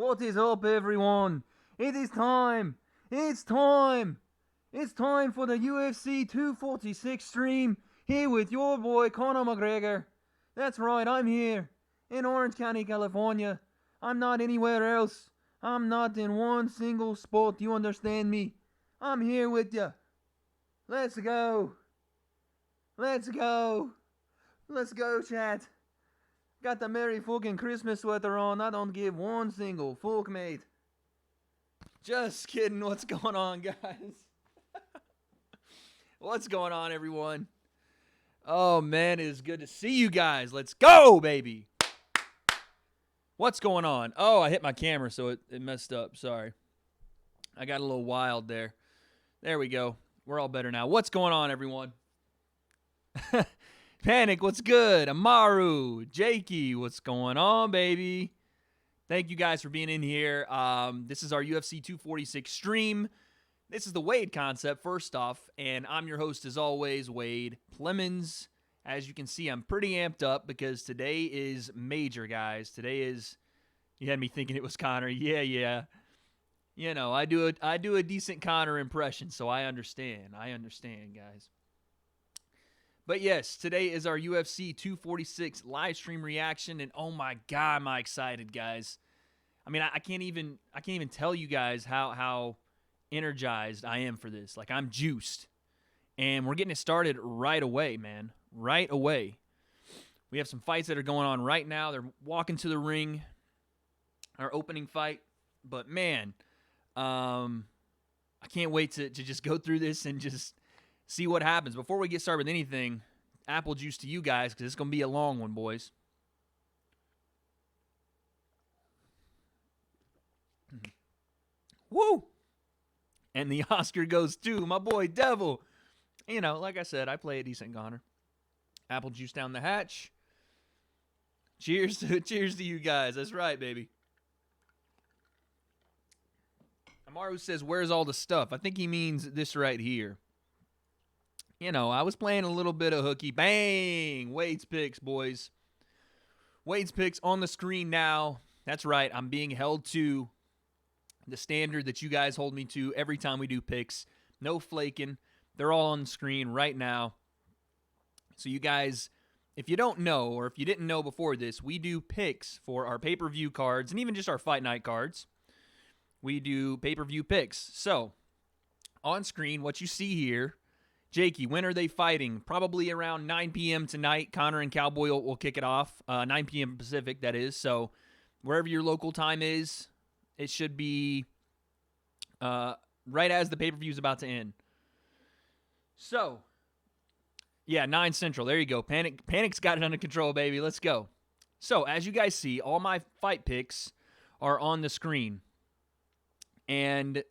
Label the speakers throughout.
Speaker 1: What is up, everyone? It is time. It's time. It's time for the UFC 246 stream here with your boy Conor McGregor. That's right, I'm here in Orange County, California. I'm not anywhere else. I'm not in one single spot. You understand me? I'm here with you. Let's go. Let's go. Let's go, chat. Got the Merry fucking Christmas sweater on. I don't give one single fuck, mate. Just kidding. What's going on, guys? What's going on, everyone? Oh, man, it is good to see you guys. Let's go, baby. What's going on? Oh, I hit my camera, so it messed up. Sorry. I got a little wild there. There we go. We're all better now. What's going on, everyone? Panic, what's good? Amaru, Jakey, what's going on, baby? Thank you guys for being in here. This is our UFC 246 stream. This is the Wade concept, first off, and I'm your host, as always, Wade Plemons. As you can see, I'm pretty amped up because today is major, guys. Today is, you had me thinking it was Conor. Yeah. You know, I do a decent Conor impression, so I understand. Guys. But yes, today is our UFC 246 live stream reaction, and oh my god, am I excited, guys! I mean, I can't even tell you guys how energized I am for this. Like, I'm juiced, and we're getting it started right away, man. Right away. We have some fights that are going on right now. They're walking to the ring. Our opening fight, but man, I can't wait to just go through this and just see what happens. Before we get started with anything, apple juice to you guys, because it's going to be a long one, boys. Woo! And the Oscar goes to my boy Devil. You know, like I said, I play a decent Conor. Apple juice down the hatch. Cheers to you guys. That's right, baby. Amaru says, where's all the stuff? I think he means this right here. You know, I was playing a little bit of hooky. Bang! Wade's picks, boys. Wade's picks on the screen now. That's right. I'm being held to the standard that you guys hold me to every time we do picks. No flaking. They're all on the screen right now. So you guys, if you don't know, or if you didn't know before this, we do picks for our pay-per-view cards and even just our fight night cards. We do pay-per-view picks. So, on screen, what you see here, Jakey, when are they fighting? Probably around 9 p.m. tonight. Conor and Cowboy will kick it off. 9 p.m. Pacific, that is. So, wherever your local time is, it should be right as the pay-per-view is about to end. So, yeah, 9 Central. There you go. Panic's got it under control, baby. Let's go. So, as you guys see, all my fight picks are on the screen. And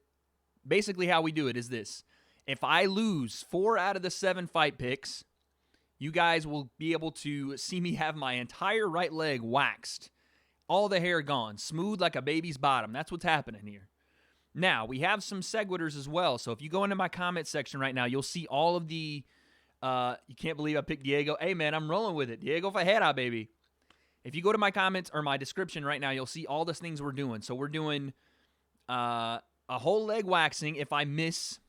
Speaker 1: basically how we do it is this. If I lose 4 out of the 7 fight picks, you guys will be able to see me have my entire right leg waxed. All the hair gone. Smooth like a baby's bottom. That's what's happening here. Now, we have some seguitors as well. So if you go into my comment section right now, you'll see all of the... you can't believe I picked Diego. Hey, man, I'm rolling with it. Diego Fajera, baby. If you go to my comments or my description right now, you'll see all the things we're doing. So we're doing... a whole leg waxing if I miss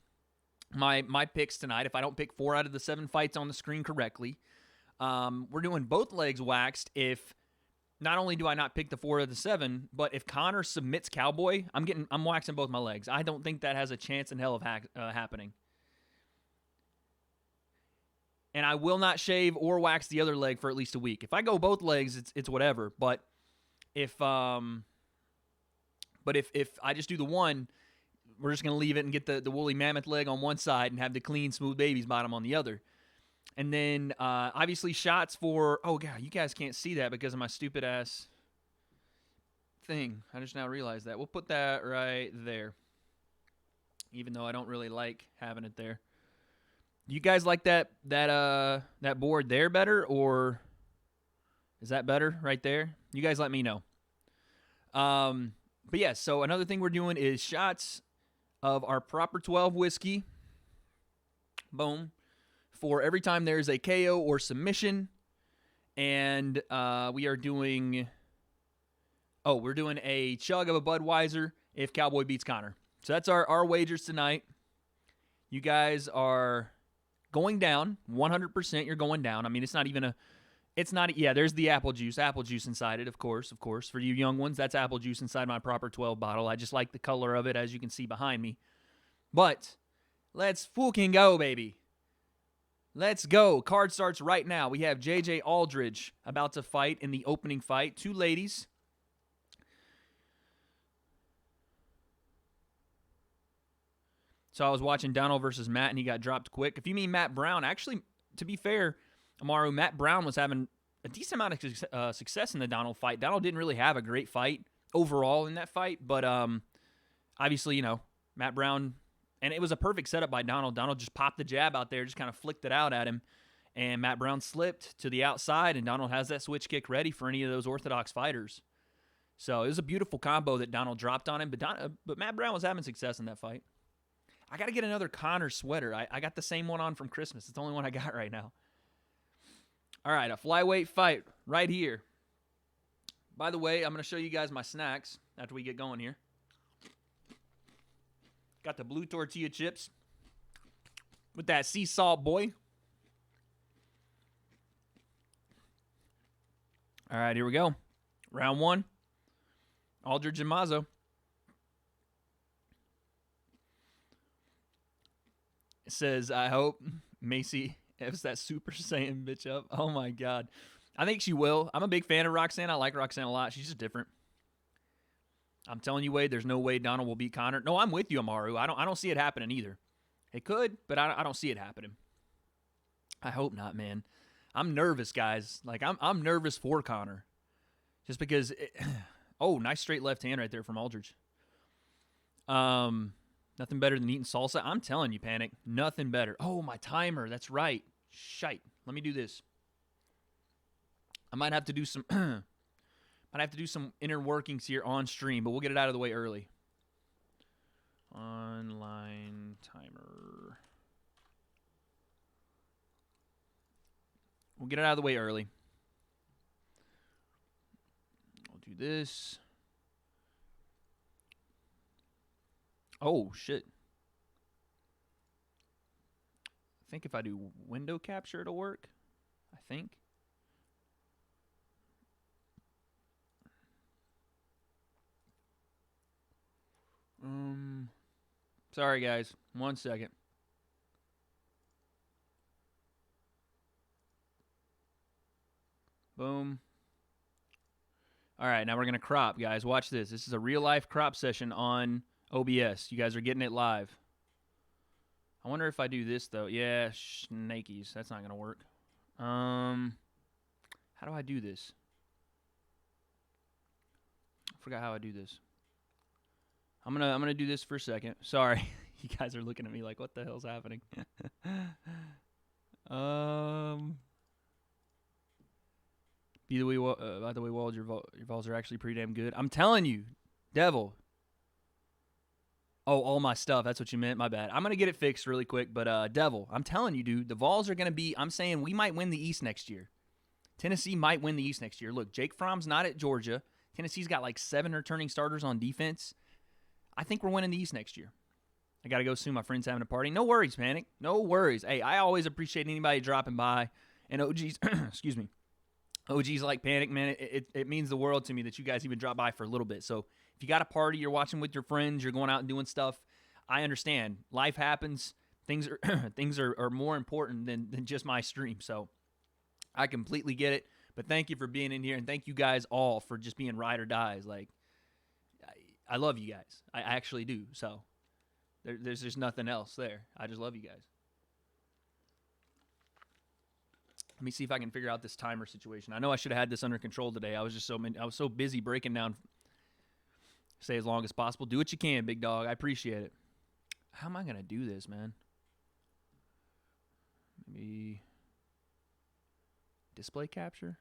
Speaker 1: my picks tonight, if I don't pick 4 out of the 7 fights on the screen correctly. We're doing both legs waxed if not only do I not pick the 4 out of the 7, but if Conor submits Cowboy, I'm waxing both my legs. I don't think that has a chance in hell of happening. And I will not shave or wax the other leg for at least a week. If I go both legs, it's whatever. But if I just do the one, we're just going to leave it and get the woolly mammoth leg on one side and have the clean, smooth baby's bottom on the other. And then, obviously, shots for... Oh, God, you guys can't see that because of my stupid-ass thing. I just now realized that. We'll put that right there, even though I don't really like having it there. You guys like that board there better, or is that better right there? You guys let me know. But yeah, so another thing we're doing is shots of our proper 12 whiskey. Boom. For every time there's a KO or submission. And we are doing Oh, we're doing a chug of a Budweiser if Cowboy beats Conor. So that's our wagers tonight. You guys are going down 100%. You're going down. I mean, it's not even a. It's not. Yeah, there's the apple juice inside it. Of course. For you young ones, that's apple juice inside my proper 12 bottle. I just like the color of it, as you can see behind me. But let's fucking go, baby. Let's go. Card starts right now. We have JJ Aldridge about to fight in the opening fight. 2 ladies. So I was watching Donald versus Matt, and he got dropped quick. If you mean Matt Brown, actually, to be fair, Amaru, Matt Brown was having a decent amount of success in the Donald fight. Donald didn't really have a great fight overall in that fight, but obviously, you know, Matt Brown, and it was a perfect setup by Donald. Donald just popped the jab out there, just kind of flicked it out at him, and Matt Brown slipped to the outside, and Donald has that switch kick ready for any of those orthodox fighters. So it was a beautiful combo that Donald dropped on him, but Matt Brown was having success in that fight. I got to get another Conor sweater. I got the same one on from Christmas. It's the only one I got right now. All right, a flyweight fight right here. By the way, I'm going to show you guys my snacks after we get going here. Got the blue tortilla chips with that sea salt, boy. All right, here we go. Round 1. Aldridge and Mazo. It says, I hope Macy F's that Super Saiyan bitch up. Oh, my God. I think she will. I'm a big fan of Roxanne. I like Roxanne a lot. She's just different. I'm telling you, Wade, there's no way Donald will beat Conor. No, I'm with you, Amaru. I don't see it happening either. It could, but I don't see it happening. I hope not, man. I'm nervous, guys. Like, I'm nervous for Conor. Just because oh, nice straight left hand right there from Aldridge. Nothing better than eating salsa. I'm telling you, Panic. Nothing better. Oh, my timer. That's right. Shite. Let me do this. I might have to do some inner workings here on stream, but we'll get it out of the way early. Online timer. We'll get it out of the way early. I'll do this. Oh, shit. I think if I do window capture, it'll work. I think. Sorry, guys. 1 second. Boom. All right, now we're going to crop, guys. Watch this. This is a real-life crop session on OBS. You guys are getting it live. I wonder if I do this, though. Yeah, snakies. That's not going to work. How do I do this? I forgot how I do this. I'm gonna do this for a second. Sorry. You guys are looking at me like, what the hell's happening? By the way, Wald, your balls are actually pretty damn good. I'm telling you, Devil. Oh, all my stuff. That's what you meant. My bad. I'm going to get it fixed really quick. But, Devil, I'm telling you, dude, the Vols are going to be, I'm saying we might win the East next year. Tennessee might win the East next year. Look, Jake Fromm's not at Georgia. Tennessee's got like 7 returning starters on defense. I think we're winning the East next year. I got to go soon. My friend's having a party. No worries, Panic. No worries. Hey, I always appreciate anybody dropping by. And OGs, excuse me, OGs like Panic, man, it means the world to me that you guys even drop by for a little bit. So if you got a party, you're watching with your friends, you're going out and doing stuff, I understand. Life happens. Things are more important than just my stream. So I completely get it. But thank you for being in here, and thank you guys all for just being ride or dies. Like, I love you guys. I actually do. So there's just nothing else there. I just love you guys. Let me see if I can figure out this timer situation. I know I should have had this under control today. I was so busy breaking down. Stay as long as possible. Do what you can, big dog. I appreciate it. How am I gonna do this, man? Maybe display capture.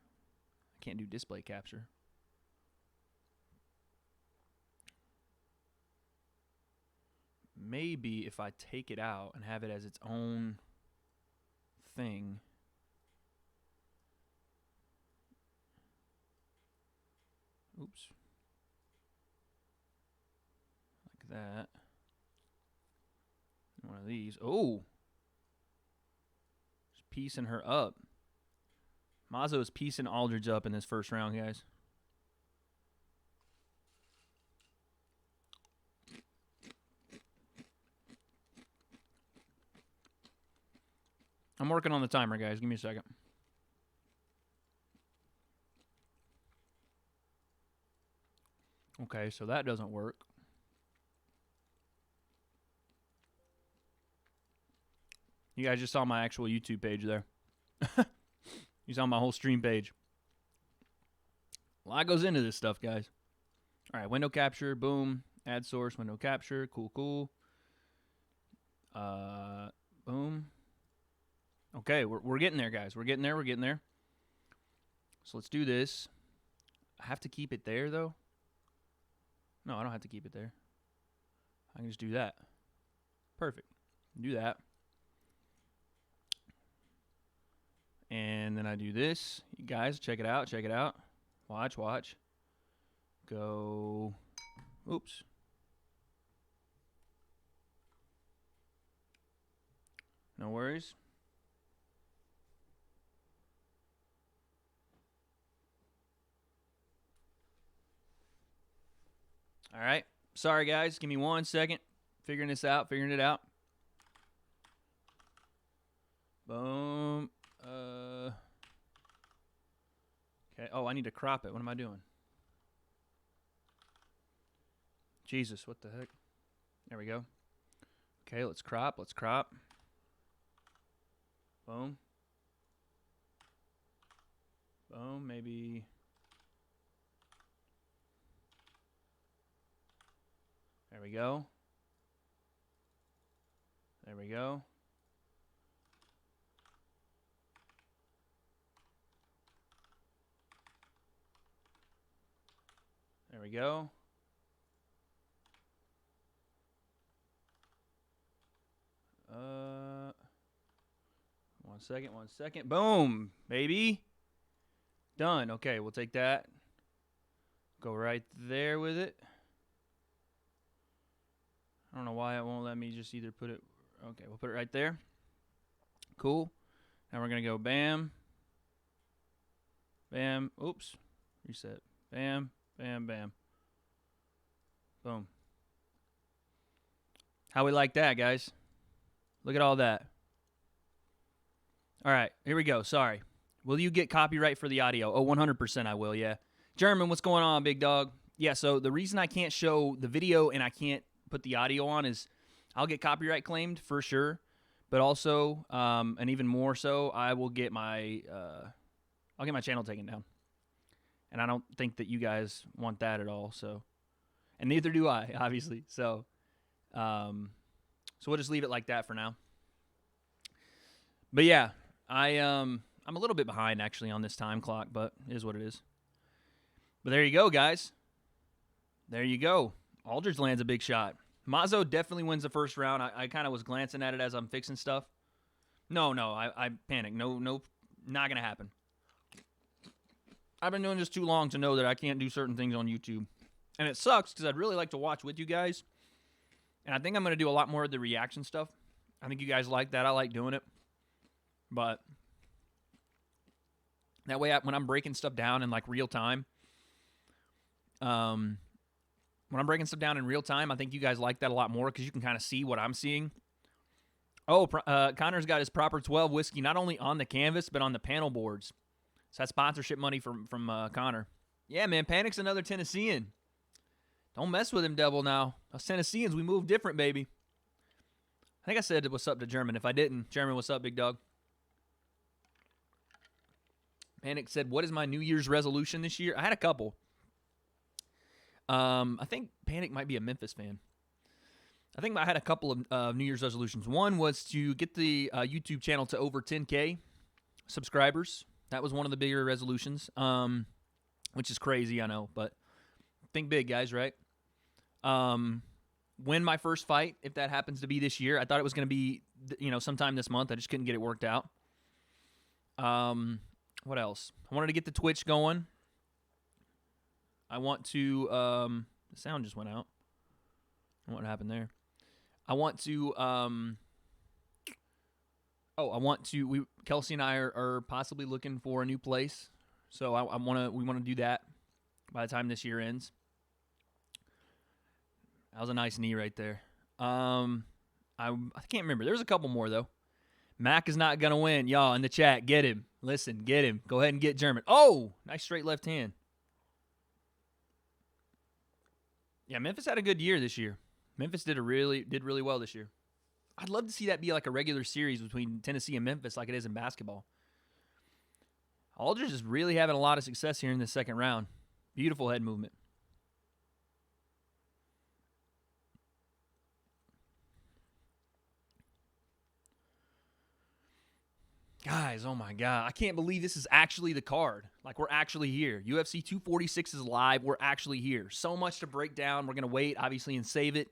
Speaker 1: I can't do display capture. Maybe if I take it out and have it as its own thing. Oops. that. One of these. Oh. Just piecing her up. Mazo is piecing Aldridge up in this first round, guys. I'm working on the timer, guys. Give me a second. Okay, so that doesn't work. You guys just saw my actual YouTube page there. You saw my whole stream page. A lot goes into this stuff, guys. All right, window capture, boom. Add source, window capture, cool, cool. Boom. Okay, we're getting there, guys. We're getting there. So let's do this. I have to keep it there, though. No, I don't have to keep it there. I can just do that. Perfect. Do that. And then I do this. You guys, check it out. Check it out. Watch, watch. Go. Oops. No worries. All right. Sorry, guys. Give me 1 second. Figuring it out. Boom. Okay. Oh, I need to crop it. What am I doing? Jesus, what the heck? There we go. Okay, let's crop. Boom. Boom, maybe. There we go. There we go. There we go. One second. Boom, baby. Done. Okay, we'll take that. Go right there with it. I don't know why it won't let me just either put it. Okay, we'll put it right there. Cool. Now we're going to go bam. Bam. Oops. Reset. Bam. Bam, bam. Boom. How we like that, guys? Look at all that. All right, here we go. Sorry. Will you get copyright for the audio? Oh, 100% I will, yeah. German, what's going on, big dog? Yeah, so the reason I can't show the video and I can't put the audio on is I'll get copyright claimed for sure, but also, and even more so, I will get my, I'll get my channel taken down. And I don't think that you guys want that at all, so. And neither do I, obviously. So we'll just leave it like that for now. But yeah, I'm a little bit behind actually on this time clock, but it is what it is. But there you go, guys. There you go. Aldridge lands a big shot. Mazo definitely wins the first round. I kind of was glancing at it as I'm fixing stuff. No, I panicked. No, not going to happen. I've been doing this too long to know that I can't do certain things on YouTube. And it sucks because I'd really like to watch with you guys. And I think I'm going to do a lot more of the reaction stuff. I think you guys like that. I like doing it. But that way, when I'm breaking stuff down in like real time, I think you guys like that a lot more because you can kind of see what I'm seeing. Oh, Conor's got his proper 12 whiskey not only on the canvas but on the panel boards. So that's sponsorship money from Conor. Yeah, man, Panic's another Tennessean. Don't mess with him, Devil, now. Us Tennesseans, we move different, baby. I think I said what's up to German. If I didn't, German, what's up, big dog? Panic said, what is my New Year's resolution this year? I had a couple. I think Panic might be a Memphis fan. I think I had a couple of New Year's resolutions. One was to get the YouTube channel to over 10K subscribers. That was one of the bigger resolutions, which is crazy, I know, but think big, guys, right? Win my first fight, if that happens to be this year. I thought it was going to be, sometime this month. I just couldn't get it worked out. What else? I wanted to get the Twitch going. I want to, the sound just went out. What happened there? I want to. Kelsey and I are possibly looking for a new place, so we want to do that by the time this year ends. That was a nice knee right there. I can't remember. There's a couple more though. Mac is not gonna win, y'all in the chat. Get him. Listen, get him. Go ahead and get German. Oh, nice straight left hand. Yeah, Memphis had a good year this year. Memphis did really well this year. I'd love to see that be like a regular series between Tennessee and Memphis like it is in basketball. Aldridge is really having a lot of success here in the second round. Beautiful head movement. Guys, oh my God. I can't believe this is actually the card. Like, we're actually here. UFC 246 is live. We're actually here. So much to break down. We're going to wait, obviously, and save it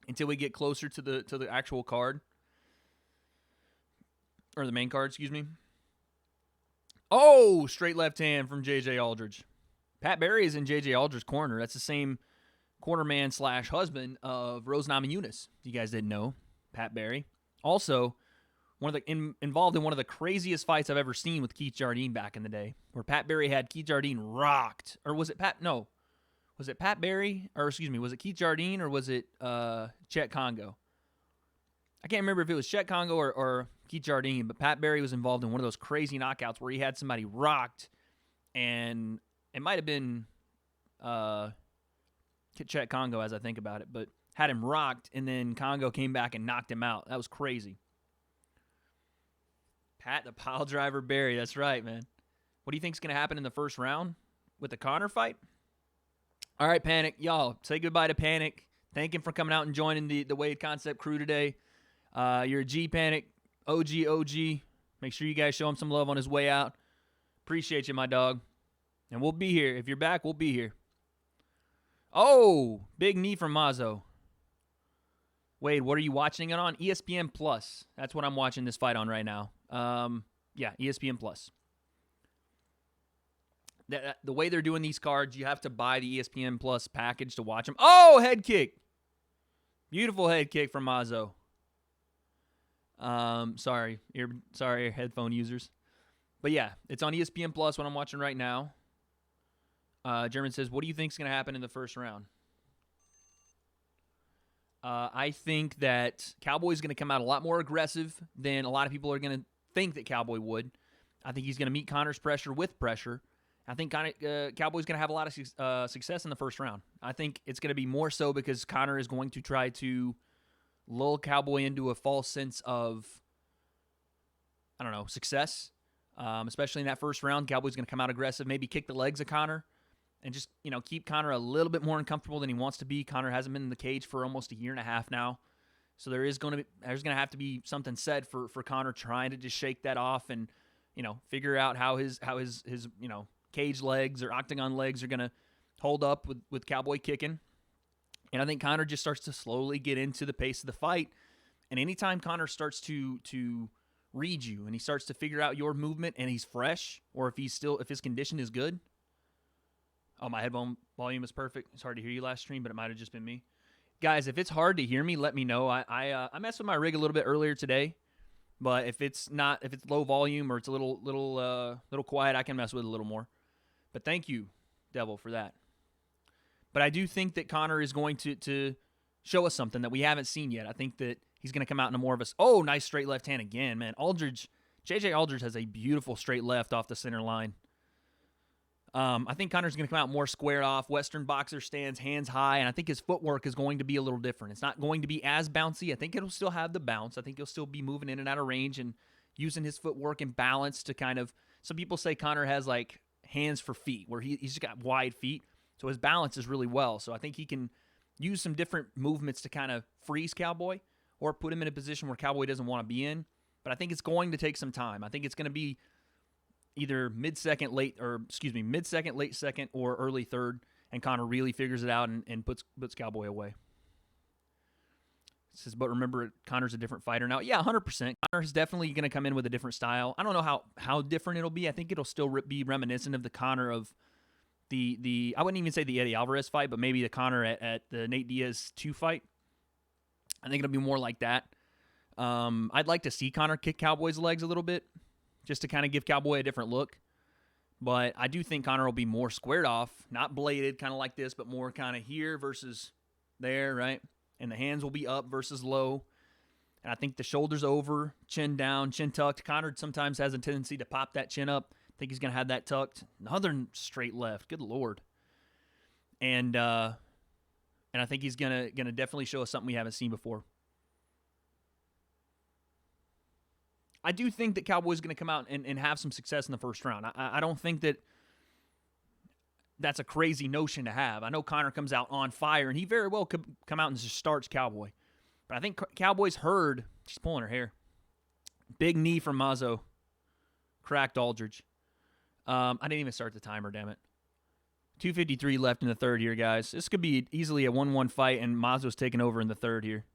Speaker 1: until we get closer to the actual card. Or the main card, excuse me. Oh, straight left hand from J.J. Aldridge. Pat Barry is in J.J. Aldridge's corner. That's the same corner man / husband of Rose Namajunas. You guys didn't know. Pat Barry. Also, involved in one of the craziest fights I've ever seen with Keith Jardine back in the day, where Pat Barry had Keith Jardine rocked. Or was it Pat? No. Was it Pat Barry? Or excuse me, was it Keith Jardine or was it Chet Congo? I can't remember if it was Chet Congo or Keith Jardine, but Pat Barry was involved in one of those crazy knockouts where he had somebody rocked, and it might have been Chet Congo as I think about it, but had him rocked, and then Congo came back and knocked him out. That was crazy. Pat the pile driver Barry, that's right, man. What do you think's going to happen in the first round with the Conor fight? All right, Panic. Y'all, say goodbye to Panic. Thank him for coming out and joining the Wade Concept crew today. You're a G, Panic. OG. Make sure you guys show him some love on his way out. Appreciate you, my dog. And we'll be here. If you're back, we'll be here. Oh, big knee from Mazo. Wade, what are you watching it on? ESPN Plus. That's what I'm watching this fight on right now. Yeah, ESPN Plus. The way they're doing these cards, you have to buy the ESPN Plus package to watch them. Oh, head kick. Beautiful head kick from Mazo. Sorry, headphone users. But yeah, it's on ESPN Plus, what I'm watching right now. German says, what do you think is going to happen in the first round? I think that Cowboy's going to come out a lot more aggressive than a lot of people are going to think that Cowboy would. I think he's going to meet Conor's pressure with pressure. I think Cowboy's going to have a lot of success in the first round. I think it's going to be more so because Conor is going to try to lull Cowboy into a false sense of, success. Especially in that first round, Cowboy's going to come out aggressive, maybe kick the legs of Conor, and just, keep Conor a little bit more uncomfortable than he wants to be. Conor hasn't been in the cage for almost a year and a half now. So there's going to have to be something said for Conor trying to just shake that off and, figure out how his cage legs or octagon legs are going to hold up with Cowboy kicking. And I think Conor just starts to slowly get into the pace of the fight. And anytime Conor starts to read you and he starts to figure out your movement and he's fresh, or if his condition is good. Oh, my headphone volume is perfect. It's hard to hear you last stream, but it might have just been me. Guys, if it's hard to hear me, let me know. I messed with my rig a little bit earlier today, but if it's low volume or it's a little quiet, I can mess with it a little more. But thank you, Devil, for that. But I do think that Conor is going to show us something that we haven't seen yet. I think that he's going to come out in a more of a... Oh, nice straight left hand again, man. J.J. Aldridge has a beautiful straight left off the center line. I think Conor's going to come out more squared off, Western boxer stance, hands high, and I think his footwork is going to be a little different. It's not going to be as bouncy. I think it'll still have the bounce. I think he'll still be moving in and out of range and using his footwork and balance to kind of... Some people say Conor has like hands for feet, where he's just got wide feet, so his balance is really well. So I think he can use some different movements to kind of freeze Cowboy or put him in a position where Cowboy doesn't want to be in. But I think it's going to take some time. I think it's going to be either mid-second, late second, or early third, and Conor really figures it out and puts Cowboy away. It says, but remember, Conor's a different fighter now. Yeah, 100%. Conor is definitely going to come in with a different style. I don't know how different it'll be. I think it'll still be reminiscent of the Conor of I wouldn't even say the Eddie Alvarez fight, but maybe the Conor at the Nate Diaz 2 fight. I think it'll be more like that. I'd like to see Conor kick Cowboy's legs a little bit, just to kind of give Cowboy a different look. But I do think Conor will be more squared off, not bladed, kind of like this, but more kind of here versus there, right? And the hands will be up versus low. And I think the shoulders over, chin down, chin tucked. Conor sometimes has a tendency to pop that chin up. I think he's going to have that tucked. Another straight left. Good Lord. And I think he's going to definitely show us something we haven't seen before. I do think that Cowboy's going to come out and have some success in the first round. I don't think that that's a crazy notion to have. I know Conor comes out on fire, and he very well could come out and just starts Cowboy. But I think Cowboy's heard. She's pulling her hair. Big knee from Mazo. Cracked Aldridge. I didn't even start the timer, damn it. 2:53 left in the third here, guys. This could be easily a 1-1 fight, and Mazo's taking over in the third here.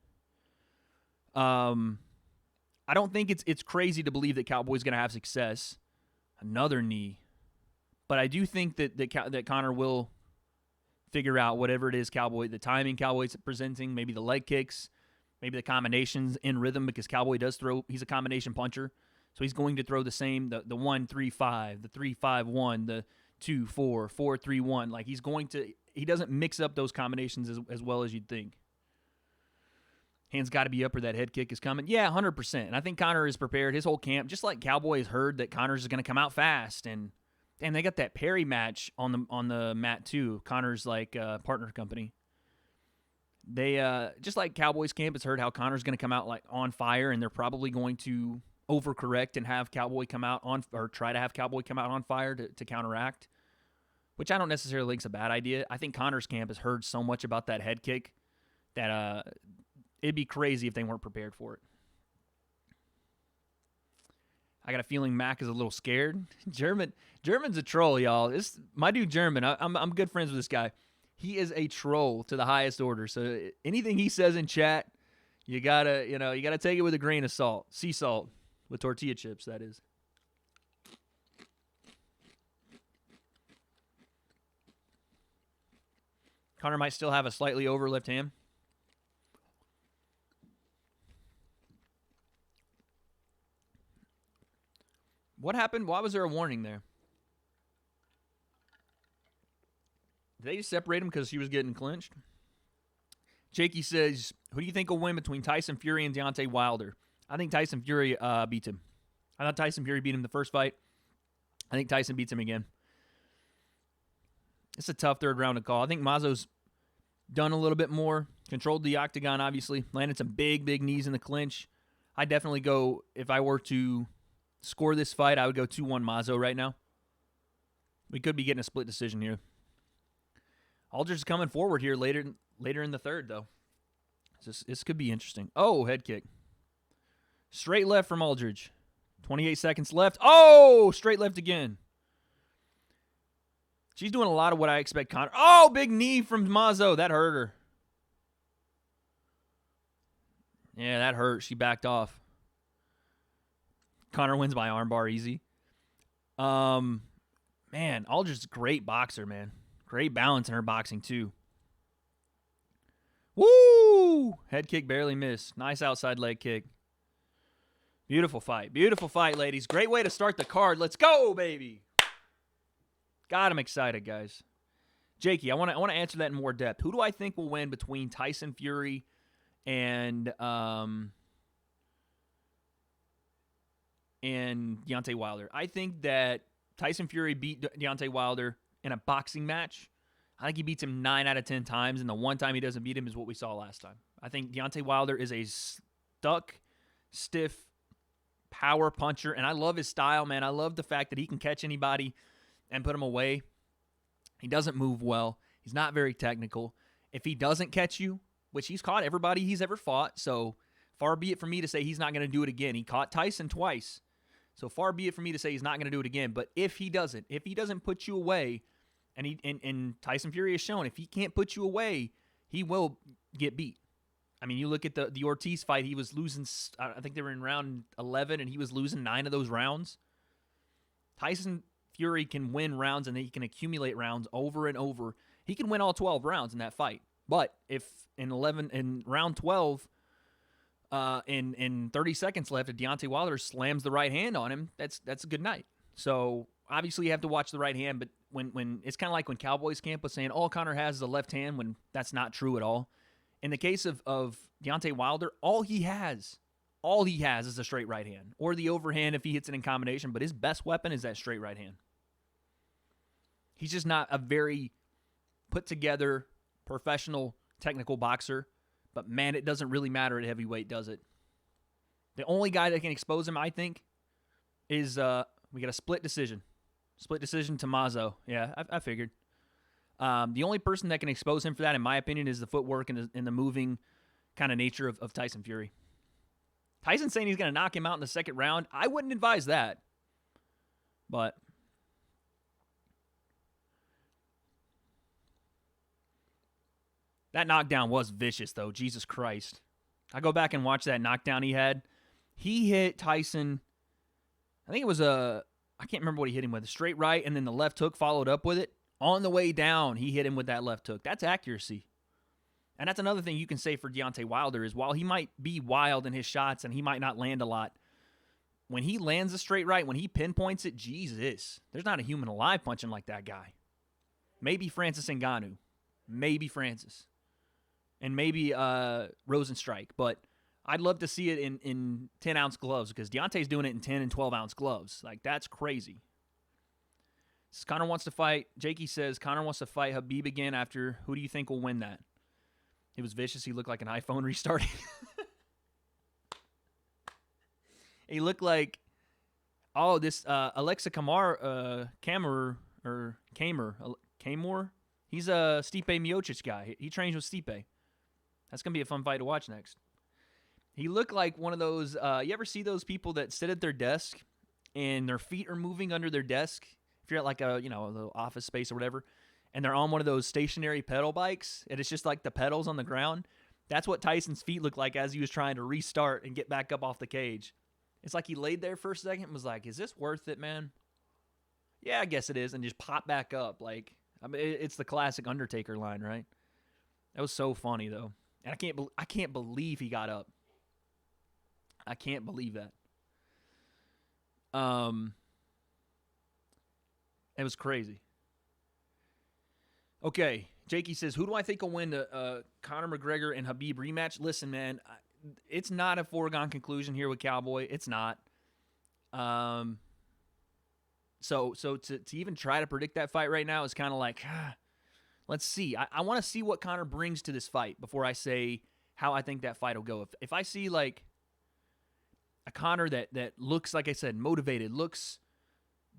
Speaker 1: I don't think it's crazy to believe that Cowboy's going to have success. Another knee. But I do think that Conor will figure out whatever it is the timing Cowboy's presenting, maybe the leg kicks, maybe the combinations in rhythm, because Cowboy does throw, he's a combination puncher. So he's going to throw the same, the 1-3-5, the 3-5-1, the 2-4, 4-3-1. Like he doesn't mix up those combinations as well as you'd think. Hands got to be up or that head kick is coming. Yeah, 100%. And I think Conor is prepared. His whole camp, just like Cowboy has heard that Conor's is going to come out fast. And they got that Perry match on the mat too. Conor's partner company. They just like Cowboy's camp has heard how Conor's going to come out like on fire, and they're probably going to overcorrect and have Cowboy come out try to have Cowboy come out on fire to counteract, which I don't necessarily think is a bad idea. I think Conor's camp has heard so much about that head kick that it'd be crazy if they weren't prepared for it. I got a feeling Mac is a little scared. German's a troll, y'all. My dude German, I'm good friends with this guy. He is a troll to the highest order. So anything he says in chat, you gotta take it with a grain of salt. Sea salt with tortilla chips, that is. Conor might still have a slightly over left hand. What happened? Why was there a warning there? Did they just separate him because he was getting clinched? Jakey says, who do you think will win between Tyson Fury and Deontay Wilder? I think Tyson Fury beats him. I thought Tyson Fury beat him the first fight. I think Tyson beats him again. It's a tough third round to call. I think Mazo's done a little bit more. Controlled the octagon, obviously. Landed some big, big knees in the clinch. I definitely go, if I were to score this fight, I would go 2-1 Mazo right now. We could be getting a split decision here. Aldridge is coming forward here later in the third, though. This could be interesting. Oh, head kick. Straight left from Aldridge. 28 seconds left. Oh, straight left again. She's doing a lot of what I expect Conor. Oh, big knee from Mazo. That hurt her. Yeah, that hurt. She backed off. Conor wins by armbar easy. Man, Aldridge is a great boxer, man. Great balance in her boxing, too. Woo! Head kick barely missed. Nice outside leg kick. Beautiful fight. Beautiful fight, ladies. Great way to start the card. Let's go, baby. God, I'm excited, guys. Jakey, I want to answer that in more depth. Who do I think will win between Tyson Fury and Deontay Wilder? I think that Tyson Fury beat Deontay Wilder in a boxing match. I think he beats him 9 out of 10 times, and the one time he doesn't beat him is what we saw last time. I think Deontay Wilder is a stuck, stiff power puncher, and I love his style, man. I love the fact that he can catch anybody and put him away. He doesn't move well. He's not very technical. If he doesn't catch you, which he's caught everybody he's ever fought, so far be it for me to say he's not going to do it again. He caught Tyson twice. So far be it for me to say he's not going to do it again. But if he doesn't put you away, and Tyson Fury has shown if he can't put you away, he will get beat. I mean, you look at the Ortiz fight, he was losing, I think they were in round 11, and he was losing 9 of those rounds. Tyson Fury can win rounds and he can accumulate rounds over and over. He can win all 12 rounds in that fight. But if in round 12, in 30 seconds left, if Deontay Wilder slams the right hand on him, that's a good night. So obviously you have to watch the right hand, but when it's kind of like when Cowboys camp was saying all Conor has is a left hand, when that's not true at all. In the case of Deontay Wilder, all he has is a straight right hand or the overhand if he hits it in combination, but his best weapon is that straight right hand. He's just not a very put together professional technical boxer, but man, it doesn't really matter at heavyweight, does it? The only guy that can expose him, I think, is we got a split decision. Split decision to Mazo. Yeah, I figured. The only person that can expose him for that, in my opinion, is the footwork and the moving kind of nature of Tyson Fury. Tyson saying he's going to knock him out in the second round, I wouldn't advise that. But that knockdown was vicious, though. Jesus Christ. I go back and watch that knockdown he had. He hit Tyson, I think it was I can't remember what he hit him with, a straight right, and then the left hook followed up with it. On the way down, he hit him with that left hook. That's accuracy. And that's another thing you can say for Deontay Wilder is while he might be wild in his shots and he might not land a lot, when he lands a straight right, when he pinpoints it, Jesus, there's not a human alive punching like that guy. Maybe Francis Ngannou. Maybe Francis. And maybe Rosenstrike. But I'd love to see it in 10-ounce gloves because Deontay's doing it in 10 and 12-ounce gloves. Like, that's crazy. Conor wants to fight. Jakey says Conor wants to fight Khabib again after. Who do you think will win that? He was vicious. He looked like an iPhone restarting. He looked like, this Alexa Kamer, he's a Stipe Miocic guy. He trains with Stipe. That's going to be a fun fight to watch next. He looked like one of those, you ever see those people that sit at their desk and their feet are moving under their desk? If you're at like a little office space or whatever, and they're on one of those stationary pedal bikes, and it's just like the pedals on the ground. That's what Tyson's feet looked like as he was trying to restart and get back up off the cage. It's like he laid there for a second and was like, is this worth it, man? Yeah, I guess it is, and just popped back up. Like, I mean, it's the classic Undertaker line, right? That was so funny, though. And I can't believe he got up. I can't believe that. It was crazy. Okay, Jakey says, who do I think will win the Conor McGregor and Khabib rematch? Listen, man, it's not a foregone conclusion here with Cowboy. It's not. So to even try to predict that fight right now is kind of like, let's see. I want to see what Conor brings to this fight before I say how I think that fight will go. If I see like a Conor that looks, like I said, motivated, looks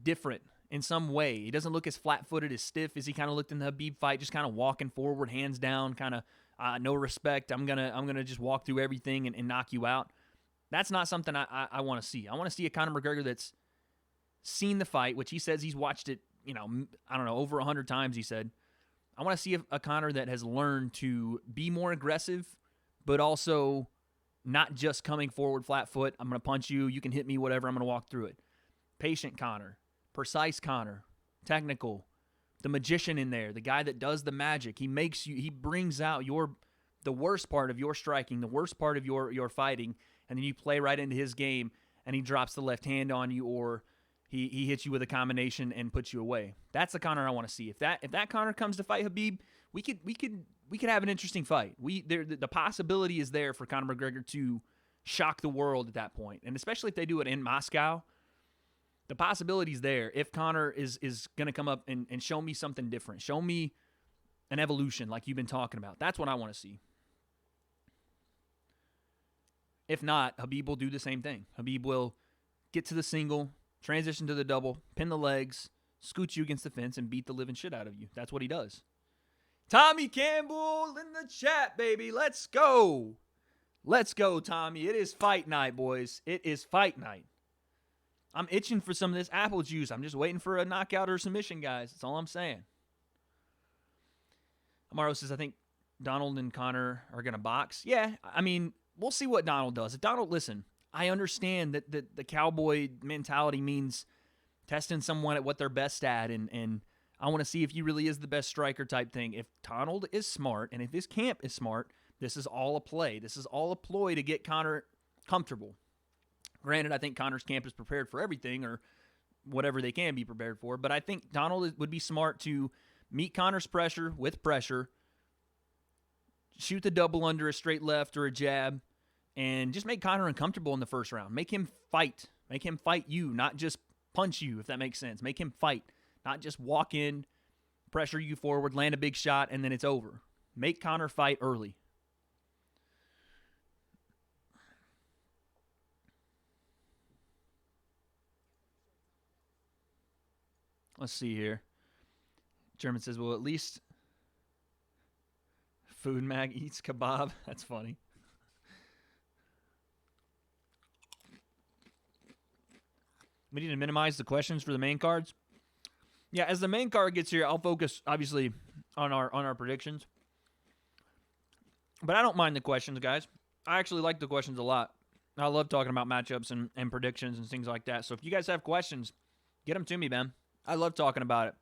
Speaker 1: different in some way. He doesn't look as flat-footed, as stiff as he kind of looked in the Khabib fight, just kind of walking forward, hands down, kind of no respect. I'm gonna just walk through everything and knock you out. That's not something I want to see. I want to see a Conor McGregor that's seen the fight, which he says he's watched it, I don't know, over 100 times, he said. I want to see a Conor that has learned to be more aggressive, but also not just coming forward flat foot. I'm going to punch you. You can hit me, whatever. I'm going to walk through it. Patient Conor. Precise Conor. Technical. The magician in there. The guy that does the magic. He brings out the worst part of your striking, the worst part of your fighting, and then you play right into his game, and he drops the left hand on you, or he hits you with a combination and puts you away. That's the Conor I want to see. If that Conor comes to fight Khabib, we could have an interesting fight. The possibility is there for Conor McGregor to shock the world at that point, and especially if they do it in Moscow, the possibility is there. If Conor is going to come up and show me something different, show me an evolution like you've been talking about. That's what I want to see. If not, Khabib will do the same thing. Khabib will get to the single, transition to the double, pin the legs, scoot you against the fence, and beat the living shit out of you. That's what he does. Tommy Campbell in the chat, baby. Let's go. Let's go, Tommy. It is fight night, boys. It is fight night. I'm itching for some of this apple juice. I'm just waiting for a knockout or a submission, guys. That's all I'm saying. Amaro says, I think Donald and Conor are going to box. Yeah, I mean, we'll see what Donald does. If Donald, listen, I understand that the cowboy mentality means testing someone at what they're best at, and I want to see if he really is the best striker type thing. If Donald is smart, and if his camp is smart, this is all a play. This is all a ploy to get Conor comfortable. Granted, I think Conor's camp is prepared for everything, or whatever they can be prepared for, but I think Donald would be smart to meet Conor's pressure with pressure, shoot the double under a straight left or a jab, and just make Conor uncomfortable in the first round. Make him fight. Make him fight you, not just punch you, if that makes sense. Make him fight, not just walk in, pressure you forward, land a big shot, and then it's over. Make Conor fight early. Let's see here. German says, well, at least Food Mag eats kebab. That's funny. We need to minimize the questions for the main cards. Yeah, as the main card gets here, I'll focus, obviously, on our predictions. But I don't mind the questions, guys. I actually like the questions a lot. I love talking about matchups and predictions and things like that. So if you guys have questions, get them to me, man. I love talking about it.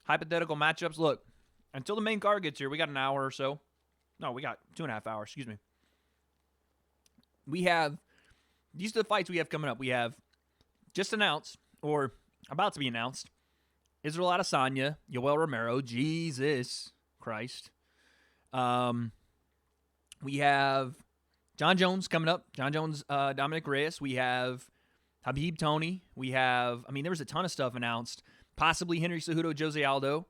Speaker 1: Hypothetical matchups. Look, until the main card gets here, we got an hour or so. No, we got 2.5 hours. Excuse me. We have, these are the fights we have coming up. We have just announced, or about to be announced, Israel Adesanya, Yoel Romero, Jesus Christ. We have John Jones coming up. John Jones, Dominic Reyes. We have Khabib Tony. We have, I mean, there was a ton of stuff announced. Possibly Henry Cejudo, Jose Aldo.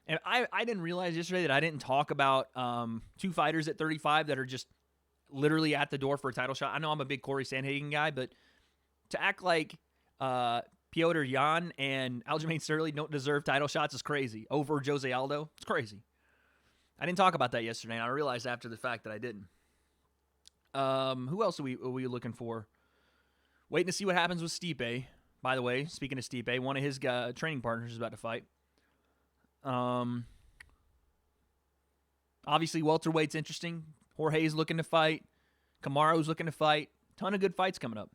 Speaker 1: And I didn't realize yesterday that I didn't talk about two fighters at 35 that are just literally at the door for a title shot. I know I'm a big Corey Sandhagen guy, but to act like Piotr Jan and Aljamain Sterling don't deserve title shots is crazy. Over Jose Aldo, it's crazy. I didn't talk about that yesterday, and I realized after the fact that I didn't. Who else are we looking for? Waiting to see what happens with Stipe. By the way, speaking of Stipe, one of his training partners is about to fight. Obviously, welterweight's interesting. Jorge's looking to fight. Kamaru's looking to fight. Ton of good fights coming up.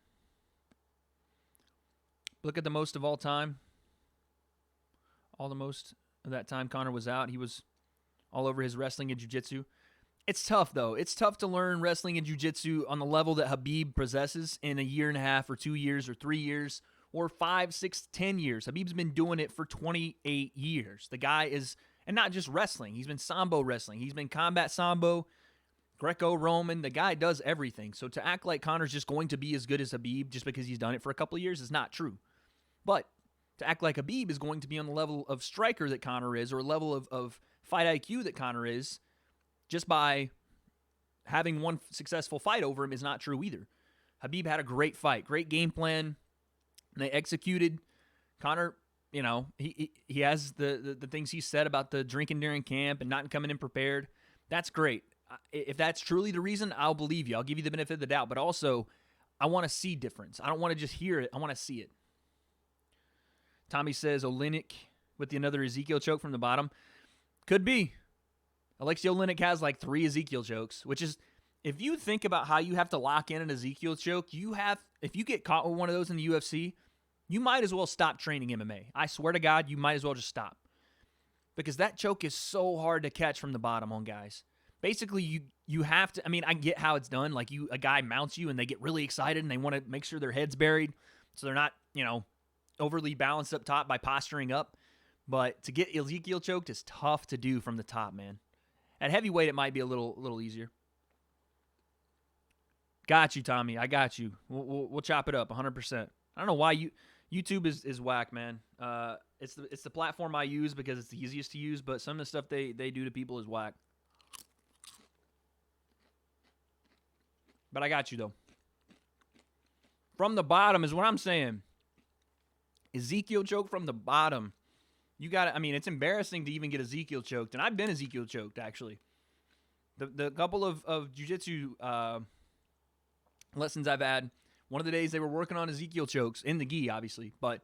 Speaker 1: Look at the most of all time. All the most of that time Conor was out. He was all over his wrestling and jiu-jitsu. It's tough, though. It's tough to learn wrestling and jiu-jitsu on the level that Khabib possesses in a year and a half or 2 years or 3 years or 5, 6, 10 years. Khabib's been doing it for 28 years. The guy is, and not just wrestling. He's been Sambo wrestling. He's been combat Sambo, Greco-Roman. The guy does everything. So to act like Conor's just going to be as good as Khabib just because he's done it for a couple of years is not true. But to act like Khabib is going to be on the level of striker that Conor is, or a level of fight IQ that Conor is, just by having one successful fight over him is not true either. Khabib had a great fight, great game plan. They executed. Conor, you know, he has the things he said about the drinking during camp and not coming in prepared. That's great. If that's truly the reason, I'll believe you. I'll give you the benefit of the doubt. But also, I want to see difference. I don't want to just hear it. I want to see it. Tommy says Oleinik with another Ezekiel choke from the bottom. Could be. Alexei Oleinik has like 3 Ezekiel chokes, which is, if you think about how you have to lock in an Ezekiel choke, if you get caught with one of those in the UFC, you might as well stop training MMA. I swear to God, you might as well just stop. Because that choke is so hard to catch from the bottom on guys. Basically, you have to, I mean, I get how it's done. Like a guy mounts you and they get really excited and they want to make sure their head's buried so they're not, overly balanced up top by posturing up. But to get Ezekiel choked is tough to do from the top, man. At heavyweight, it might be a little easier. Got you, Tommy. I got you. We'll chop it up 100%. I don't know why YouTube is whack, man. It's the platform I use because it's the easiest to use, but some of the stuff they do to people is whack. But I got you, though. From the bottom is what I'm saying. Ezekiel choke from the bottom. You got to, I mean, it's embarrassing to even get Ezekiel choked, and I've been Ezekiel choked, actually. The couple of jiu-jitsu lessons I've had, one of the days they were working on Ezekiel chokes, in the gi, obviously, but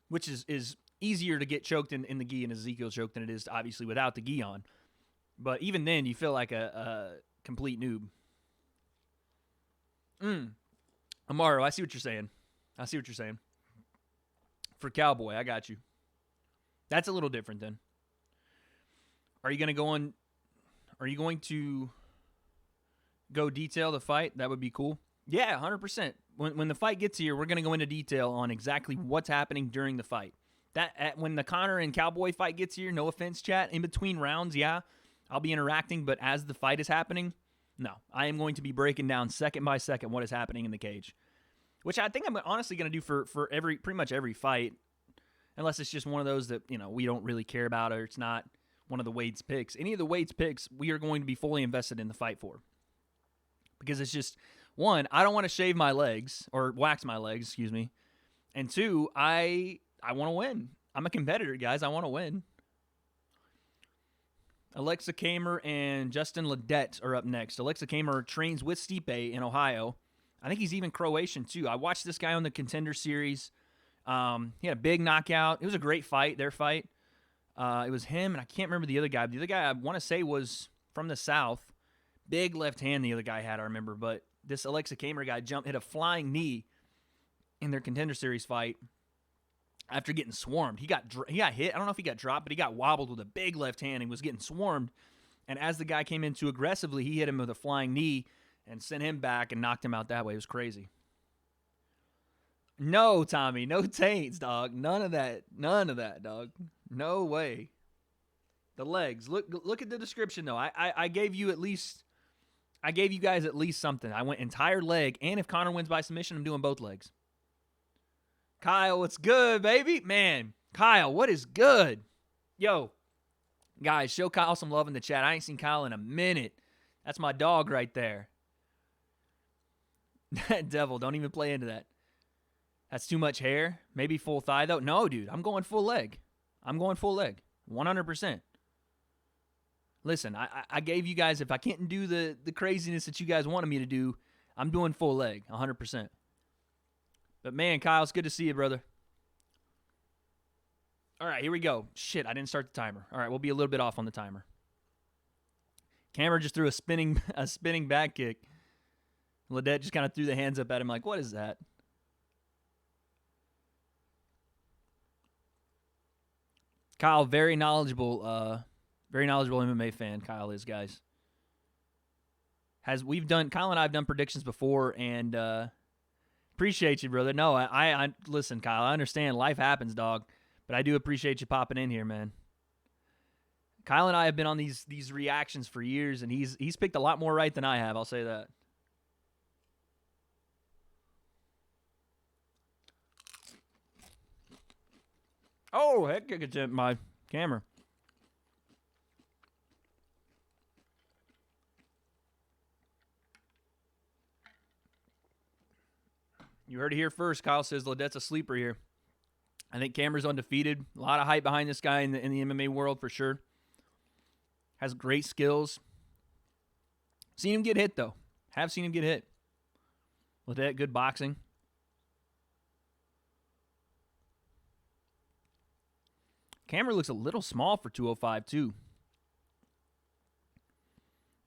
Speaker 1: which is easier to get choked in the gi and Ezekiel choke than it is, obviously, without the gi on. But even then, you feel like a complete noob. Amaro, I see what you're saying. for Cowboy. I got you. That's a little different then. Are you going to go on? Are you going to go detail the fight? That would be cool. Yeah, 100%. When the fight gets here, we're going to go into detail on exactly what's happening during the fight. When the Conor and Cowboy fight gets here, no offense, chat, in between rounds, yeah, I'll be interacting, but as the fight is happening, no. I am going to be breaking down second by second what is happening in the cage, which I think I'm honestly going to do for pretty much every fight, unless it's just one of those that, we don't really care about, or it's not one of the Wade's picks. Any of the Wade's picks, we are going to be fully invested in the fight for. Because it's just, one, I don't want to shave my legs, or wax my legs, excuse me. And two, I want to win. I'm a competitor, guys. I want to win. Alexa Kamer and Justin Ledet are up next. Alexa Kamer trains with Stipe in Ohio. I think he's even Croatian, too. I watched this guy on the Contender Series. He had a big knockout. It was a great fight, their fight. It was him, and I can't remember the other guy. The other guy I want to say was from the South. Big left hand the other guy had, I remember. But this Alexa Kamer guy hit a flying knee in their Contender Series fight after getting swarmed. He got hit. I don't know if he got dropped, but he got wobbled with a big left hand and was getting swarmed. And as the guy came in too aggressively, he hit him with a flying knee and sent him back and knocked him out that way. It was crazy. No, Tommy. No taints, dog. None of that. None of that, dog. No way. The legs. Look at the description, though. I gave you guys at least something. I went entire leg, and if Conor wins by submission, I'm doing both legs. Kyle, what's good, baby? Man, Kyle, what is good? Yo, guys, show Kyle some love in the chat. I ain't seen Kyle in a minute. That's my dog right there. Devil, don't even play into that. That's too much hair. Maybe full thigh, though. No, dude, I'm going full leg. 100%. Listen, I gave you guys, if I can't do the craziness that you guys wanted me to do, I'm doing full leg, 100%. But, man, Kyle, it's good to see you, brother. All right, here we go. Shit, I didn't start the timer. All right, we'll be a little bit off on the timer. Cameron just threw a spinning back kick. Ledet just kind of threw the hands up at him like, what is that? Kyle, very knowledgeable MMA fan. Kyle is, guys. Kyle and I have done predictions before, and appreciate you, brother. No, I listen, Kyle. I understand life happens, dog, but I do appreciate you popping in here, man. Kyle and I have been on these reactions for years, and he's picked a lot more right than I have. I'll say that. Oh, heck, it's at my camera. You heard it here first. Kyle says Ledet's a sleeper here. I think Cameron's undefeated. A lot of hype behind this guy in the MMA world for sure. Has great skills. Seen him get hit, though. Have seen him get hit. Ledet, good boxing. Cameron looks a little small for 205, too.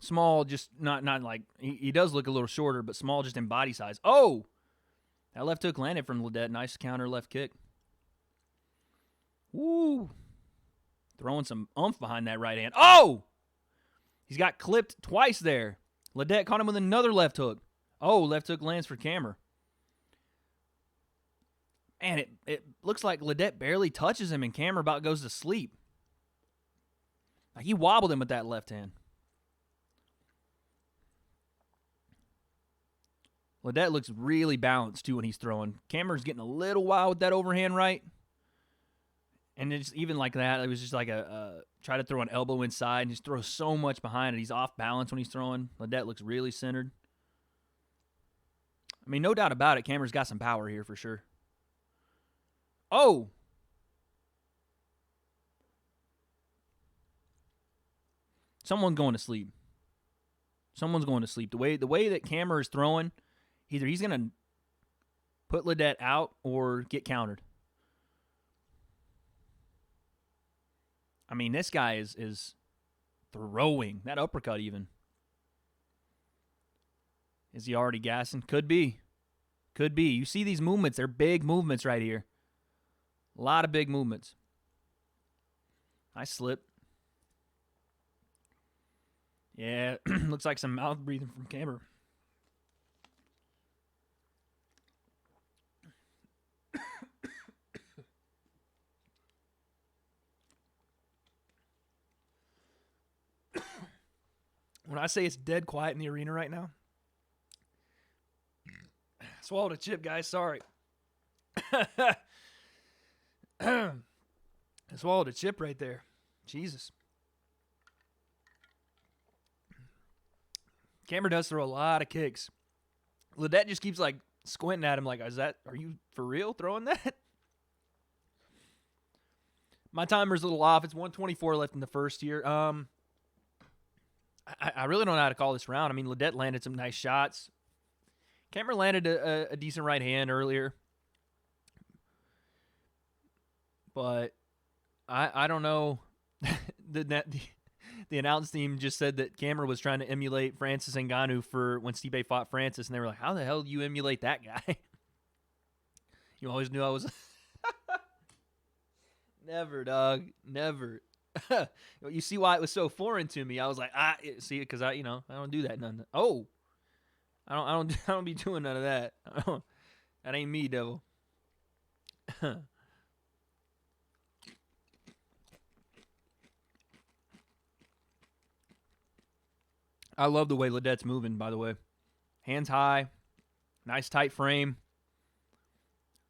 Speaker 1: Small, just not like... He does look a little shorter, but small just in body size. Oh! That left hook landed from Ledet. Nice counter left kick. Woo! Throwing some oomph behind that right hand. Oh! He's got clipped twice there. Ledet caught him with another left hook. Oh, left hook lands for Cameron. Man, it looks like Ledet barely touches him, and Cameron about goes to sleep. Like he wobbled him with that left hand. Ledet looks really balanced, too, when he's throwing. Cameron's getting a little wild with that overhand right. And it's even like that, it was just like try to throw an elbow inside and just throw so much behind it. He's off balance when he's throwing. Ledet looks really centered. I mean, no doubt about it, Cameron's got some power here for sure. Oh! Someone's going to sleep. Someone's going to sleep. The way that Cameron is throwing, either he's going to put Ledet out or get countered. I mean, this guy is throwing. That uppercut even. Is he already gassing? Could be. Could be. You see these movements. They're big movements right here. A lot of big movements. Nice slip. Yeah, looks like some mouth breathing from Camber. When I say it's dead quiet in the arena right now, swallowed a chip, guys. Sorry. I swallowed a chip right there. Jesus. Camber does throw a lot of kicks. Ledet just keeps like squinting at him like, are you for real throwing that? My timer's a little off. It's 1:24 left in the first here. I really don't know how to call this round. I mean, Ledet landed some nice shots. Camber landed a decent right hand earlier. But I don't know. The announce team just said that Camber was trying to emulate Francis Ngannou for when Stipe fought Francis, and they were like, how the hell do you emulate that guy? You always knew I was... Never, dog. Never. You see why it was so foreign to me. I was like, see, because I don't do that. None. Oh, I don't be doing none of that. That ain't me, devil. I love the way Ledet's moving, by the way. Hands high, nice tight frame.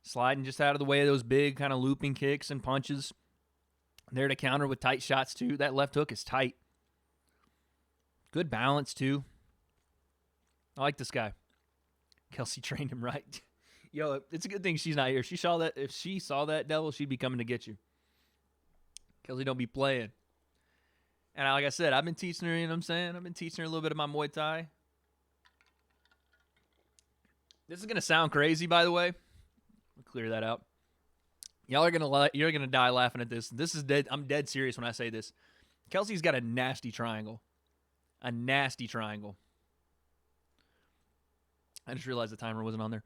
Speaker 1: Sliding just out of the way of those big kind of looping kicks and punches. There to counter with tight shots, too. That left hook is tight. Good balance, too. I like this guy. Kelsey trained him right. Yo, it's a good thing she's not here. If she saw that, devil, she'd be coming to get you. Kelsey don't be playing. And like I said, I've been teaching her, you know what I'm saying? I've been teaching her a little bit of my Muay Thai. This is going to sound crazy, by the way. I'll clear that out. You're gonna die laughing at this. This is dead. I'm dead serious when I say this. Kelsey's got a nasty triangle. A nasty triangle. I just realized the timer wasn't on there.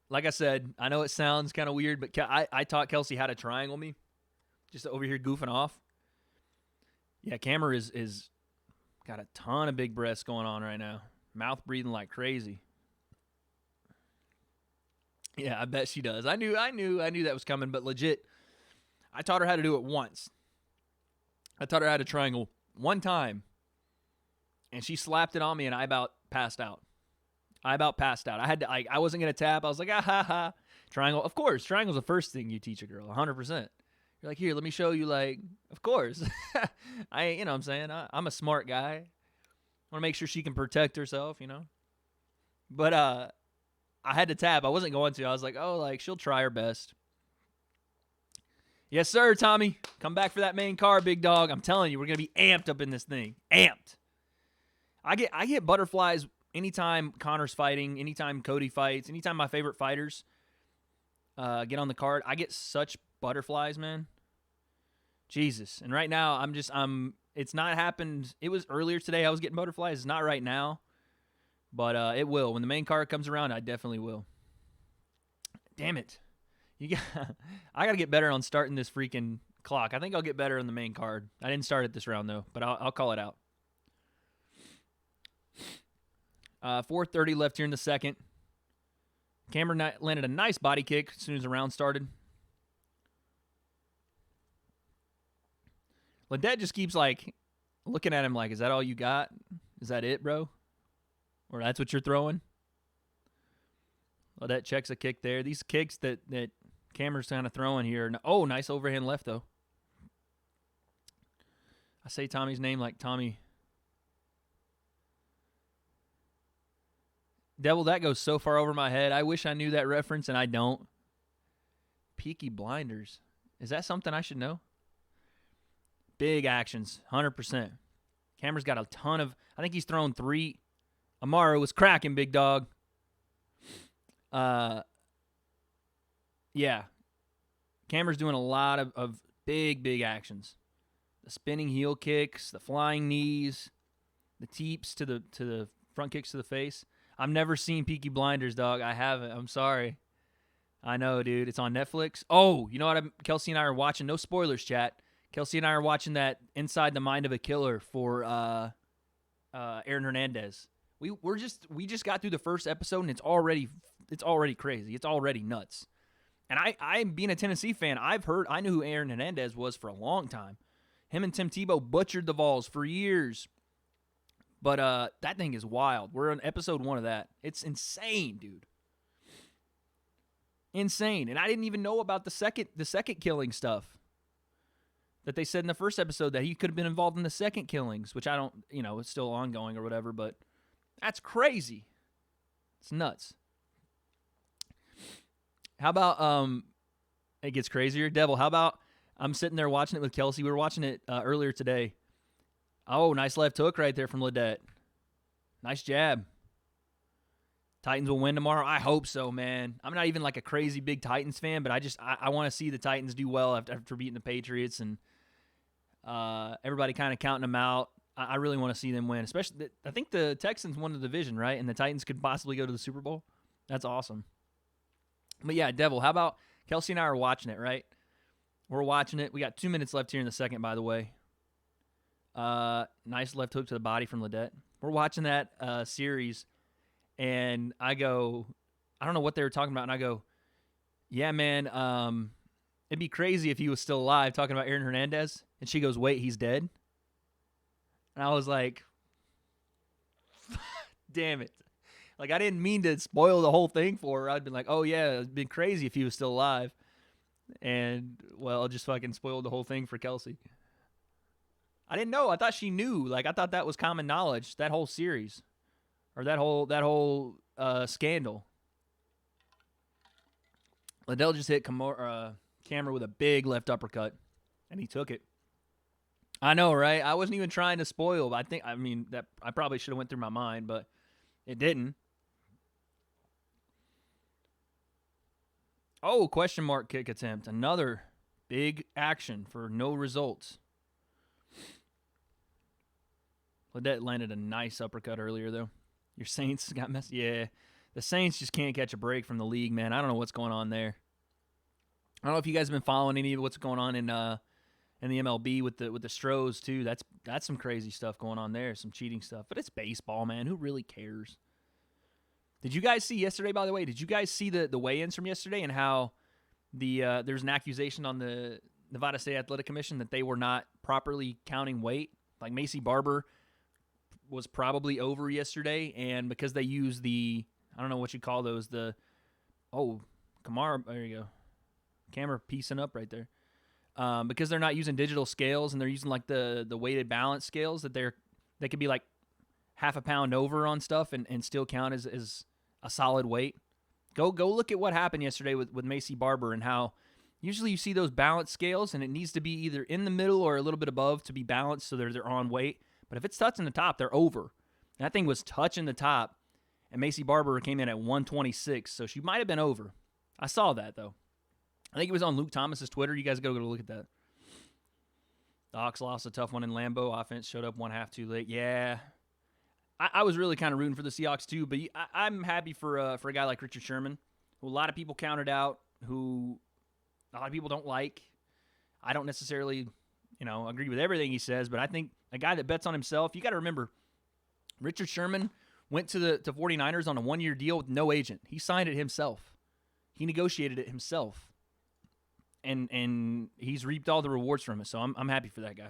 Speaker 1: Like I said, I know it sounds kind of weird, but I taught Kelsey how to triangle me. Just over here goofing off. Yeah, Camber is got a ton of big breaths going on right now. Mouth breathing like crazy. Yeah, I bet she does. I knew that was coming, but legit, I taught her how to do it once. I taught her how to triangle one time, and she slapped it on me, and I about passed out. I I wasn't gonna tap. I was like, ha ha. Triangle, of course. Triangle's the first thing you teach a girl, 100%. You're like, here, let me show you. Like, of course. You know what I'm saying? I'm a smart guy. I want to make sure she can protect herself, you know. But I had to tap. I wasn't going to. I was like, oh, like, she'll try her best. Yes, sir, Tommy. Come back for that main card, big dog. I'm telling you, we're going to be amped up in this thing. Amped. I get butterflies anytime Conor's fighting, anytime Cody fights, anytime my favorite fighters get on the card. I get such butterflies, man. Jesus. And right now, it's not happened. It was earlier today I was getting butterflies. It's not right now. But it will. When the main card comes around, I definitely will. Damn it. I got to get better on starting this freaking clock. I think I'll get better on the main card. I didn't start it this round, though, but I'll call it out. 4:30 left here in the second. Camber landed a nice body kick as soon as the round started. Ledet just keeps, like, looking at him like, is that all you got? Is that it, bro? Or that's what you're throwing? Ledet checks a kick there. These kicks that Camber's kind of throwing here. Oh, nice overhand left, though. I say Tommy's name like Tommy. Devil, that goes so far over my head. I wish I knew that reference, and I don't. Peaky Blinders. Is that something I should know? Big actions, 100%. Camber's got a ton of... I think he's thrown 3... Amaru was cracking, big dog. Yeah. Camber's doing a lot of big actions. The spinning heel kicks, the flying knees, the teeps to the front kicks to the face. I've never seen Peaky Blinders, dog. I haven't. I'm sorry. I know, dude. It's on Netflix. Oh, you know what? Kelsey and I are watching. No spoilers, chat. Kelsey and I are watching that Inside the Mind of a Killer for Aaron Hernandez. We just got through the first episode and it's already crazy. It's already nuts. And I being a Tennessee fan, I knew who Aaron Hernandez was for a long time. Him and Tim Tebow butchered the Vols for years. But that thing is wild. We're on episode 1 of that. It's insane, dude. Insane. And I didn't even know about the second killing stuff that they said in the first episode, that he could have been involved in the second killings, which I don't, it's still ongoing or whatever, but that's crazy. It's nuts. How about, it gets crazier, Devil, how about I'm sitting there watching it with Kelsey. We were watching it earlier today. Oh, nice left hook right there from Ledet. Nice jab. Titans will win tomorrow. I hope so, man. I'm not even like a crazy big Titans fan, but I want to see the Titans do well after beating the Patriots and everybody kind of counting them out. I really want to see them win. Especially, I think the Texans won the division, right? And the Titans could possibly go to the Super Bowl. That's awesome. But yeah, Devil, how about Kelsey and I are watching it, right? We're watching it. We got 2 minutes left here in the second, by the way. Nice left hook to the body from Ledet. We're watching that series, and I go, I don't know what they were talking about, and I go, yeah, man, it'd be crazy if he was still alive, talking about Aaron Hernandez. And she goes, wait, he's dead? And I was like, damn it. Like, I didn't mean to spoil the whole thing for her. I'd been like, oh, yeah, it'd been crazy if he was still alive. And, well, just fucking spoiled the whole thing for Kelsey. I didn't know. I thought she knew. Like, I thought that was common knowledge, that whole series. Or that whole scandal. Liddell just hit Cameron with a big left uppercut, and he took it. I know, right? I wasn't even trying to spoil, but that I probably should have went through my mind, but it didn't. Oh, question mark kick attempt. Another big action for no results. Ledet landed a nice uppercut earlier, though. Your Saints got messed. Yeah, the Saints just can't catch a break from the league, man. I don't know what's going on there. I don't know if you guys have been following any of what's going on in the MLB with the Stros too. That's some crazy stuff going on there, some cheating stuff. But it's baseball, man. Who really cares? Did you guys see yesterday, by the way? Did you guys see the weigh-ins from yesterday and how there's an accusation on the Nevada State Athletic Commission that they were not properly counting weight? Like Macy Barber was probably over yesterday, and because they use I don't know what you call those, Kamara, there you go. Camera piecing up right there. Because they're not using digital scales and they're using like the weighted balance scales that they could be like half a pound over on stuff and still count as a solid weight. Go look at what happened yesterday with Macy Barber and how usually you see those balance scales and it needs to be either in the middle or a little bit above to be balanced so they're on weight. But if it's touching the top, they're over. And that thing was touching the top, and Macy Barber came in at 126, so she might have been over. I saw that, though. I think it was on Luke Thomas's Twitter. You guys go look at that. The Hawks lost a tough one in Lambeau. Offense showed up 1/2 too late. Yeah. I was really kind of rooting for the Seahawks, too, but I'm happy for a guy like Richard Sherman, who a lot of people counted out, who a lot of people don't like. I don't necessarily agree with everything he says, but I think a guy that bets on himself, you got to remember, Richard Sherman went to the 49ers on a 1-year deal with no agent. He signed it himself. He negotiated it himself. And he's reaped all the rewards from it, so I'm happy for that guy.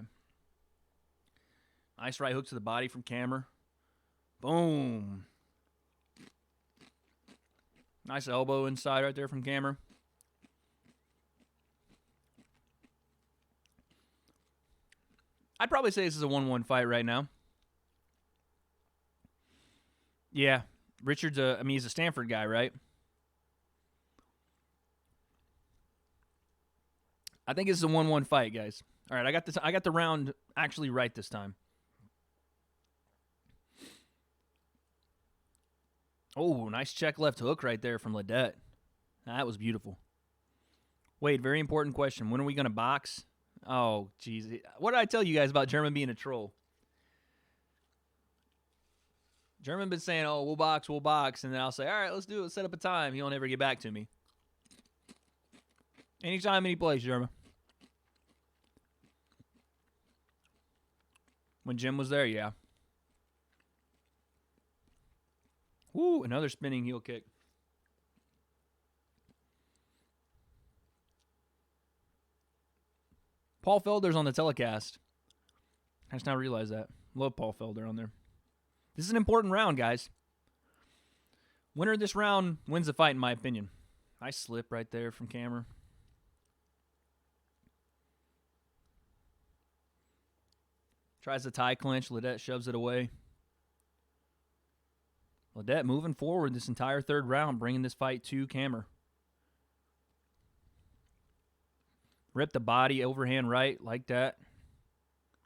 Speaker 1: Nice right hook to the body from Cameron. Boom. Nice elbow inside right there from Cameron. I'd probably say this is a 1-1 fight right now. Yeah, Richard's he's a Stanford guy, right? I think it's a 1-1 fight, guys. All right, I got the round actually right this time. Oh, nice check left hook right there from Ledet. That was beautiful. Wade, very important question. When are we going to box? Oh, jeez. What did I tell you guys about German being a troll? German been saying, oh, we'll box. And then I'll say, all right, let's do it. Let's set up a time. He'll never get back to me. Anytime, any place, Jeremy. When Jim was there, yeah. Woo, another spinning heel kick. Paul Felder's on the telecast. I just now realized that. Love Paul Felder on there. This is an important round, guys. Winner of this round wins the fight, in my opinion. Nice slip right there from camera. Tries to tie clinch. Ledet shoves it away. Ledet moving forward this entire third round, bringing this fight to Kelleher. Rip the body, overhand right, like that.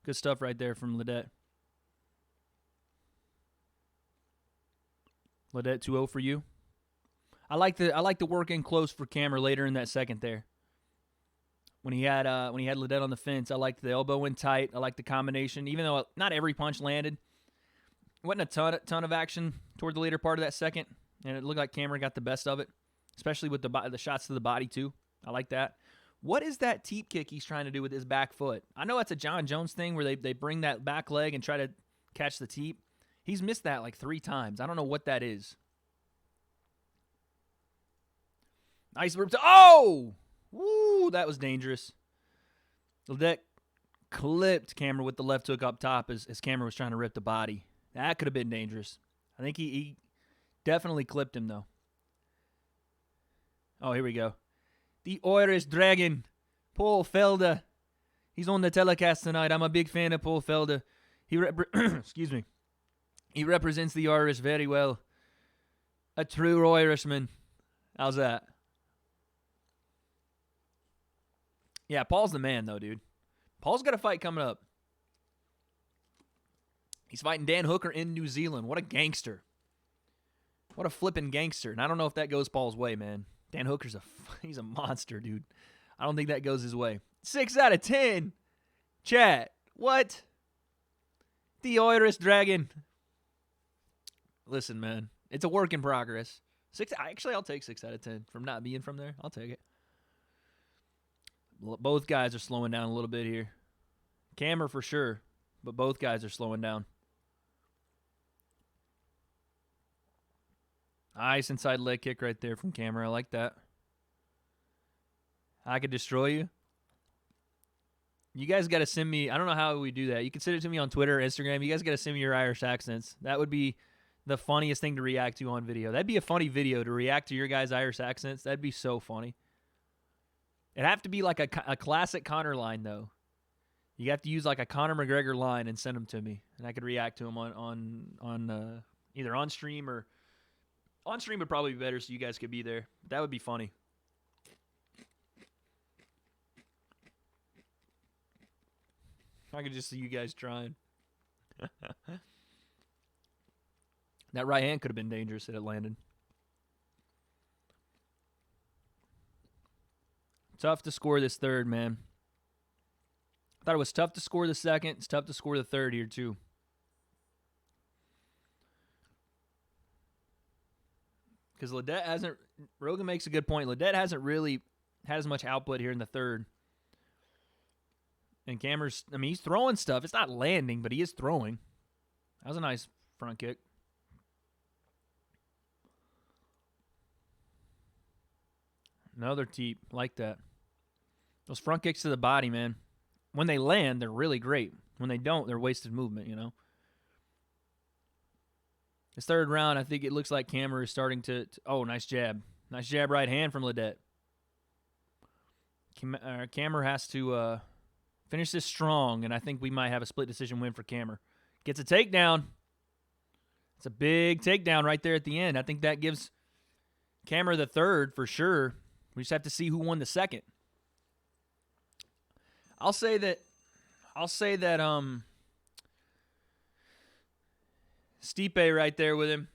Speaker 1: Good stuff right there from Ledet. Ledet 2-0 for you. I like the work in close for Kelleher later in that second there. When he had Ledet on the fence, I liked the elbow in tight. I liked the combination, even though not every punch landed. Wasn't a ton of action toward the later part of that second, and it looked like Kelleher got the best of it, especially with the shots to the body too. I like that. What is that teep kick he's trying to do with his back foot? I know that's a John Jones thing where they bring that back leg and try to catch the teep. He's missed that like 3 times. I don't know what that is. Nice rip. Oh! Woo, that was dangerous. Ledet clipped Kelleher with the left hook up top as Kelleher was trying to rip the body. That could have been dangerous. I think he definitely clipped him, though. Oh, here we go. The Irish Dragon, Paul Felder. He's on the telecast tonight. I'm a big fan of Paul Felder. Excuse me. He represents the Irish very well. A true Irishman. How's that? Yeah, Paul's the man, though, dude. Paul's got a fight coming up. He's fighting Dan Hooker in New Zealand. What a gangster. What a flipping gangster. And I don't know if that goes Paul's way, man. Dan Hooker's he's a monster, dude. I don't think that goes his way. 6 out of 10. Chat. What? The Irish Dragon. Listen, man. It's a work in progress. Actually, I'll take 6 out of 10 from not being from there. I'll take it. Both guys are slowing down a little bit here. Kelleher for sure, but both guys are slowing down. Nice inside leg kick right there from Kelleher. I like that. I could destroy you. You guys got to send me. I don't know how we do that. You can send it to me on Twitter or Instagram. You guys got to send me your Irish accents. That would be the funniest thing to react to on video. That'd be a funny video to react to your guys' Irish accents. That'd be so funny. It'd have to be like a classic Conor line, though. You have to use like a Conor McGregor line and send them to me, and I could react to them on either on stream or on stream would probably be better, so you guys could be there. That would be funny. I could just see you guys trying. That right hand could have been dangerous if it landed. Tough to score this third, man. I thought it was tough to score the second. It's tough to score the third here, too. Because Ledet hasn't... Rogan makes a good point. Ledet hasn't really had as much output here in the third. And Kelleher's... I mean, he's throwing stuff. It's not landing, but he is throwing. That was a nice front kick. Another teep. Like that. Those front kicks to the body, man. When they land, they're really great. When they don't, they're wasted movement, you know. This third round, I think it looks like Kelleher is starting to oh, nice jab. Nice jab right hand from Ledet. Kelleher has to finish this strong, and I think we might have a split decision win for Kelleher. Gets a takedown. It's a big takedown right there at the end. I think that gives Kelleher the third for sure. We just have to see who won the second. I'll say that Stipe right there with him.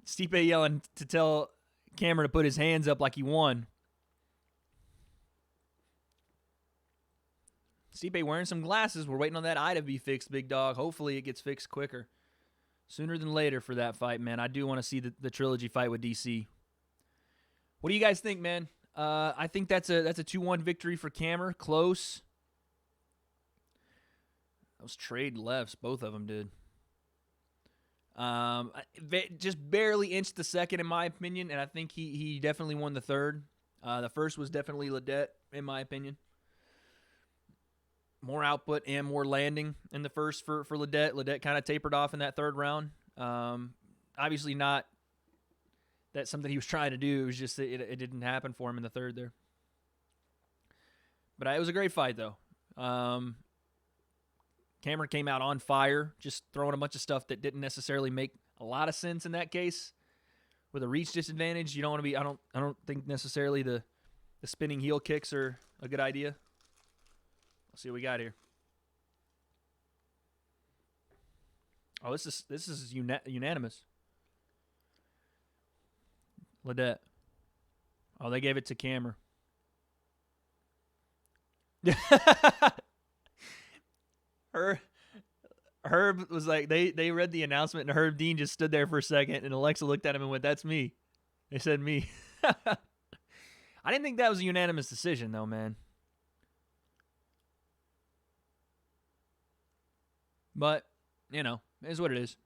Speaker 1: Stipe yelling to tell Kelleher to put his hands up like he won. Stipe wearing some glasses. We're waiting on that eye to be fixed, big dog. Hopefully it gets fixed quicker. Sooner than later for that fight, man. I do want to see the trilogy fight with DC. What do you guys think, man? I think that's a 2-1 victory for Kelleher. Close. Those trade lefts, both of them did. Just barely inched the second, in my opinion, and I think he definitely won the third. The first was definitely Ledet, in my opinion. More output and more landing in the first for Ledet. Ledet kind of tapered off in that third round. Obviously not that's something he was trying to do. It was just that it didn't happen for him in the third there. But it was a great fight, though. Kelleher came out on fire, just throwing a bunch of stuff that didn't necessarily make a lot of sense in that case. With a reach disadvantage, you don't want to be. I don't think necessarily the spinning heel kicks are a good idea. Let's see what we got here. Oh, this is unanimous. Ledet. Oh, they gave it to Kelleher. Herb was like, they read the announcement, and Herb Dean just stood there for a second, and Alexa looked at him and went, "That's me." They said me. I didn't think that was a unanimous decision, though, man. But, you know, it is what it is.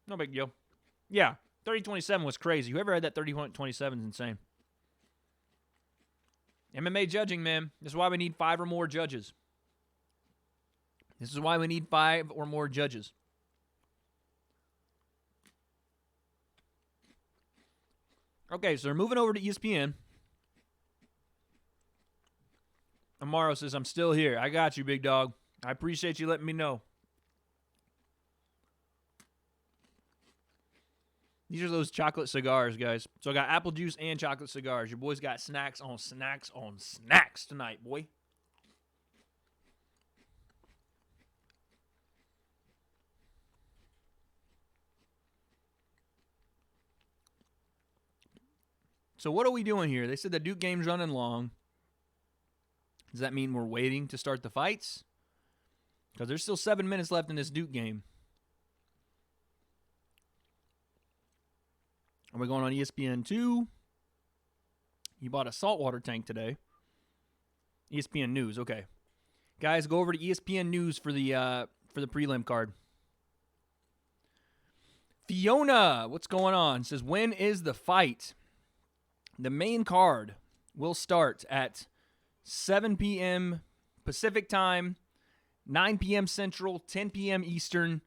Speaker 1: No big deal. Yeah, 30-27 was crazy. Whoever had that 30-27 is insane. MMA judging, man. This is why we need 5 or more judges. This is why we need 5 or more judges. Okay, so they're moving over to ESPN. Amaro says, "I'm still here. I got you, big dog. I appreciate you letting me know." These are those chocolate cigars, guys. So I got apple juice and chocolate cigars. Your boys got snacks on snacks on snacks tonight, boy. So what are we doing here? They said the Duke game's running long. Does that mean we're waiting to start the fights? Because there's still 7 minutes left in this Duke game. Are we going on ESPN 2? You bought a saltwater tank today. ESPN News, okay. Guys, go over to ESPN News for the prelim card. Fiona, what's going on? Says, when is the fight? The main card will start at 7 p.m. Pacific time, 9 p.m. Central, 10 p.m. Eastern,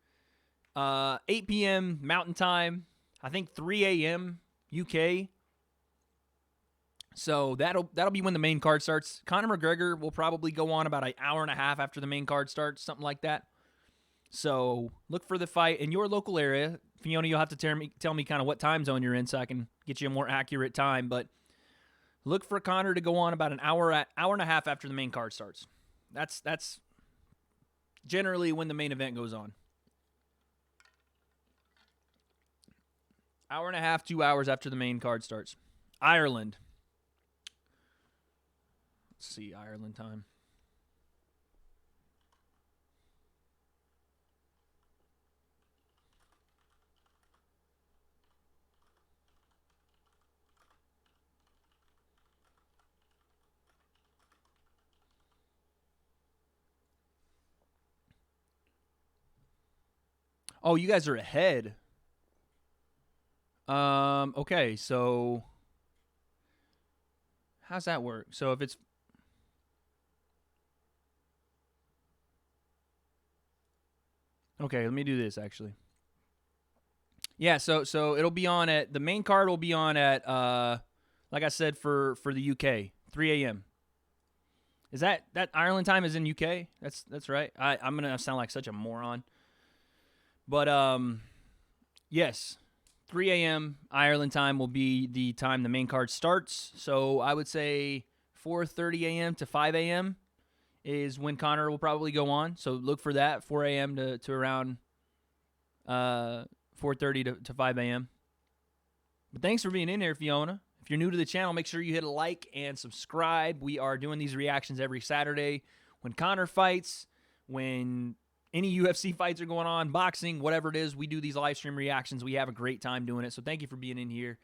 Speaker 1: 8 p.m. Mountain time, I think 3 a.m. UK. So that'll be when the main card starts. Conor McGregor will probably go on about an hour and a half after the main card starts, something like that. So look for the fight in your local area. Fiona, you'll have to tell me kind of what time zone you're in so I can get you a more accurate time. But look for Conor to go on about an hour and a half after the main card starts. That's generally when the main event goes on. Hour and a half, 2 hours after the main card starts. Ireland. Let's see, Ireland time. Oh, you guys are ahead. Okay, so how's that work? So if it's okay, let me do this actually. Yeah, so it'll be on at the main card will be on at like I said for the UK, 3 a.m. Is that Ireland time is in UK? That's right. I'm gonna sound like such a moron. But yes. 3 a.m. Ireland time will be the time the main card starts. So I would say 4:30 a.m. to 5 a.m. is when Conor will probably go on. So look for that, 4 a.m. to around 4:30 to 5 a.m. But thanks for being in here, Fiona. If you're new to the channel, make sure you hit a like and subscribe. We are doing these reactions every Saturday. When Conor fights, when any UFC fights are going on, boxing, whatever it is, we do these live stream reactions. We have a great time doing it. So thank you for being in here.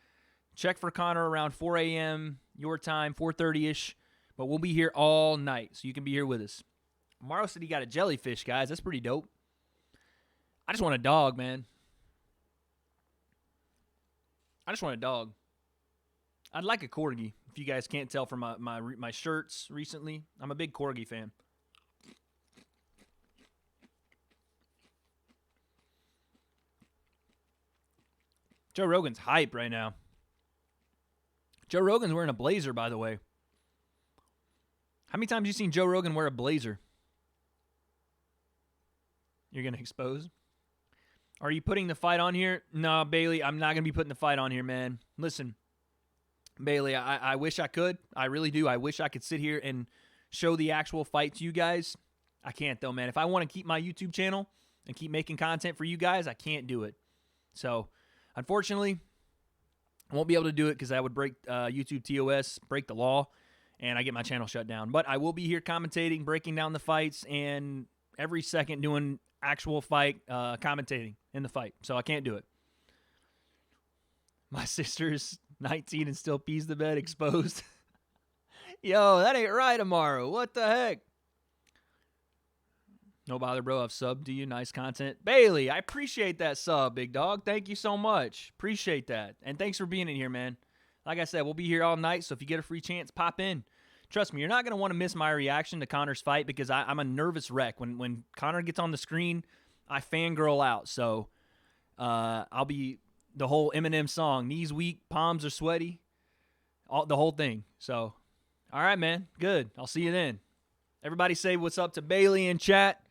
Speaker 1: Check for Conor around 4 a.m. your time, 4:30-ish. But we'll be here all night, so you can be here with us. Morrow said he got a jellyfish, guys. That's pretty dope. I just want a dog, man. I just want a dog. I'd like a corgi, if you guys can't tell from my shirts recently. I'm a big corgi fan. Joe Rogan's hype right now. Joe Rogan's wearing a blazer, by the way. How many times have you seen Joe Rogan wear a blazer? You're going to expose? Are you putting the fight on here? No, Bailey, I'm not going to be putting the fight on here, man. Listen, Bailey, I wish I could. I really do. I wish I could sit here and show the actual fight to you guys. I can't, though, man. If I want to keep my YouTube channel and keep making content for you guys, I can't do it. So, unfortunately, I won't be able to do it because that would break YouTube TOS, break the law, and I get my channel shut down. But I will be here commentating, breaking down the fights, and every second doing actual fight commentating in the fight. So I can't do it. My sister's 19 and still pees the bed, exposed. Yo, that ain't right, Amaro. What the heck? No bother, bro. I've subbed to you. Nice content. Bailey, I appreciate that sub, big dog. Thank you so much. Appreciate that. And thanks for being in here, man. Like I said, we'll be here all night, so if you get a free chance, pop in. Trust me, you're not going to want to miss my reaction to Conor's fight because I'm a nervous wreck. When Conor gets on the screen, I fangirl out. So I'll be the whole Eminem song, knees weak, palms are sweaty, the whole thing. So, all right, man. Good. I'll see you then. Everybody say what's up to Bailey in chat.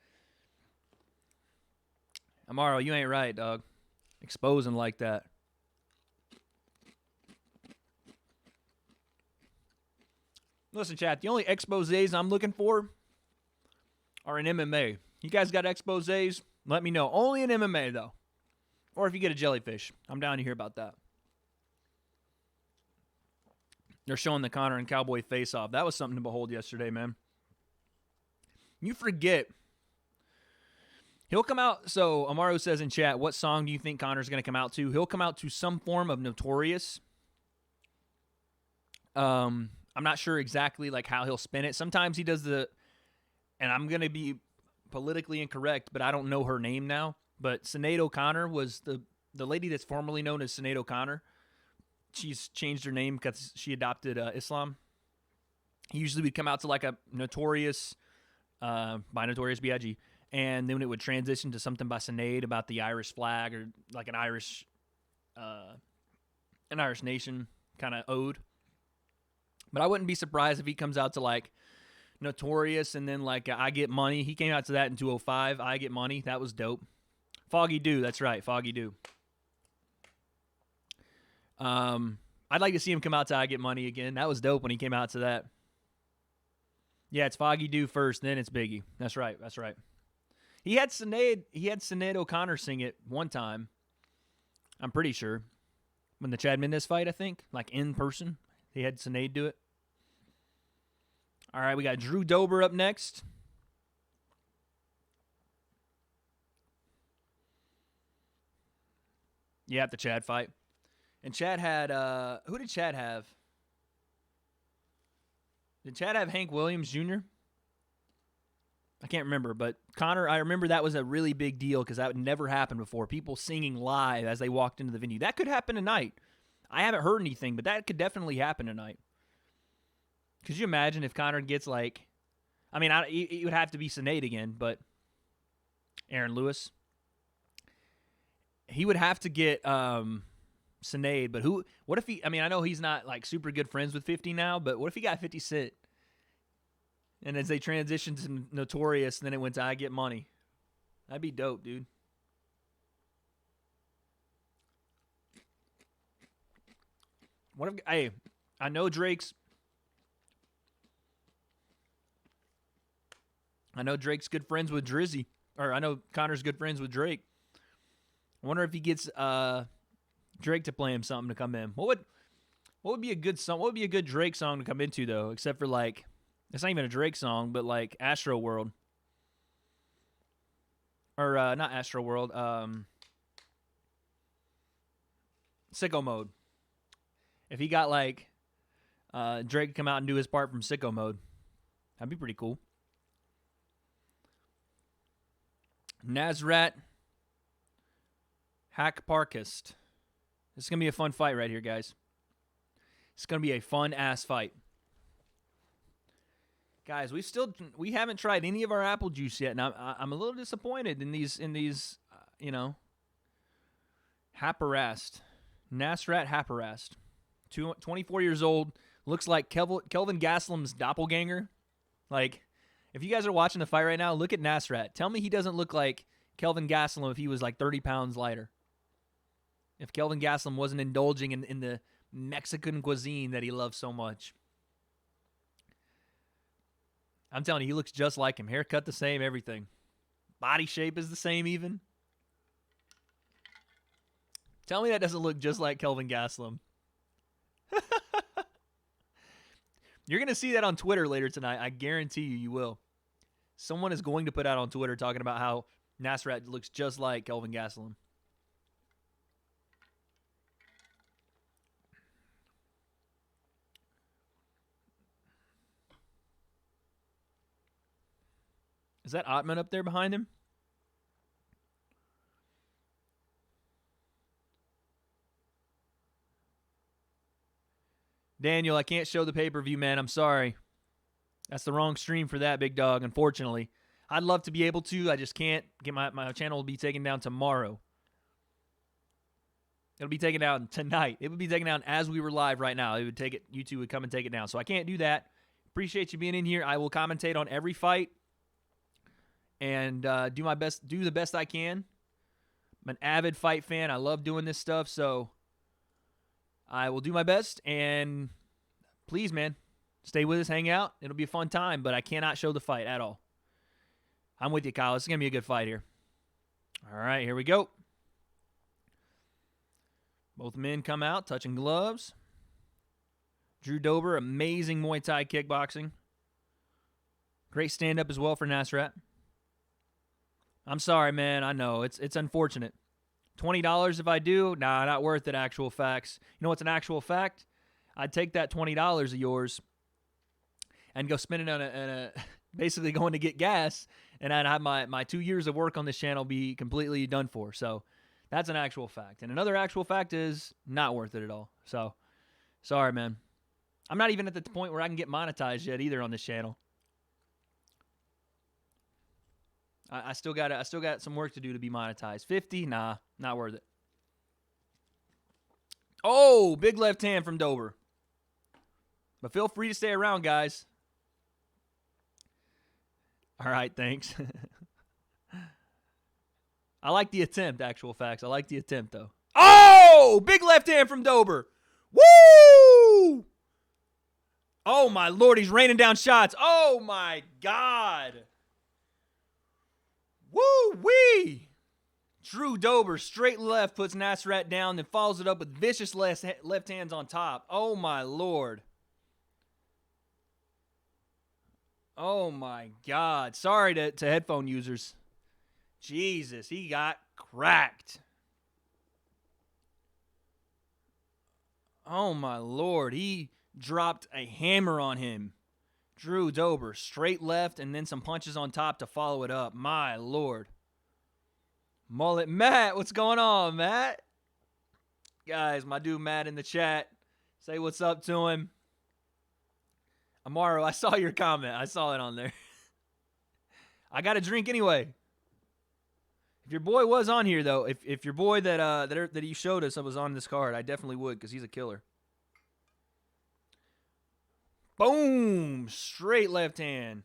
Speaker 1: Amaro, you ain't right, dog. Exposing like that. Listen, chat, the only exposés I'm looking for are in MMA. You guys got exposés? Let me know. Only in MMA, though. Or if you get a jellyfish. I'm down to hear about that. They're showing the Conor and Cowboy face-off. That was something to behold yesterday, man. You forget. He'll come out. So, Amaro says in chat, what song do you think Conor's going to come out to? He'll come out to some form of Notorious. I'm not sure exactly like how he'll spin it. Sometimes he does and I'm going to be politically incorrect, but I don't know her name now. But Sinead O'Connor was the lady that's formerly known as Sinead O'Connor. She's changed her name because she adopted Islam. He usually would come out to like a Notorious, by Notorious B.I.G., and then it would transition to something by Sinead about the Irish flag or like an Irish nation kind of ode. But I wouldn't be surprised if he comes out to like Notorious and then like I Get Money. He came out to that in 2005. I Get Money. That was dope. Foggy Dew. That's right. Foggy Dew. I'd like to see him come out to I Get Money again. That was dope when he came out to that. Yeah, it's Foggy Dew first, then it's Biggie. That's right. That's right. He had Sinead O'Connor sing it one time. I'm pretty sure. When the Chad Mendes fight, I think. Like in person. He had Sinead do it. All right, we got Drew Dober up next. Yeah, at the Chad fight. And Chad had, who did Chad have? Did Chad have Hank Williams Jr.? I can't remember, but Conor, I remember that was a really big deal because that would never happen before. People singing live as they walked into the venue. That could happen tonight. I haven't heard anything, but that could definitely happen tonight. Could you imagine if Conor gets like, I mean, it would have to be Sinead again, but Aaron Lewis. He would have to get Sinead, but what if he, I mean, I know he's not like super good friends with 50 now, but what if he got 50 Cent? And as they transitioned to Notorious, then it went to I Get Money. That'd be dope, dude. What if, hey, I know Drake's good friends with Drizzy. Or I know Conor's good friends with Drake. I wonder if he gets Drake to play him something to come in. What would be a good song? What would be a good Drake song to come into though? Except for like, it's not even a Drake song, but like Astro World. Or not Astro World. Sicko Mode. If he got like Drake come out and do his part from Sicko Mode, that'd be pretty cool. Nasrat Haqparast. This is going to be a fun fight right here, guys. It's going to be a fun-ass fight. Guys, we haven't tried any of our apple juice yet, and I'm a little disappointed in these you know, Haqparast. Nasrat Haqparast. 24 years old. Looks like Kelvin Gastelum's doppelganger. Like, if you guys are watching the fight right now, look at Nasrat. Tell me he doesn't look like Kelvin Gastelum if he was like 30 pounds lighter. If Kelvin Gastelum wasn't indulging in the Mexican cuisine that he loves so much. I'm telling you, he looks just like him. Haircut the same, everything. Body shape is the same even. Tell me that doesn't look just like Kelvin Gastelum. You're going to see that on Twitter later tonight. I guarantee you will. Someone is going to put out on Twitter talking about how Nasrat looks just like Kelvin Gastelum. Is that Ottman up there behind him? Daniel, I can't show the pay-per-view, man. I'm sorry. That's the wrong stream for that, big dog, unfortunately. I'd love to be able to. I just can't. My channel will be taken down tomorrow. It'll be taken down tonight. It would be taken down as we were live right now. YouTube would come and take it down. So I can't do that. Appreciate you being in here. I will commentate on every fight and do the best I can. I'm an avid fight fan. I love doing this stuff, so I will do my best. And please, man, stay with us, hang out. It'll be a fun time, but I cannot show the fight at all. I'm with you, Kyle. It's going to be a good fight here. All right, here we go. Both men come out, touching gloves. Drew Dober, amazing Muay Thai kickboxing. Great stand-up as well for Nasrat. I'm sorry, man. I know. It's unfortunate. $20 if I do? Nah, not worth it, actual facts. You know what's an actual fact? I'd take that $20 of yours and go spend it on basically going to get gas, and I'd have my 2 years of work on this channel be completely done for. So that's an actual fact. And another actual fact is not worth it at all. So, sorry, man. I'm not even at the point where I can get monetized yet either on this channel. I still got some work to do to be monetized. 50? Nah, not worth it. Oh, big left hand from Dober. But feel free to stay around, guys. All right, thanks. I like the attempt, actual facts. I like the attempt, though. Oh, big left hand from Dober. Woo! Oh, my Lord, he's raining down shots. Oh, my God. Woo-wee! Drew Dober, straight left, puts Nasrat down, then follows it up with vicious left hands on top. Oh, my Lord. Oh, my God. Sorry to headphone users. Jesus, he got cracked. Oh, my Lord. He dropped a hammer on him. Drew Dober, straight left, and then some punches on top to follow it up. My Lord. Mullet Matt, what's going on, Matt? Guys, my dude Matt in the chat. Say what's up to him. Amaro, I saw your comment. I saw it on there. I got a drink anyway. If your boy was on here, though, if your boy that you showed us was on this card, I definitely would, because he's a killer. Boom! Straight left hand.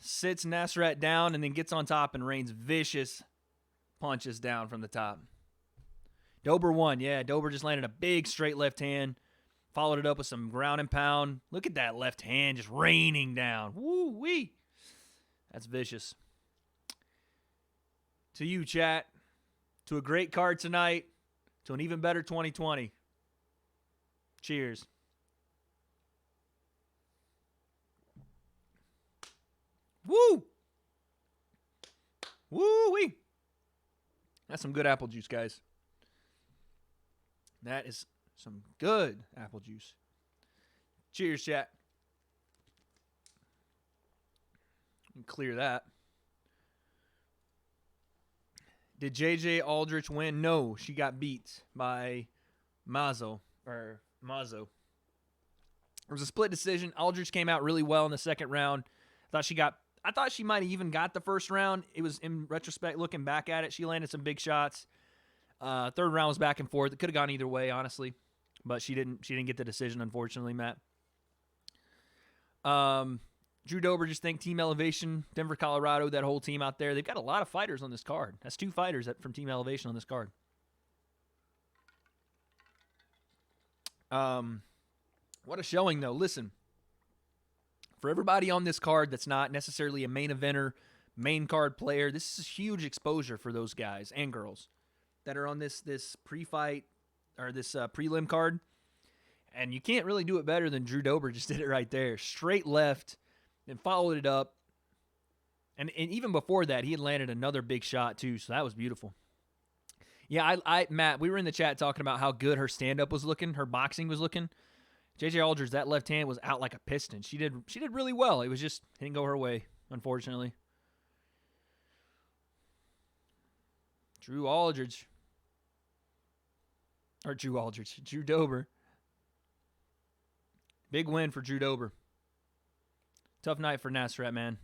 Speaker 1: Sits Nasrat down and then gets on top and rains vicious punches down from the top. Dober won. Yeah, Dober just landed a big straight left hand. Followed it up with some ground and pound. Look at that left hand just raining down. Woo-wee. That's vicious. To you, chat. To a great card tonight. To an even better 2020. Cheers. Woo! Woo-wee! That's some good apple juice, guys. That is Some good apple juice. Cheers, chat. Clear that. Did JJ Aldridge win? No, she got beat by Mazo. It was a split decision. Aldridge came out really well in the second round. I thought she might have even got the first round. It was, in retrospect, looking back at it, she landed some big shots. Third round was back and forth. It could have gone either way, honestly, but she didn't get the decision, unfortunately, Matt. Drew Dober, just think Team Elevation, Denver, Colorado, that whole team out there. They've got a lot of fighters on this card. That's 2 fighters from Team Elevation on this card. What a showing, though. Listen, for everybody on this card that's not necessarily a main eventer, main card player, this is huge exposure for those guys and girls that are on this pre-fight or this prelim card. And you can't really do it better than Drew Dober just did it right there. Straight left, then followed it up. And even before that, he had landed another big shot too, so that was beautiful. Yeah, Matt, we were in the chat talking about how good her stand-up was looking, her boxing was looking. JJ Aldridge, that left hand was out like a piston. She did really well. It was just didn't go her way, unfortunately. Drew Dober. Big win for Drew Dober. Tough night for Nasrat, man.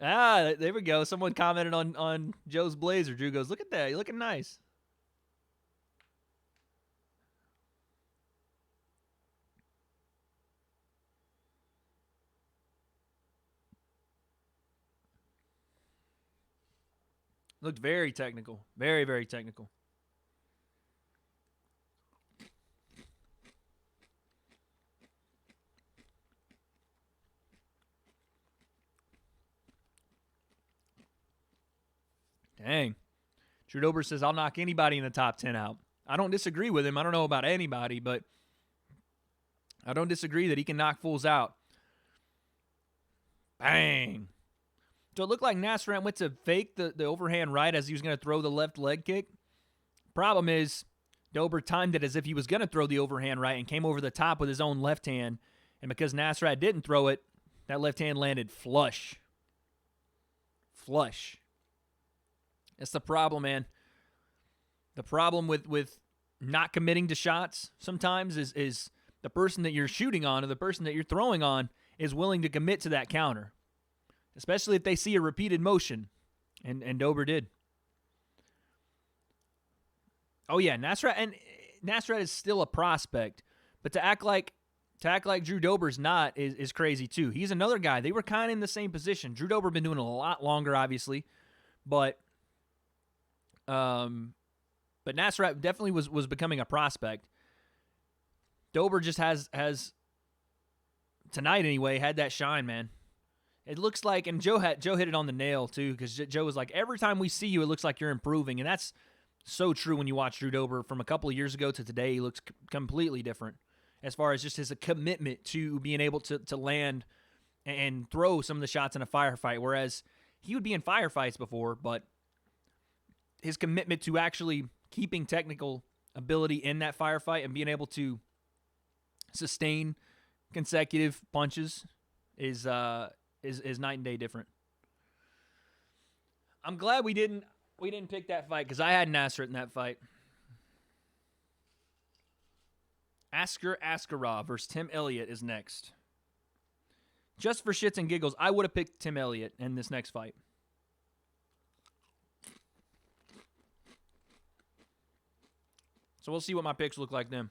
Speaker 1: There we go. Someone commented on Joe's blazer. Drew goes, look at that. You're looking nice. Looked very technical. Very, very technical. Dang. Drew Dober says, I'll knock anybody in the top 10 out. I don't disagree with him. I don't know about anybody, but I don't disagree that he can knock fools out. Bang. So it looked like Nasrat went to fake the overhand right as he was going to throw the left leg kick. Problem is, Dober timed it as if he was going to throw the overhand right and came over the top with his own left hand. And because Nasrat didn't throw it, that left hand landed flush. Flush. That's the problem, man. The problem with not committing to shots sometimes is the person that you're shooting on or the person that you're throwing on is willing to commit to that counter, especially if they see a repeated motion, and Dober did. Oh yeah, Nasrat is still a prospect, but to act like Drew Dober's not is crazy too. He's another guy. They were kind of in the same position. Drew Dober been doing it a lot longer, obviously, but Nasrat definitely was becoming a prospect. Dober just has tonight anyway had that shine, man. It looks like, and Joe hit it on the nail too, because Joe was like, every time we see you, it looks like you're improving, and that's so true when you watch Drew Dober from a couple of years ago to today. He looks completely different as far as just his commitment to being able to land and throw some of the shots in a firefight, whereas he would be in firefights before, but his commitment to actually keeping technical ability in that firefight and being able to sustain consecutive punches is night and day different. I'm glad we didn't pick that fight because I had Nasrat in that fight. Askarov versus Tim Elliott is next. Just for shits and giggles, I would have picked Tim Elliott in this next fight. So we'll see what my picks look like then.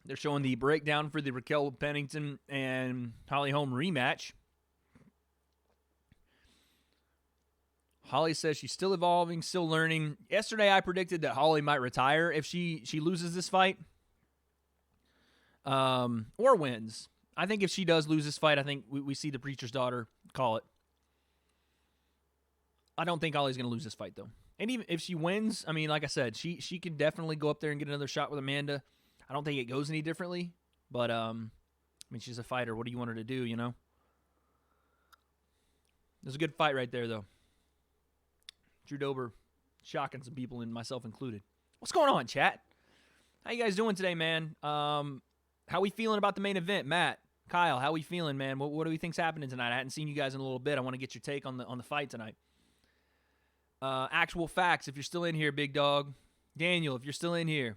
Speaker 1: They're showing the breakdown for the Raquel Pennington and Holly Holm rematch. Holly says she's still evolving, still learning. Yesterday, I predicted that Holly might retire if she loses this fight or wins. I think if she does lose this fight, I think we see the preacher's daughter call it. I don't think Holly's going to lose this fight, though. And even if she wins, I mean, like I said, she could definitely go up there and get another shot with Amanda. I don't think it goes any differently. But, I mean, she's a fighter. What do you want her to do, you know? It was a good fight right there, though. Drew Dober shocking some people, and myself included. What's going on, chat? How you guys doing today, man? How we feeling about the main event? Matt, Kyle, how we feeling, man? What do we think's happening tonight? I hadn't seen you guys in a little bit. I want to get your take on the fight tonight. Actual facts, if you're still in here, big dog. Daniel, if you're still in here.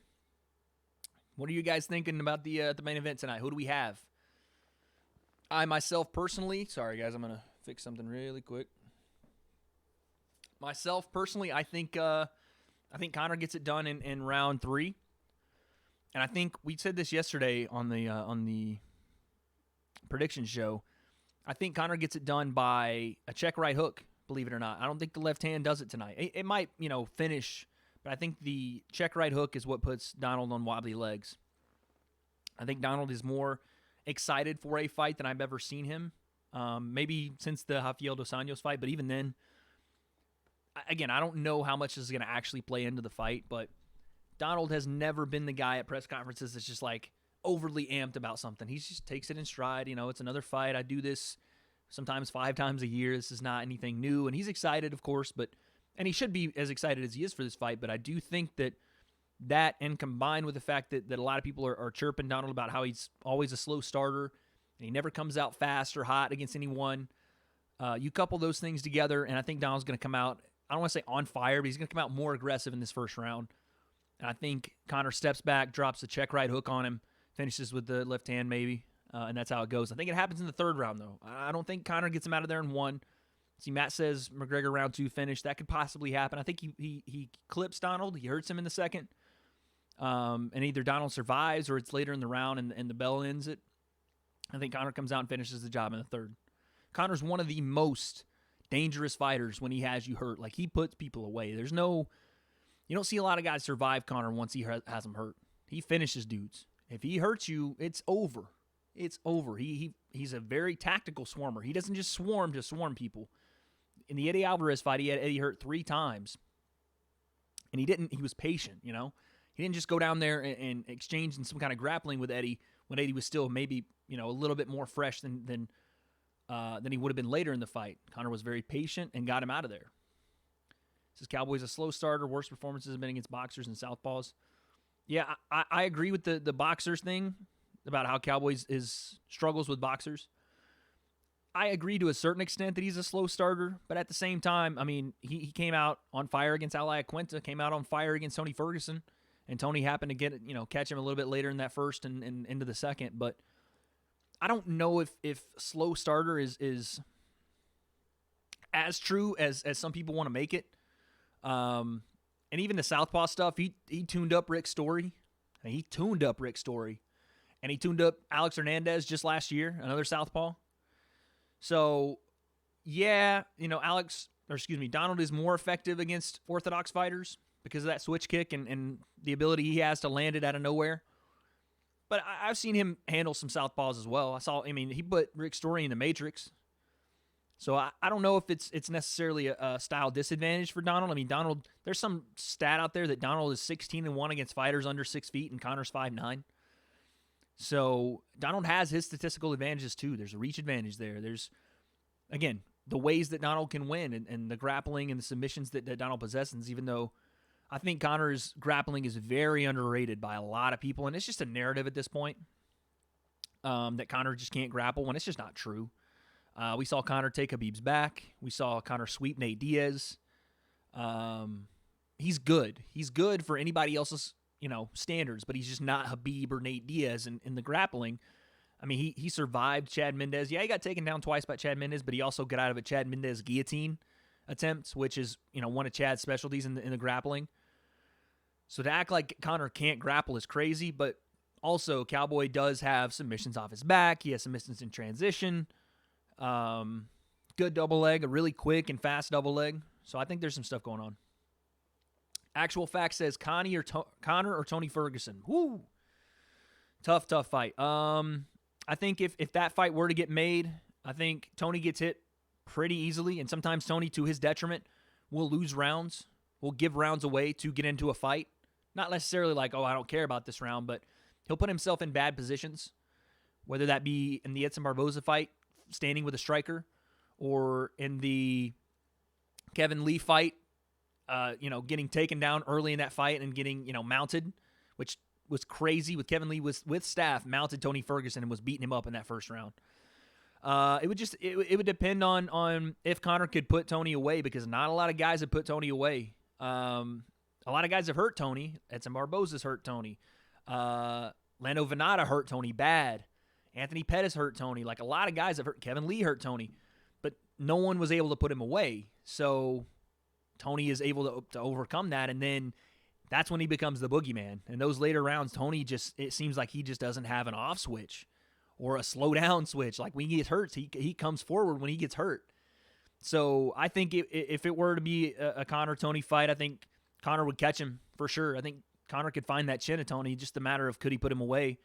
Speaker 1: What are you guys thinking about the main event tonight? Who do we have? I myself personally, sorry guys, I'm gonna fix something really quick. Myself personally, I think Conor gets it done in round 3, and I think we said this yesterday on the prediction show. I think Conor gets it done by a check right hook. Believe it or not, I don't think the left hand does it tonight. It might, finish, but I think the check right hook is what puts Donald on wobbly legs. I think Donald is more excited for a fight than I've ever seen him. Maybe since the Rafael dos Anjos fight, but even then, again, I don't know how much this is going to actually play into the fight, but Donald has never been the guy at press conferences that's just like overly amped about something. He just takes it in stride. It's another fight. I do this sometimes 5 times a year. This is not anything new, and he's excited, of course, and he should be as excited as he is for this fight, but I do think that and combined with the fact that a lot of people are chirping Donald about how he's always a slow starter, and he never comes out fast or hot against anyone, you couple those things together, and I think Donald's going to come out, I don't want to say on fire, but he's going to come out more aggressive in this first round. And I think Conor steps back, drops a check right hook on him, finishes with the left hand maybe, and that's how it goes. I think it happens in the third round, though. I don't think Conor gets him out of there in 1. See, Matt says McGregor round 2 finish. That could possibly happen. I think he clips Donald. He hurts him in the second. And either Donald survives or it's later in the round and the bell ends it. I think Conor comes out and finishes the job in the third. Conor's one of the most dangerous fighters when he has you hurt. Like, he puts people away. You don't see a lot of guys survive Conor once he has them hurt. He finishes dudes. If he hurts you, it's over. It's over. He's a very tactical swarmer. He doesn't just swarm to swarm people. In the Eddie Alvarez fight, he had Eddie hurt 3 times. And he was patient, He didn't just go down there and exchange in some kind of grappling with Eddie when Eddie was still maybe, a little bit more fresh than he would have been later in the fight. Conor was very patient and got him out of there. Says Cowboy's a slow starter. Worst performances have been against boxers and southpaws. Yeah, I agree with the boxers thing about how Cowboys struggles with boxers. I agree to a certain extent that he's a slow starter, but at the same time, I mean, he came out on fire against Ally Quinta, came out on fire against Tony Ferguson, and Tony happened to catch him a little bit later in that first and into the second. But I don't know if slow starter is as true as some people want to make it. And even the southpaw stuff, he tuned up Rick Story. And he tuned up Alex Hernandez just last year, another southpaw. So, yeah, Donald is more effective against orthodox fighters because of that switch kick and the ability he has to land it out of nowhere. But I've seen him handle some southpaws as well. He put Rick Story in the Matrix. So I don't know if it's necessarily a style disadvantage for Donald. I mean, Donald, there's some stat out there that Donald is 16-1 against fighters under 6 feet and Conor's 5'9". So Donald has his statistical advantages too. There's a reach advantage there. There's, again, the ways that Donald can win and the grappling and the submissions that Donald possesses, even though I think Conor's grappling is very underrated by a lot of people, and it's just a narrative at this point that Conor just can't grapple when it's just not true. We saw Conor take Khabib's back. We saw Conor sweep Nate Diaz. He's good. He's good for anybody else's standards, but he's just not Khabib or Nate Diaz in the grappling. I mean, he survived Chad Mendes. Yeah, he got taken down twice by Chad Mendes, but he also got out of a Chad Mendes guillotine attempt, which is one of Chad's specialties in the grappling. So to act like Conor can't grapple is crazy, but also Cowboy does have submissions off his back. He has submissions in transition. Good double leg, a really quick and fast double leg. So I think there's some stuff going on. Actual fact says Conor or Tony Ferguson. Woo! Tough fight. I think if that fight were to get made, I think Tony gets hit pretty easily, and sometimes Tony, to his detriment, will lose rounds, will give rounds away to get into a fight. Not necessarily like, oh, I don't care about this round, but he'll put himself in bad positions, whether that be in the Edson Barboza fight, standing with a striker, or in the Kevin Lee fight, getting taken down early in that fight and getting, mounted, which was crazy. With Kevin Lee with staff, mounted Tony Ferguson and was beating him up in that first round. It would depend on if Conor could put Tony away, because not a lot of guys have put Tony away. A lot of guys have hurt Tony. Edson Barboza's hurt Tony. Lando Venata hurt Tony bad. Anthony Pettis hurt Tony. Like, a lot of guys have hurt. Kevin Lee hurt Tony. But no one was able to put him away. So Tony is able to overcome that, and then that's when he becomes the boogeyman. In those later rounds, Tony it seems like he just doesn't have an off switch or a slow down switch. Like, when he gets hurt, he comes forward when he gets hurt. So I think if it were to be a Conor-Tony fight, I think Conor would catch him for sure. I think Conor could find that chin of Tony, just a matter of could he put him away.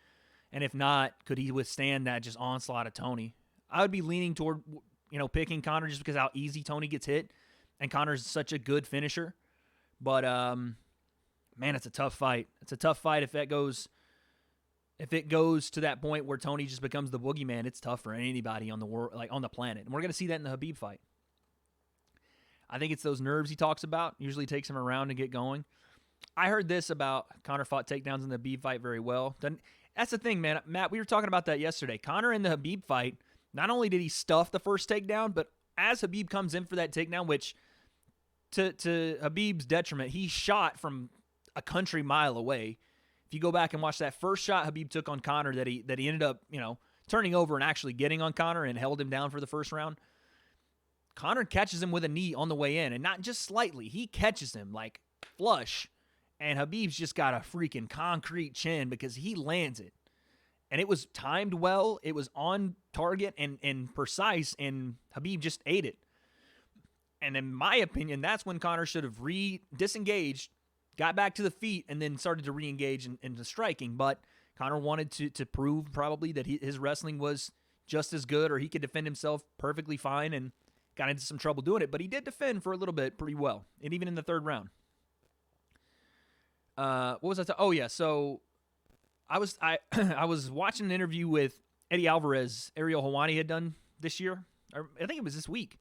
Speaker 1: And if not, could he withstand that just onslaught of Tony? I would be leaning toward, picking Conor just because how easy Tony gets hit. And Conor's such a good finisher. But, man, it's a tough fight. It's a tough fight if it goes to that point where Tony just becomes the boogeyman. It's tough for anybody on the world, like on the planet. And we're going to see that in the Khabib fight. I think it's those nerves he talks about. Usually takes him around to get going. I heard this about Conor fought takedowns in the Khabib fight very well. That's the thing, man. Matt, we were talking about that yesterday. Conor in the Khabib fight, not only did he stuff the first takedown, but as Khabib comes in for that takedown, which to Khabib's detriment, he shot from a country mile away. If you go back and watch that first shot Khabib took on Conor that he ended up, turning over and actually getting on Conor and held him down for the first round, Conor catches him with a knee on the way in, and not just slightly. He catches him like flush, and Khabib's just got a freaking concrete chin because he lands it. And it was timed well. It was on target and precise, and Khabib just ate it. And in my opinion, that's when Conor should have disengaged, got back to the feet, and then started to re-engage into striking. But Conor wanted to prove probably that his wrestling was just as good, or he could defend himself perfectly fine, and got into some trouble doing it. But he did defend for a little bit pretty well, and even in the third round. What was I? Oh yeah, so I was watching an interview with Eddie Alvarez, Ariel Helwani had done this year. Or I think it was this week.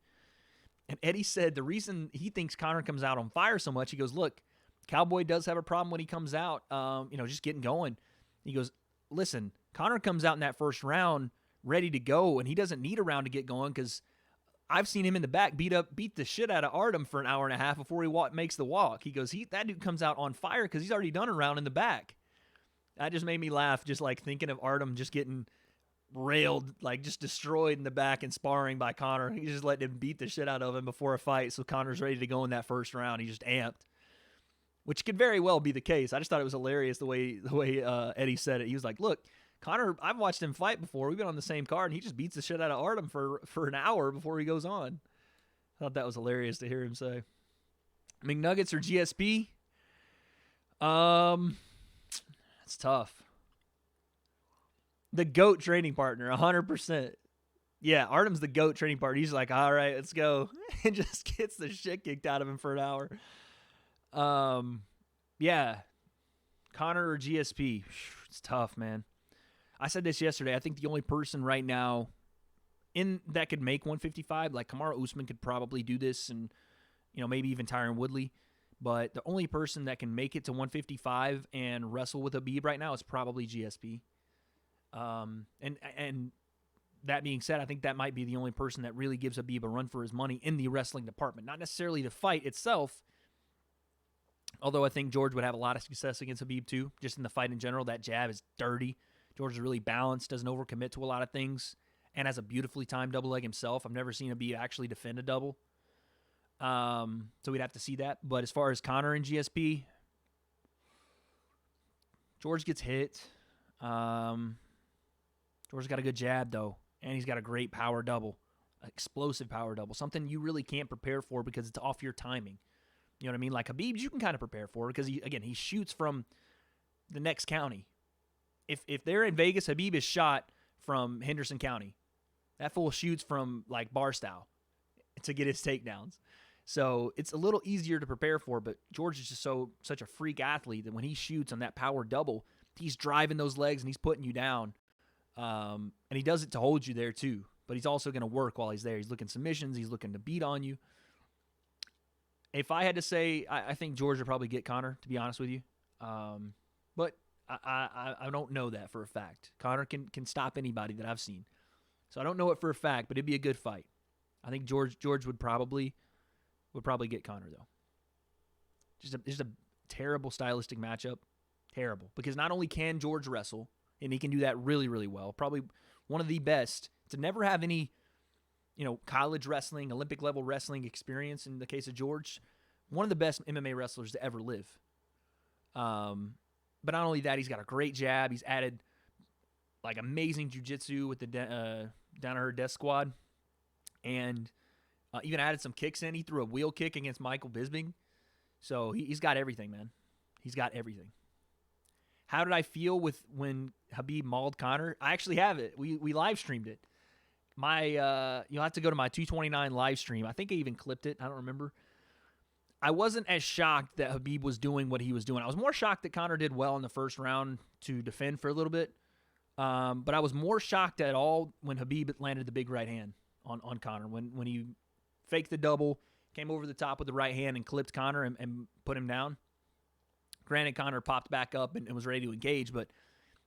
Speaker 1: And Eddie said the reason he thinks Conor comes out on fire so much, he goes, look, Cowboy does have a problem when he comes out, just getting going. He goes, listen, Conor comes out in that first round ready to go, and he doesn't need a round to get going because I've seen him in the back beat the shit out of Artem for an hour and a half before he makes the walk. He goes, that dude comes out on fire because he's already done a round in the back. That just made me laugh, just like thinking of Artem just getting railed, like just destroyed in the back and sparring by Conor. He just let him beat the shit out of him before a fight, so Conor's ready to go in that first round. He just amped, which could very well be the case. I just thought it was hilarious the way Eddie said it. He was like, look, Conor, I've watched him fight before. We've been on the same card, and he just beats the shit out of Artem for an hour before he goes on. I thought that was hilarious to hear him say. McNuggets or GSP? It's tough. The GOAT training partner, 100%. Yeah, Artem's the GOAT training partner. He's like, all right, let's go. And just gets the shit kicked out of him for an hour. Yeah. Conor or GSP? It's tough, man. I said this yesterday. I think the only person right now that could make 155, like Kamaru Usman could probably do this, and maybe even Tyron Woodley. But the only person that can make it to 155 and wrestle with Khabib right now is probably GSP. And that being said, I think that might be the only person that really gives Khabib a run for his money in the wrestling department. Not necessarily the fight itself, although I think George would have a lot of success against Khabib too, just in the fight in general. That jab is dirty. George is really balanced, doesn't overcommit to a lot of things, and has a beautifully timed double leg himself. I've never seen Khabib actually defend a double. So we'd have to see that. But as far as Conor and GSP, George gets hit. George's got a good jab, though, and he's got a great power double, explosive power double, something you really can't prepare for because it's off your timing. You know what I mean? Like Khabib's, you can kind of prepare for because, he shoots from the next county. If they're in Vegas, Khabib is shot from Henderson County. That fool shoots from, like, Barstow to get his takedowns. So it's a little easier to prepare for, but George is just such a freak athlete that when he shoots on that power double, he's driving those legs and he's putting you down. And he does it to hold you there too. But he's also going to work while he's there. He's looking submissions. He's looking to beat on you. If I had to say, I think George would probably get Conor, to be honest with you. But I don't know that for a fact. Conor can stop anybody that I've seen. So I don't know it for a fact, but it'd be a good fight. I think George would probably get Conor, though. Just a terrible stylistic matchup. Terrible. Because not only can George wrestle, and he can do that really, really well, probably one of the best to never have any, college wrestling, Olympic level wrestling experience in the case of George, one of the best MMA wrestlers to ever live. But not only that, he's got a great jab. He's added like amazing jiu-jitsu with the Danaher Death Squad, and even added some kicks in. He threw a wheel kick against Michael Bisping. So he's got everything, man. He's got everything. How did I feel when Khabib mauled Conor? I actually have it. We live streamed it. You'll have to go to my 229 live stream. I think I even clipped it. I don't remember. I wasn't as shocked that Khabib was doing what he was doing. I was more shocked that Conor did well in the first round to defend for a little bit. But I was more shocked at all when Khabib landed the big right hand on Conor. When he faked the double, came over the top with the right hand and clipped Conor and put him down. Granted, Conor popped back up and was ready to engage, but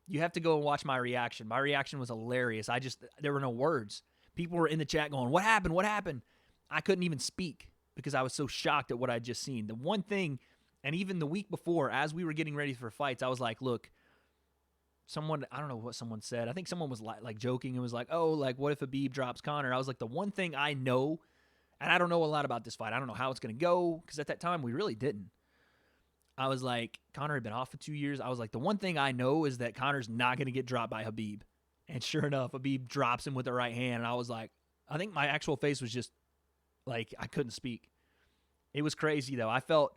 Speaker 1: you have to go and watch my reaction. My reaction was hilarious. There were no words. People were in the chat going, "What happened? What happened?" I couldn't even speak because I was so shocked at what I'd just seen. The one thing, and even the week before, as we were getting ready for fights, I was like, look, I don't know what someone said. I think someone was like joking and was like, oh, like what if Khabib drops Conor? I was like, the one thing I know, and I don't know a lot about this fight. I don't know how it's going to go because at that time we really didn't. I was like, Conor had been off for 2 years. I was like, the one thing I know is that Conor's not going to get dropped by Khabib. And sure enough, Khabib drops him with the right hand. And I was like, I think my actual face was just like, I couldn't speak. It was crazy, though. I felt,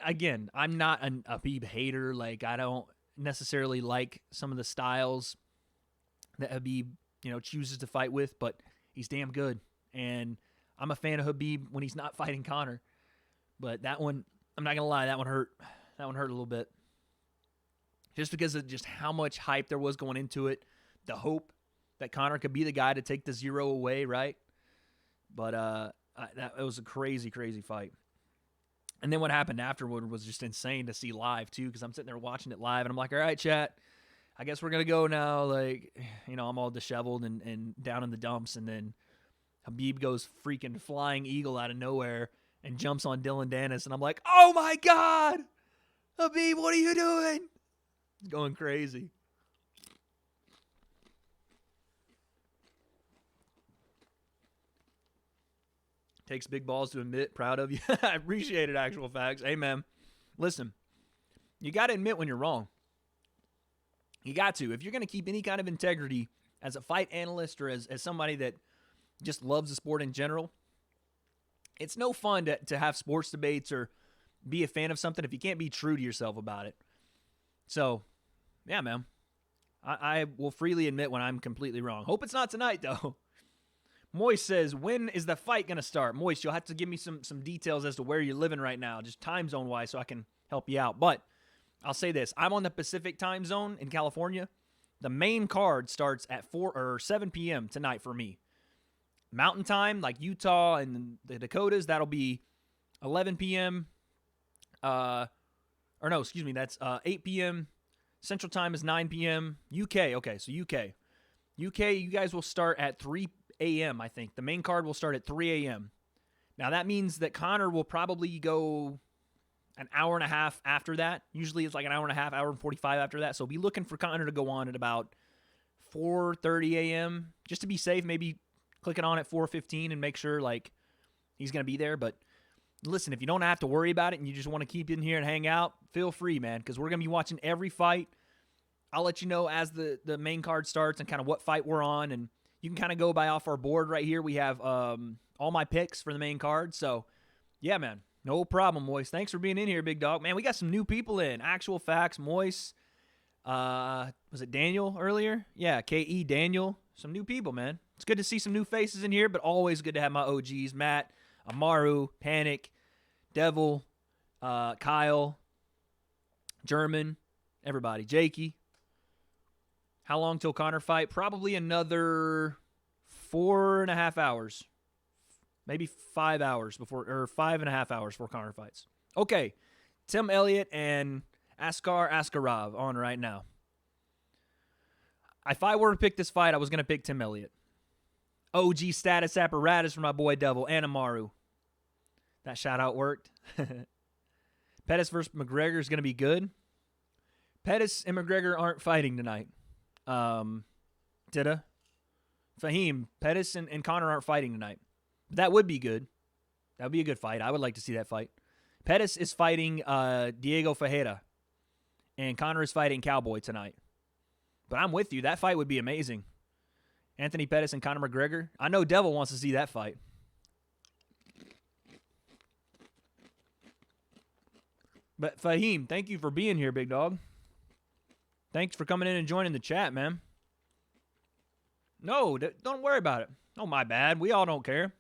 Speaker 1: again, I'm not a Khabib hater. Like, I don't necessarily like some of the styles that Khabib, chooses to fight with, but he's damn good. And I'm a fan of Khabib when he's not fighting Conor. But that one, I'm not going to lie, that one hurt. That one hurt a little bit. Just because of just how much hype there was going into it. The hope that Conor could be the guy to take the 0 away, right? But it was a crazy, crazy fight. And then what happened afterward was just insane to see live, too, because I'm sitting there watching it live, and I'm like, all right, chat, I guess we're going to go now. Like, I'm all disheveled and down in the dumps, and then Khabib goes freaking flying eagle out of nowhere and jumps on Dylan Dennis, and I'm like, oh, my God! Khabib, what are you doing? It's going crazy. Takes big balls to admit. Proud of you. I appreciate it, actual facts. Hey, man. Listen, you got to admit when you're wrong. You got to. If you're going to keep any kind of integrity as a fight analyst or as somebody that just loves the sport in general, it's no fun to have sports debates or be a fan of something if you can't be true to yourself about it. So, yeah, man. I will freely admit when I'm completely wrong. Hope it's not tonight, though. Moist says, when is the fight going to start? Moist, you'll have to give me some details as to where you're living right now, just time zone-wise, so I can help you out. But I'll say this. I'm on the Pacific time zone in California. The main card starts at 4 or 7 p.m. tonight for me. Mountain time, like Utah and the Dakotas, that'll be 11 p.m. That's 8 p.m. Central time is 9 p.m. UK, okay, so UK. UK, you guys will start at 3 a.m., I think. The main card will start at 3 a.m. Now, that means that Conor will probably go an hour and a half after that. Usually it's like an hour and a half, hour and 45 after that. So be looking for Conor to go on at about 4:30 a.m. Just to be safe, maybe click it on at 4:15 and make sure like he's going to be there. But listen, if you don't have to worry about it and you just want to keep in here and hang out, feel free, man, because we're going to be watching every fight. I'll let you know as the main card starts and kind of what fight we're on, and you can kind of go by off our board right here. We have all my picks for the main card. So, yeah, man, no problem, Moist. Thanks for being in here, big dog. Man, we got some new people in. Actual Facts, Moist. Was it Daniel earlier? Yeah, K.E. Daniel. Some new people, man. It's good to see some new faces in here, but always good to have my OGs. Matt, Amaru, Panic, Devil, Kyle, German, Everybody. Jakey. How long till Conor fight? Probably another 4.5 hours. Maybe 5 hours before, or 5.5 hours before Conor fights. Okay. Tim Elliott and Askarov on right now. If I were to pick this fight, I was going to pick Tim Elliott. OG status apparatus for my boy Devil and Amaru. That shout-out worked. Pettis versus McGregor is going to be good. Pettis and McGregor aren't fighting tonight. Fahim, Pettis and Conor aren't fighting tonight. That would be good. That would be a good fight. I would like to see that fight. Pettis is fighting Diego Ferreira, and Conor is fighting Cowboy tonight. But I'm with you. That fight would be amazing. Anthony Pettis and Conor McGregor. I know Devil wants to see that fight. But Fahim, thank you for being here, big dog. Thanks for coming in and joining the chat, man. No, don't worry about it. Oh, my bad. We all don't care.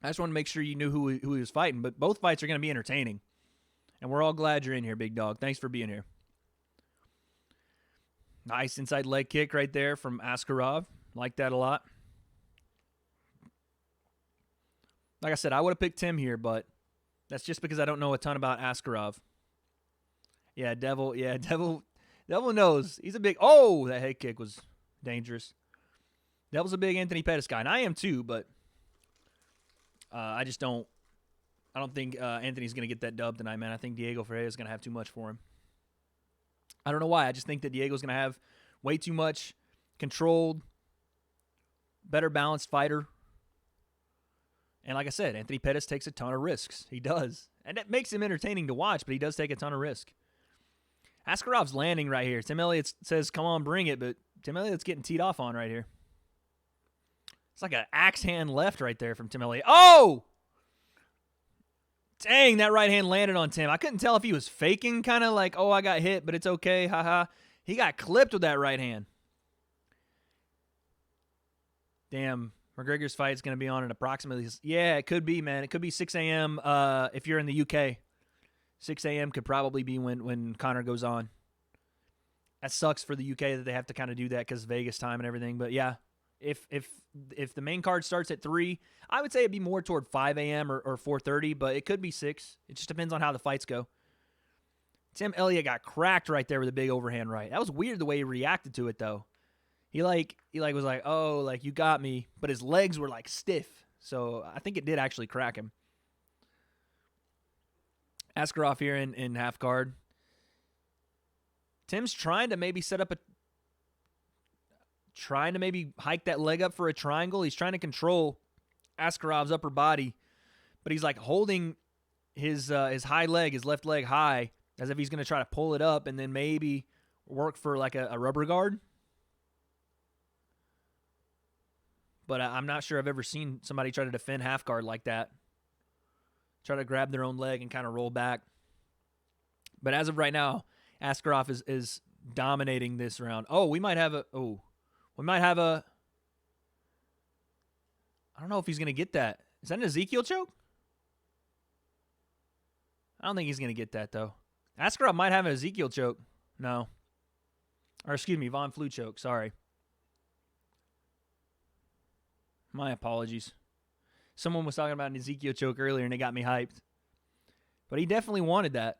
Speaker 1: I just want to make sure you knew who he was fighting. But both fights are going to be entertaining. And we're all glad you're in here, big dog. Thanks for being here. Nice inside leg kick right there from Askarov. Like that a lot. Like I said, I would have picked Tim here, but that's just because I don't know a ton about Askarov. Yeah, Devil knows. He's a big... Oh, that head kick was dangerous. Devil's a big Anthony Pettis guy, and I am too, but I just don't... I don't think Anthony's going to get that dub tonight, man. I think Diego Ferreira is going to have too much for him. I don't know why. I just think that Diego's going to have way too much controlled, better balanced fighter. And like I said, Anthony Pettis takes a ton of risks. He does. And it makes him entertaining to watch, but he does take a ton of risk. Askarov's landing right here. Tim Elliott says, come on, bring it, but Tim Elliott's getting teed off on right here. It's like an axe hand left right there from Tim Elliott. Oh! Dang, that right hand landed on Tim. I couldn't tell if he was faking, kind of like, oh, I got hit, but it's okay, haha. He got clipped with that right hand. Damn, McGregor's fight is going to be on at approximately, yeah, it could be, man. It could be 6 a.m. If you're in the UK. 6 a.m. could probably be when Conor goes on. That sucks for the UK that they have to kind of do that because Vegas time and everything. But yeah, if the main card starts at 3, I would say it'd be more toward 5 a.m. or 4:30, but it could be 6. It just depends on how the fights go. Tim Elliott got cracked right there with a big overhand right. That was weird the way he reacted to it though. He was like, oh, like you got me, but his legs were like stiff. So I think it did actually crack him. Askarov here in half guard. Tim's trying to maybe hike that leg up for a triangle. He's trying to control Askarov's upper body, but he's like holding his high leg, his left leg high, as if he's going to try to pull it up and then maybe work for like a rubber guard. But I'm not sure I've ever seen somebody try to defend half guard like that. Try to grab their own leg and kind of roll back. But as of right now, Askarov is dominating this round. Oh, we might have a... I don't know if he's going to get that. Is that an Ezekiel choke? I don't think he's going to get that, though. Askarov might have an Ezekiel choke. No. Or, excuse me, Von Flue choke. Sorry. My apologies. Someone was talking about an Ezekiel choke earlier, and it got me hyped. But he definitely wanted that.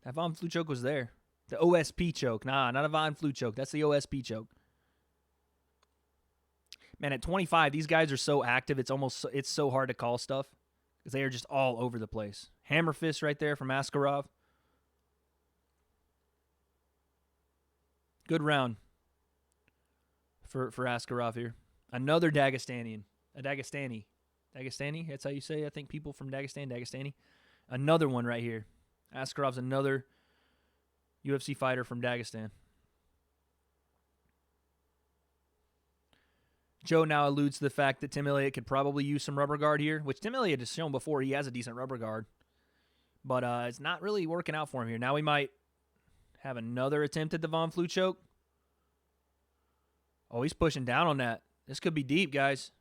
Speaker 1: That Von Flue choke was there. The OSP choke. Nah, not a Von Flue choke. That's the OSP choke. Man, at 25, these guys are so active, it's so hard to call stuff because they are just all over the place. Hammer fist right there from Askarov. Good round for Askarov here. Another Dagestanian. A Dagestani. Dagestani? That's how you say it. I think people from Dagestani. Another one right here. Askarov's another UFC fighter from Dagestan. Joe now alludes to the fact that Tim Elliott could probably use some rubber guard here, which Tim Elliott has shown before he has a decent rubber guard. But it's not really working out for him here. Now we might have another attempt at the Von Flue choke. Oh, he's pushing down on that. This could be deep, guys.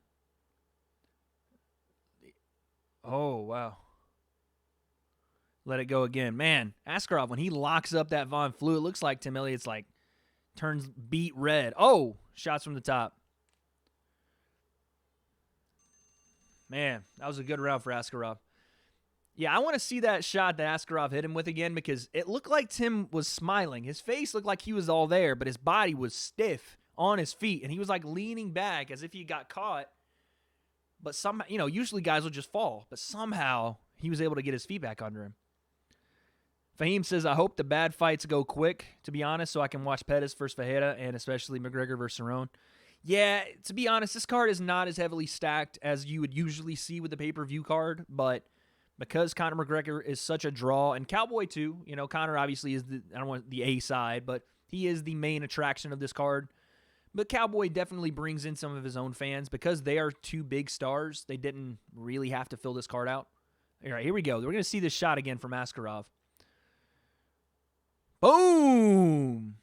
Speaker 1: Oh, wow. Let it go again. Man, Askarov, when he locks up that Von Flue, it looks like Tim Elliott's like turns beet red. Oh, shots from the top. Man, that was a good round for Askarov. Yeah, I want to see that shot that Askarov hit him with again because it looked like Tim was smiling. His face looked like he was all there, but his body was stiff on his feet, and he was like leaning back as if he got caught. But somehow, usually guys will just fall, but somehow he was able to get his feet back under him. Fahim says, I hope the bad fights go quick, to be honest, so I can watch Pettis versus Fajeda and especially McGregor versus Cerrone. Yeah, to be honest, this card is not as heavily stacked as you would usually see with the pay-per-view card, but because Conor McGregor is such a draw, and Cowboy too, Conor obviously is I don't want the A side, but he is the main attraction of this card. But Cowboy definitely brings in some of his own fans. Because they are two big stars, they didn't really have to fill this card out. All right, here we go. We're going to see this shot again from Askarov. Boom!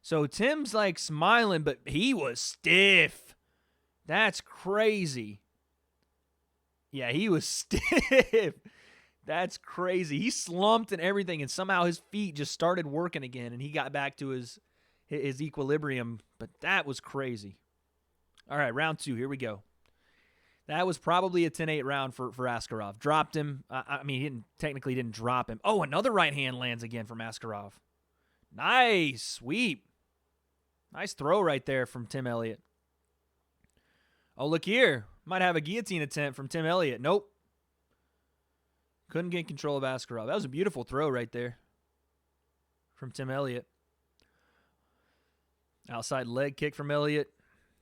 Speaker 1: So Tim's like smiling, but he was stiff. That's crazy. Yeah, he was stiff. That's crazy. He slumped and everything, and somehow his feet just started working again, and he got back to his equilibrium, but that was crazy. All right, round 2. Here we go. That was probably a 10-8 round for Askarov. Dropped him. He technically didn't drop him. Oh, another right hand lands again from Askarov. Nice sweep. Nice throw right there from Tim Elliott. Oh, look here. Might have a guillotine attempt from Tim Elliott. Nope. Couldn't get control of Askarov. That was a beautiful throw right there from Tim Elliott. Outside leg kick from Elliott.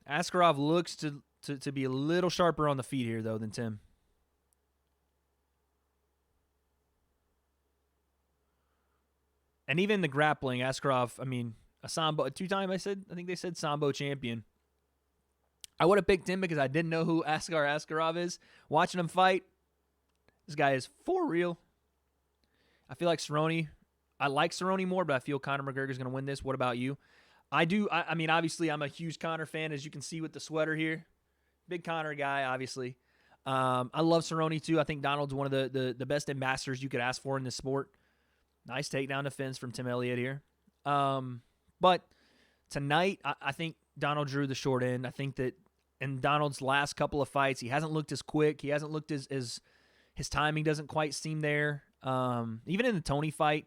Speaker 1: Askarov looks to be a little sharper on the feet here, though, than Tim. And even the grappling, Askarov, a Sambo, two-time, I think they said Sambo champion. I would have picked him because I didn't know who Askarov is. Watching him fight, this guy is for real. I feel like Cerrone, I like Cerrone more, but I feel Conor McGregor is going to win this. What about you? I do. Obviously, I'm a huge Conor fan, as you can see with the sweater here. Big Conor guy, obviously. I love Cerrone, too. I think Donald's one of the best ambassadors you could ask for in this sport. Nice takedown defense from Tim Elliott here. But tonight, I think Donald drew the short end. I think that in Donald's last couple of fights, he hasn't looked as quick. He hasn't looked as his timing doesn't quite seem there. Even in the Tony fight,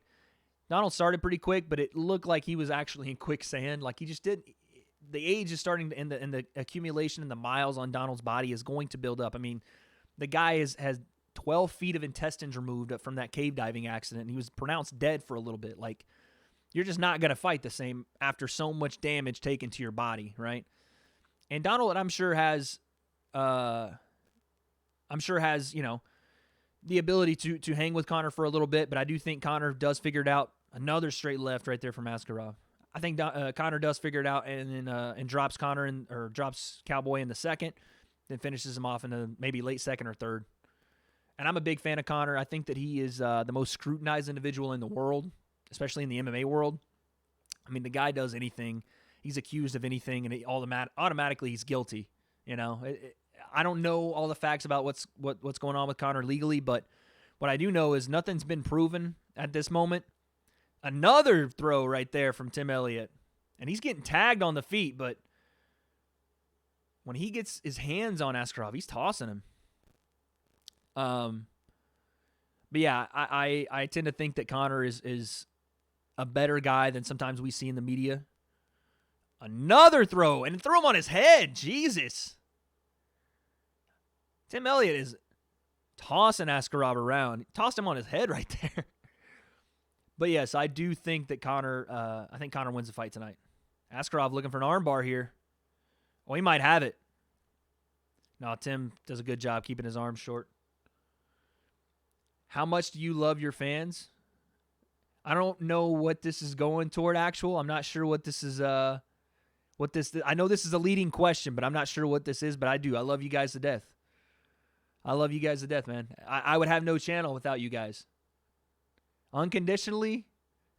Speaker 1: Donald started pretty quick, but it looked like he was actually in quicksand. Like he just did. The age is starting to, and the accumulation and the miles on Donald's body is going to build up. The guy has 12 feet of intestines removed from that cave diving accident, and he was pronounced dead for a little bit. Like, you're just not going to fight the same after so much damage taken to your body, right? And Donald, I'm sure has the ability to hang with Conor for a little bit, but I do think Conor does figure it out. Another straight left right there from Askarov. I think Conor does figure it out and drops drops Cowboy in the second, then finishes him off in the maybe late second or third. And I'm a big fan of Conor. I think that he is the most scrutinized individual in the world, especially in the MMA world. The guy does anything. He's accused of anything, and automatically he's guilty. I don't know all the facts about what's going on with Conor legally, but what I do know is nothing's been proven at this moment. Another throw right there from Tim Elliott, and he's getting tagged on the feet, but when he gets his hands on Askarov, he's tossing him. But yeah, I tend to think that Conor is a better guy than sometimes we see in the media. Another throw, and throw him on his head. Jesus. Tim Elliott is tossing Askarov around. Tossed him on his head right there. But yes, I do think that Conor wins the fight tonight. Askarov looking for an armbar here. Oh, he might have it. No, Tim does a good job keeping his arms short. How much do you love your fans? I don't know what this is going toward, actual. I'm not sure what this is. I know this is a leading question, but I'm not sure what this is, but I do. I love you guys to death. I love you guys to death, man. I would have no channel without you guys. Unconditionally,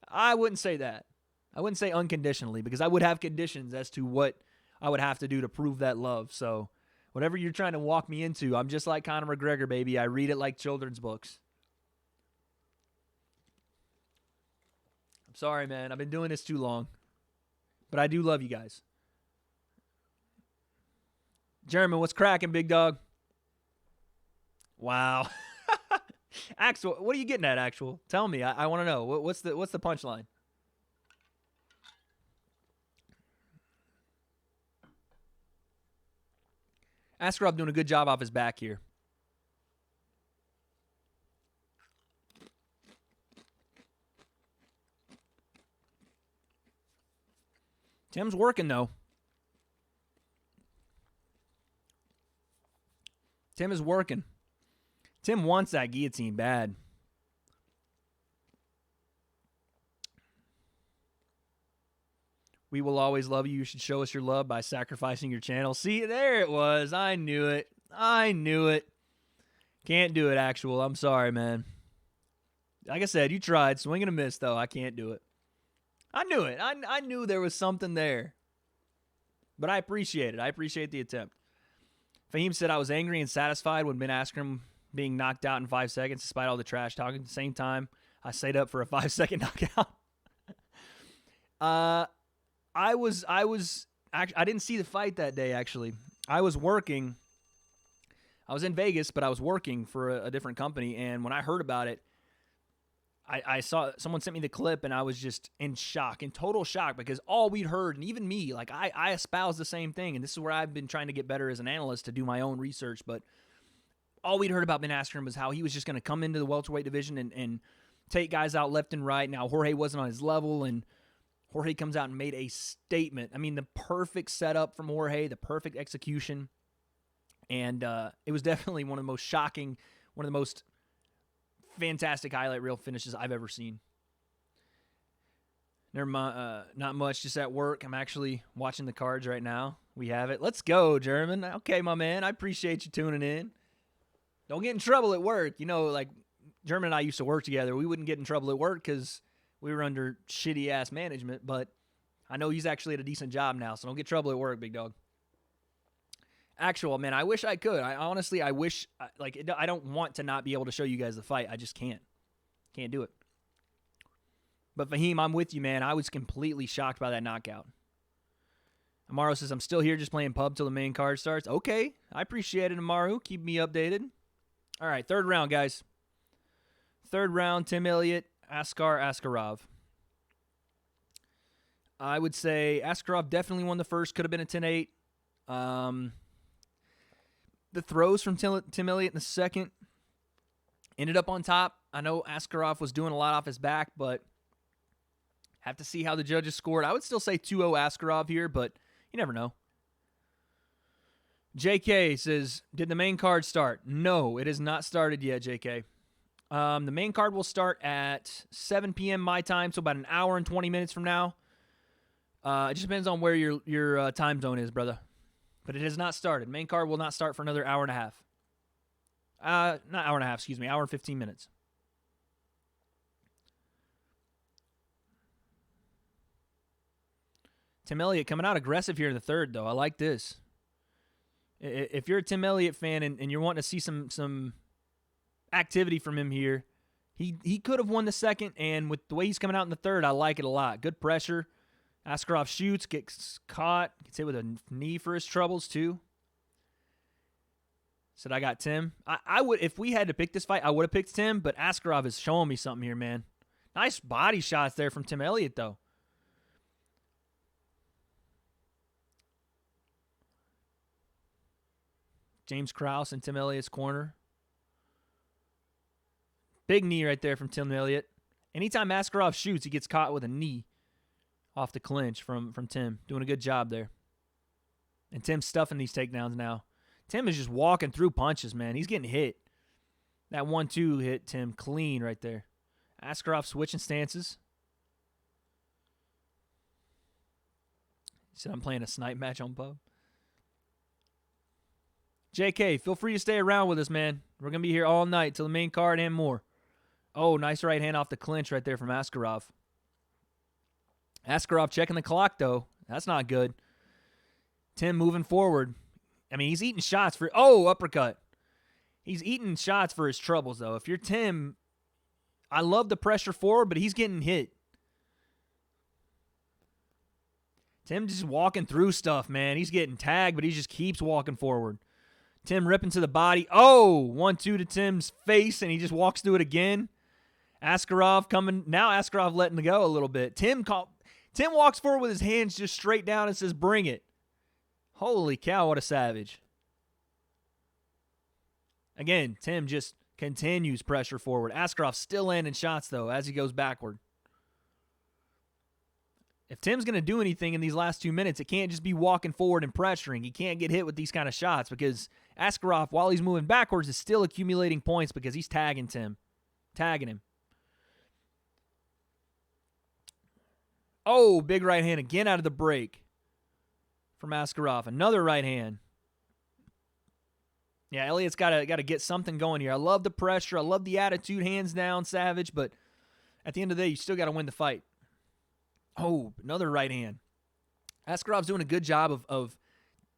Speaker 1: I wouldn't say that. I wouldn't say unconditionally because I would have conditions as to what I would have to do to prove that love. So whatever you're trying to walk me into, I'm just like Conor McGregor, baby. I read it like children's books. Sorry, man. I've been doing this too long. But I do love you guys. German, what's cracking, big dog? Wow. Axel, what are you getting at, Axel? Tell me. I want to know. What's the punchline? Askarov doing a good job off his back here. Tim's working, though. Tim is working. Tim wants that guillotine bad. We will always love you. You should show us your love by sacrificing your channel. See, there it was. I knew it. I knew it. Can't do it, Actual. I'm sorry, man. Like I said, you tried. Swing and a miss, though. I can't do it. I knew it. I knew there was something there. But I appreciate it. I appreciate the attempt. Fahim said, I was angry and satisfied when Ben Askren being knocked out in 5 seconds despite all the trash talking. At the same time, I stayed up for a 5-second knockout. I didn't see the fight that day, actually. I was working. I was in Vegas, but I was working for a different company, and when I heard about it, I saw someone sent me the clip, and I was just in shock, in total shock, because all we'd heard, and even me, like I espouse the same thing, and this is where I've been trying to get better as an analyst to do my own research, but all we'd heard about Ben Askren was how he was just going to come into the welterweight division and take guys out left and right. Now, Jorge wasn't on his level, and Jorge comes out and made a statement. I mean, the perfect setup from Jorge, the perfect execution, and it was definitely one of the most shocking, one of the most fantastic highlight reel finishes I've ever seen. Never mind, not much, just at work. I'm actually watching the cards right now. We have it. Let's go, German. Okay, my man. I appreciate you tuning in. Don't get in trouble at work. You know, like German and I used to work together. We wouldn't get in trouble at work because we were under shitty-ass management, but I know he's actually at a decent job now, so don't get trouble at work, big dog. Actual, man, I wish I could. I wish, like, I don't want to not be able to show you guys the fight. I just can't. Can't do it. But Fahim, I'm with you, man. I was completely shocked by that knockout. Amaru says, I'm still here just playing pub till the main card starts. Okay, I appreciate it, Amaru. Keep me updated. All right, third round, guys. Third round, Tim Elliott, Askarov. I would say Askarov definitely won the first. Could have been a 10-8. The throws from Tim Elliott in the second ended up on top. I know Askarov was doing a lot off his back, but have to see how the judges scored. I would still say 2-0 Askarov here, but you never know. JK says, did the main card start? No, it has not started yet, JK. The main card will start at 7 p.m. my time, so about an hour and 20 minutes from now. It just depends on where your time zone is, brother. But it has not started. Main card will not start for another hour and a half. Not hour and a half, excuse me. Hour and 15 minutes. Tim Elliott coming out aggressive here in the third, though. I like this. If you're a Tim Elliott fan and you're wanting to see some activity from him here, he could have won the second, and with the way he's coming out in the third, I like it a lot. Good pressure. Askarov shoots, gets caught, gets hit with a knee for his troubles, too. Said I got Tim. I would, if we had to pick this fight, I would have picked Tim, but Askarov is showing me something here, man. Nice body shots there from Tim Elliott, though. James Krause in Tim Elliott's corner. Big knee right there from Tim Elliott. Anytime Askarov shoots, he gets caught with a knee off the clinch from Tim. Doing a good job there. And Tim's stuffing these takedowns now. Tim is just walking through punches, man. He's getting hit. That 1-2 hit Tim clean right there. Askarov switching stances. He said, I'm playing a snipe match on pub. JK, feel free to stay around with us, man. We're going to be here all night till the main card and more. Oh, nice right hand off the clinch right there from Askarov. Askarov checking the clock, though. That's not good. Tim moving forward. I mean, he's eating shots for... Oh, uppercut. He's eating shots for his troubles, though. If you're Tim, I love the pressure forward, but he's getting hit. Tim just walking through stuff, man. He's getting tagged, but he just keeps walking forward. Tim ripping to the body. Oh, 1-2 to Tim's face, and he just walks through it again. Askarov coming. Now Askarov letting go a little bit. Tim walks forward with his hands just straight down and says, bring it. Holy cow, what a savage. Again, Tim just continues pressure forward. Askarov still landing shots, though, as he goes backward. If Tim's going to do anything in these last 2 minutes, it can't just be walking forward and pressuring. He can't get hit with these kind of shots because Askarov, while he's moving backwards, is still accumulating points because he's tagging Tim. Tagging him. Oh, big right hand again out of the break from Askarov. Another right hand. Yeah, Elliott's got to get something going here. I love the pressure. I love the attitude, hands down, Savage, but at the end of the day, you still got to win the fight. Oh, another right hand. Askarov's doing a good job of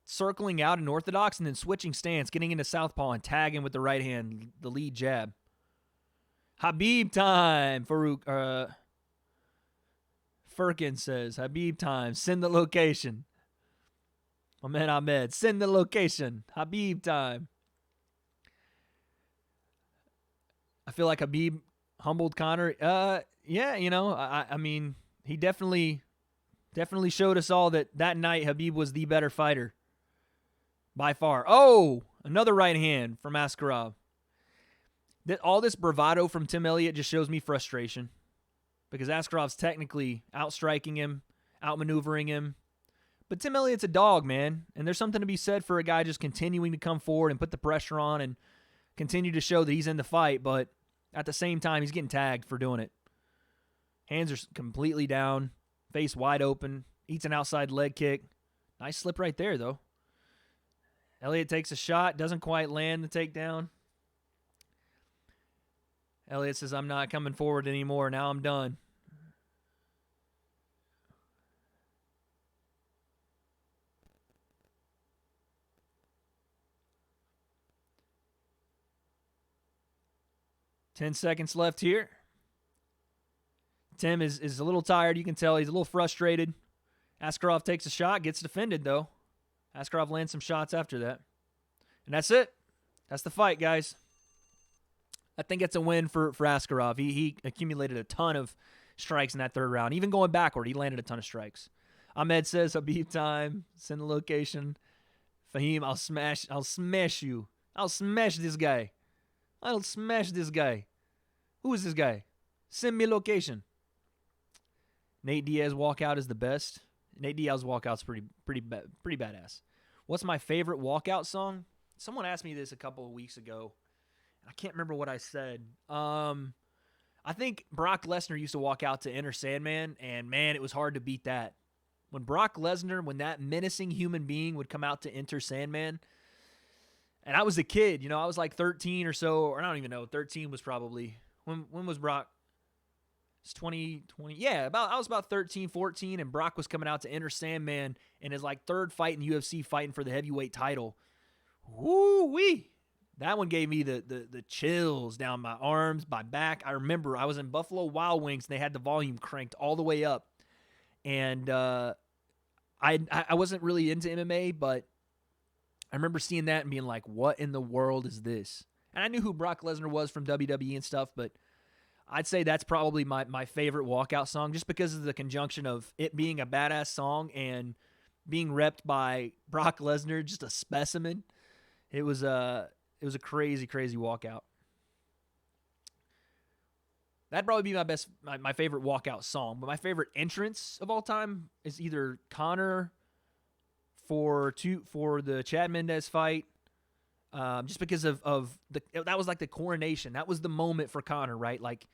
Speaker 1: circling out in orthodox and then switching stance, getting into southpaw and tagging with the right hand, the lead jab. Habib time, Farouk. Firkin says, Habib time, send the location. My man Ahmed, send the location. Habib time. I feel like Habib humbled Conor. Yeah, you know, I mean, he definitely showed us all that night Habib was the better fighter. By far. Oh, another right hand from Askarov. All this bravado from Tim Elliott just shows me frustration. Because Askarov's technically outstriking him, outmaneuvering him. But Tim Elliott's a dog, man. And there's something to be said for a guy just continuing to come forward and put the pressure on and continue to show that he's in the fight. But at the same time, he's getting tagged for doing it. Hands are completely down. Face wide open. Eats an outside leg kick. Nice slip right there, though. Elliott takes a shot. Doesn't quite land the takedown. Elliott says, I'm not coming forward anymore. Now I'm done. Ten seconds left here. Tim is a little tired. You can tell he's a little frustrated. Askarov takes a shot, gets defended, though. Askarov lands some shots after that. And that's it. That's the fight, guys. I think it's a win for Askarov. He accumulated a ton of strikes in that third round. Even going backward, he landed a ton of strikes. Ahmed says, Habib time. Send the location. Fahim, I'll smash you. I'll smash this guy. I'll smash this guy. Who is this guy? Send me location. Nate Diaz walkout is the best. Nate Diaz walkout's pretty badass. What's my favorite walkout song? Someone asked me this a couple of weeks ago. I can't remember what I said. I think Brock Lesnar used to walk out to Enter Sandman, and man, it was hard to beat that. When Brock Lesnar, when that menacing human being would come out to Enter Sandman, and I was a kid, you know, I was like 13 or so, or I don't even know, 13 was probably, when was Brock? It's 2020. Yeah, I was about 13, 14, and Brock was coming out to Enter Sandman in his like third fight in UFC fighting for the heavyweight title. Woo-wee. That one gave me the chills down my arms, my back. I remember I was in Buffalo Wild Wings, and they had the volume cranked all the way up. And I wasn't really into MMA, but I remember seeing that and being like, what in the world is this? And I knew who Brock Lesnar was from WWE and stuff, but I'd say that's probably my favorite walkout song just because of the conjunction of it being a badass song and being repped by Brock Lesnar, just a specimen. It was a crazy, crazy walkout. That'd probably be my favorite walkout song. But my favorite entrance of all time is either Conor for the Chad Mendez fight, just because of that was like the coronation. That was the moment for Conor, right? Like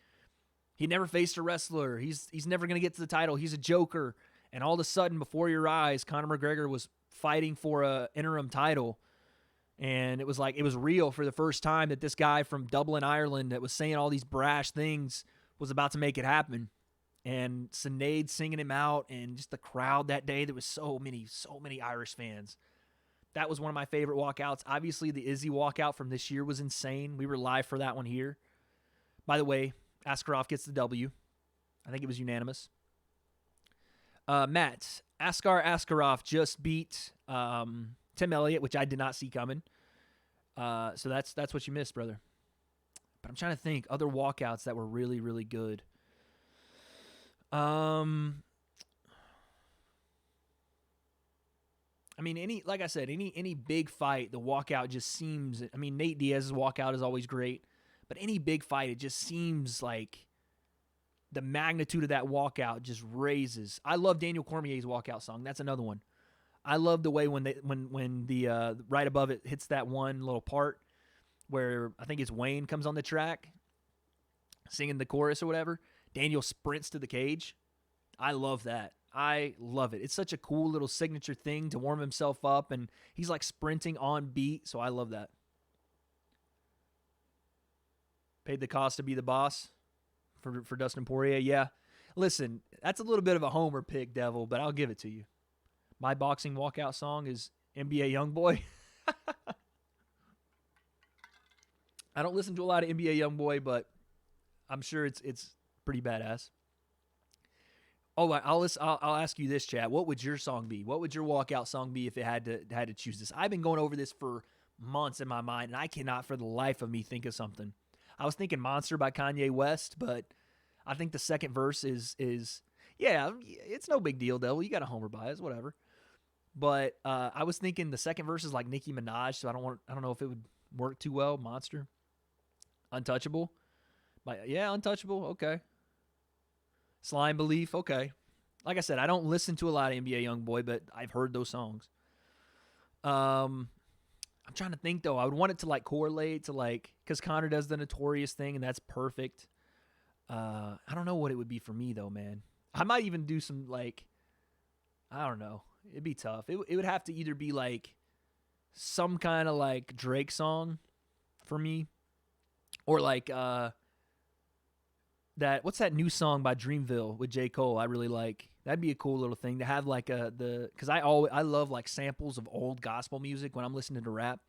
Speaker 1: he never faced a wrestler. He's never gonna get to the title. He's a joker, and all of a sudden, before your eyes, Conor McGregor was fighting for a interim title. And it was like, it was real for the first time that this guy from Dublin, Ireland, that was saying all these brash things was about to make it happen. And Sinead singing him out, and just the crowd that day, there was so many Irish fans. That was one of my favorite walkouts. Obviously, the Izzy walkout from this year was insane. We were live for that one here. By the way, Askarov gets the W. I think it was unanimous. Matt, Askarov just beat Tim Elliott, which I did not see coming. So that's what you missed, brother. But I'm trying to think other walkouts that were really, really good. I mean, like I said, any big fight, the walkout just seems. I mean, Nate Diaz's walkout is always great, but any big fight, it just seems like the magnitude of that walkout just raises. I love Daniel Cormier's walkout song. That's another one. I love the way when the right above it hits that one little part where I think it's Wayne comes on the track singing the chorus or whatever. Daniel sprints to the cage. I love that. I love it. It's such a cool little signature thing to warm himself up, and he's like sprinting on beat, so I love that. Paid the cost to be the boss for Dustin Poirier. Yeah. Listen, that's a little bit of a homer pick, Devil, but I'll give it to you. My boxing walkout song is NBA Youngboy. I don't listen to a lot of NBA Youngboy, but I'm sure it's pretty badass. Oh, I'll ask you this, chat. What would your song be? What would your walkout song be if it had to choose this? I've been going over this for months in my mind, and I cannot for the life of me think of something. I was thinking Monster by Kanye West, but I think the second verse is yeah, it's no big deal, Devil. You got a homer bias, whatever. But I was thinking the second verse is like Nicki Minaj, so I don't know if it would work too well. Monster, Untouchable, Untouchable. Okay. Slime Belief. Okay. Like I said, I don't listen to a lot of NBA Youngboy, but I've heard those songs. I'm trying to think though. I would want it to like correlate to like because Conor does the Notorious thing, and that's perfect. I don't know what it would be for me though, man. I might even do some like I don't know. It'd be tough. It would have to either be like some kind of like Drake song for me, or like what's that new song by Dreamville with J. Cole I really like. That'd be a cool little thing to have like because I love like samples of old gospel music when I'm listening to rap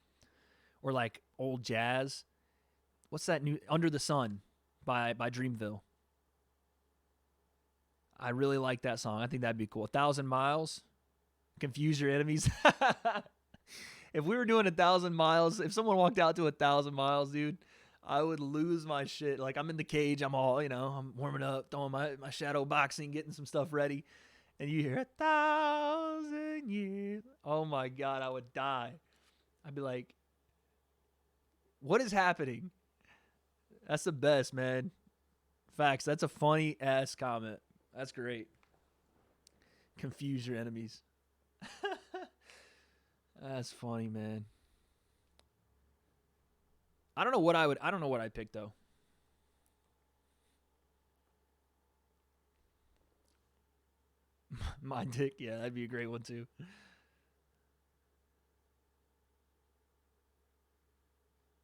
Speaker 1: or like old jazz. What's that new Under the Sun by Dreamville? I really like that song. I think that'd be cool. 1,000 Miles. Confuse Your Enemies. If we were doing 1,000 miles, if someone walked out to 1,000 miles, dude, I would lose my shit. Like I'm in the cage, I'm all, I'm warming up, throwing my shadow boxing, getting some stuff ready. And you hear 1,000 years. Oh my God, I would die. I'd be like, what is happening? That's the best, man. Facts. That's a funny ass comment. That's great. Confuse your enemies. That's funny, man. I don't know what I'd pick though. My Dick, yeah, that'd be a great one too.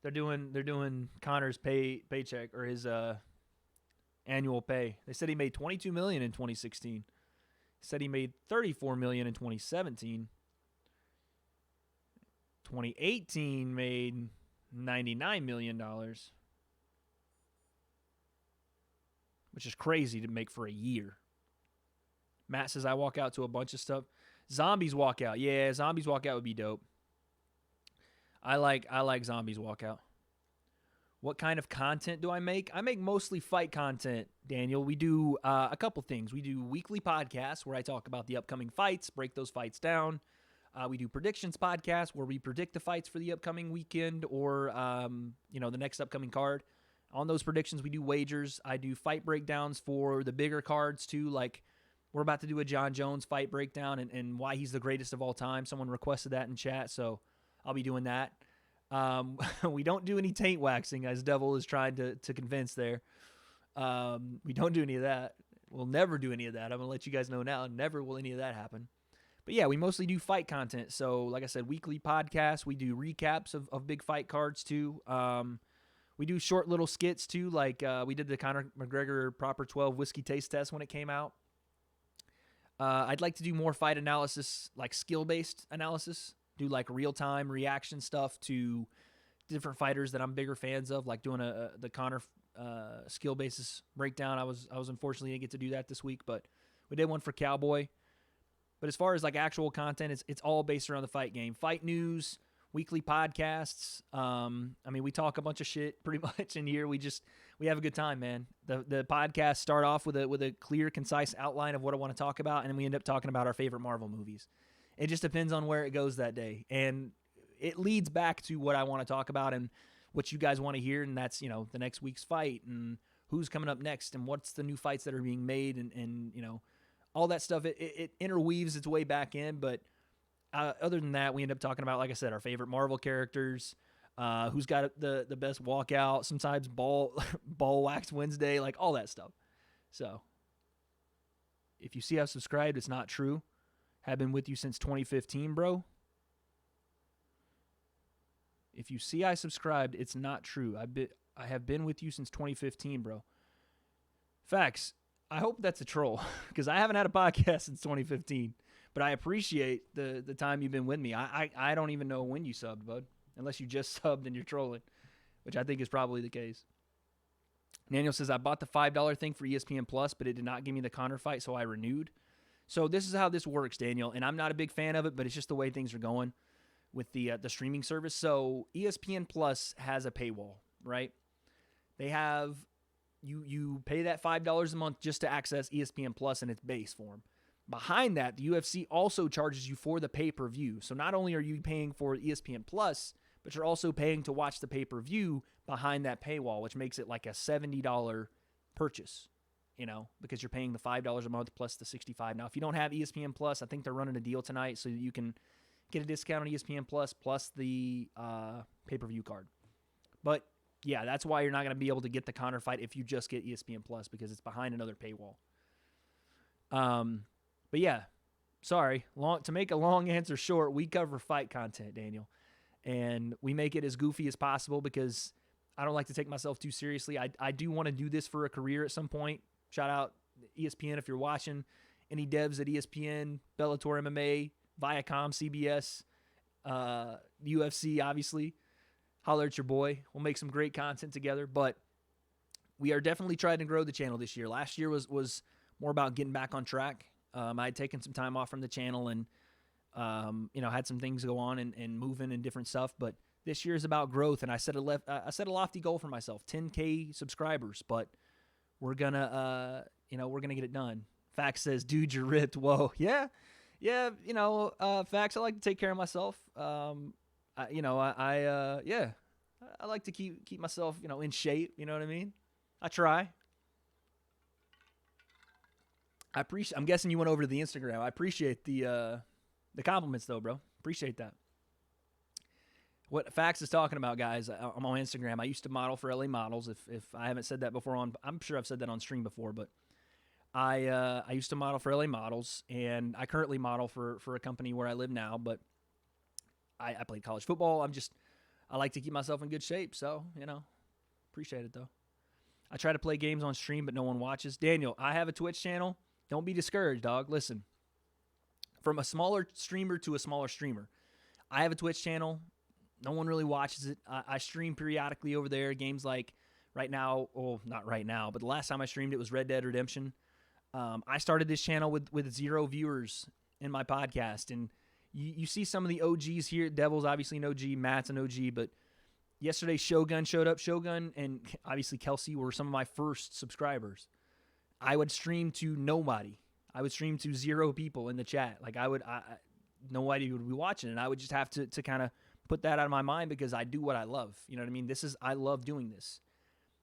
Speaker 1: They're doing Conor's paycheck or his annual pay. They said he made $22 million in 2016. Said he made $34 million in 2017. 2018 made $99 million, which is crazy to make for a year. Matt says I walk out to a bunch of stuff. Zombies walkout, yeah, Zombies walkout would be dope. I like Zombies walkout. What kind of content do I make? I make mostly fight content, Daniel. We do a couple things. We do weekly podcasts where I talk about the upcoming fights, break those fights down. We do predictions podcasts where we predict the fights for the upcoming weekend or, the next upcoming card. On those predictions, we do wagers. I do fight breakdowns for the bigger cards too. Like we're about to do a John Jones fight breakdown and why he's the greatest of all time. Someone requested that in chat, so I'll be doing that. We don't do any taint waxing, as Devil is trying to convince there. We don't do any of that. We'll never do any of that. I'm going to let you guys know now. Never will any of that happen. But yeah, we mostly do fight content. So like I said, weekly podcasts. We do recaps of big fight cards too. We do short little skits too. Like we did the Conor McGregor Proper 12 whiskey taste test when it came out. I'd like to do more fight analysis, like skill-based analysis. Do like real-time reaction stuff to different fighters that I'm bigger fans of, like doing the Conor skill basis breakdown. I was unfortunately didn't get to do that this week, but we did one for Cowboy. But as far as like actual content, it's all based around the fight game. Fight news, weekly podcasts. I mean, we talk a bunch of shit pretty much in here. We have a good time, man. The podcasts start off with a clear, concise outline of what I want to talk about, and then we end up talking about our favorite Marvel movies. It just depends on where it goes that day. And it leads back to what I want to talk about and what you guys want to hear, and that's, the next week's fight and who's coming up next and what's the new fights that are being made and all that stuff. It interweaves its way back in, but other than that, we end up talking about, like I said, our favorite Marvel characters, who's got the best walkout, sometimes ball wax Wednesday, like all that stuff. So if you see I've subscribed, it's not true. Have been with you since 2015, bro. If you see I subscribed, it's not true. I have been with you since 2015, bro. Facts. I hope that's a troll because I haven't had a podcast since 2015. But I appreciate the time you've been with me. I don't even know when you subbed, bud, unless you just subbed and you're trolling, which I think is probably the case. Daniel says, I bought the $5 thing for ESPN Plus, but it did not give me the Conor fight, so I renewed. So this is how this works, Daniel, and I'm not a big fan of it, but it's just the way things are going with the streaming service. So ESPN Plus has a paywall, right? They have you pay that $5 a month just to access ESPN Plus in its base form. Behind that, the UFC also charges you for the pay-per-view. So not only are you paying for ESPN Plus, but you're also paying to watch the pay-per-view behind that paywall, which makes it like a $70 purchase, because you're paying the $5 a month plus the $65. Now, if you don't have ESPN Plus, I think they're running a deal tonight so you can get a discount on ESPN plus the pay-per-view card. But yeah, that's why you're not going to be able to get the Conor fight if you just get ESPN Plus, because it's behind another paywall. But yeah, sorry. To make a long answer short, we cover fight content, Daniel. And we make it as goofy as possible because I don't like to take myself too seriously. I do want to do this for a career at some point. Shout out ESPN if you're watching. Any devs at ESPN, Bellator MMA, Viacom, CBS, UFC, obviously. Holler at your boy. We'll make some great content together. But we are definitely trying to grow the channel this year. Last year was more about getting back on track. I had taken some time off from the channel and, had some things go on and moving and different stuff. But this year is about growth, and I set a lofty goal for myself, 10K subscribers. But we're gonna get it done. Fax says, "Dude, you're ripped." Whoa, yeah. Fax. I like to take care of myself. I like to keep myself, in shape. You know what I mean? I try. I'm guessing you went over to the Instagram. I appreciate the compliments, though, bro. Appreciate that. What Fax is talking about, guys, I'm on Instagram. I used to model for LA Models. If I haven't said that before I'm sure I've said that on stream before, but I used to model for LA Models, and I currently model for a company where I live now, but I played college football. I like to keep myself in good shape, so, appreciate it, though. I try to play games on stream, but no one watches. Daniel, I have a Twitch channel. Don't be discouraged, dog. Listen, from a smaller streamer to a smaller streamer, I have a Twitch channel. No one really watches it. I stream periodically over there. Games like right now, well, not right now, but the last time I streamed it was Red Dead Redemption. I started this channel with 0 viewers in my podcast, and you see some of the OGs here. Devil's obviously an OG, Matt's an OG, but yesterday Shogun showed up. Shogun and obviously Kelsey were some of my first subscribers. I would stream to nobody. I would stream to 0 people in the chat. Like nobody would be watching, and I would just have to kind of put that out of my mind because I do what I love. You know what I mean? I love doing this.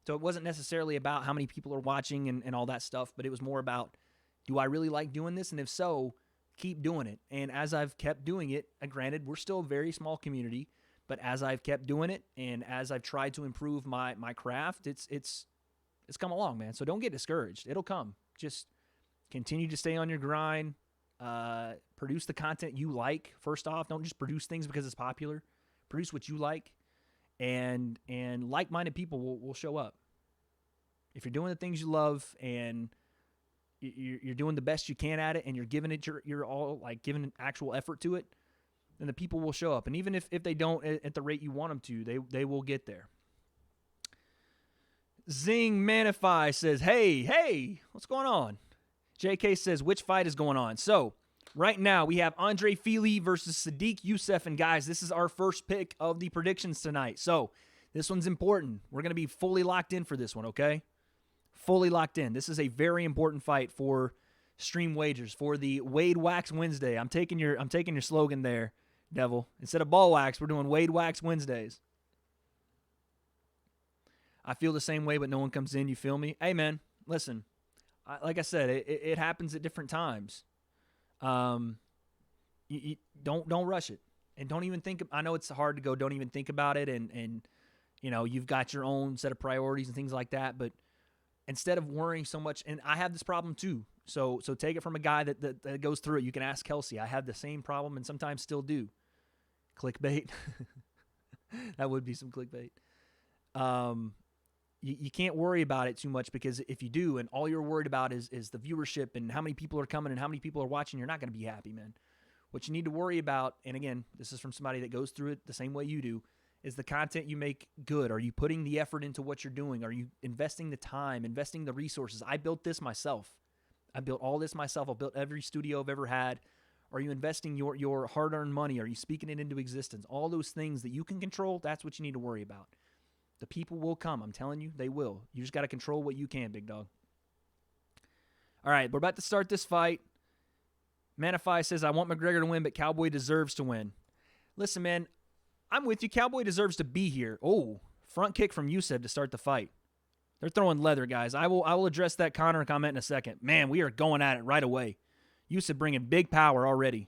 Speaker 1: So it wasn't necessarily about how many people are watching and all that stuff, but it was more about, do I really like doing this? And if so, keep doing it. And as I've kept doing it, granted, we're still a very small community, but as I've kept doing it and as I've tried to improve my craft, it's come along, man. So don't get discouraged. It'll come. Just continue to stay on your grind. Produce the content you like. First off, don't just produce things because it's popular. Produce what you like, and like-minded people will show up. If you're doing the things you love and you're doing the best you can at it, and you're giving it your all, like giving an actual effort to it, then the people will show up. And even if they don't at the rate you want them to, they will get there. Zing Manify says, hey, what's going on? JK says, which fight is going on? So Right now, we have Andre Fili versus Sadiq Youssef. And guys, this is our first pick of the predictions tonight. So this one's important. We're going to be fully locked in for this one, okay? Fully locked in. This is a very important fight for Stream Wagers, for the Wade Wax Wednesday. I'm taking your slogan there, Devil. Instead of Ball Wax, we're doing Wade Wax Wednesdays. I feel the same way, but no one comes in. You feel me? Hey, man, listen. Like I said, it happens at different times. You don't rush it, and don't even think. I know it's hard to go. Don't even think about it, and you know you've got your own set of priorities and things like that. But instead of worrying so much, and I have this problem too. So take it from a guy that goes through it. You can ask Kelsey. I have the same problem, and sometimes still do. Clickbait. That would be some clickbait. You can't worry about it too much, because if you do, and all you're worried about is the viewership and how many people are coming and how many people are watching, you're not going to be happy, man. What you need to worry about, and again, this is from somebody that goes through it the same way you do, is the content you make good. Are you putting the effort into what you're doing? Are you investing the time, investing the resources? I built this myself. I built all this myself. I built every studio I've ever had. Are you investing your hard-earned money? Are you speaking it into existence? All those things that you can control, that's what you need to worry about. The people will come. I'm telling you, they will. You just got to control what you can, big dog. All right, we're about to start this fight. Manify says, I want McGregor to win, but Cowboy deserves to win. Listen, man, I'm with you. Cowboy deserves to be here. Oh, front kick from Youssef to start the fight. They're throwing leather, guys. I will address that Conor comment in a second. Man, we are going at it right away. Youssef bringing big power already.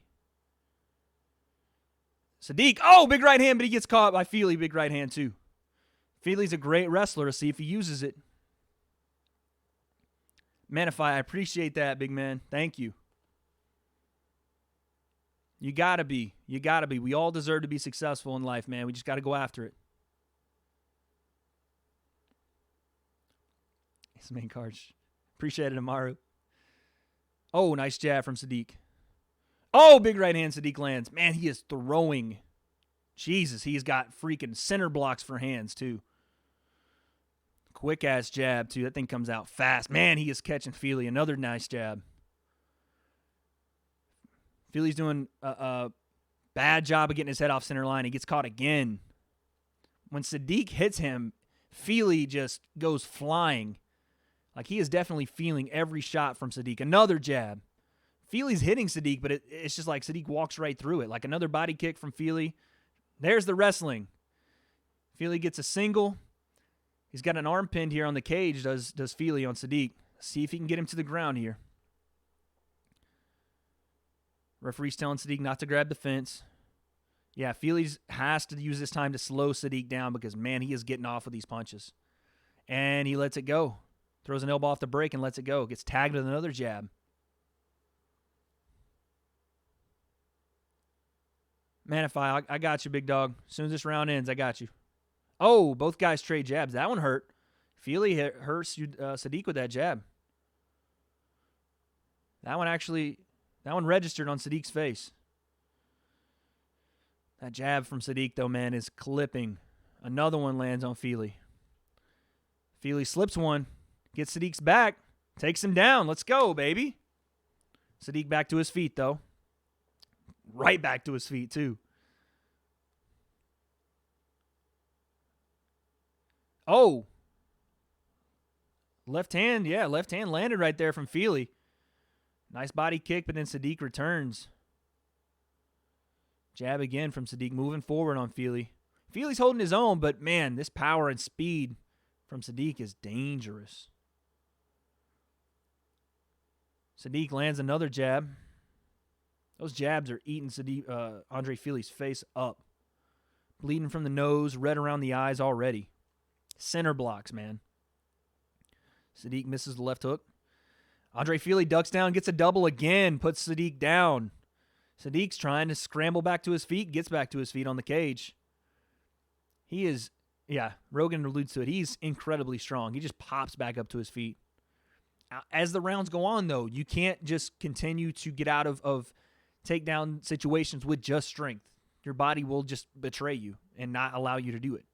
Speaker 1: Sadiq, oh, big right hand, but he gets caught by Fili, big right hand too. Fili's a great wrestler. To see if he uses it. Manify, I appreciate that, big man. Thank you. You gotta be. You gotta be. We all deserve to be successful in life, man. We just gotta go after it. It's main cards. Appreciate it, Amaru. Oh, nice jab from Sadiq. Oh, big right hand Sadiq lands. Man, he is throwing. Jesus, he's got freaking center blocks for hands, too. Quick-ass jab, too. That thing comes out fast. Man, he is catching Fili. Another nice jab. Fili's doing a bad job of getting his head off center line. He gets caught again. When Sadiq hits him, Fili just goes flying. Like, he is definitely feeling every shot from Sadiq. Another jab. Fili's hitting Sadiq, but it's just like Sadiq walks right through it. Like another body kick from Fili. There's the wrestling. Fili gets a single. He's got an arm pinned here on the cage, does Fili on Sadiq. See if he can get him to the ground here. Referee's telling Sadiq not to grab the fence. Yeah, Fili has to use this time to slow Sadiq down because, man, he is getting off with these punches. And he lets it go. Throws an elbow off the break and lets it go. Gets tagged with another jab. Manify, I got you, big dog. As soon as this round ends, I got you. Oh, both guys trade jabs. That one hurt. Fili hurt Sadiq with that jab. That one registered on Sadiq's face. That jab from Sadiq, though, man, is clipping. Another one lands on Fili. Fili slips one. Gets Sadiq's back. Takes him down. Let's go, baby. Sadiq back to his feet, though. Right back to his feet, too. Oh. Left hand landed right there from Fili. Nice body kick, but then Sadiq returns. Jab again from Sadiq, moving forward on Fili. Fili's holding his own, but man, this power and speed from Sadiq is dangerous. Sadiq lands another jab. Those jabs are eating Andre Fili's face up. Bleeding from the nose, red around the eyes already. Center blocks, man. Sadiq misses the left hook. Andre Fili ducks down, gets a double again, puts Sadiq down. Sadiq's trying to scramble back to his feet, gets back to his feet on the cage. He is, Rogan alludes to it. He's incredibly strong. He just pops back up to his feet. As the rounds go on, though, you can't just continue to get out of takedown situations with just strength. Your body will just betray you and not allow you to do it.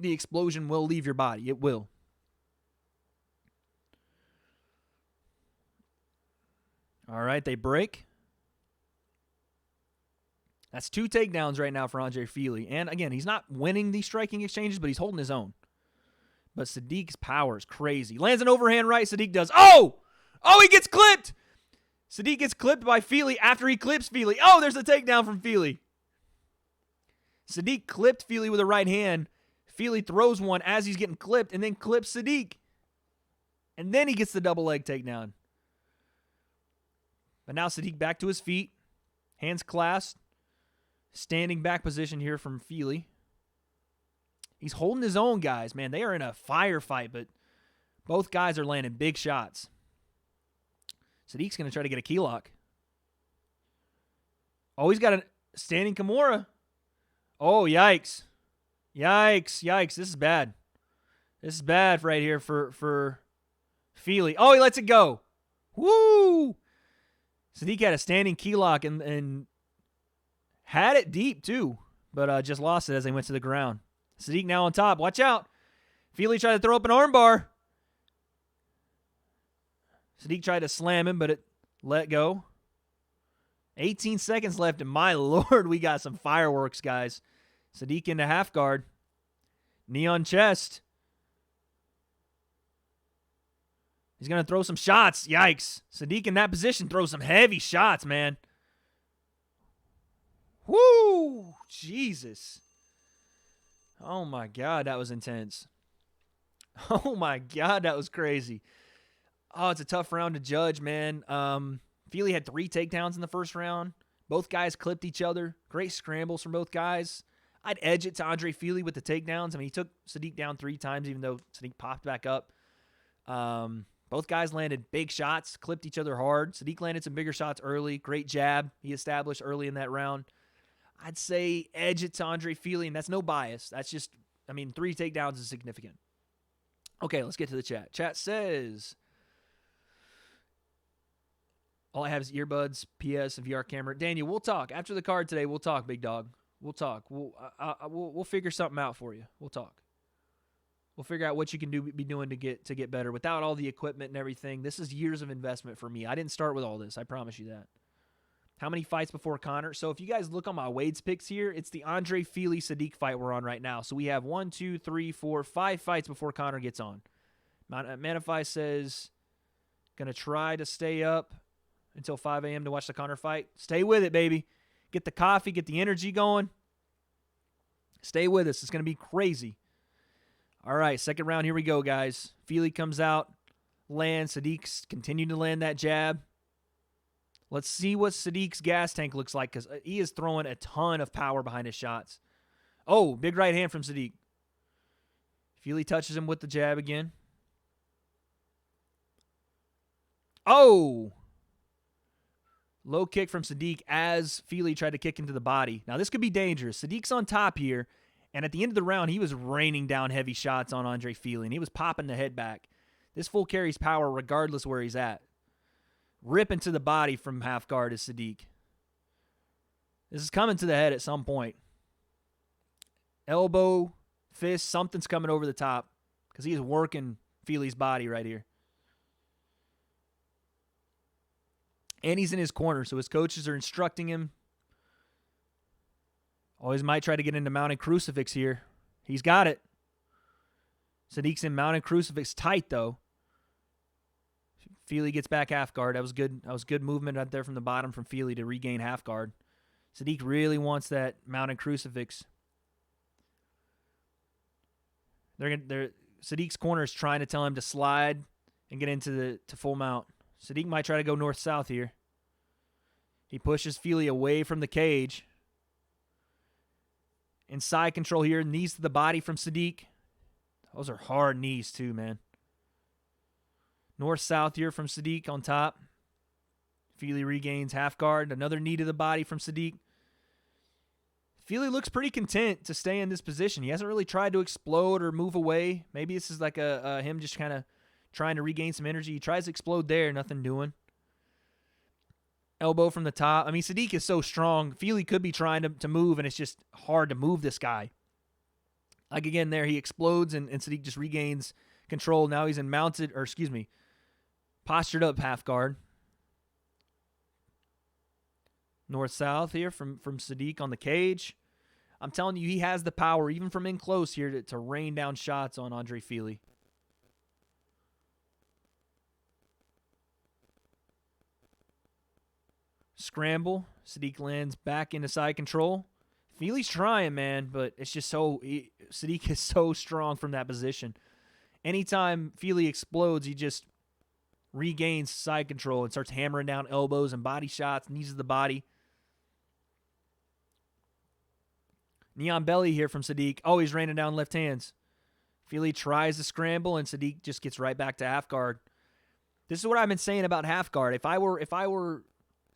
Speaker 1: The explosion will leave your body. It will. All right, they break. That's 2 takedowns right now for Andre Fili. And again, he's not winning these striking exchanges, but he's holding his own. But Sadiq's power is crazy. Lands an overhand right. Sadiq does. Oh! Oh, he gets clipped! Sadiq gets clipped by Fili after he clips Fili. Oh, there's a takedown from Fili. Sadiq clipped Fili with a right hand. Fili throws one as he's getting clipped and then clips Sadiq. And then he gets the double leg takedown. But now Sadiq back to his feet. Hands clasped. Standing back position here from Fili. He's holding his own, guys. Man, they are in a firefight, but both guys are landing big shots. Sadiq's going to try to get a key lock. Oh, he's got a standing Kimura. Oh, yikes. Yikes, yikes. This is bad. This is bad right here for Fili. Oh, he lets it go. Woo! Sadiq had a standing key lock and had it deep, too, but just lost it as they went to the ground. Sadiq now on top. Watch out. Fili tried to throw up an armbar. Sadiq tried to slam him, but it let go. 18 seconds left, and my lord, we got some fireworks, guys. Sadiq into half guard. Knee on chest. He's going to throw some shots. Yikes. Sadiq in that position throws some heavy shots, man. Woo! Jesus. Oh, my God, that was intense. Oh, my God, that was crazy. Oh, it's a tough round to judge, man. Fili had 3 takedowns in the first round. Both guys clipped each other. Great scrambles from both guys. I'd edge it to Andre Fili with the takedowns. I mean, he took Sadiq down 3 times, even though Sadiq popped back up. Both guys landed big shots, clipped each other hard. Sadiq landed some bigger shots early. Great jab he established early in that round. I'd say edge it to Andre Fili, and that's no bias. That's just, I mean, 3 takedowns is significant. Okay, let's get to the chat. Chat says, all I have is earbuds, PS, and VR camera. Daniel, we'll talk. After the card today, we'll talk, big dog. We'll talk. We'll figure something out for you. We'll talk. We'll figure out what you can be doing to get better without all the equipment and everything. This is years of investment for me. I didn't start with all this. I promise you that. How many fights before Conor? So if you guys look on my Wade's picks here, it's the Andre Fili Sadiq fight we're on right now. So we have 1, 2, 3, 4, 5 fights before Conor gets on. Manify says, gonna try to stay up until 5 a.m. to watch the Conor fight. Stay with it, baby. Get the coffee, get the energy going. Stay with us. It's going to be crazy. All right, second round. Here we go, guys. Fili comes out, lands. Sadiq's continuing to land that jab. Let's see what Sadiq's gas tank looks like because he is throwing a ton of power behind his shots. Oh, big right hand from Sadiq. Fili touches him with the jab again. Oh! Low kick from Sadiq as Fili tried to kick into the body. Now, this could be dangerous. Sadiq's on top here, and at the end of the round, he was raining down heavy shots on Andre Fili, and he was popping the head back. This fool carries power regardless where he's at. Ripping to the body from half guard is Sadiq. This is coming to the head at some point. Elbow, fist, something's coming over the top because he is working Fili's body right here. And he's in his corner, so his coaches are instructing him. Always might try to get into mounted crucifix here. He's got it. Sadiq's in mounted crucifix tight, though. Fili gets back half guard. That was good. That was good movement right there from the bottom from Fili to regain half guard. Sadiq really wants that mounted crucifix. Sadiq's corner is trying to tell him to slide and get into to full mount. Sadiq might try to go north-south here. He pushes Fili away from the cage. Inside control here. Knees to the body from Sadiq. Those are hard knees too, man. North-south here from Sadiq on top. Fili regains half guard. Another knee to the body from Sadiq. Fili looks pretty content to stay in this position. He hasn't really tried to explode or move away. Maybe this is like him just kind of trying to regain some energy. He tries to explode there, nothing doing. Elbow from the top. I mean, Sadiq is so strong. Fili could be trying to move, and it's just hard to move this guy. Like, again, there he explodes, and Sadiq just regains control. Now he's in postured up half guard. North-south here from Sadiq on the cage. I'm telling you, he has the power, even from in close here, to rain down shots on Andre Fili. Scramble. Sadiq lands back into side control. Fili's trying, man, but it's just Sadiq is so strong from that position. Anytime Fili explodes, he just regains side control and starts hammering down elbows and body shots, knees to the body. Neon belly here from Sadiq. Oh, he's raining down left hands. Fili tries to scramble, and Sadiq just gets right back to half guard. This is what I've been saying about half guard. If I were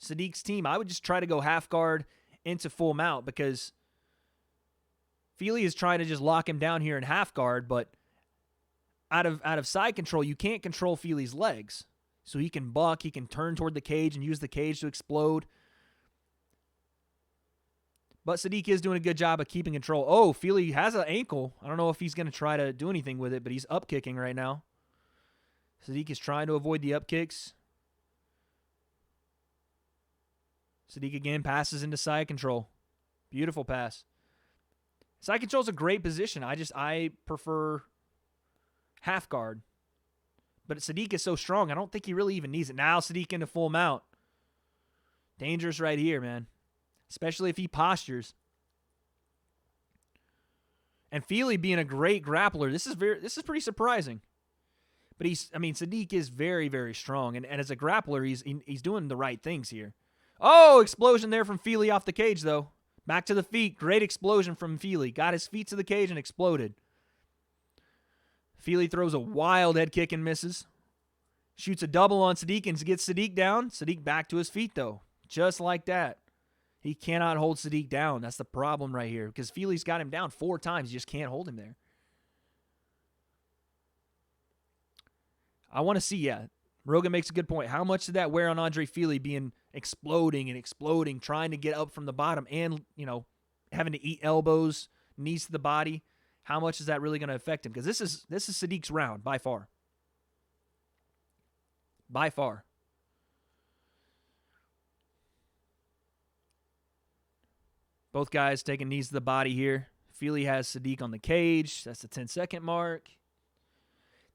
Speaker 1: Sadiq's team, I would just try to go half guard into full mount, because Fili is trying to just lock him down here in half guard, but out of side control, you can't control Fili's legs. So he can buck, he can turn toward the cage and use the cage to explode. But Sadiq is doing a good job of keeping control. Oh, Fili has an ankle. I don't know if he's going to try to do anything with it, but he's up kicking right now. Sadiq is trying to avoid the up kicks. Sadiq again passes into side control. Beautiful pass. Side control is a great position. I prefer half guard. But Sadiq is so strong, I don't think he really even needs it. Now Sadiq into full mount. Dangerous right here, man. Especially if he postures. And Fili being a great grappler, this is pretty surprising. But Sadiq is very, very strong. And as a grappler, he's doing the right things here. Oh, explosion there from Fili off the cage, though. Back to the feet. Great explosion from Fili. Got his feet to the cage and exploded. Fili throws a wild head kick and misses. Shoots a double on Sadiq and gets Sadiq down. Sadiq back to his feet, though. Just like that. He cannot hold Sadiq down. That's the problem right here, because Fili's got him down 4 times. You just can't hold him there. I want to see, yeah. Rogan makes a good point. How much did that wear on Andre Fili being exploding and exploding, trying to get up from the bottom and, having to eat elbows, knees to the body? How much is that really going to affect him? Because this is Sadiq's round by far. By far. Both guys taking knees to the body here. Fili has Sadiq on the cage. That's the 10-second mark.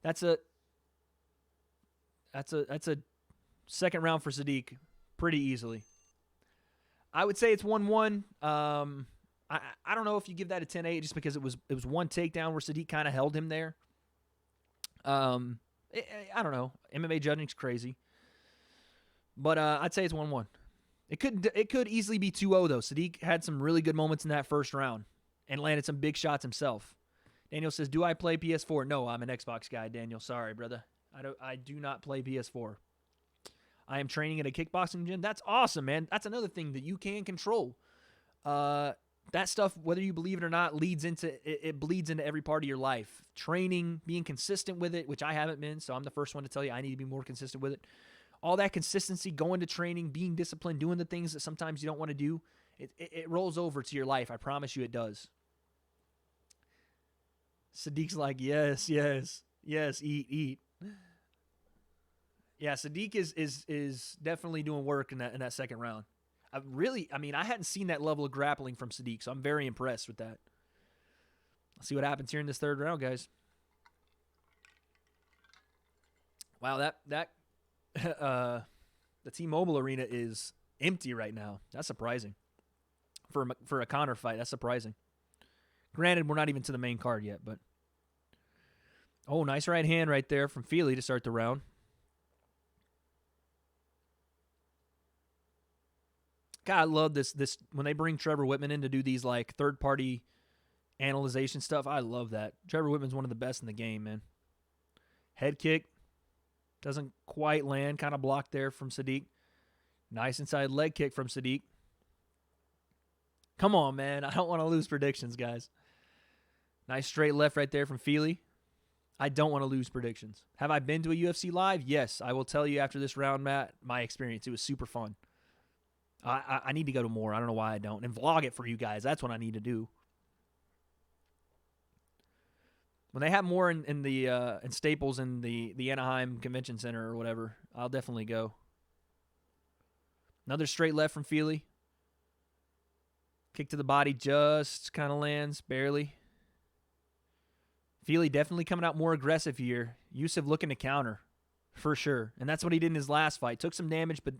Speaker 1: That's a second round for Sadiq pretty easily. I would say it's 1-1. I don't know if you give that a 10-8 just because it was one takedown where Sadiq kind of held him there. I don't know. MMA judging's crazy. But I'd say it's 1-1. It could easily be 2-0, though. Sadiq had some really good moments in that first round and landed some big shots himself. Daniel says, do I play PS4? No, I'm an Xbox guy, Daniel. Sorry, brother. I do not play PS4. I am training at a kickboxing gym. That's awesome, man. That's another thing that you can control. That stuff, whether you believe it or not, bleeds into every part of your life. Training, being consistent with it, which I haven't been, so I'm the first one to tell you I need to be more consistent with it. All that consistency, going to training, being disciplined, doing the things that sometimes you don't want to do, it rolls over to your life. I promise you it does. Sadiq's like, yes, eat. Yeah, Sadiq is definitely doing work in that second round. I hadn't seen that level of grappling from Sadiq, so I'm very impressed with that. Let's see what happens here in this third round, guys. Wow, that the T-Mobile Arena is empty right now. That's surprising. For a Conor fight, that's surprising. Granted, we're not even to the main card yet, but oh, nice right hand right there from Fili to start the round. God, I love this when they bring Trevor Whitman in to do these like third-party analyzation stuff. I love that. Trevor Whitman's one of the best in the game, man. Head kick. Doesn't quite land. Kind of blocked there from Sadiq. Nice inside leg kick from Sadiq. Come on, man. I don't want to lose predictions, guys. Nice straight left right there from Fili. I don't want to lose predictions. Have I been to a UFC live? Yes. I will tell you after this round, Matt, my experience. It was super fun. I need to go to more. I don't know why I don't. And vlog it for you guys. That's what I need to do. When they have more in Staples in the Anaheim Convention Center or whatever, I'll definitely go. Another straight left from Fili. Kick to the body just kind of lands, barely. Feely definitely coming out more aggressive here. Yusuf looking to counter, for sure. And that's what he did in his last fight. Took some damage, but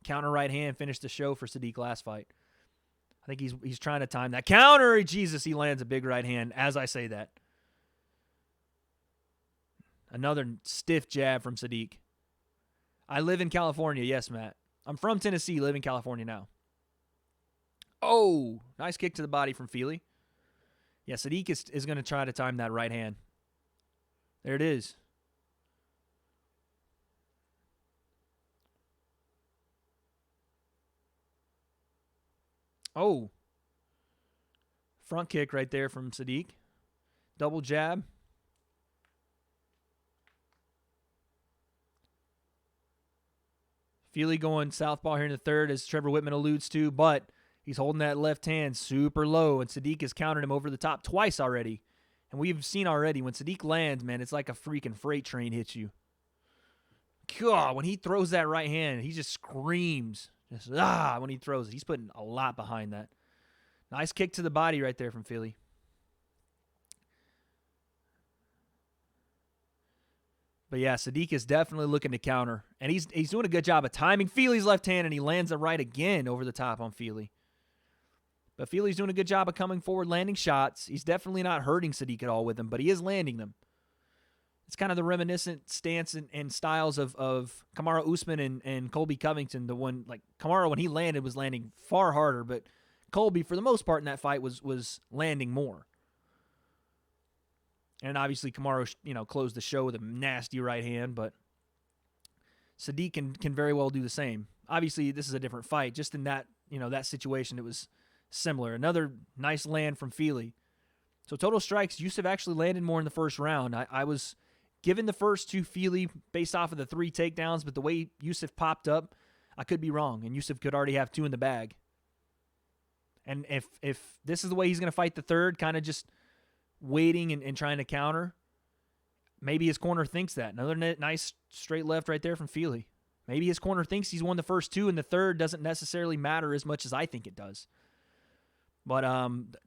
Speaker 1: counter right hand finished the show for Sadiq last fight. I think he's trying to time that. Counter! Jesus, he lands a big right hand as I say that. Another stiff jab from Sadiq. I live in California. Yes, Matt. I'm from Tennessee, live in California now. Oh, nice kick to the body from Feely. Yeah, Sadiq is going to try to time that right hand. There it is. Oh. Front kick right there from Sadiq. Double jab. Feely going southpaw here in the third, as Trevor Whitman alludes to, but he's holding that left hand super low, and Sadiq has countered him over the top twice already. And we've seen already, when Sadiq lands, man, it's like a freaking freight train hits you. God, when he throws that right hand, he just screams. Just, when he throws it. He's putting a lot behind that. Nice kick to the body right there from Feely. But yeah, Sadiq is definitely looking to counter. And he's doing a good job of timing Feely's left hand, and he lands it right again over the top on Feely. But Feely's doing a good job of coming forward, landing shots. He's definitely not hurting Sadiq at all with them, but he is landing them. It's kind of the reminiscent stance and styles of Kamaru Usman and Colby Covington. The one, like, Kamaru, when he landed, was landing far harder, but Colby, for the most part in that fight, was landing more. And obviously, Kamaru, closed the show with a nasty right hand, but Sadiq can very well do the same. Obviously, this is a different fight. Just in that, that situation, it was similar. Another nice land from Feely. So total strikes, Yusuf actually landed more in the first round. I was given the first two Feely based off of the 3 takedowns, but the way Yusuf popped up, I could be wrong, and Yusuf could already have 2 in the bag. And if this is the way he's going to fight the third, kind of just waiting and trying to counter, maybe his corner thinks that. Another nice straight left right there from Feely. Maybe his corner thinks he's won the first 2, and the third doesn't necessarily matter as much as I think it does. But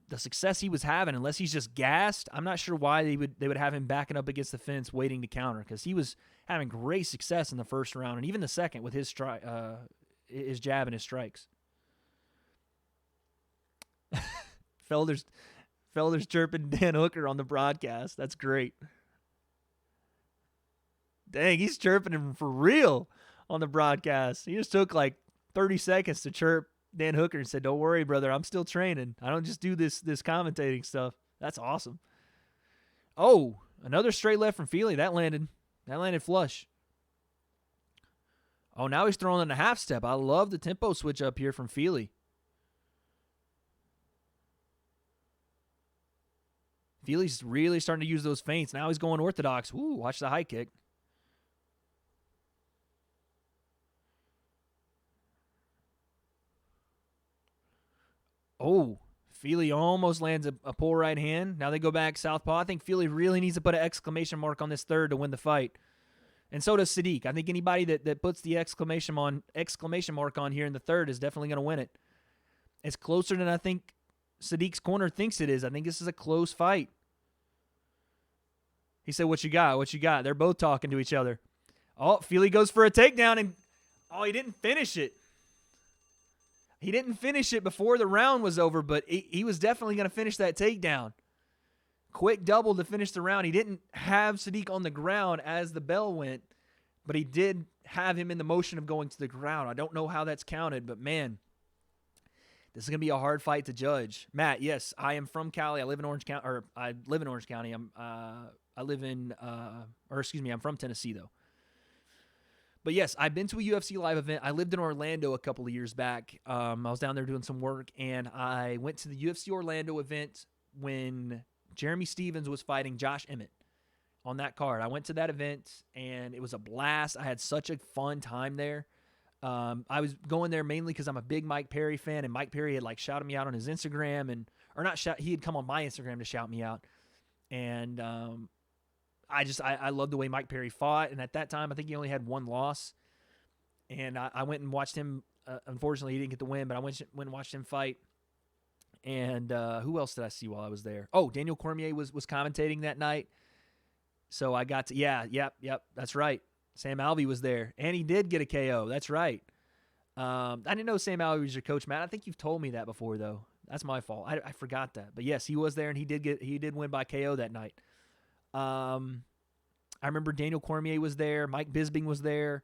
Speaker 1: the success he was having, unless he's just gassed, I'm not sure why they would have him backing up against the fence waiting to counter, because he was having great success in the first round and even the second with his jab and his strikes. Felder's chirping Dan Hooker on the broadcast. That's great. Dang, he's chirping him for real on the broadcast. He just took like 30 seconds to chirp Dan Hooker and said, "Don't worry, brother. I'm still training. I don't just do this commentating stuff." That's awesome. Oh, another straight left from Feely. That landed flush. Oh, now he's throwing in a half step. I love the tempo switch up here from Feely. Feely's really starting to use those feints. Now he's going orthodox. Ooh, watch the high kick. Oh, Feely almost lands a pull right hand. Now they go back southpaw. I think Feely really needs to put an exclamation mark on this third to win the fight. And so does Sadiq. I think anybody that puts the exclamation mark on here in the third is definitely going to win it. It's closer than I think Sadiq's corner thinks it is. I think this is a close fight. He said, "What you got? What you got?" They're both talking to each other. Oh, Feely goes for a takedown, and he didn't finish it. He didn't finish it before the round was over, but he was definitely going to finish that takedown. Quick double to finish the round. He didn't have Sadiq on the ground as the bell went, but he did have him in the motion of going to the ground. I don't know how that's counted, but man, this is going to be a hard fight to judge. Matt, yes, I am from Cali. I live in Orange County, I'm from Tennessee though. But yes, I've been to a UFC live event. I lived in Orlando a couple of years back. I was down there doing some work, and I went to the UFC Orlando event when Jeremy Stevens was fighting Josh Emmett on that card. I went to that event, and it was a blast. I had such a fun time there. I was going there mainly because I'm a big Mike Perry fan, and Mike Perry had shouted me out on his Instagram, he had come on my Instagram to shout me out. And I loved the way Mike Perry fought, and at that time, I think he only had 1 loss. And I went and watched him. Unfortunately, he didn't get the win, but I went and watched him fight. And who else did I see while I was there? Oh, Daniel Cormier was commentating that night. So I got to, yep, that's right. Sam Alvey was there, and he did get a KO. That's right. I didn't know Sam Alvey was your coach, Matt. I think you've told me that before, though. That's my fault. I forgot that. But yes, he was there, and he did win by KO that night. I remember Daniel Cormier was there. Mike Bisping was there.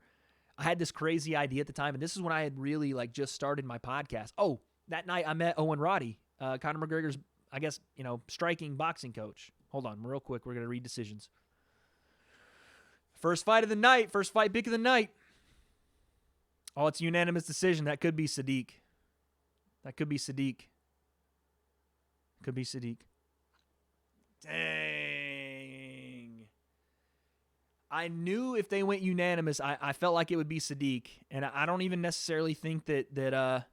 Speaker 1: I had this crazy idea at the time, and this is when I had really just started my podcast. Oh, that night I met Owen Roddy, Conor McGregor's, I guess, striking boxing coach. Hold on, real quick. We're going to read decisions. First fight of the night. First fight pick of the night. Oh, it's a unanimous decision. That could be Sadiq. Could be Sadiq. Dang. I knew if they went unanimous, I felt like it would be Sadiq. And I don't even necessarily think that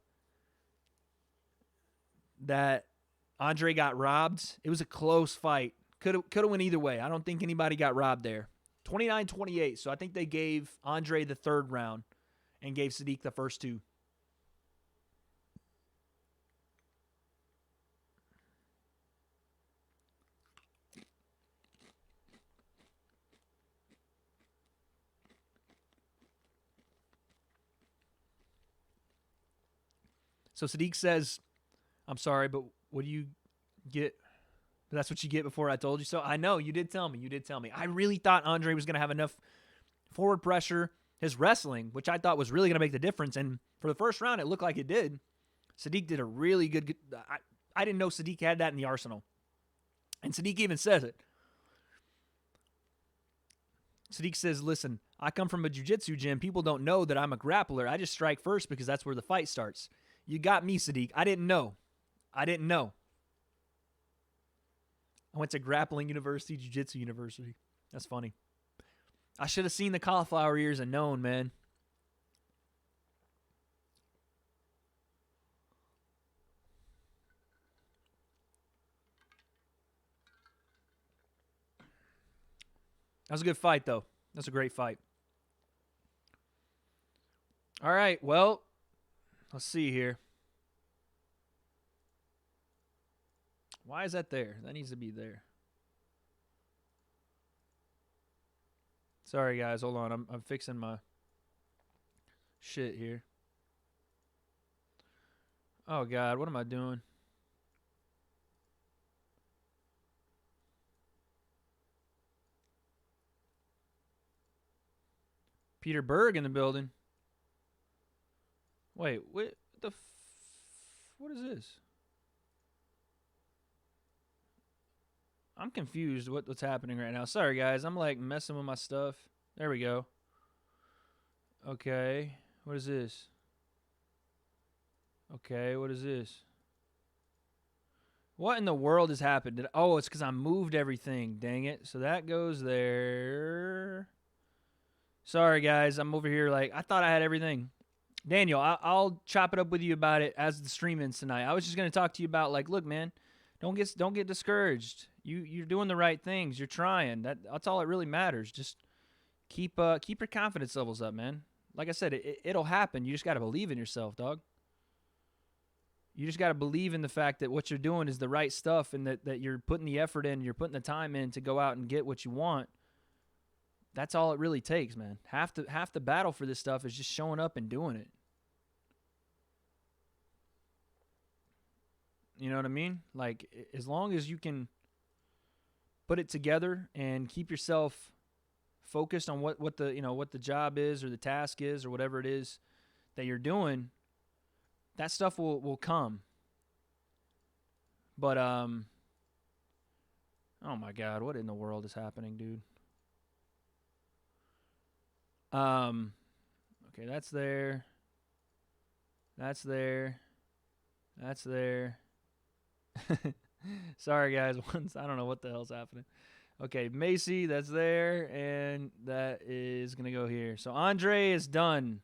Speaker 1: Andre got robbed. It was a close fight. Could have went either way. I don't think anybody got robbed there. 29-28. So I think they gave Andre the third round and gave Sadiq the first two. So Sadiq says, I'm sorry, but what do you get? That's what you get before I told you so. I know, you did tell me. I really thought Andre was going to have enough forward pressure, his wrestling, which I thought was really going to make the difference. And for the first round, it looked like it did. Sadiq did a really good I didn't know Sadiq had that in the arsenal. And Sadiq even says it. Sadiq says, listen, I come from a jiu-jitsu gym. People don't know that I'm a grappler. I just strike first because that's where the fight starts. You got me, Sadiq. I didn't know. I went to Grappling University, Jiu-Jitsu University. That's funny. I should have seen the cauliflower ears and known, man. That was a good fight, though. That's a great fight. All right, well, let's see here. Why is that there? That needs to be there. Sorry, guys. Hold on. I'm fixing my shit here. Oh, God. What am I doing? Peter Berg in the building. Wait, what is this? I'm confused what's happening right now. Sorry, guys. I'm messing with my stuff. There we go. Okay. What is this? Okay, what is this? What in the world has happened? It's because I moved everything. Dang it. So that goes there. Sorry, guys. I'm over here I thought I had everything. Daniel, I'll chop it up with you about it as the stream ends tonight. I was just going to talk to you about, look, man, don't get discouraged. You're doing the right things. You're trying. That's all that really matters. Just keep your confidence levels up, man. Like I said, it'll happen. You just got to believe in yourself, dog. You just got to believe in the fact that what you're doing is the right stuff and that you're putting the effort in, you're putting the time in to go out and get what you want. That's all it really takes, man. Half the battle for this stuff is just showing up and doing it. You know what I mean? As long as you can put it together and keep yourself focused on what the job is or the task is or whatever it is that you're doing, that stuff will come. But oh my God, what in the world is happening, dude? Okay, that's there. That's there. That's there. Sorry, guys. I don't know what the hell's happening. Okay, Macy, that's there, and that is going to go here. So Andre is done.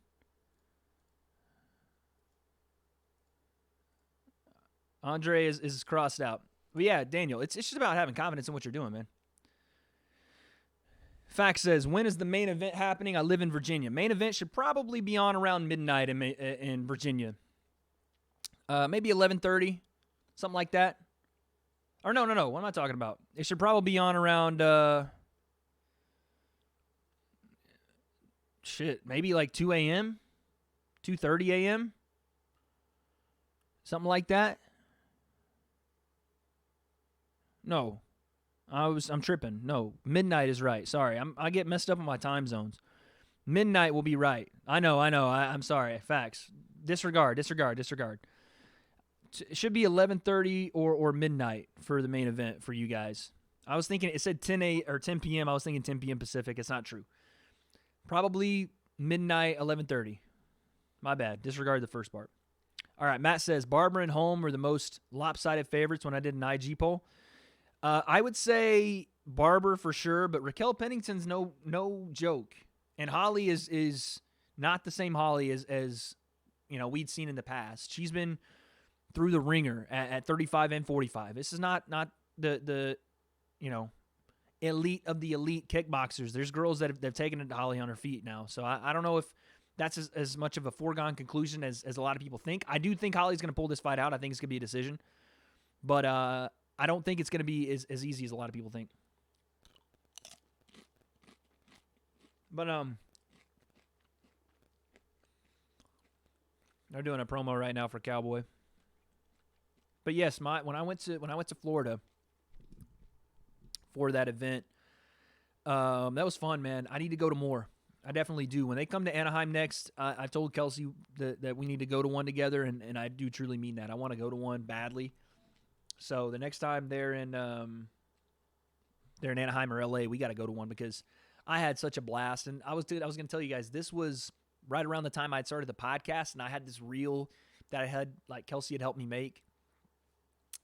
Speaker 1: Andre is crossed out. But yeah, Daniel, it's just about having confidence in what you're doing, man. Fact says, when is the main event happening? I live in Virginia. Main event should probably be on around midnight in Virginia. Maybe 11:30. something like that. Or no. What am I talking about? It should probably be on around, maybe like 2 a.m., 2:30 a.m., something like that. No, I'm tripping. No, midnight is right. Sorry, I get messed up on my time zones. Midnight will be right. I know. I'm sorry. Facts. Disregard. It should be 11:30 or midnight for the main event for you guys. I was thinking it said 10 p.m. I was thinking 10 p.m. Pacific. It's not true. Probably midnight, 11:30. My bad. Disregard the first part. All right. Matt says Barber and Holm were the most lopsided favorites when I did an IG poll. I would say Barber for sure, but Raquel Pennington's no joke. And Holly is not the same Holly as we'd seen in the past. She's been through the ringer at 35 and 45. This is not the elite of the elite kickboxers. There's girls that have taken it to Holly on her feet now. So I don't know if that's as much of a foregone conclusion as a lot of people think. I do think Holly's going to pull this fight out. I think it's going to be a decision. But I don't think it's going to be as easy as a lot of people think. But they're doing a promo right now for Cowboy. But yes, when I went to Florida for that event, that was fun, man. I need to go to more. I definitely do. When they come to Anaheim next, I told Kelsey that we need to go to one together, and I do truly mean that. I want to go to one badly. So the next time they're in Anaheim or LA, we got to go to one because I had such a blast. And I was going to tell you guys, this was right around the time I'd started the podcast, and I had this reel that I had, like, Kelsey had helped me make.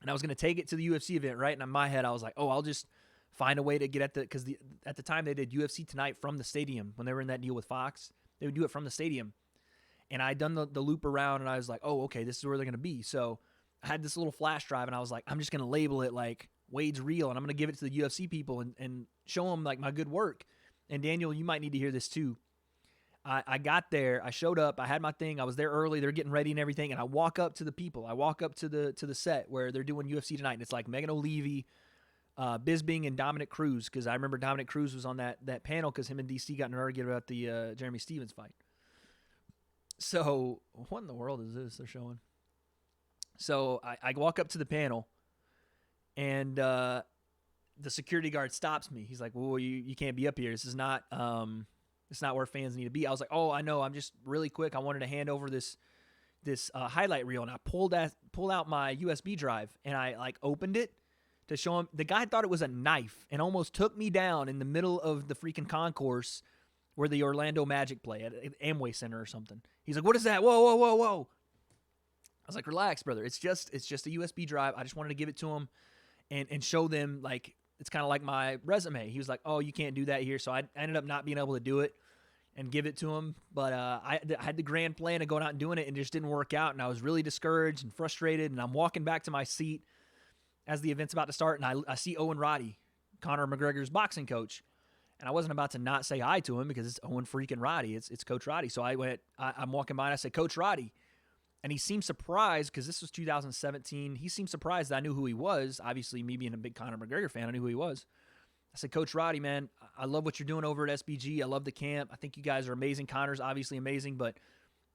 Speaker 1: And I was going to take it to the UFC event, right? And in my head, I was like, I'll just find a way to get because at the time they did UFC Tonight from the stadium when they were in that deal with Fox. They would do it from the stadium. And I had done the loop around, and I was like, okay, this is where they're going to be. So I had this little flash drive, and I was like, I'm just going to label it like Wade's Reel, and I'm going to give it to the UFC people and show them, like, my good work. And Daniel, you might need to hear this too. I got there, I showed up, I had my thing, I was there early, they're getting ready and everything, and I walk up to the people. I walk up to the set where they're doing UFC Tonight, and it's like Megan O'Leary, Bisbing, and Dominic Cruz, because I remember Dominic Cruz was on that panel because him and DC got in an argument about the Jeremy Stevens fight. So, what in the world is this they're showing? So, I walk up to the panel, and the security guard stops me. He's like, well, you can't be up here. This is not it's not where fans need to be. I was like, I know. I'm just really quick. I wanted to hand over this highlight reel, and I pulled out my USB drive, and I opened it to show him. The guy thought it was a knife and almost took me down in the middle of the freaking concourse where the Orlando Magic play at Amway Center or something. He's like, what is that? Whoa. I was like, relax, brother. It's just a USB drive. I just wanted to give it to him and show them, like, it's kind of like my resume. He was like, you can't do that here. So I ended up not being able to do it and give it to him. But I had the grand plan of going out and doing it, and it just didn't work out. And I was really discouraged and frustrated. And I'm walking back to my seat as the event's about to start, and I see Owen Roddy, Conor McGregor's boxing coach. And I wasn't about to not say hi to him because it's Owen freaking Roddy. It's Coach Roddy. So I'm walking by, and I said, Coach Roddy. And he seemed surprised because this was 2017. He seemed surprised that I knew who he was. Obviously, me being a big Conor McGregor fan, I knew who he was. I said, Coach Roddy, man, I love what you're doing over at SBG. I love the camp. I think you guys are amazing. Conor's obviously amazing, but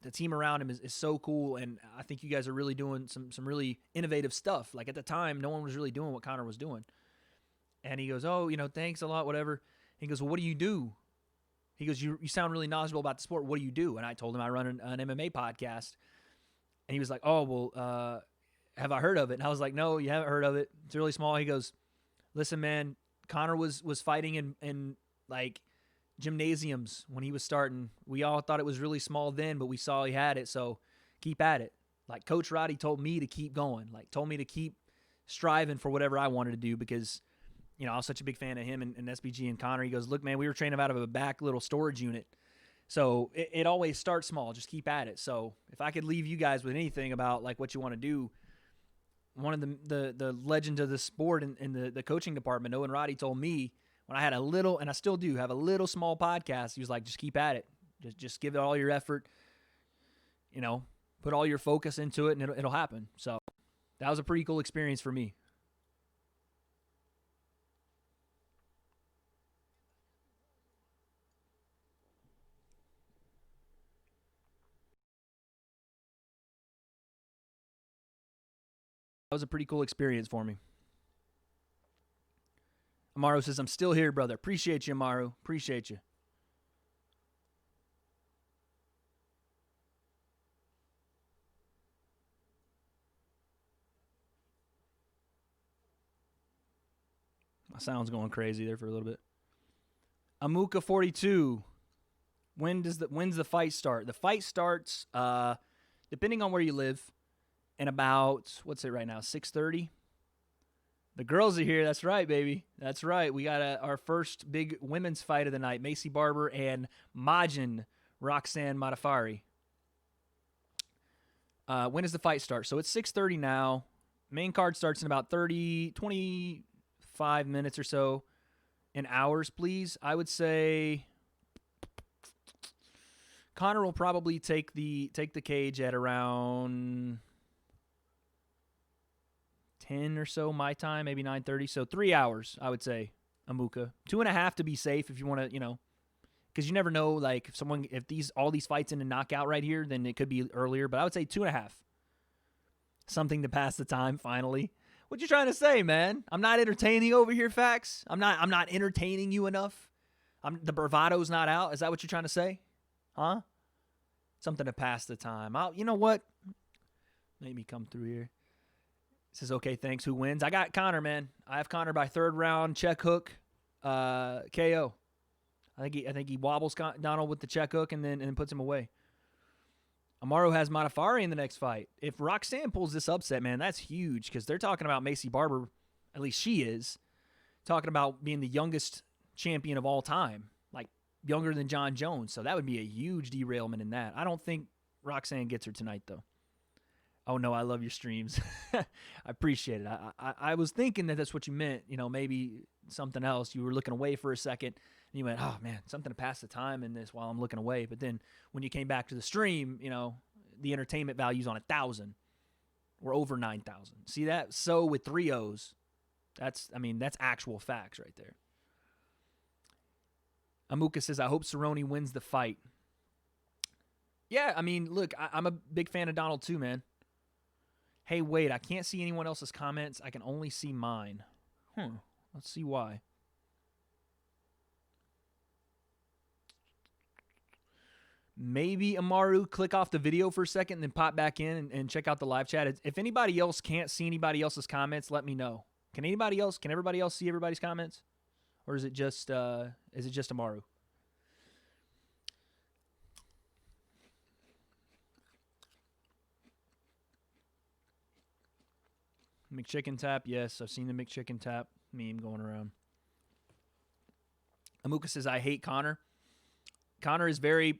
Speaker 1: the team around him is so cool, and I think you guys are really doing some really innovative stuff. Like, at the time, no one was really doing what Conor was doing. And he goes, thanks a lot, whatever. He goes, well, what do you do? He goes, you sound really knowledgeable about the sport. What do you do? And I told him I run an MMA podcast. And he was like, have I heard of it? And I was like, no, you haven't heard of it. It's really small. He goes, listen, man, Conor was fighting in like gymnasiums when he was starting. We all thought it was really small then, but we saw he had it. So keep at it. Like, Coach Roddy told me to keep going, like told me to keep striving for whatever I wanted to do because, I was such a big fan of him and SBG and Conor. He goes, look, man, we were training out of a back little storage unit. So it always starts small. Just keep at it. So if I could leave you guys with anything about like what you want to do, one of the legends of the sport in the coaching department, Owen Roddy, told me when I had a little, and I still do have a little small podcast, he was like, just keep at it. Just give it all your effort, put all your focus into it, and it'll happen. So That was a pretty cool experience for me. That was a pretty cool experience for me. Amaru says, I'm still here, brother. Appreciate you, Amaru. Appreciate you. My sound's going crazy there for a little bit. Amuka42. When's the fight start? The fight starts, depending on where you live, in about, what's it right now, 6:30? The girls are here. That's right, baby. That's right. We got our first big women's fight of the night. Macy Barber and Majin Roxanne Modafferi. When does the fight start? So it's 6:30 now. Main card starts in about 25 minutes or so. In hours, please. I would say Conor will probably take the cage at around 10 or so my time, maybe 9:30. So 3 hours, I would say, Amuka. 2.5 to be safe if you want to, because you never know, like, if all these fights in a knockout right here, then it could be earlier. But I would say 2.5. Something to pass the time, finally. What you trying to say, man? I'm not entertaining over here, Facts. I'm not entertaining you enough. The bravado's not out. Is that what you're trying to say? Huh? Something to pass the time. You know what? Let me come through here. It says, okay, thanks. Who wins? I got Conor, man. I have Conor by 3rd round, check hook, KO. I think he wobbles Donald with the check hook and then puts him away. Amaru has Modafferi in the next fight. If Roxanne pulls this upset, man, that's huge because they're talking about Macy Barber, at least she is, talking about being the youngest champion of all time, like younger than John Jones. So that would be a huge derailment in that. I don't think Roxanne gets her tonight, though. Oh, no, I love your streams. I appreciate it. I was thinking that that's what you meant, maybe something else. You were looking away for a second, and you went, oh, man, something to pass the time in this while I'm looking away. But then when you came back to the stream, the entertainment value's on 1,000. We're over 9,000. See that? So with 3 O's, that's actual facts right there. Amuka says, I hope Cerrone wins the fight. Yeah, look, I'm a big fan of Donald too, man. Hey, wait, I can't see anyone else's comments. I can only see mine. Let's see why. Maybe, Amaru, click off the video for a second and then pop back in and check out the live chat. If anybody else can't see anybody else's comments, let me know. Can everybody else see everybody's comments? Or is it just Amaru? McChicken tap, yes. I've seen the McChicken tap meme going around. Amuka says, I hate Conor. Conor is very,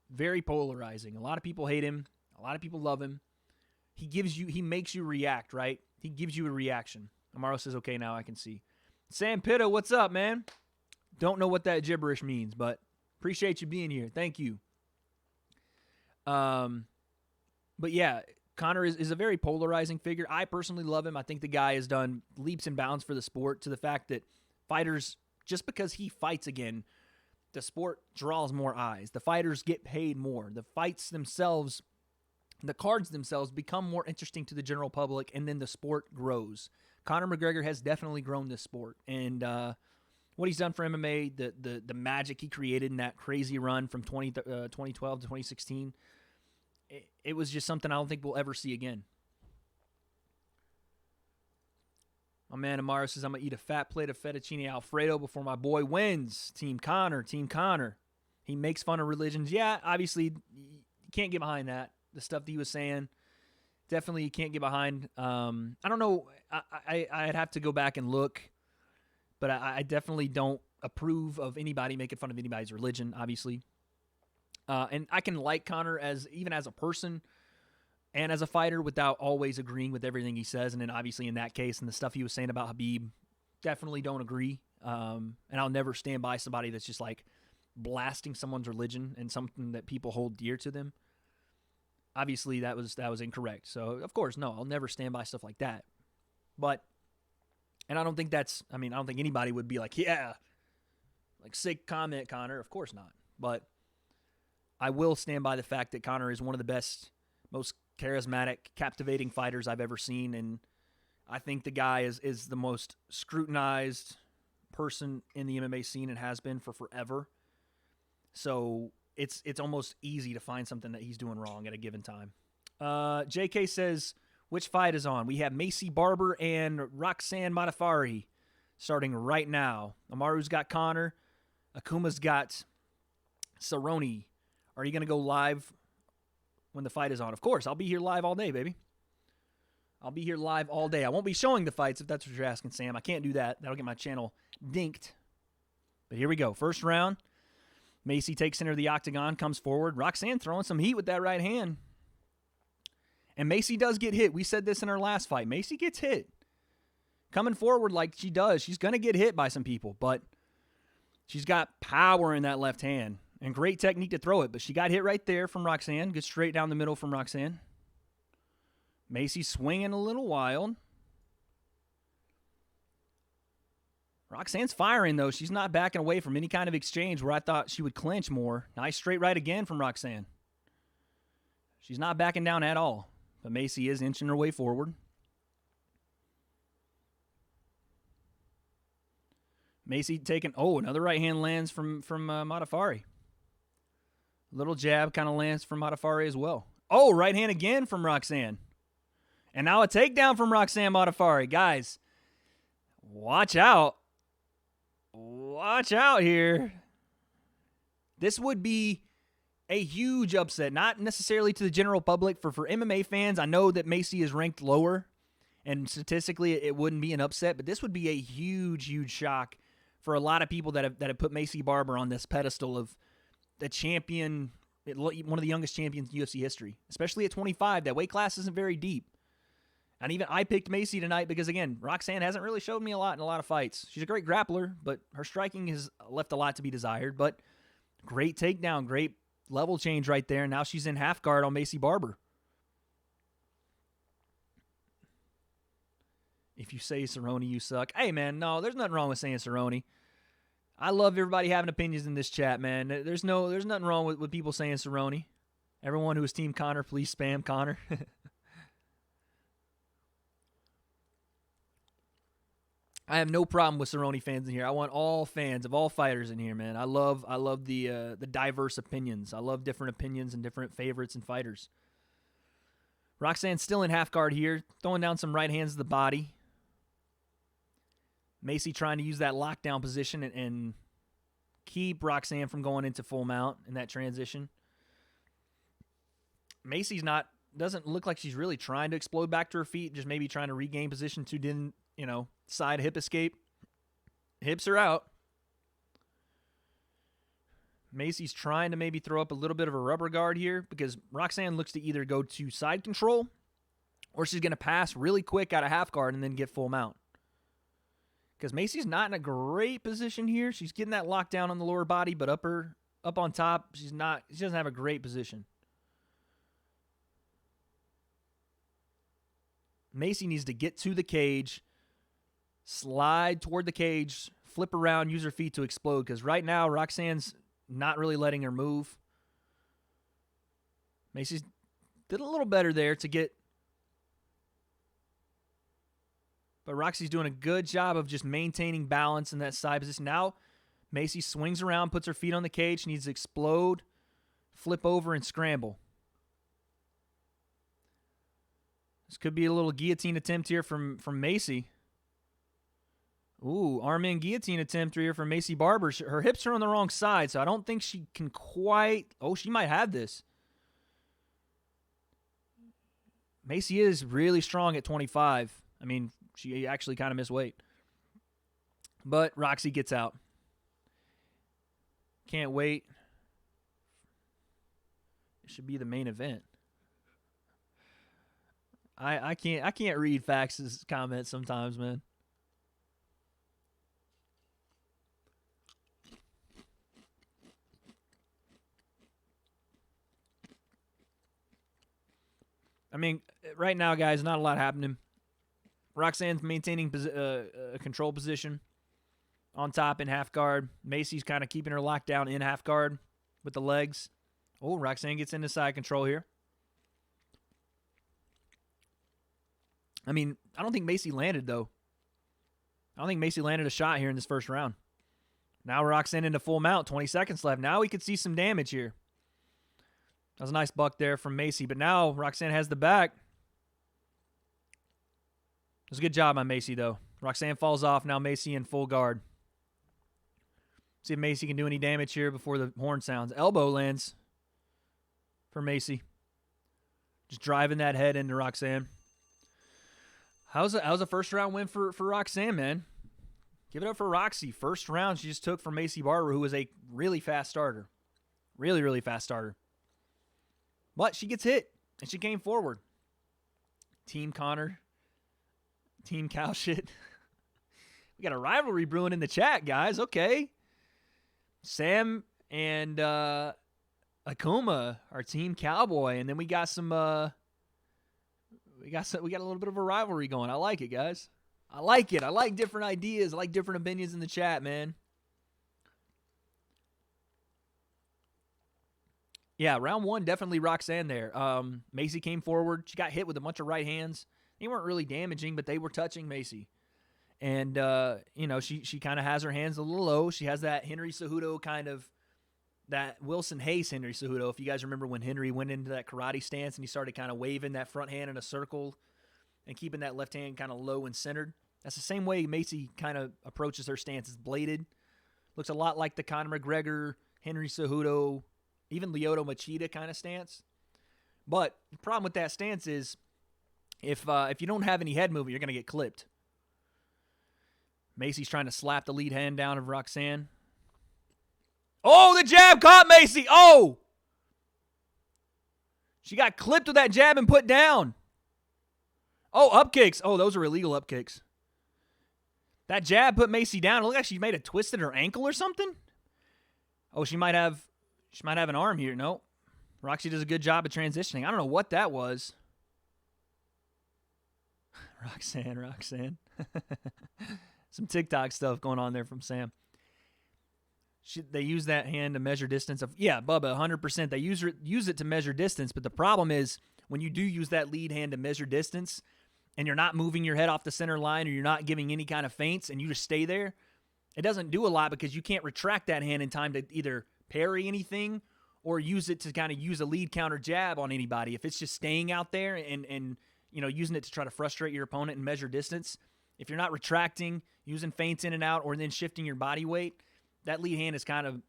Speaker 1: very polarizing. A lot of people hate him. A lot of people love him. He makes you react, right? He gives you a reaction. Amaro says, okay, now I can see. Sam Pitta, what's up, man? Don't know what that gibberish means, but appreciate you being here. Thank you. But yeah, Conor is a very polarizing figure. I personally love him. I think the guy has done leaps and bounds for the sport, to the fact that fighters, just because he fights again, the sport draws more eyes. The fighters get paid more. The fights themselves, the cards themselves become more interesting to the general public, and then the sport grows. Conor McGregor has definitely grown this sport. And what he's done for MMA, the magic he created in that crazy run from 2012 to 2016, it was just something I don't think we'll ever see again. My man Amaro says, I'm going to eat a fat plate of fettuccine Alfredo before my boy wins. Team Conor. He makes fun of religions. Yeah, obviously, you can't get behind that. The stuff that he was saying, definitely you can't get behind. I don't know. I'd have to go back and look, but I definitely don't approve of anybody making fun of anybody's religion, obviously. And I can like Conor even as a person and as a fighter without always agreeing with everything he says. And then obviously in that case and the stuff he was saying about Khabib, definitely don't agree. And I'll never stand by somebody that's just like blasting someone's religion and something that people hold dear to them. obviously that was incorrect. So, of course, no, I'll never stand by stuff like that. But, and I don't think I don't think anybody would be like, yeah, like sick comment, Conor. Of course not. But I will stand by the fact that Conor is one of the best, most charismatic, captivating fighters I've ever seen. And I think the guy is the most scrutinized person in the MMA scene and has been for forever. So it's almost easy to find something that he's doing wrong at a given time. JK says, which fight is on? We have Macy Barber and Roxanne Modafferi starting right now. Amaru's got Conor. Akuma's got Cerrone. Are you going to go live when the fight is on? Of course, I'll be here live all day, baby. I'll be here live all day. I won't be showing the fights if that's what you're asking, Sam. I can't do that. That'll get my channel dinked. But here we go. First round. Macy takes center of the octagon, comes forward. Roxanne throwing some heat with that right hand. And Macy does get hit. We said this in our last fight. Macy gets hit. Coming forward like she does, she's going to get hit by some people. But she's got power in that left hand. And great technique to throw it. But she got hit right there from Roxanne. Gets straight down the middle from Roxanne. Macy swinging a little wild. Roxanne's firing, though. She's not backing away from any kind of exchange where I thought she would clinch more. Nice straight right again from Roxanne. She's not backing down at all. But Macy is inching her way forward. Macy taking... Oh, another right hand lands from Modafferi. Little jab kind of lands from Modafferi as well. Oh, right hand again from Roxanne. And now a takedown from Roxanne Modafferi. Guys, watch out. Watch out here. This would be a huge upset. Not necessarily to the general public. For MMA fans, I know that Macy is ranked lower. And statistically, it wouldn't be an upset. But this would be a huge, huge shock for a lot of people that have put Macy Barber on this pedestal of the champion, one of the youngest champions in UFC history. Especially at 25. That weight class isn't very deep. And even I picked Macy tonight because, again, Roxanne hasn't really showed me a lot in a lot of fights. She's a great grappler, but her striking has left a lot to be desired. But great takedown, great level change right there. Now she's in half guard on Macy Barber. If you say Cerrone, you suck. Hey, man, no, there's nothing wrong with saying Cerrone. I love everybody having opinions in this chat, man. There's nothing wrong with people saying Cerrone. Everyone who is Team Conor, please spam Conor. I have no problem with Cerrone fans in here. I want all fans of all fighters in here, man. I love the diverse opinions. I love different opinions and different favorites and fighters. Roxanne's still in half guard here, throwing down some right hands to the body. Macy trying to use that lockdown position and keep Roxanne from going into full mount in that transition. Macy's doesn't look like she's really trying to explode back to her feet, just maybe trying to regain position to didn't, side hip escape. Hips are out. Macy's trying to maybe throw up a little bit of a rubber guard here because Roxanne looks to either go to side control or she's going to pass really quick out of half guard and then get full mount. Because Macy's not in a great position here. She's getting that lockdown on the lower body, but up on top, she doesn't have a great position. Macy needs to get to the cage, slide toward the cage, flip around, use her feet to explode. Because right now, Roxanne's not really letting her move. Macy's did a little better there to get. But Roxy's doing a good job of just maintaining balance in that side position. Now, Macy swings around, puts her feet on the cage, needs to explode, flip over, and scramble. This could be a little guillotine attempt here from Macy. Ooh, arm in guillotine attempt here from Macy Barber. Her hips are on the wrong side, so I don't think she can quite... Oh, she might have this. Macy is really strong at 25. I mean, she actually kind of missed weight. But Roxy gets out. Can't wait. It should be the main event. I can't read Fax's comments sometimes, man. I mean, right now, guys, not a lot happening. Roxanne's maintaining a control position on top in half guard. Macy's kind of keeping her locked down in half guard with the legs. Oh, Roxanne gets into side control here. I mean, I don't think Macy landed, though. I don't think Macy landed a shot here in this first round. Now Roxanne into full mount, 20 seconds left. Now we could see some damage here. That was a nice buck there from Macy, but now Roxanne has the back. It was a good job on Macy, though. Roxanne falls off. Now Macy in full guard. See if Macy can do any damage here before the horn sounds. Elbow lands for Macy. Just driving that head into Roxanne. How's a first round win for Roxanne, man? Give it up for Roxy. First round she just took from Macy Barber, who was a really fast starter. Really, really fast starter. But she gets hit, and she came forward. Team Conor. Team Cow shit. We got a rivalry brewing in the chat, guys. Okay. Sam and Akuma are Team Cowboy, and then we got some we got a little bit of a rivalry going. I like it, guys. I like it. I like different ideas. I like different opinions in the chat, man. Yeah, round one, definitely Roxanne there. Macy came forward. She got hit with a bunch of right hands. They weren't really damaging, but they were touching Macy. And, she kind of has her hands a little low. She has that Henry Cejudo kind of, that Wilson Hayes Henry Cejudo. If you guys remember when Henry went into that karate stance and he started kind of waving that front hand in a circle and keeping that left hand kind of low and centered. That's the same way Macy kind of approaches her stance. It's bladed. Looks a lot like the Conor McGregor, Henry Cejudo, even Lyoto Machida kind of stance. But the problem with that stance is if you don't have any head movement, you're going to get clipped. Macy's trying to slap the lead hand down of Roxanne. Oh, the jab caught Macy. Oh! She got clipped with that jab and put down. Oh, up kicks. Oh, those are illegal up kicks. That jab put Macy down. It looked like she made a twisted her ankle or something. Oh, she might have an arm here. No. Roxy does a good job of transitioning. I don't know what that was. Roxanne. Some TikTok stuff going on there from Sam. They use that hand to measure distance. Bubba, 100%. They use it to measure distance, but the problem is when you do use that lead hand to measure distance and you're not moving your head off the center line or you're not giving any kind of feints and you just stay there, it doesn't do a lot because you can't retract that hand in time to either parry anything or use it to kind of use a lead counter jab on anybody. If it's just staying out there and using it to try to frustrate your opponent and measure distance, if you're not retracting, using feints in and out, or then shifting your body weight, that lead hand is kind of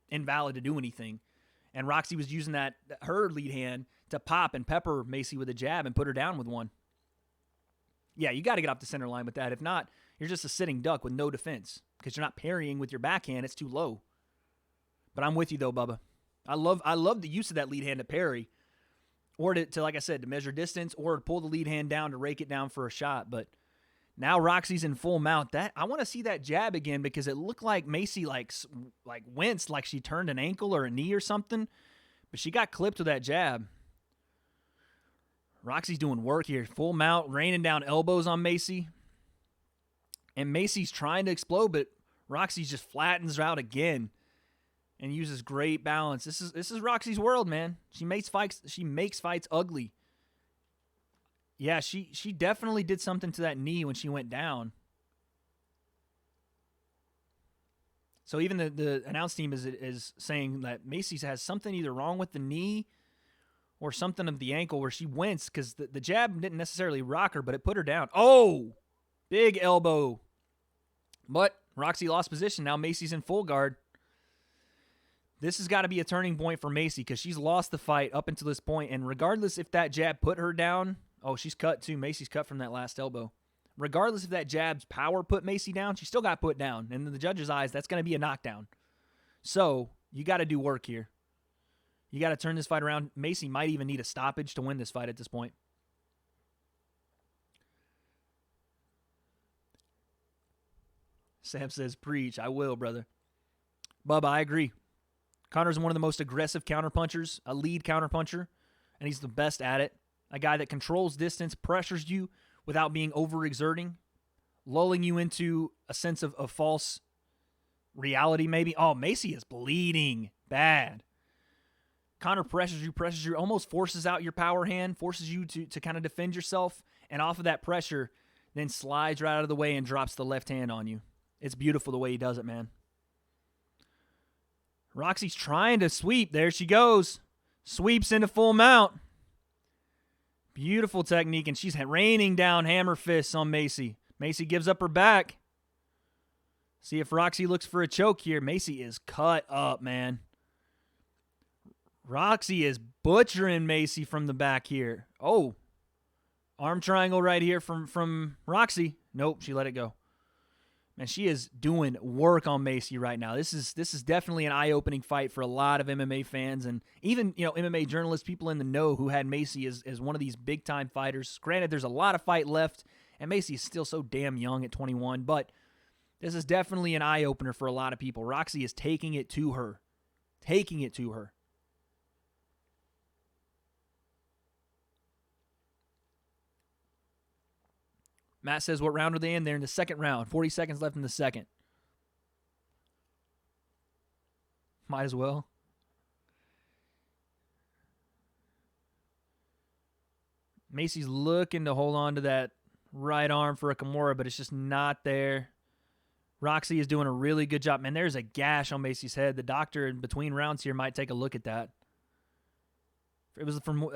Speaker 1: invalid to do anything. And Roxy was using her lead hand to pop and pepper Macy with a jab and put her down with one. Yeah, you got to get off the center line with that. If not, you're just a sitting duck with no defense because you're not parrying with your backhand. It's too low. But I'm with you, though, Bubba. I love the use of that lead hand to parry or to like I said, to measure distance or to pull the lead hand down to rake it down for a shot. But now Roxy's in full mount. I want to see that jab again because it looked like Macy like winced, like she turned an ankle or a knee or something. But she got clipped with that jab. Roxy's doing work here. Full mount, raining down elbows on Macy. And Macy's trying to explode, but Roxy just flattens her out again and uses great balance. This is Roxy's world, man. She makes fights ugly. Yeah, she definitely did something to that knee when she went down. So even the announce team is saying that Macy's has something either wrong with the knee or something of the ankle where she winced because the jab didn't necessarily rock her, but it put her down. Oh, big elbow. But Roxy lost position. Now Macy's in full guard. This has got to be a turning point for Macy because she's lost the fight up until this point, and regardless if that jab put her down, oh, she's cut too. Macy's cut from that last elbow. Regardless if that jab's power put Macy down, she still got put down. And in the judge's eyes, that's going to be a knockdown. So you got to do work here. You got to turn this fight around. Macy might even need a stoppage to win this fight at this point. Sam says, preach. I will, brother. Bubba, I agree. Conor's one of the most aggressive counterpunchers, a lead counterpuncher, and he's the best at it. a guy that controls distance, pressures you without being overexerting, lulling you into a sense of false reality maybe. Oh, Macy is bleeding bad. Conor pressures you, almost forces out your power hand, forces you to kind of defend yourself, and off of that pressure, then slides right out of the way and drops the left hand on you. It's beautiful the way he does it, man. Roxy's trying to sweep. There she goes. Sweeps into full mount. Beautiful technique, and she's raining down hammer fists on Macy. Macy gives up her back. See if Roxy looks for a choke here. Macy is cut up, man. Roxy is butchering Macy from the back here. Oh, arm triangle right here from Roxy. Nope, she let it go. Man, she is doing work on Macy right now. This is definitely an eye-opening fight for a lot of MMA fans and even, MMA journalists, people in the know who had Macy as one of these big-time fighters. Granted, there's a lot of fight left, and Macy is still so damn young at 21, but this is definitely an eye-opener for a lot of people. Roxy is taking it to her. Taking it to her. Matt says, what round are they in? They're in the second round. 40 seconds left in the second. Might as well. Macy's looking to hold on to that right arm for a Kimura, but it's just not there. Roxy is doing a really good job. Man, there's a gash on Macy's head. The doctor in between rounds here might take a look at that. It was from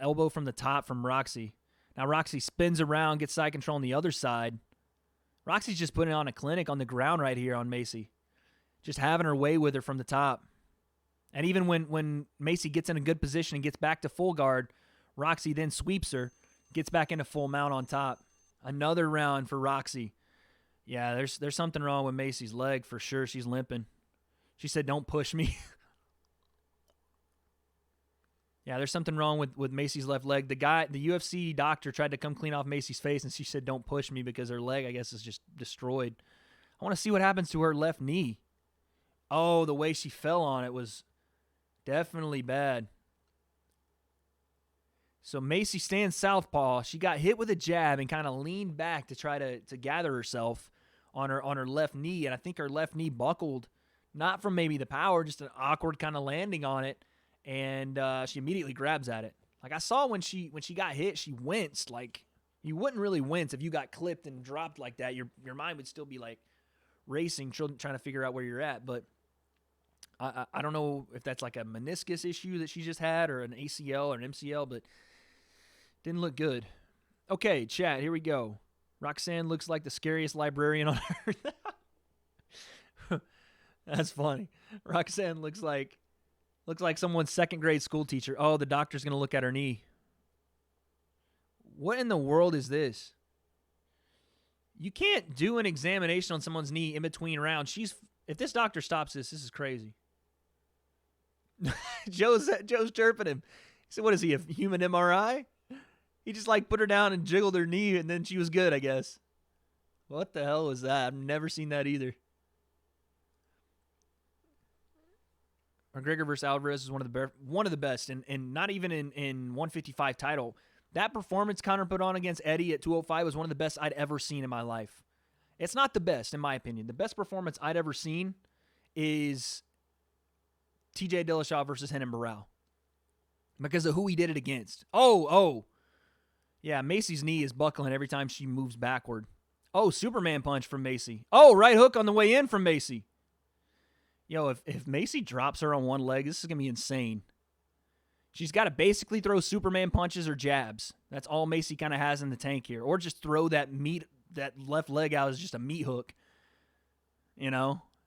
Speaker 1: elbow from the top from Roxy. Now Roxy spins around, gets side control on the other side. Roxy's just putting on a clinic on the ground right here on Macy. Just having her way with her from the top. And even when Macy gets in a good position and gets back to full guard, Roxy then sweeps her, gets back into full mount on top. Another round for Roxy. Yeah, there's something wrong with Macy's leg for sure. She's limping. She said, don't push me. Yeah, there's something wrong with Macy's left leg. The UFC doctor tried to come clean off Macy's face, and she said, don't push me, because her leg, I guess, is just destroyed. I want to see what happens to her left knee. Oh, the way she fell on it was definitely bad. So Macy stands southpaw. She got hit with a jab and kind of leaned back to try to gather herself on her left knee, and I think her left knee buckled, not from maybe the power, just an awkward kind of landing on it. And she immediately grabs at it. Like I saw when she got hit, she winced. Like you wouldn't really wince if you got clipped and dropped like that. Your mind would still be like racing, trying to figure out where you're at. But I don't know if that's like a meniscus issue that she just had or an ACL or an MCL, but didn't look good. Okay, chat, here we go. Roxanne looks like the scariest librarian on earth. That's funny. Roxanne looks like someone's second grade school teacher. Oh, the doctor's going to look at her knee. What in the world is this? You can't do an examination on someone's knee in between rounds. If this doctor stops this is crazy. Joe's chirping him. He said, what is he, a human MRI? He just put her down and jiggled her knee, and then she was good, I guess. What the hell was that? I've never seen that either. McGregor versus Alvarez is one of the best, and not even in 155 title. That performance Conor put on against Eddie at 205 was one of the best I'd ever seen in my life. It's not the best, in my opinion. The best performance I'd ever seen is TJ Dillashaw versus Renan Barão because of who he did it against. Oh. Yeah, Macy's knee is buckling every time she moves backward. Oh, Superman punch from Macy. Oh, right hook on the way in from Macy. Yo, if Macy drops her on one leg, this is going to be insane. She's got to basically throw Superman punches or jabs. That's all Macy kind of has in the tank here. Or just throw that left leg out as just a meat hook.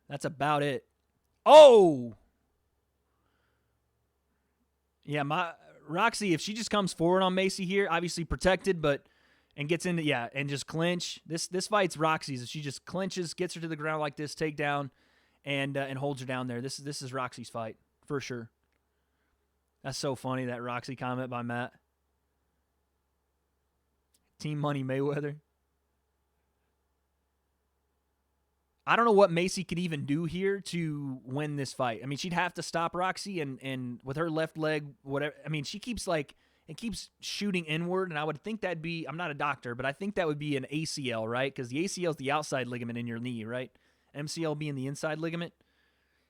Speaker 1: That's about it. Oh! Yeah, Roxy, if she just comes forward on Macy here, obviously protected, and gets into, and just clinch. This fight's Roxy's. If she just clinches, gets her to the ground like this, takedown, and holds her down there. This is Roxy's fight, for sure. That's so funny, that Roxy comment by Matt. Team Money Mayweather. I don't know what Macy could even do here to win this fight. I mean, she'd have to stop Roxy, and with her left leg, whatever. I mean, she keeps it keeps shooting inward, and I would think that'd be, I'm not a doctor, but I think that would be an ACL, right? Because the ACL is the outside ligament in your knee, right? MCL being the inside ligament.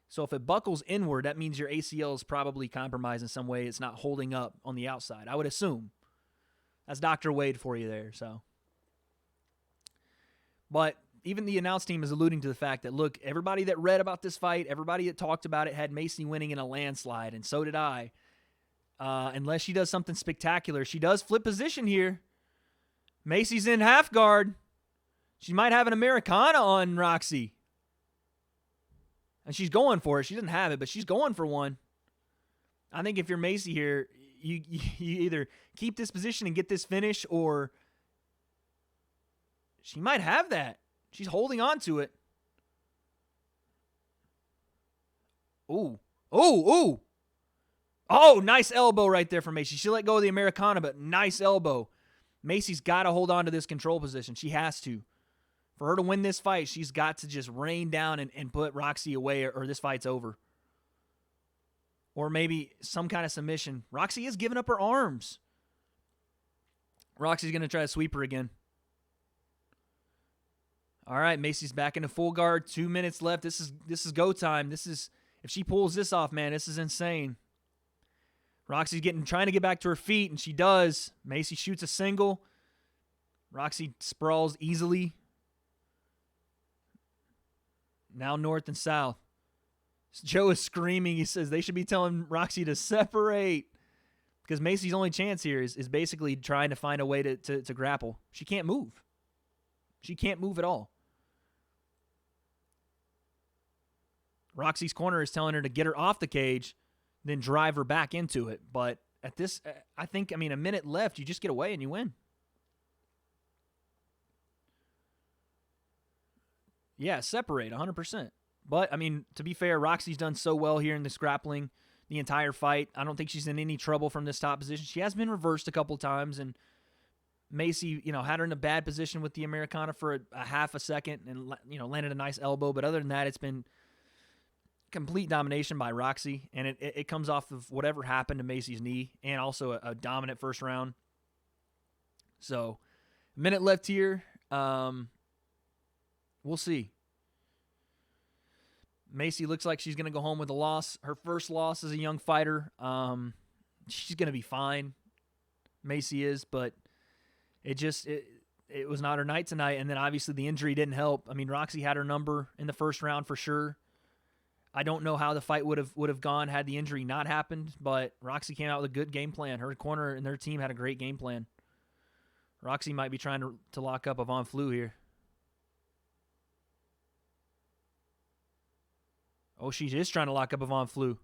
Speaker 1: So if it buckles inward, that means your ACL is probably compromised in some way. It's not holding up on the outside, I would assume. That's Dr. Wade for you there, so. But even the announce team is alluding to the fact that, look, everybody that read about this fight, everybody that talked about it had Macy winning in a landslide, and so did I. Unless she does something spectacular. She does flip position here. Macy's in half guard. She might have an Americana on Roxy. And she's going for it. She doesn't have it, but she's going for one. I think if you're Macy here, you either keep this position and get this finish, or she might have that. She's holding on to it. Ooh. Ooh, ooh. Oh, nice elbow right there from Macy. She let go of the Americana, but nice elbow. Macy's got to hold on to this control position. She has to. For her to win this fight, she's got to just rain down and put Roxy away, or this fight's over. Or maybe some kind of submission. Roxy is giving up her arms. Roxy's going to try to sweep her again. All right, Macy's back into full guard. 2 minutes left. This is go time. If she pulls this off, man, this is insane. Roxy's trying to get back to her feet, and she does. Macy shoots a single. Roxy sprawls easily. Now north and south. Joe is screaming. He says they should be telling Roxy to separate, because Macy's only chance here is basically trying to find a way to grapple. She can't move. She can't move at all. Roxy's corner is telling her to get her off the cage, then drive her back into it. But at this, I think, a minute left, you just get away and you win. Yeah, separate, 100%. But, to be fair, Roxy's done so well here in this grappling the entire fight. I don't think she's in any trouble from this top position. She has been reversed a couple times, and Macy, had her in a bad position with the Americana for a half a second and, landed a nice elbow. But other than that, it's been complete domination by Roxy, and it comes off of whatever happened to Macy's knee, and also a dominant first round. So, a minute left here. We'll see. Macy looks like she's going to go home with a loss. Her first loss as a young fighter. She's going to be fine. Macy is, but it was not her night tonight, and then obviously the injury didn't help. Roxy had her number in the first round for sure. I don't know how the fight would have gone had the injury not happened, but Roxy came out with a good game plan. Her corner and their team had a great game plan. Roxy might be trying to lock up Von Flue here. Oh, she is trying to lock up Von Flue.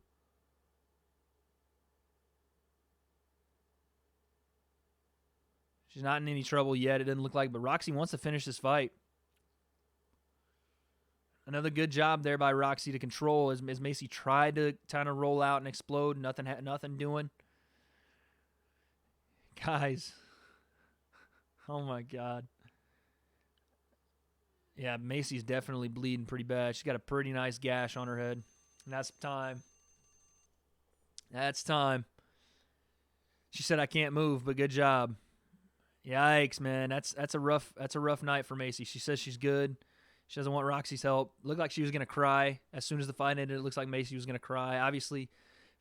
Speaker 1: She's not in any trouble yet, it doesn't look like, but Roxy wants to finish this fight. Another good job there by Roxy to control as Macy tried to kind of roll out and explode. Nothing doing. Guys. Oh, my God. Yeah, Macy's definitely bleeding pretty bad. She's got a pretty nice gash on her head. And that's time. That's time. She said, I can't move, but good job. Yikes, man. That's a rough night for Macy. She says she's good. She doesn't want Roxy's help. Looked like she was going to cry. As soon as the fight ended, it looks like Macy was going to cry. Obviously,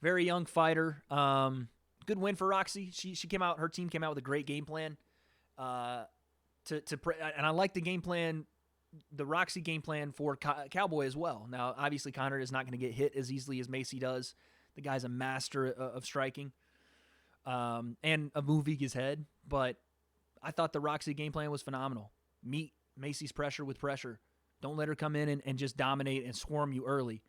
Speaker 1: very young fighter. Good win for Roxy. She came out. Her team came out with a great game plan. And I like the game plan, the Roxy game plan for Cowboy as well. Now, obviously, Conor is not going to get hit as easily as Macy does. The guy's a master of striking and of moving his head. But I thought the Roxy game plan was phenomenal. Meet Macy's pressure with pressure. Don't let her come in and just dominate and swarm you early.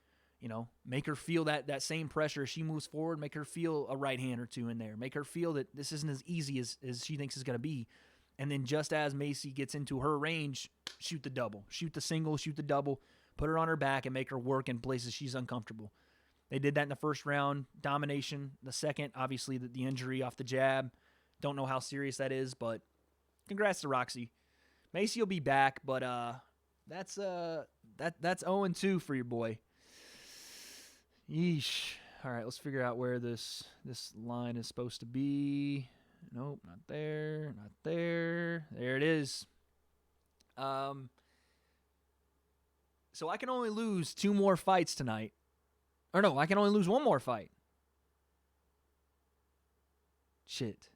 Speaker 1: Make her feel that same pressure as she moves forward. Make her feel a right hand or two in there. Make her feel that this isn't as easy as she thinks it's going to be. And then just as Macy gets into her range, shoot the double. Shoot the single, shoot the double. Put her on her back and make her work in places she's uncomfortable. They did that in the first round. Domination. The second, obviously, the injury off the jab. Don't know how serious that is, but congrats to Roxy. Macy will be back, but that's 0-2 for your boy. Yeesh. All right, let's figure out where this line is supposed to be. Nope, not there, not there. There it is. So I can only lose 2 more fights tonight. Or no, I can only lose 1 more fight. Shit.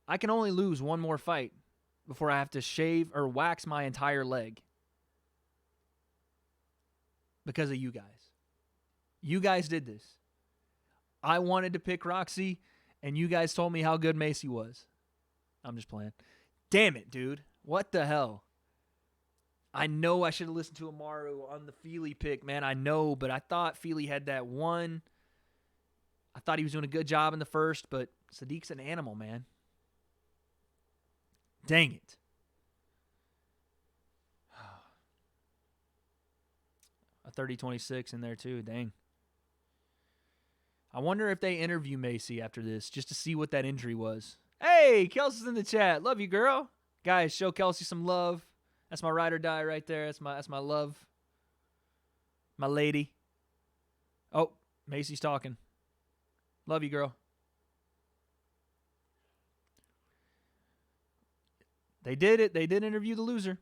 Speaker 1: I can only lose 1 more fight before I have to shave or wax my entire leg. Because of you guys. You guys did this. I wanted to pick Roxy, and you guys told me how good Macy was. I'm just playing. Damn it, dude. What the hell? I know I should have listened to Amaru on the Feely pick, man. I know, but I thought Feely had that one. I thought he was doing a good job in the first, but Sadiq's an animal, man. Dang it. A 30-26 in there, too. Dang. I wonder if they interview Macy after this just to see what that injury was. Hey, Kelsey's in the chat. Love you, girl. Guys, show Kelsey some love. That's my ride or die right there. That's my love. My lady. Oh, Macy's talking. Love you, girl. They did it. They did interview the loser.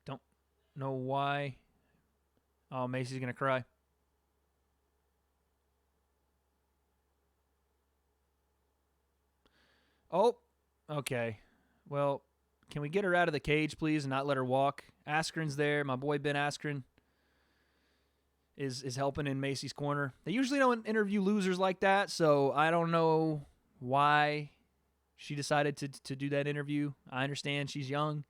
Speaker 1: Don't know why. Oh, Macy's going to cry. Oh, okay. Well, can we get her out of the cage, please, and not let her walk? Askren's there. My boy Ben Askren is helping in Macy's corner. They usually don't interview losers like that, so I don't know why she decided to do that interview. I understand she's young,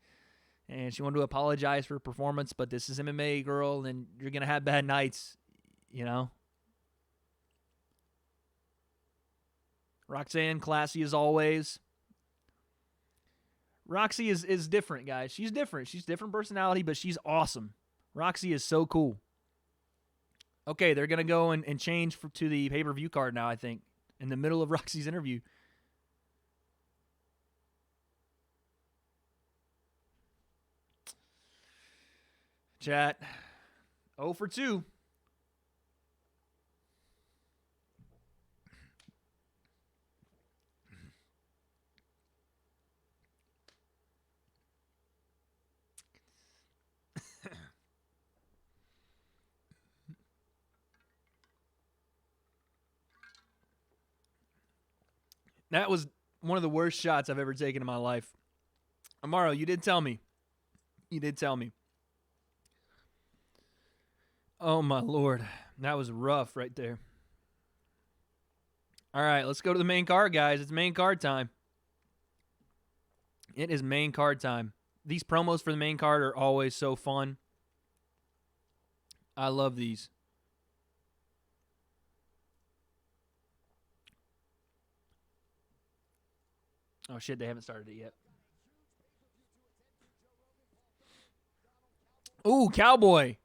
Speaker 1: and she wanted to apologize for her performance, but this is MMA, girl, and you're going to have bad nights, you know? Roxanne, classy as always. Roxy is different, guys. She's different. She's different personality, but she's awesome. Roxy is so cool. Okay, they're going to go and change to the pay-per-view card now, I think, in the middle of Roxy's interview. Chat. 0 for 2. That was one of the worst shots I've ever taken in my life. Amaro, you did tell me. You did tell me. Oh, my Lord. That was rough right there. All right, let's go to the main card, guys. It's main card time. It is main card time. These promos for the main card are always so fun. I love these. Oh, shit, they haven't started it yet. Ooh, Cowboy.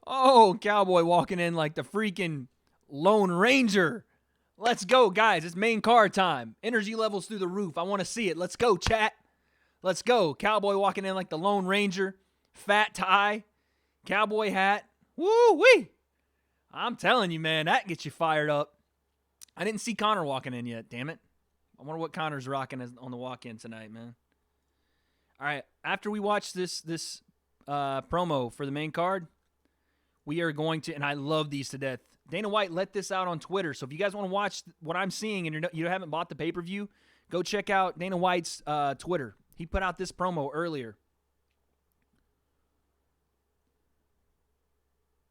Speaker 1: Oh, Cowboy walking in like the freaking Lone Ranger. Let's go, guys. It's main card time. Energy levels through the roof. I want to see it. Let's go, chat. Let's go. Cowboy walking in like the Lone Ranger. Fat tie. Cowboy hat. Woo-wee. I'm telling you, man, that gets you fired up. I didn't see Conor walking in yet, damn it. I wonder what Conor's rocking on the walk-in tonight, man. All right, after we watch this promo for the main card, we are going to, and I love these to death. Dana White let this out on Twitter, so if you guys want to watch what I'm seeing and you haven't bought the pay-per-view, go check out Dana White's Twitter. He put out this promo earlier.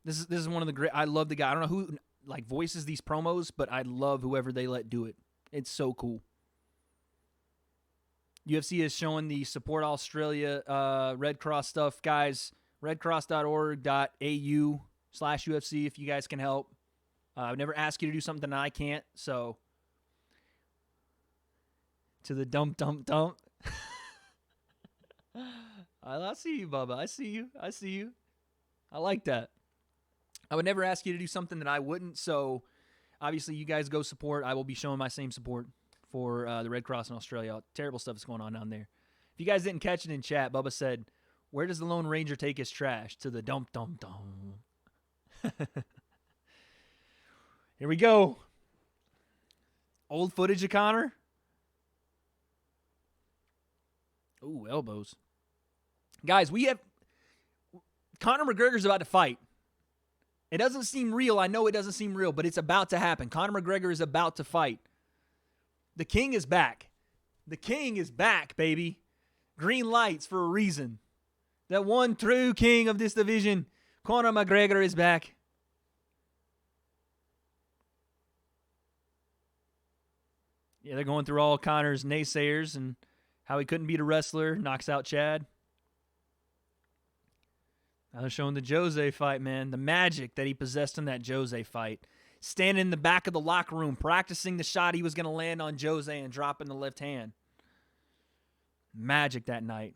Speaker 1: This is one of the great. I love the guy. I don't know who voices these promos, but I love whoever they let do it. It's so cool. UFC is showing the Support Australia Red Cross stuff, guys. redcross.org.au/UFC if you guys can help. I would never ask you to do something that I can't, so. To the dump. I see you, Bubba. I see you. I like that. I would never ask you to do something that I wouldn't, so obviously you guys go support. I will be showing my same support for the Red Cross in Australia. Terrible stuff is going on down there. If you guys didn't catch it in chat, Bubba said, where does the Lone Ranger take his trash? To the dump. Here we go. Old footage of Conor. Ooh, elbows. Guys, Conor McGregor's about to fight. It doesn't seem real. I know it doesn't seem real, but it's about to happen. Conor McGregor is about to fight. The king is back. The king is back, baby. Green lights for a reason. The one true king of this division, Conor McGregor, is back. Yeah, they're going through all Conor's naysayers and how he couldn't beat a wrestler, knocks out Chad. Now they're showing the Jose fight, man. The magic that he possessed in that Jose fight. Standing in the back of the locker room, practicing the shot he was going to land on Jose and dropping the left hand. Magic that night.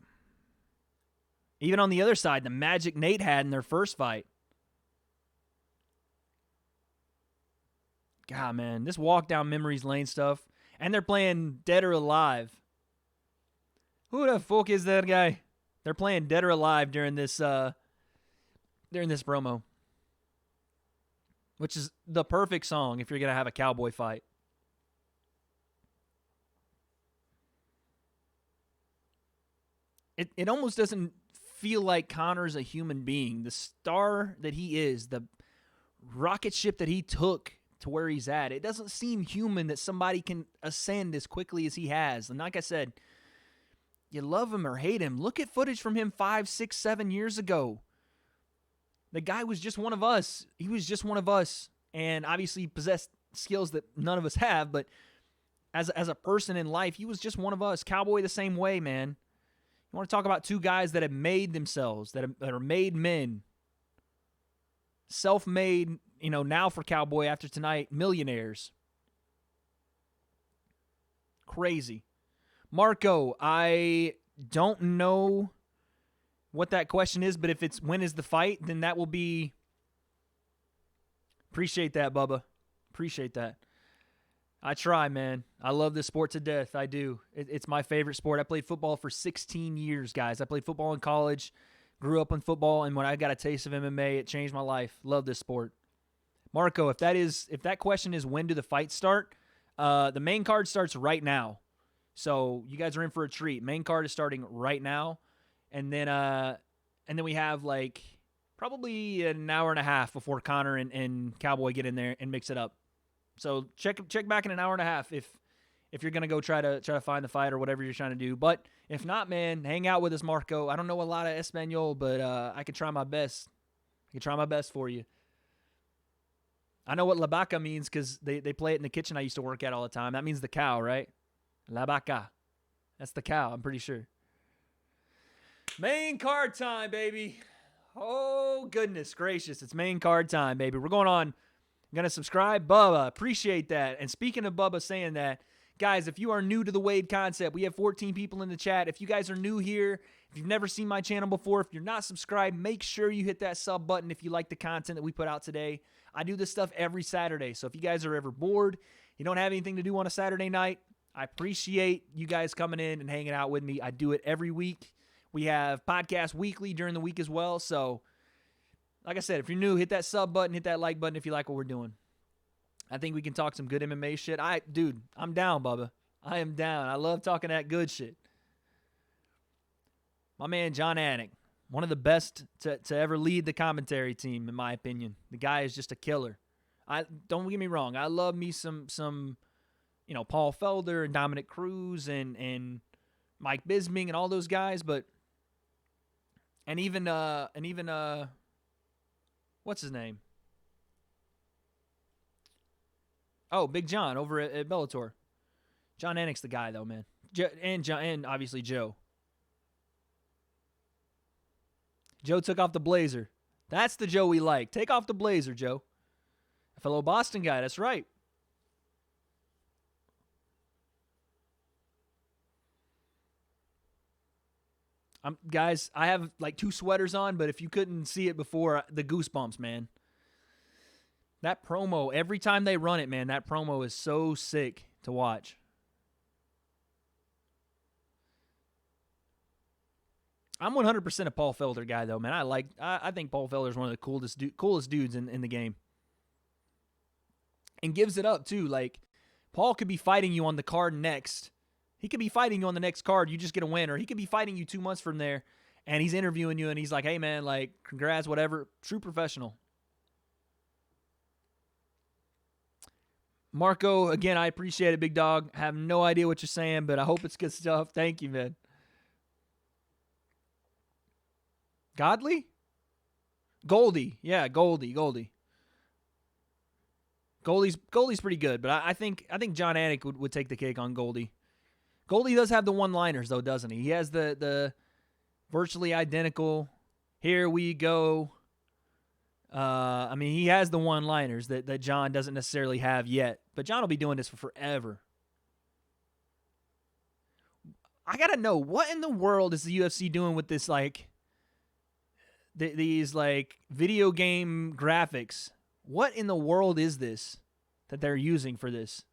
Speaker 1: Even on the other side, the magic Nate had in their first fight. God, man, this walk down memories lane stuff. And they're playing Dead or Alive. Who the fuck is that guy? They're playing Dead or Alive during this promo. Which is the perfect song if you're going to have a cowboy fight. It almost doesn't feel like Conor's a human being. The star that he is, the rocket ship that he took to where he's at, it doesn't seem human that somebody can ascend as quickly as he has. And like I said, you love him or hate him. Look at footage from him 5, 6, 7 years ago. The guy was just one of us. He was just one of us. And obviously possessed skills that none of us have. But as a person in life, he was just one of us. Cowboy the same way, man. You want to talk about two guys that have made themselves, that are made men. Self-made, now for Cowboy after tonight, millionaires. Crazy. Marco, I don't know what that question is, but if it's when is the fight, then that will be... Appreciate that, Bubba. Appreciate that. I try, man. I love this sport to death. I do. It's my favorite sport. I played football for 16 years, guys. I played football in college, grew up in football, and when I got a taste of MMA, it changed my life. Love this sport. Marco, if that question is when do the fights start, the main card starts right now. So you guys are in for a treat. Main card is starting right now. And then we have like probably an hour and a half before Conor and Cowboy get in there and mix it up. So check back in an hour and a half if you're gonna go try to find the fight or whatever you're trying to do. But if not, man, hang out with us, Marco. I don't know a lot of Espanol, but I can try my best. I can try my best for you. I know what la vaca means because they play it in the kitchen I used to work at all the time. That means the cow, right? La vaca. That's the cow, I'm pretty sure. Main card time, baby. Oh, goodness gracious. It's main card time, baby. We're going on. I'm going to subscribe. Bubba, appreciate that. And speaking of Bubba saying that, guys, if you are new to the W.A.D.E concept, we have 14 people in the chat. If you guys are new here, if you've never seen my channel before, if you're not subscribed, make sure you hit that sub button if you like the content that we put out today. I do this stuff every Saturday. So if you guys are ever bored, you don't have anything to do on a Saturday night, I appreciate you guys coming in and hanging out with me. I do it every week. We have podcasts weekly during the week as well. So, like I said, if you're new, hit that sub button, hit that like button if you like what we're doing. I think we can talk some good MMA shit. Dude, I'm down, Bubba. I am down. I love talking that good shit. My man, John Anik, one of the best to ever lead the commentary team, in my opinion. The guy is just a killer. Don't get me wrong. I love me some Paul Felder and Dominic Cruz and Mike Bisping and all those guys, but and even what's his name? Oh, Big John over at Bellator. John Anik's the guy, though, man. And obviously Joe. Joe took off the blazer. That's the Joe we like. Take off the blazer, Joe. A fellow Boston guy, that's right. Guys, I have like 2 sweaters on, but if you couldn't see it before, the goosebumps, man. That promo, every time they run it, man, that promo is so sick to watch. I'm 100% a Paul Felder guy, though, man. I think Paul Felder is one of the coolest dudes in the game. And gives it up, too. Like, Paul could be fighting you on the card next. He could be fighting you on the next card. You just get a win. Or he could be fighting you 2 months from there, and he's interviewing you, and he's like, hey, man, like, congrats, whatever. True professional. Marco, again, I appreciate it, big dog. I have no idea what you're saying, but I hope it's good stuff. Thank you, man. Godley? Goldie. Yeah, Goldie. Goldie's pretty good, but I think John Anik would take the cake on Goldie. Goldie does have the one-liners, though, doesn't he? He has the virtually identical, here we go. I mean, he has the one-liners that John doesn't necessarily have yet, but John will be doing this for forever. I got to know, what in the world is the UFC doing with this, like, these, like, video game graphics? What in the world is this that they're using for this?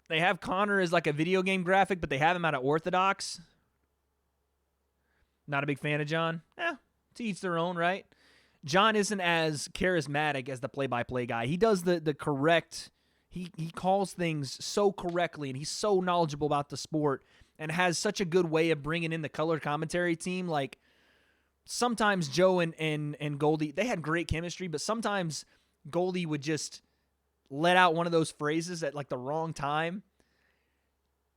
Speaker 1: They have Conor as, like, a video game graphic, but they have him out of Orthodox. Not a big fan of John. To each their own, right? John isn't as charismatic as the play-by-play guy. He does the correct, he calls things so correctly, and he's so knowledgeable about the sport and has such a good way of bringing in the color commentary team. Like, sometimes Joe and Goldie, they had great chemistry, but sometimes Goldie would just let out one of those phrases at, like, the wrong time.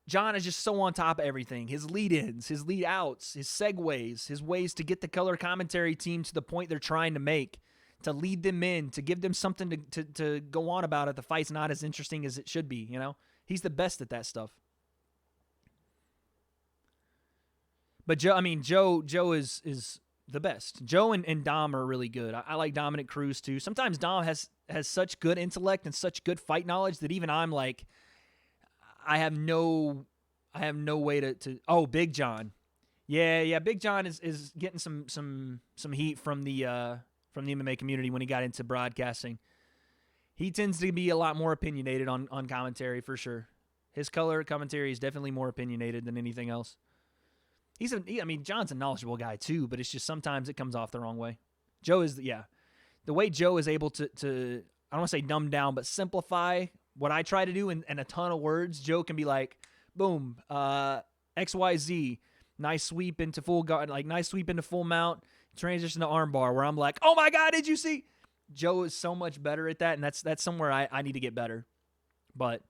Speaker 1: John is just so on top of everything. His lead-ins, his lead-outs, his segues, his ways to get the color commentary team to the point they're trying to make, to lead them in, to give them something to go on about if the fight's not as interesting as it should be, you know? He's the best at that stuff. But Joe is the best. Joe and Dom are really good. I like Dominic Cruz, too. Sometimes Dom has such good intellect and such good fight knowledge that even I'm like, I have no way to Big John. Yeah, Big John is getting some heat from the MMA community when he got into broadcasting. He tends to be a lot more opinionated on commentary for sure. His color commentary is definitely more opinionated than anything else. John's a knowledgeable guy too, but it's just sometimes it comes off the wrong way. Joe is the way Joe is able to I don't want to say dumb down, but simplify what I try to do in a ton of words. Joe can be like, boom, XYZ, nice sweep into full guard, like nice sweep into full mount, transition to armbar, where I'm like, oh my God, did you see? Joe is so much better at that, and that's somewhere I need to get better. But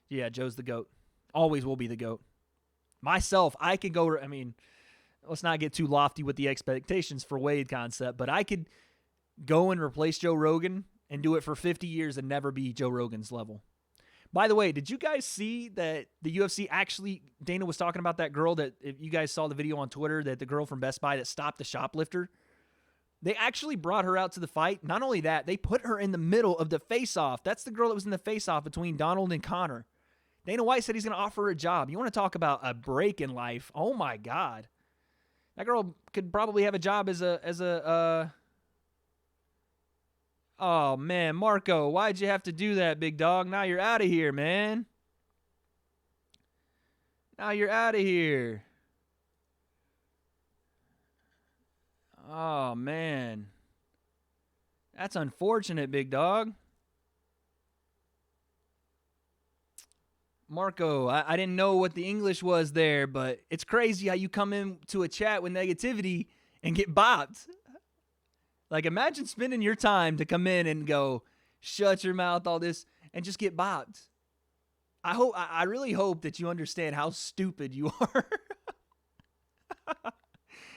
Speaker 1: yeah, Joe's the GOAT. Always will be the GOAT. Myself, I could go, let's not get too lofty with the expectations for Wade concept, but I could go and replace Joe Rogan and do it for 50 years and never be Joe Rogan's level. By the way, did you guys see that the UFC actually, Dana was talking about that girl that, if you guys saw the video on Twitter, that the girl from Best Buy that stopped the shoplifter? They actually brought her out to the fight. Not only that, they put her in the middle of the face-off. That's the girl that was in the face-off between Donald and Conor. Dana White said he's going to offer her a job. You want to talk about a break in life? Oh, my God. That girl could probably have a job as a Oh, man, Marco, why'd you have to do that, big dog? Now you're out of here, man. Now you're out of here. Oh, man. That's unfortunate, big dog. Marco, I didn't know what the English was there, but it's crazy how you come into a chat with negativity and get bopped. Like, imagine spending your time to come in and go, shut your mouth, all this, and just get bopped. I really hope that you understand how stupid you are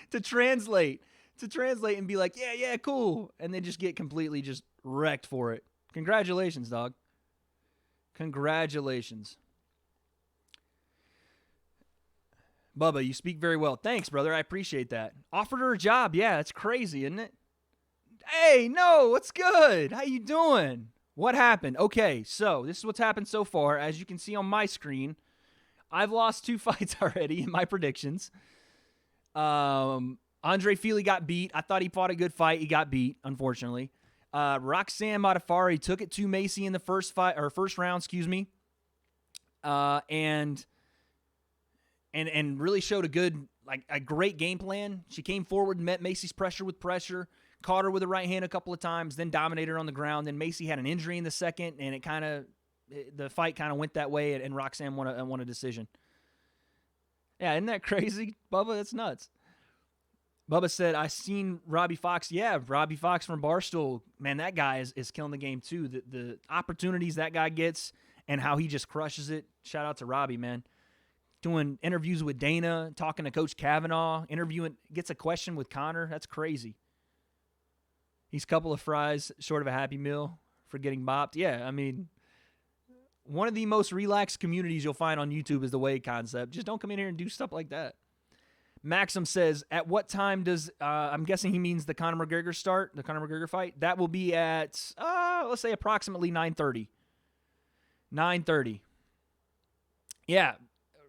Speaker 1: to translate and be like, yeah, cool, and then just get completely just wrecked for it. Congratulations, dog. Congratulations. Bubba, you speak very well. Thanks, brother. I appreciate that. Offered her a job. Yeah, it's crazy, isn't it? Hey, no, what's good? How you doing? What happened? Okay, so this is what's happened so far. As you can see on my screen, I've lost 2 fights already in my predictions. Andre Fili got beat. I thought he fought a good fight. He got beat, unfortunately. Roxanne Modafferi took it to Macy in the first round, and and really showed a great game plan. She came forward and met Macy's pressure with pressure, caught her with a right hand a couple of times, then dominated her on the ground. Then Macy had an injury in the second, and the fight kind of went that way, and Roxanne won a decision. Yeah, isn't that crazy, Bubba? That's nuts. Bubba said, I seen Robbie Fox. Yeah, Robbie Fox from Barstool. Man, that guy is killing the game too. The opportunities that guy gets and how he just crushes it. Shout out to Robbie, man. Doing interviews with Dana, talking to Coach Kavanaugh, gets a question with Conor. That's crazy. He's a couple of fries short of a Happy Meal for getting bopped. Yeah, I mean, one of the most relaxed communities you'll find on YouTube is the Wade concept. Just don't come in here and do stuff like that. Maxim says, at what time does, I'm guessing he means the Conor McGregor start, the Conor McGregor fight? That will be at, let's say approximately 9:30. 9:30. Yeah,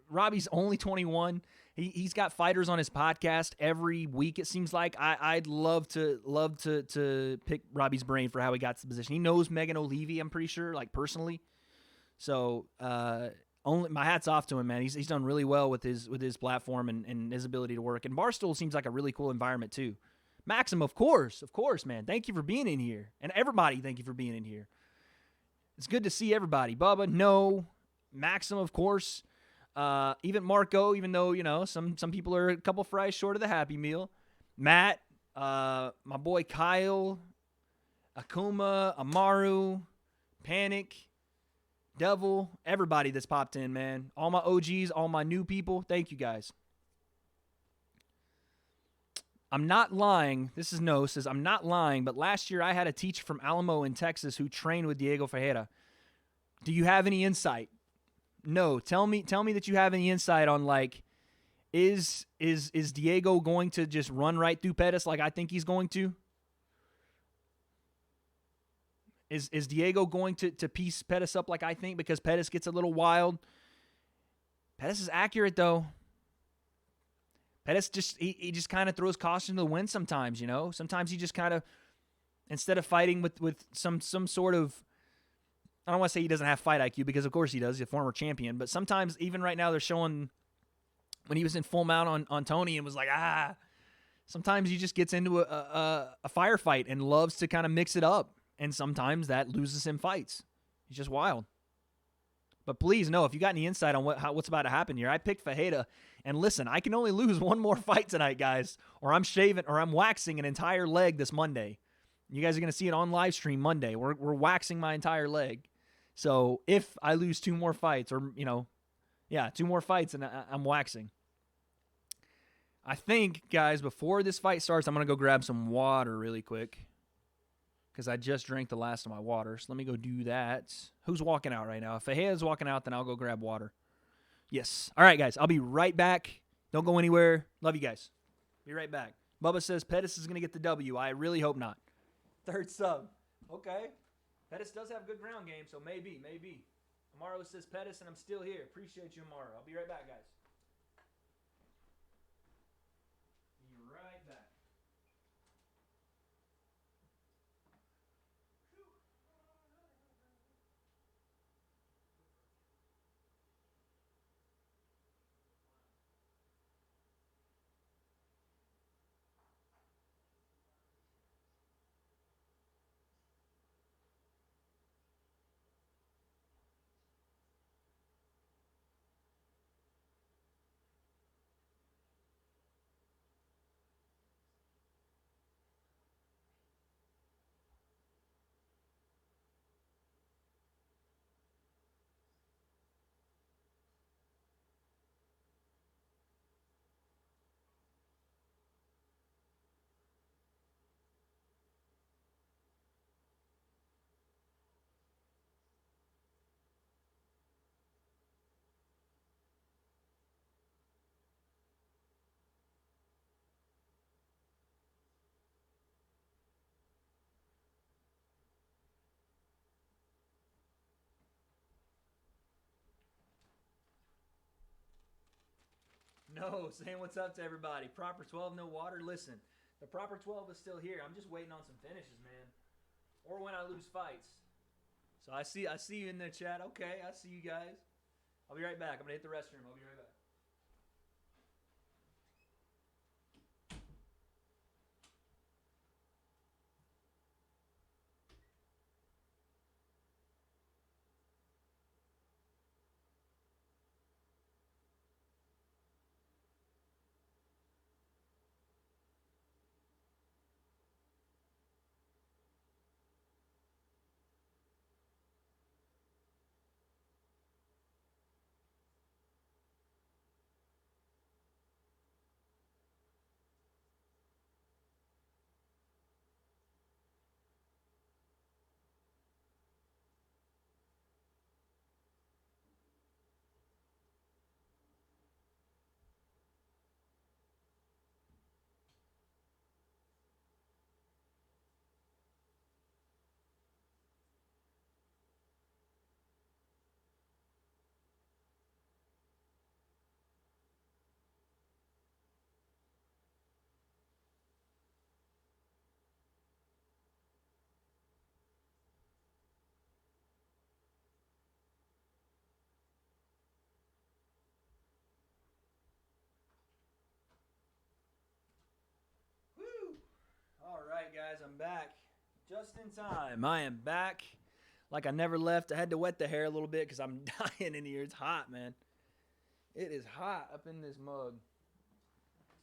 Speaker 1: Robbie's only 21. He's got fighters on his podcast every week, it seems like. I'd love to pick Robbie's brain for how he got to the position. He knows Megan O'Leary, I'm pretty sure, like personally. So my hat's off to him, man. He's done really well with his platform and his ability to work. And Barstool seems like a really cool environment too. Maxim, of course, man. Thank you for being in here, and everybody, thank you for being in here. It's good to see everybody. Bubba, no. Maxim, of course. Even Marco, even though some people are a couple fries short of the Happy Meal. Matt, my boy Kyle, Akuma, Amaru, Panic, Devil, everybody that's popped in, man. All my OGs, all my new people, thank you guys. I'm not lying. This is No says, I'm not lying, but last year I had a teacher from Alamo in Texas who trained with Diego Ferreira. Do you have any insight? No. Tell me that you have any insight on, like, is Diego going to just run right through Pettis like I think he's going to? Is Diego going to piece Pettis up like I think, because Pettis gets a little wild? Pettis is accurate, though. Pettis he just kind of throws caution to the wind sometimes, Sometimes he just kind of, instead of fighting with some sort of, I don't want to say he doesn't have fight IQ, because of course he does. He's a former champion. But sometimes, even right now, they're showing when he was in full mount on Tony and was like, sometimes he just gets into a firefight and loves to kind of mix it up. And sometimes that loses him fights. He's just wild. But please, no, if you got any insight on what's about to happen here, I picked Ferreira. And listen, I can only lose one more fight tonight, guys, or I'm waxing an entire leg this Monday. You guys are going to see it on live stream Monday. We're waxing my entire leg. So if I lose two more fights, or, 2 more fights, and I'm waxing. I think, guys, before this fight starts, I'm going to go grab some water really quick, because I just drank the last of my water. So let me go do that. Who's walking out right now? If Fahea's walking out, then I'll go grab water. Yes. All right, guys. I'll be right back. Don't go anywhere. Love you guys. Be right back. Bubba says Pettis is going to get the W. I really hope not. Third sub. Okay. Pettis does have good ground game, so maybe. Amaro says Pettis, and I'm still here. Appreciate you, Amaro. I'll be right back, guys. Be right back. No, saying what's up to everybody. Proper 12, no water. Listen, the proper 12 is still here. I'm just waiting on some finishes, man. Or when I lose fights. So I see you in the chat. Okay, I see you guys. I'll be right back. I'm going to hit the restroom. I'll be right back. I'm back. Just in time. I am back. Like I never left. I had to wet the hair a little bit because I'm dying in here. It's hot, man. It is hot up in this mug.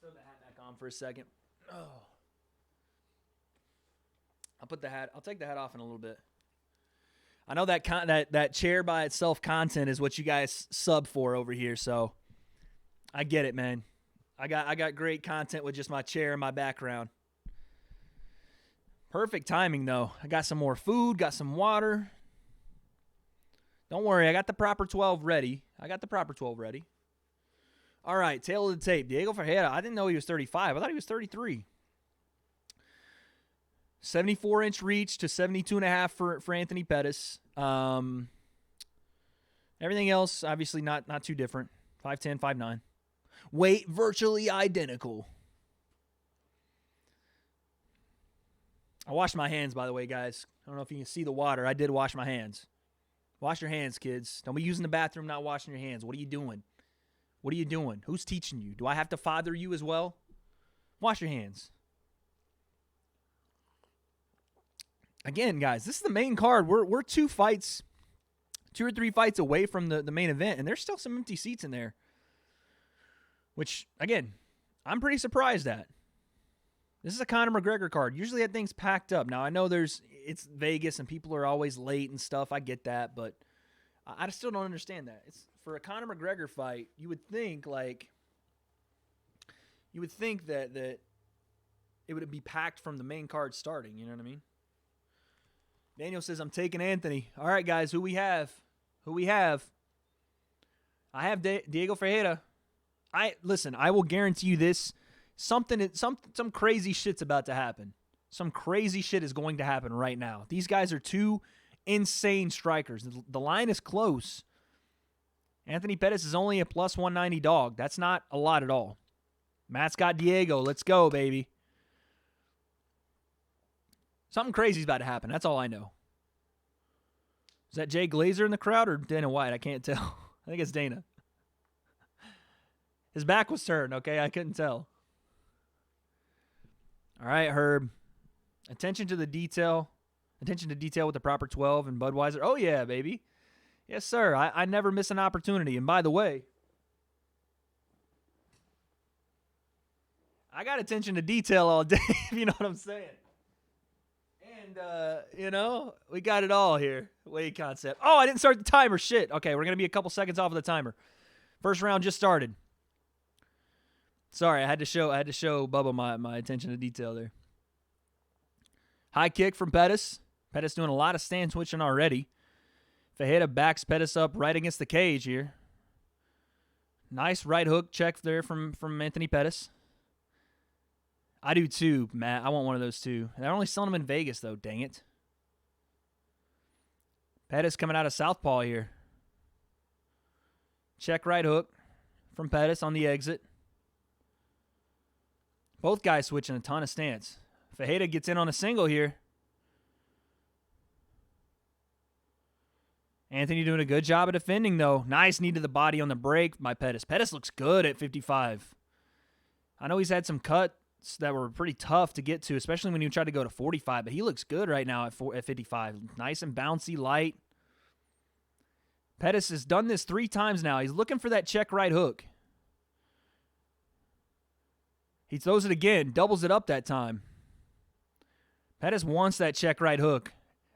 Speaker 1: Throw the hat back on for a second. Oh. I'll take the hat off in a little bit. I know that chair by itself content is what you guys sub for over here, so I get it, man. I got great content with just my chair and my background. Perfect timing, though. I got some more food, got some water. Don't worry, I got the proper 12 ready. All right, tail of the tape. Diego Ferreira, I didn't know he was 35. I thought he was 33. 74-inch reach to 72.5 for Anthony Pettis. Everything else, obviously not too different. 5'10", 5'9". Weight virtually identical. I washed my hands, by the way, guys. I don't know if you can see the water. I did wash my hands. Wash your hands, kids. Don't be using the bathroom not washing your hands. What are you doing? What are you doing? Who's teaching you? Do I have to father you as well? Wash your hands. Again, guys, this is the main card. We're 2 or 3 fights away from the main event, and there's still some empty seats in there. Which, again, I'm pretty surprised at. This is a Conor McGregor card. Usually that thing's packed up. Now, I know it's Vegas and people are always late and stuff. I get that, but I still don't understand that. It's for a Conor McGregor fight, you would think that it would be packed from the main card starting. You know what I mean? Daniel says, I'm taking Anthony. All right, guys, who we have? I have Diego Ferreira. Listen, I will guarantee you this. Some crazy shit's about to happen. Some crazy shit is going to happen right now. These guys are 2 insane strikers. The line is close. Anthony Pettis is only a plus 190 dog. That's not a lot at all. Matt's got Diego. Let's go, baby. Something crazy's about to happen. That's all I know. Is that Jay Glazer in the crowd or Dana White? I can't tell. I think it's Dana. His back was turned, okay? I couldn't tell. All right, Herb. Attention to detail with the proper 12 and Budweiser. Oh, yeah, baby. Yes, sir. I never miss an opportunity. And by the way, I got attention to detail all day, if you know what I'm saying. And, we got it all here. Weight concept. Oh, I didn't start the timer. Shit. Okay, we're going to be a couple seconds off of the timer. First round just started. Sorry, I had to show Bubba my attention to detail there. High kick from Pettis. Pettis doing a lot of stand switching already. Ferreira backs Pettis up right against the cage here. Nice right hook check there from Anthony Pettis. I do too, Matt. I want one of those too. They're only selling them in Vegas, though. Dang it. Pettis coming out of southpaw here. Check right hook from Pettis on the exit. Both guys switching a ton of stance. Ferreira gets in on a single here. Anthony doing a good job of defending, though. Nice knee to the body on the break by Pettis. Pettis looks good at 55. I know he's had some cuts that were pretty tough to get to, especially when you try to go to 45, but he looks good right now at 55. Nice and bouncy, light. Pettis has done this 3 times now. He's looking for that check right hook. He throws it again, doubles it up that time. Pettis wants that check right hook.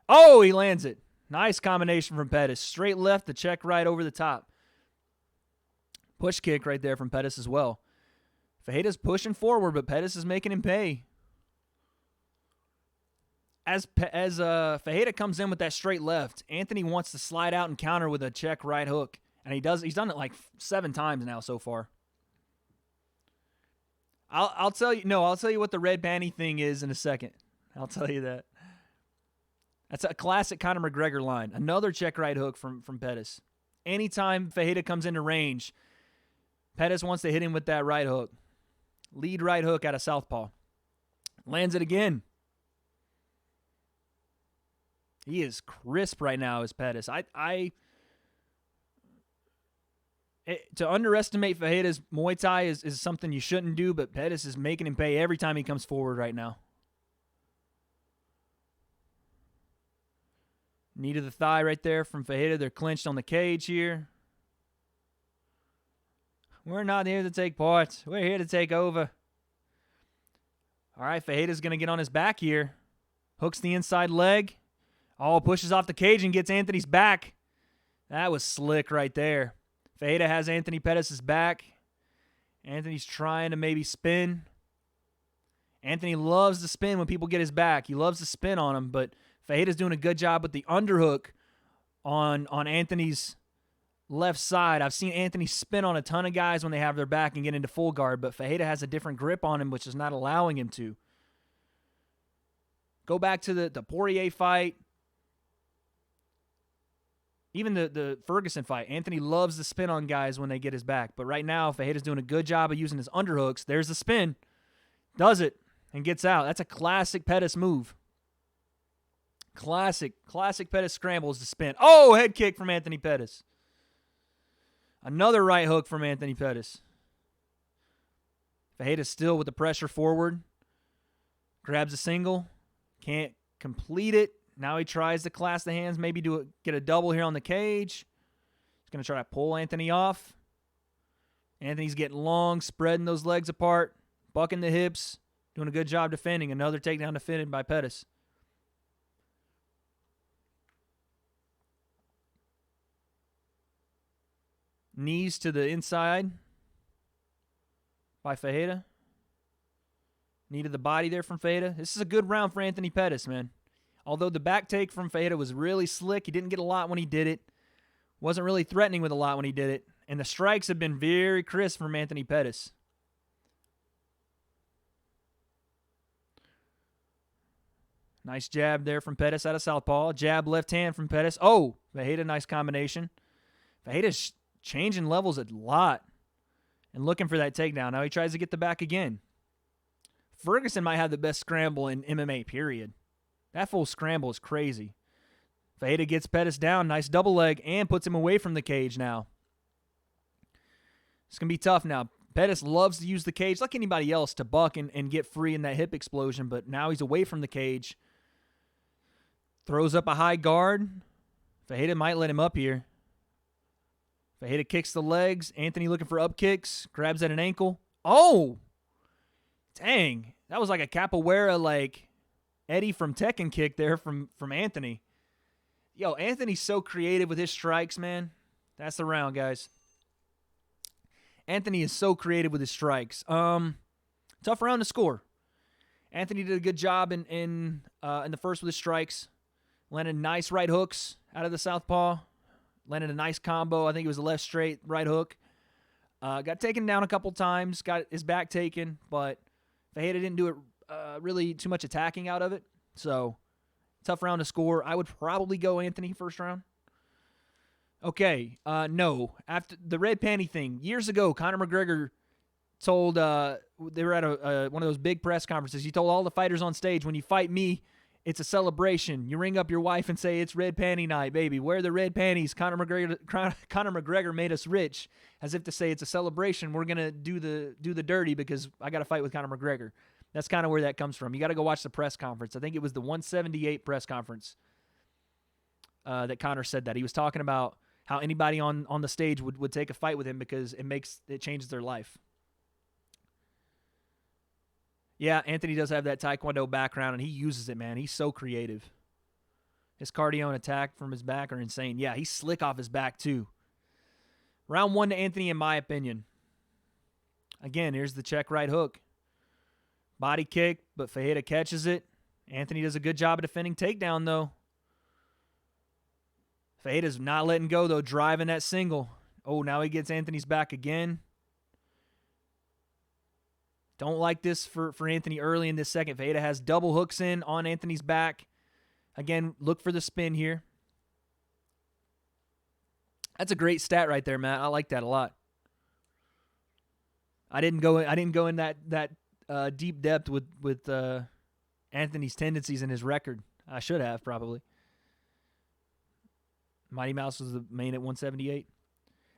Speaker 1: Oh, he lands it. Nice combination from Pettis. Straight left, the check right over the top. Push kick right there from Pettis as well. Ferreira's pushing forward, but Pettis is making him pay. As Ferreira comes in with that straight left, Anthony wants to slide out and counter with a check right hook. And he does. He's done it like 7 times now so far. I'll tell you. No, I'll tell you what the red panty thing is in a second. I'll tell you that. That's a classic Conor McGregor line. Another check right hook from Pettis. Anytime Ferreira comes into range, Pettis wants to hit him with that right hook. Lead right hook out of southpaw. Lands it again. He is crisp right now as Pettis. To underestimate Ferreira's Muay Thai is something you shouldn't do, but Pettis is making him pay every time he comes forward right now. Knee to the thigh right there from Fajeda. They're clinched on the cage here. We're not here to take part. We're here to take over. All right, Fajeda's going to get on his back here. Hooks the inside leg. Oh, pushes off the cage and gets Anthony's back. That was slick right there. Fajeda has Anthony Pettis' back. Anthony's trying to maybe spin. Anthony loves to spin when people get his back. He loves to spin on him, but Fajeda's doing a good job with the underhook on Anthony's left side. I've seen Anthony spin on a ton of guys when they have their back and get into full guard, but Fajeda has a different grip on him, which is not allowing him to. Go back to the Poirier fight. Even the Ferguson fight. Anthony loves to spin on guys when they get his back. But right now, Fajeda's doing a good job of using his underhooks. There's the spin. Does it and gets out. That's a classic Pettis move. Classic Pettis scramble is the spin. Oh, head kick from Anthony Pettis. Another right hook from Anthony Pettis. Fajeda still with the pressure forward. Grabs a single. Can't complete it. Now he tries to clasp the hands, maybe get a double here on the cage. He's going to try to pull Anthony off. Anthony's getting long, spreading those legs apart, bucking the hips, doing a good job defending. Another takedown defended by Pettis. Knees to the inside by Fajeda. Knee to the body there from Fajeda. This is a good round for Anthony Pettis, man. Although the back take from Fajeda was really slick. He didn't get a lot when he did it. Wasn't really threatening with a lot when he did it. And the strikes have been very crisp from Anthony Pettis. Nice jab there from Pettis out of southpaw. Jab left hand from Pettis. Oh, Fajeda, nice combination. Fajeda's changing levels a lot and looking for that takedown. Now he tries to get the back again. Ferguson might have the best scramble in MMA, period. That full scramble is crazy. Fajeda gets Pettis down. Nice double leg and puts him away from the cage now. It's going to be tough now. Pettis loves to use the cage like anybody else to buck and get free in that hip explosion, but now he's away from the cage. Throws up a high guard. Fajeda might let him up here. Fajeda kicks the legs. Anthony looking for up kicks. Grabs at an ankle. Oh! Dang. That was like a capoeira, like Eddie from Tekken kick there from Anthony. Yo, Anthony's so creative with his strikes, man. That's the round, guys. Anthony is so creative with his strikes. Tough round to score. Anthony did a good job in the first with his strikes. Landed nice right hooks out of the southpaw. Landed a nice combo. I think it was a left straight right hook. Got taken down a couple times. Got his back taken, but Fajeda didn't do it really too much attacking out of it. So, tough round to score. I would probably go Anthony first round. Okay, no. After the red panty thing, years ago, Conor McGregor told, they were at one of those big press conferences. He told all the fighters on stage, when you fight me, it's a celebration. You ring up your wife and say, it's red panty night, baby. Wear the red panties. Conor McGregor made us rich, as if to say it's a celebration. We're going to do the dirty because I got to fight with Conor McGregor. That's kind of where that comes from. You got to go watch the press conference. I think it was the 178 press conference that Conor said that. He was talking about how anybody on the stage would take a fight with him because it changes their life. Yeah, Anthony does have that Taekwondo background, and he uses it, man. He's so creative. His cardio and attack from his back are insane. Yeah, he's slick off his back, too. Round 1 to Anthony, in my opinion. Again, here's the check right hook. Body kick, but Fajeda catches it. Anthony does a good job of defending takedown, though. Fajeda's not letting go, though, driving that single. Oh, now he gets Anthony's back again. Don't like this for Anthony early in this second. Fajeda has double hooks in on Anthony's back. Again, look for the spin here. That's a great stat right there, Matt. I like that a lot. I didn't go in that deep depth with Anthony's tendencies in his record. I should have, probably. Mighty Mouse was the main at 178.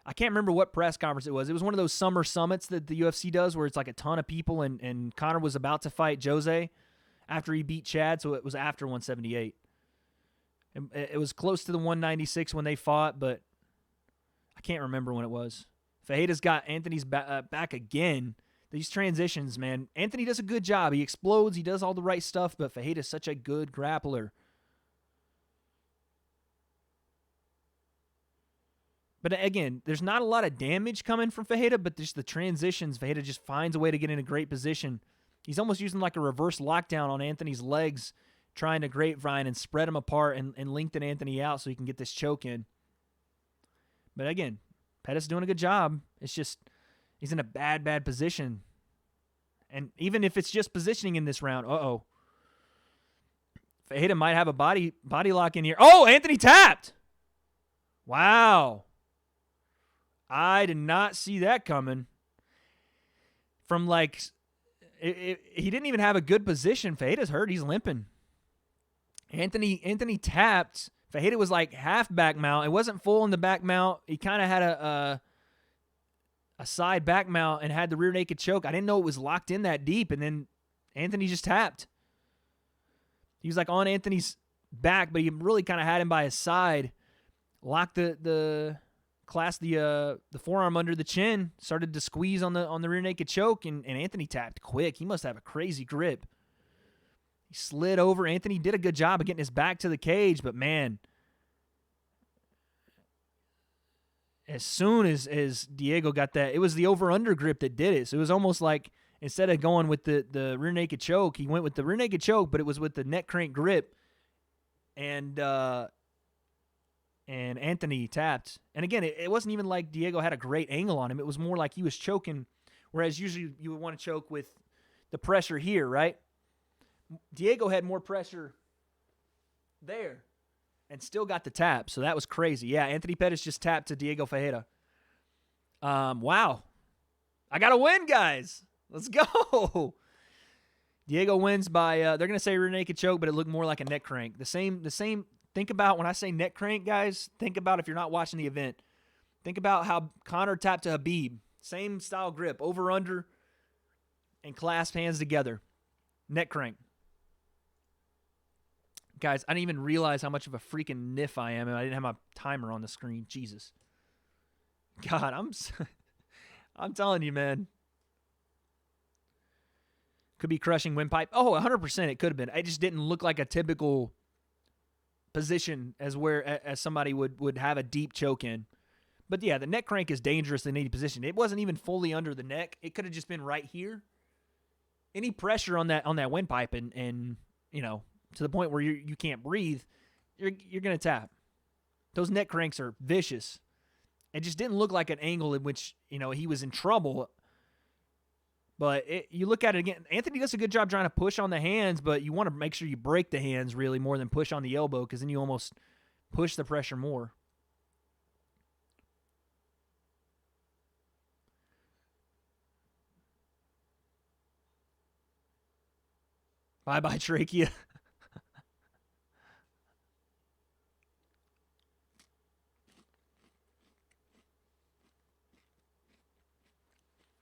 Speaker 1: I can't remember what press conference it was. It was one of those summer summits that the UFC does where it's like a ton of people, and Conor was about to fight Jose after he beat Chad, so it was after 178. It was close to the 196 when they fought, but I can't remember when it was. Fajeda's got Anthony's back again. These transitions, man. Anthony does a good job. He explodes. He does all the right stuff, but Fajeda's such a good grappler. But again, there's not a lot of damage coming from Fajeda, but just the transitions, Fajeda just finds a way to get in a great position. He's almost using like a reverse lockdown on Anthony's legs, trying to grapevine and spread him apart and lengthen Anthony out so he can get this choke in. But again, Pettis doing a good job. It's just he's in a bad position. And even if it's just positioning in this round, Fajeda might have a body lock in here. Oh, Anthony tapped. Wow. I did not see that coming. From like, he didn't even have a good position. Fajeda's hurt. He's limping. Anthony tapped. Fajeda was like half back mount. It wasn't full in the back mount. He kind of had a side back mount and had the rear naked choke. I didn't know it was locked in that deep. And then Anthony just tapped. He was like on Anthony's back, but he really kind of had him by his side. Locked the forearm under the chin, started to squeeze on the rear naked choke, and Anthony tapped quick. He must have a crazy grip. He slid over. Anthony did a good job of getting his back to the cage, but man, as soon as Diego got that, it was the over-under grip that did it. So it was almost like instead of going with the rear naked choke, he went with the rear naked choke, but it was with the neck crank grip, and Anthony tapped. And again, it wasn't even like Diego had a great angle on him. It was more like he was choking, whereas usually you would want to choke with the pressure here, right? Diego had more pressure there and still got the tap, so that was crazy. Yeah, Anthony Pettis just tapped to Diego Fajeda. Wow. I got to win, guys. Let's go. Diego wins by, they're going to say rear naked choke, but it looked more like a neck crank. The same. Think about when I say neck crank, guys, think about if you're not watching the event. Think about how Conor tapped to Khabib. Same style grip, over, under, and clasp hands together. Neck crank. Guys, I didn't even realize how much of a freaking niff I am, and I didn't have my timer on the screen. Jesus. God, I'm telling you, man. Could be crushing windpipe. Oh, 100% it could have been. It just didn't look like a typical position as somebody would have a deep choke in. But yeah, the neck crank is dangerous in any position. It wasn't even fully under the neck. It could have just been right here. Any pressure on that windpipe and you know, to the point where you can't breathe, you're going to tap. Those neck cranks are vicious. It just didn't look like an angle in which, you know, he was in trouble. But you look at it again, Anthony does a good job trying to push on the hands, but you want to make sure you break the hands really more than push on the elbow, because then you almost push the pressure more. Bye-bye, trachea.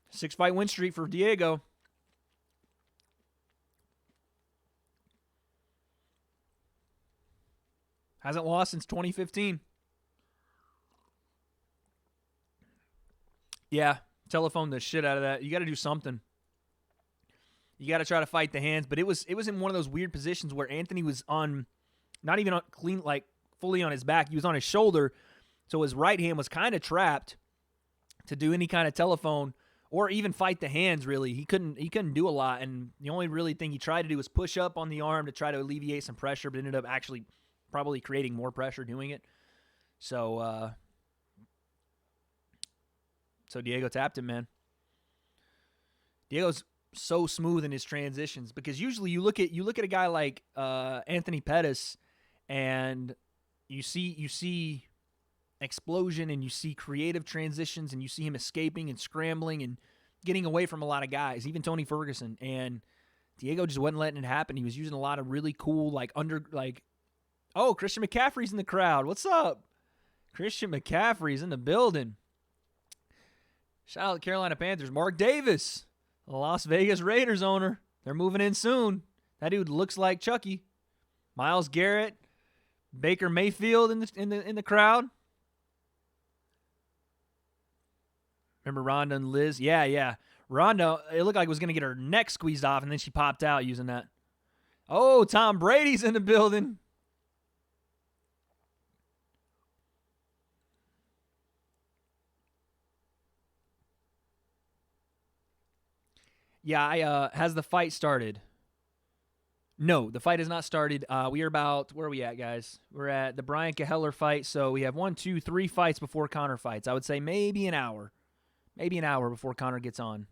Speaker 1: Six-fight win streak for Diego. Hasn't lost since 2015. Yeah, telephone the shit out of that. You got to do something. You got to try to fight the hands, but it was in one of those weird positions where Anthony was on, not even on clean, like fully on his back. He was on his shoulder, so his right hand was kind of trapped to do any kind of telephone or even fight the hands. Really, he couldn't do a lot, and the only really thing he tried to do was push up on the arm to try to alleviate some pressure, but ended up actually probably creating more pressure doing it. So Diego tapped him, man. Diego's so smooth in his transitions, because usually you look at a guy like Anthony Pettis and you see explosion and you see creative transitions and you see him escaping and scrambling and getting away from a lot of guys, even Tony Ferguson, and Diego just wasn't letting it happen. He was using a lot of really cool oh, Christian McCaffrey's in the crowd. What's up? Christian McCaffrey's in the building. Shout out to Carolina Panthers. Mark Davis, the Las Vegas Raiders owner. They're moving in soon. That dude looks like Chucky. Myles Garrett, Baker Mayfield in the crowd. Remember Rhonda and Liz? Yeah. Rhonda, it looked like it was going to get her neck squeezed off, and then she popped out using that. Oh, Tom Brady's in the building. Yeah, has the fight started? No, the fight has not started. We are about, where are we at, guys? We're at the Brian Kelleher fight, so we have 1, 2, 3 fights before Conor fights. I would say maybe an hour. Maybe an hour before Conor gets on.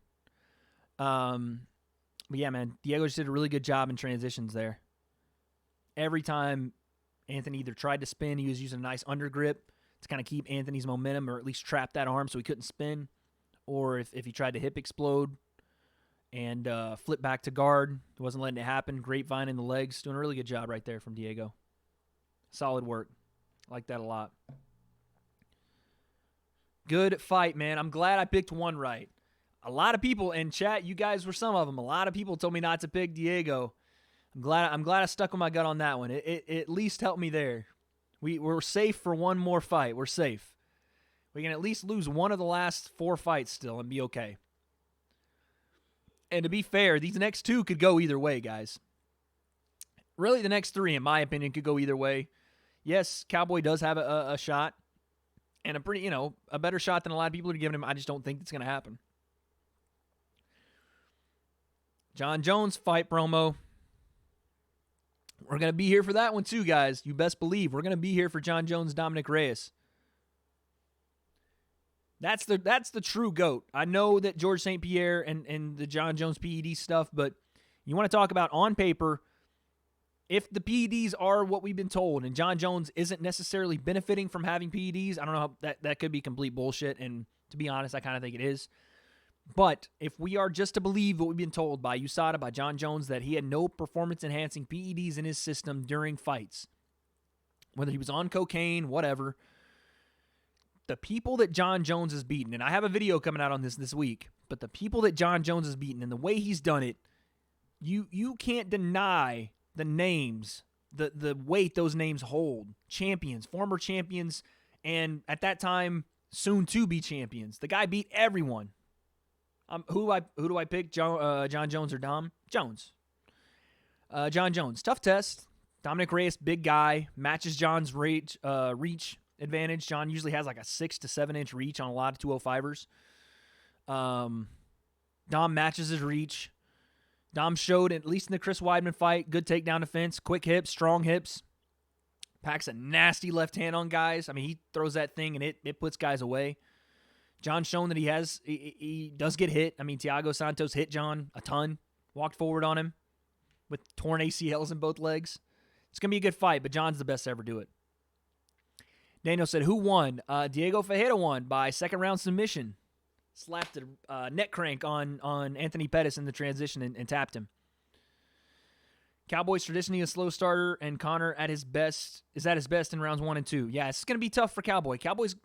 Speaker 1: But yeah, man, Diego just did a really good job in transitions there. Every time Anthony either tried to spin, he was using a nice undergrip to kind of keep Anthony's momentum or at least trap that arm so he couldn't spin. Or if he tried to hip explode and flip back to guard, wasn't letting it happen. Grapevine in the legs. Doing a really good job right there from Diego. Solid work. I like that a lot. Good fight, man. I'm glad I picked one right. A lot of people in chat, you guys were some of them. A lot of people told me not to pick Diego. I'm glad I stuck with my gut on that one. It at least helped me there. We're safe for one more fight. We're safe. We can at least lose one of the last 4 fights still and be okay. And to be fair, these next 2 could go either way, guys. Really, the next 3, in my opinion, could go either way. Yes, Cowboy does have a shot. And a better shot than a lot of people are giving him. I just don't think it's going to happen. John Jones fight promo. We're going to be here for that one too, guys. You best believe we're going to be here for John Jones, Dominic Reyes. That's the true GOAT. I know that George St. Pierre and the John Jones PED stuff, but you want to talk about on paper, if the PEDs are what we've been told and John Jones isn't necessarily benefiting from having PEDs, I don't know how that could be complete bullshit, and to be honest, I kind of think it is. But if we are just to believe what we've been told by USADA, by John Jones, that he had no performance-enhancing PEDs in his system during fights, whether he was on cocaine, whatever, the people that John Jones has beaten, and I have a video coming out on this week, but the people that John Jones has beaten and the way he's done it, you can't deny the names, the weight those names hold. Champions, former champions, and at that time, soon to be champions. The guy beat everyone. Who do I pick? John Jones or Dom? Jones. John Jones. Tough test. Dominic Reyes, big guy. Matches John's reach advantage. John usually has like a 6 to 7 inch reach on a lot of 205ers. Dom matches his reach. Dom showed, at least in the Chris Weidman fight, good takedown defense, quick hips, strong hips. Packs a nasty left hand on guys. I mean, he throws that thing and it puts guys away. John's shown that he does get hit. I mean, Thiago Santos hit John a ton, walked forward on him with torn ACLs in both legs. It's going to be a good fight, but John's the best to ever do it. Daniel said, who won? Diego Ferreira won by second round submission. Slapped a neck crank on Anthony Pettis in the transition and tapped him. Cowboy's traditionally a slow starter, and Conor is at his best in rounds 1 and 2. Yeah, it's going to be tough for Cowboy. Cowboy's,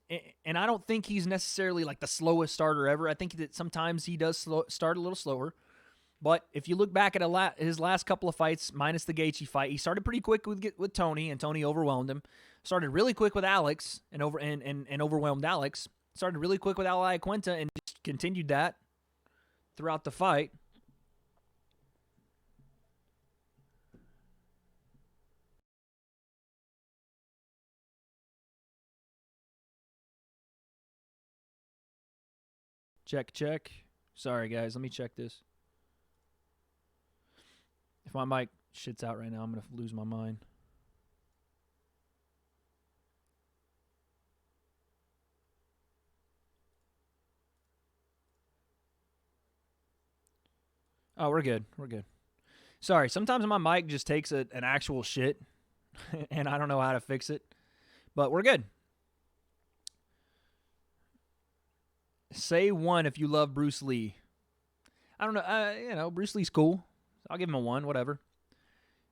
Speaker 1: and I don't think he's necessarily like the slowest starter ever. I think that sometimes he does start a little slower. But if you look back at his last couple of fights, minus the Gaethje fight, he started pretty quick with Tony, and Tony overwhelmed him. Started really quick with Alex and overwhelmed Alex. Started really quick with Al Iaquinta and just continued that throughout the fight. Check. Sorry, guys. Let me check this. If my mic shits out right now, I'm going to lose my mind. Oh, we're good. Sorry, sometimes my mic just takes an actual shit, and I don't know how to fix it. But we're good. Say 1 if you love Bruce Lee. I don't know. Bruce Lee's cool. I'll give him a 1, whatever.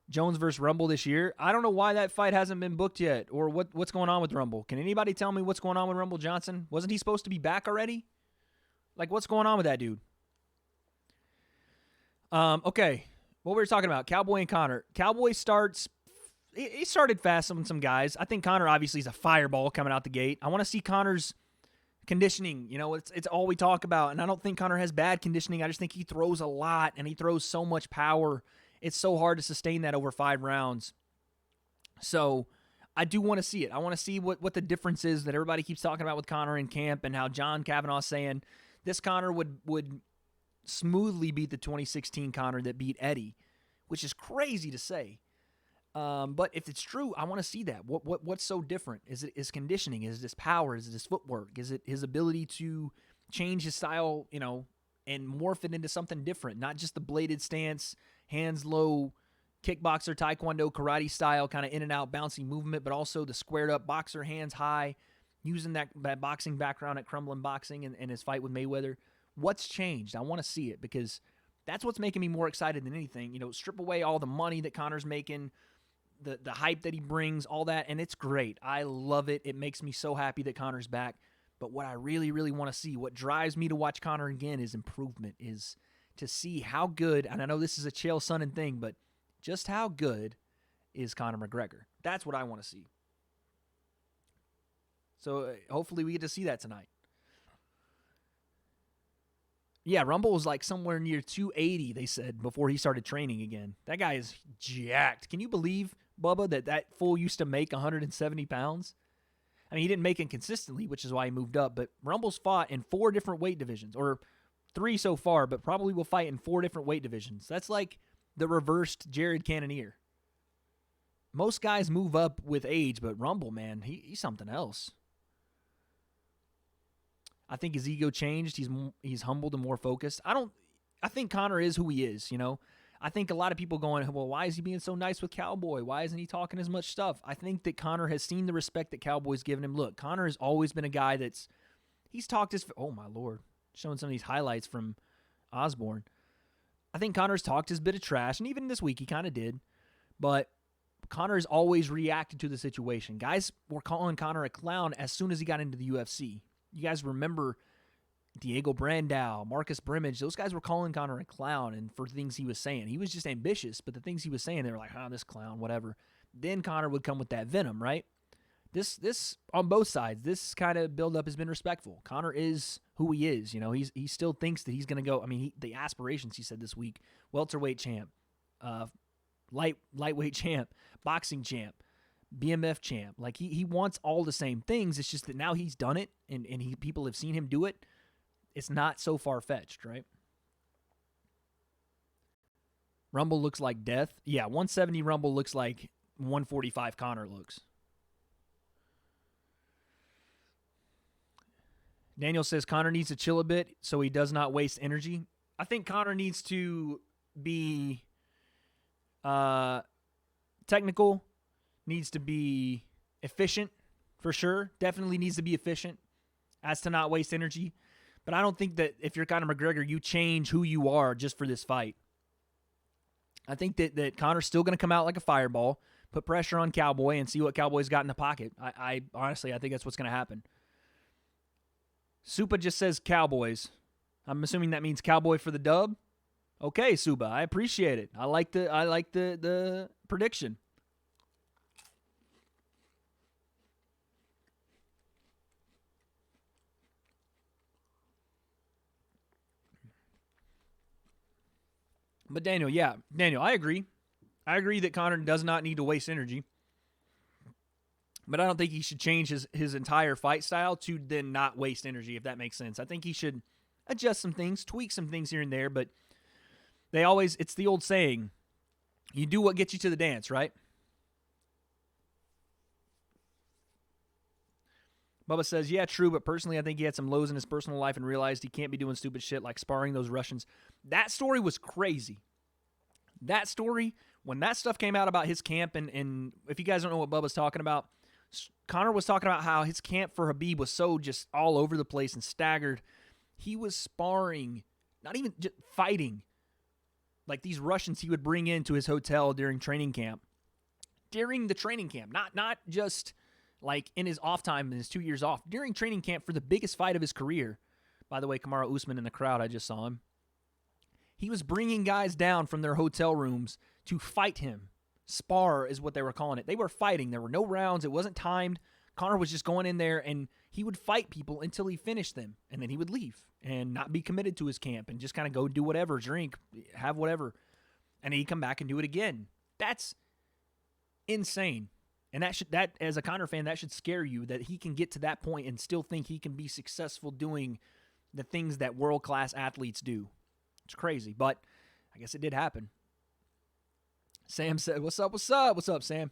Speaker 1: Jones versus Rumble this year. I don't know why that fight hasn't been booked yet, or what's going on with Rumble. Can anybody tell me what's going on with Rumble Johnson? Wasn't he supposed to be back already? Like, what's going on with that dude? Okay. What we were talking about, Cowboy and Conor. Cowboy starts he started fast on some guys. I think Conor obviously is a fireball coming out the gate. I want to see Conor's conditioning. You know, it's all we talk about, and I don't think Conor has bad conditioning. I just think he throws a lot, and he throws so much power. It's so hard to sustain that over 5 rounds. So I do want to see it. I want to see what the difference is that everybody keeps talking about with Conor in camp, and how John Kavanaugh's saying this Conor would smoothly beat the 2016 Conor that beat Eddie, which is crazy to say. But if it's true, I want to see that. What's so different? Is it his conditioning? Is it his power? Is it his footwork? Is it his ability to change his style, you know, and morph it into something different? Not just the bladed stance, hands low, kickboxer, taekwondo, karate style, kind of in and out, bouncy movement, but also the squared up boxer, hands high, using that boxing background at Crumbling Boxing and his fight with Mayweather. What's changed? I want to see it, because that's what's making me more excited than anything. You know, strip away all the money that Conor's making, the hype that he brings, all that, and it's great. I love it. It makes me so happy that Conor's back. But what I really, really want to see, what drives me to watch Conor again, is improvement, is to see how good, and I know this is a Chael Sonnen thing, but just how good is Conor McGregor? That's what I want to see. So hopefully we get to see that tonight. Yeah, Rumble was like somewhere near 280, they said, before he started training again. That guy is jacked. Can you believe, Bubba, that fool used to make 170 pounds? I mean, he didn't make it consistently, which is why he moved up, but Rumble's fought in 4 different weight divisions, or 3 so far, but probably will fight in 4 different weight divisions. That's like the reversed Jared Cannonier. Most guys move up with age, but Rumble, man, he's something else. I think his ego changed. He's humbled and more focused. I think Conor is who he is, you know. I think a lot of people going, well, why is he being so nice with Cowboy? Why isn't he talking as much stuff? I think that Conor has seen the respect that Cowboy's given him. Look, Conor has always been a guy he's talked his, oh my Lord, showing some of these highlights from Osborne. I think Conor's talked his bit of trash, and even this week he kind of did, but Conor's always reacted to the situation. Guys were calling Conor a clown as soon as he got into the UFC. You guys remember Diego Brandao, Marcus Brimage, those guys were calling Conor a clown and for things he was saying. He was just ambitious, but the things he was saying, they were like, this clown, whatever. Then Conor would come with that venom, right? This on both sides, this kind of build-up has been respectful. Conor is who he is. You know, he still thinks that he's going to go. I mean, the aspirations, he said this week, welterweight champ, lightweight champ, boxing champ, BMF champ. Like, he wants all the same things. It's just that now he's done it, and people have seen him do it. It's not so far-fetched, right? Rumble looks like death. Yeah, 170 Rumble looks like 145 Conor looks. Daniel says Conor needs to chill a bit so he does not waste energy. I think Conor needs to be technical, needs to be efficient for sure. Definitely needs to be efficient as to not waste energy. But I don't think that if you're Conor McGregor, you change who you are just for this fight. I think that Conor's still going to come out like a fireball, put pressure on Cowboy, and see what Cowboy's got in the pocket. I honestly, I think that's what's going to happen. Supa just says Cowboys. I'm assuming that means Cowboy for the dub. Okay, Suba, I appreciate it. I like the prediction. But Daniel, I agree. I agree that Conor does not need to waste energy. But I don't think he should change his entire fight style to then not waste energy, if that makes sense. I think he should adjust some things, tweak some things here and there, but it's the old saying, you do what gets you to the dance, right? Bubba says, yeah, true, but personally I think he had some lows in his personal life and realized he can't be doing stupid shit like sparring those Russians. That story was crazy. That story, when that stuff came out about his camp, and if you guys don't know what Bubba's talking about, Conor was talking about how his camp for Khabib was so just all over the place and staggered. He was sparring, not even just fighting, like these Russians he would bring into his hotel during training camp. During the training camp, not just like in his off time, in his 2 years off. During training camp for the biggest fight of his career. By the way, Kamaru Usman in the crowd, I just saw him. He was bringing guys down from their hotel rooms to fight him spar is what they were calling it. They were fighting. There were no rounds. It wasn't timed. Conor was just going in there, and he would fight people until he finished them, and then he would leave and not be committed to his camp and just kind of go do whatever, drink, have whatever, and he'd come back and do it again. That's insane. And that as a Conor fan, that should scare you, that he can get to that point and still think he can be successful doing the things that world-class athletes do. It's crazy, but I guess it did happen. Sam said, what's up, what's up? What's up, Sam?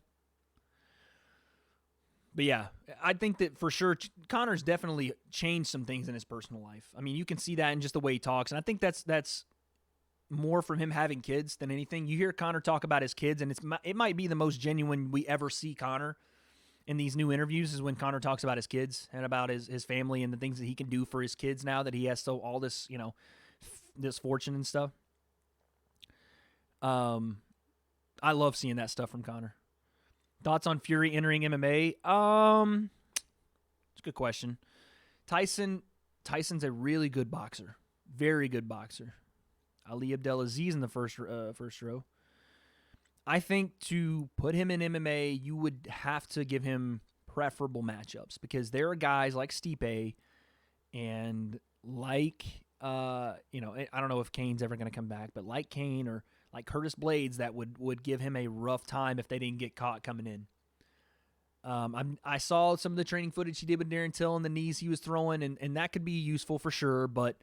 Speaker 1: But yeah, I think that for sure Conor's definitely changed some things in his personal life. I mean, you can see that in just the way he talks, and I think that's more from him having kids than anything. You hear Conor talk about his kids, and it might be the most genuine we ever see Conor in these new interviews is when Conor talks about his kids and about his family and the things that he can do for his kids now that he has all this, this fortune and stuff. I love seeing that stuff from Conor. Thoughts on Fury entering MMA? It's a good question. Tyson's a really good boxer. Very good boxer. Ali Abdelaziz in the first row. I think to put him in MMA, you would have to give him preferable matchups because there are guys like Stipe and like, I don't know if Kane's ever going to come back, but like Kane or like Curtis Blades that would give him a rough time if they didn't get caught coming in. I saw some of the training footage he did with Darren Till and the knees he was throwing, and that could be useful for sure, but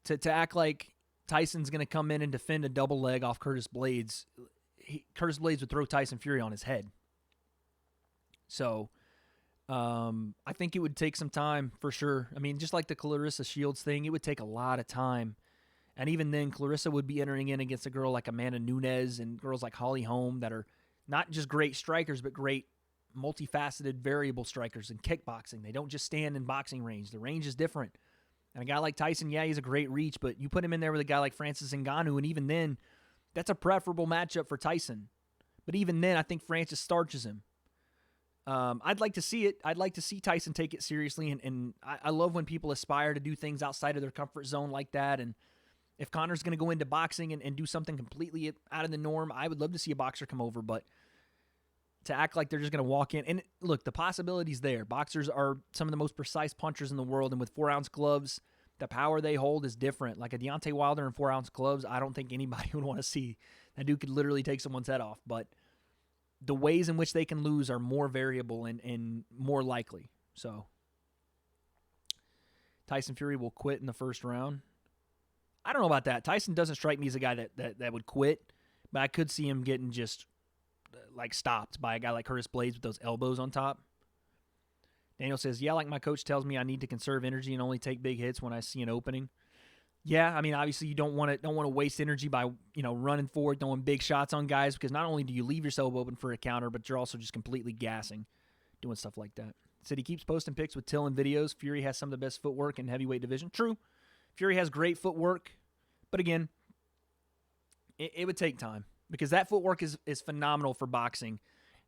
Speaker 1: to act like Tyson's going to come in and defend a double leg off Curtis Blades, Curtis Blades would throw Tyson Fury on his head. So I think it would take some time for sure. I mean, just like the Clarissa Shields thing, it would take a lot of time. And even then, Clarissa would be entering in against a girl like Amanda Nunes and girls like Holly Holm that are not just great strikers, but great multifaceted variable strikers in kickboxing. They don't just stand in boxing range. The range is different. And a guy like Tyson, yeah, he's a great reach, but you put him in there with a guy like Francis Ngannou, and even then, that's a preferable matchup for Tyson. But even then, I think Francis starches him. I'd like to see it. I'd like to see Tyson take it seriously, and I love when people aspire to do things outside of their comfort zone like that. And if Conor's going to go into boxing and do something completely out of the norm, I would love to see a boxer come over, but to act like they're just going to walk in. And look, the possibility's there. Boxers are some of the most precise punchers in the world, and with 4-ounce gloves, the power they hold is different. Like a Deontay Wilder in 4-ounce gloves, I don't think anybody would want to see. That dude could literally take someone's head off. But the ways in which they can lose are more variable and more likely. So Tyson Fury will quit in the first round. I don't know about that. Tyson doesn't strike me as a guy that would quit, but I could see him getting just like stopped by a guy like Curtis Blades with those elbows on top. Daniel says, yeah, like my coach tells me I need to conserve energy and only take big hits when I see an opening. Yeah, I mean, obviously you don't want to waste energy by, running forward, throwing big shots on guys, because not only do you leave yourself open for a counter, but you're also just completely gassing, doing stuff like that. Said he keeps posting pics with Till and videos. Fury has some of the best footwork in heavyweight division. True. Fury has great footwork, but again, it would take time because that footwork is phenomenal for boxing.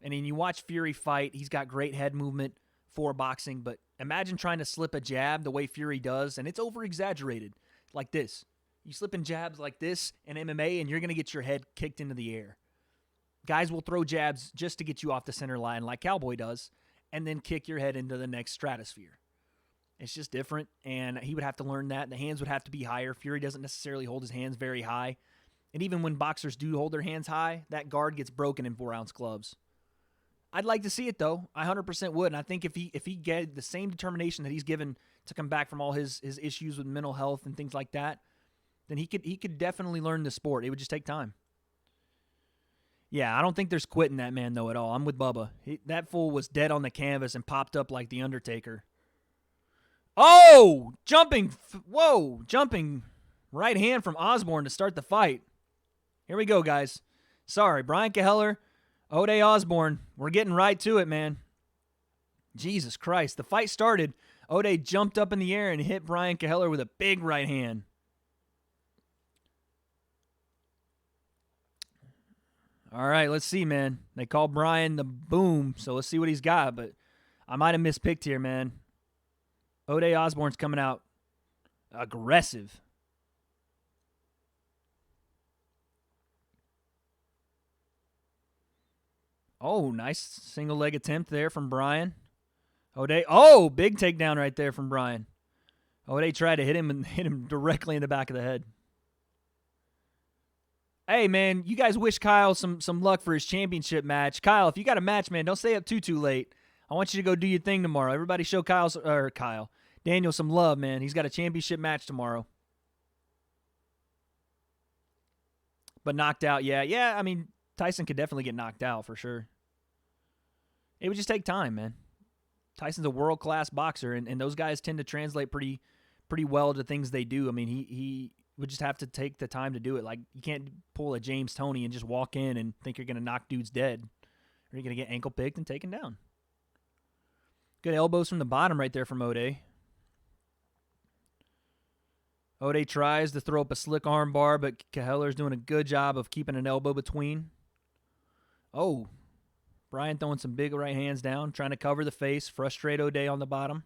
Speaker 1: And then you watch Fury fight, he's got great head movement for boxing, but imagine trying to slip a jab the way Fury does, and it's over-exaggerated like this. You slip in jabs like this in MMA, and you're going to get your head kicked into the air. Guys will throw jabs just to get you off the center line like Cowboy does, and then kick your head into the next stratosphere. It's just different, and he would have to learn that. The hands would have to be higher. Fury doesn't necessarily hold his hands very high. And even when boxers do hold their hands high, that guard gets broken in 4-ounce gloves. I'd like to see it, though. I 100% would. And I think if he get the same determination that he's given to come back from all his issues with mental health and things like that, then he could definitely learn the sport. It would just take time. Yeah, I don't think there's quitting that man, though, at all. I'm with Bubba. That fool was dead on the canvas and popped up like The Undertaker. Oh! Jumping right hand from Osborne to start the fight. Here we go, guys. Sorry, Brian Kelleher, Th.W.A.D.E, Osborne. We're getting right to it, man. Jesus Christ. The fight started. Th.W.A.D.E jumped up in the air and hit Brian Kelleher with a big right hand. All right, let's see, man. They call Brian the Boom, so let's see what he's got. But I might have mispicked here, man. Th.W.A.D.E Osborne's coming out aggressive. Oh, nice single leg attempt there from Brian. Th. Oh, big takedown right there from Brian. Th tried to hit him and hit him directly in the back of the head. Hey, man, you guys wish Kyle some luck for his championship match. Kyle, if you got a match, man, don't stay up too late. I want you to go do your thing tomorrow. Everybody show Daniel some love, man. He's got a championship match tomorrow. But knocked out, yeah. I mean, Tyson could definitely get knocked out for sure. It would just take time, man. Tyson's a world-class boxer, and those guys tend to translate pretty well to things they do. I mean, he would just have to take the time to do it. Like, you can't pull a James Toney and just walk in and think you're going to knock dudes dead. Or you're going to get ankle picked and taken down. Good elbows from the bottom right there from Th. Th tries to throw up a slick arm bar, but Kelleher's doing a good job of keeping an elbow between. Oh, Brian throwing some big right hands down, trying to cover the face, frustrate Th on the bottom.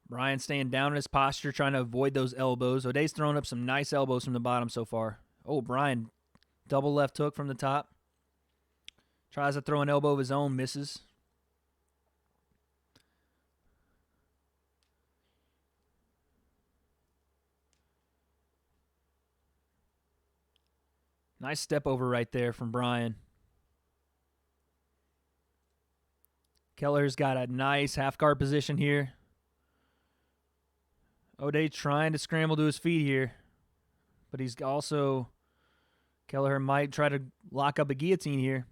Speaker 1: Brian staying down in his posture, trying to avoid those elbows. Th's throwing up some nice elbows from the bottom so far. Oh, Brian, double left hook from the top. Tries to throw an elbow of his own, misses. Nice step over right there from Brian. Kelleher's got a nice half guard position here. Th trying to scramble to his feet here. But he's also... Kelleher might try to lock up a guillotine here.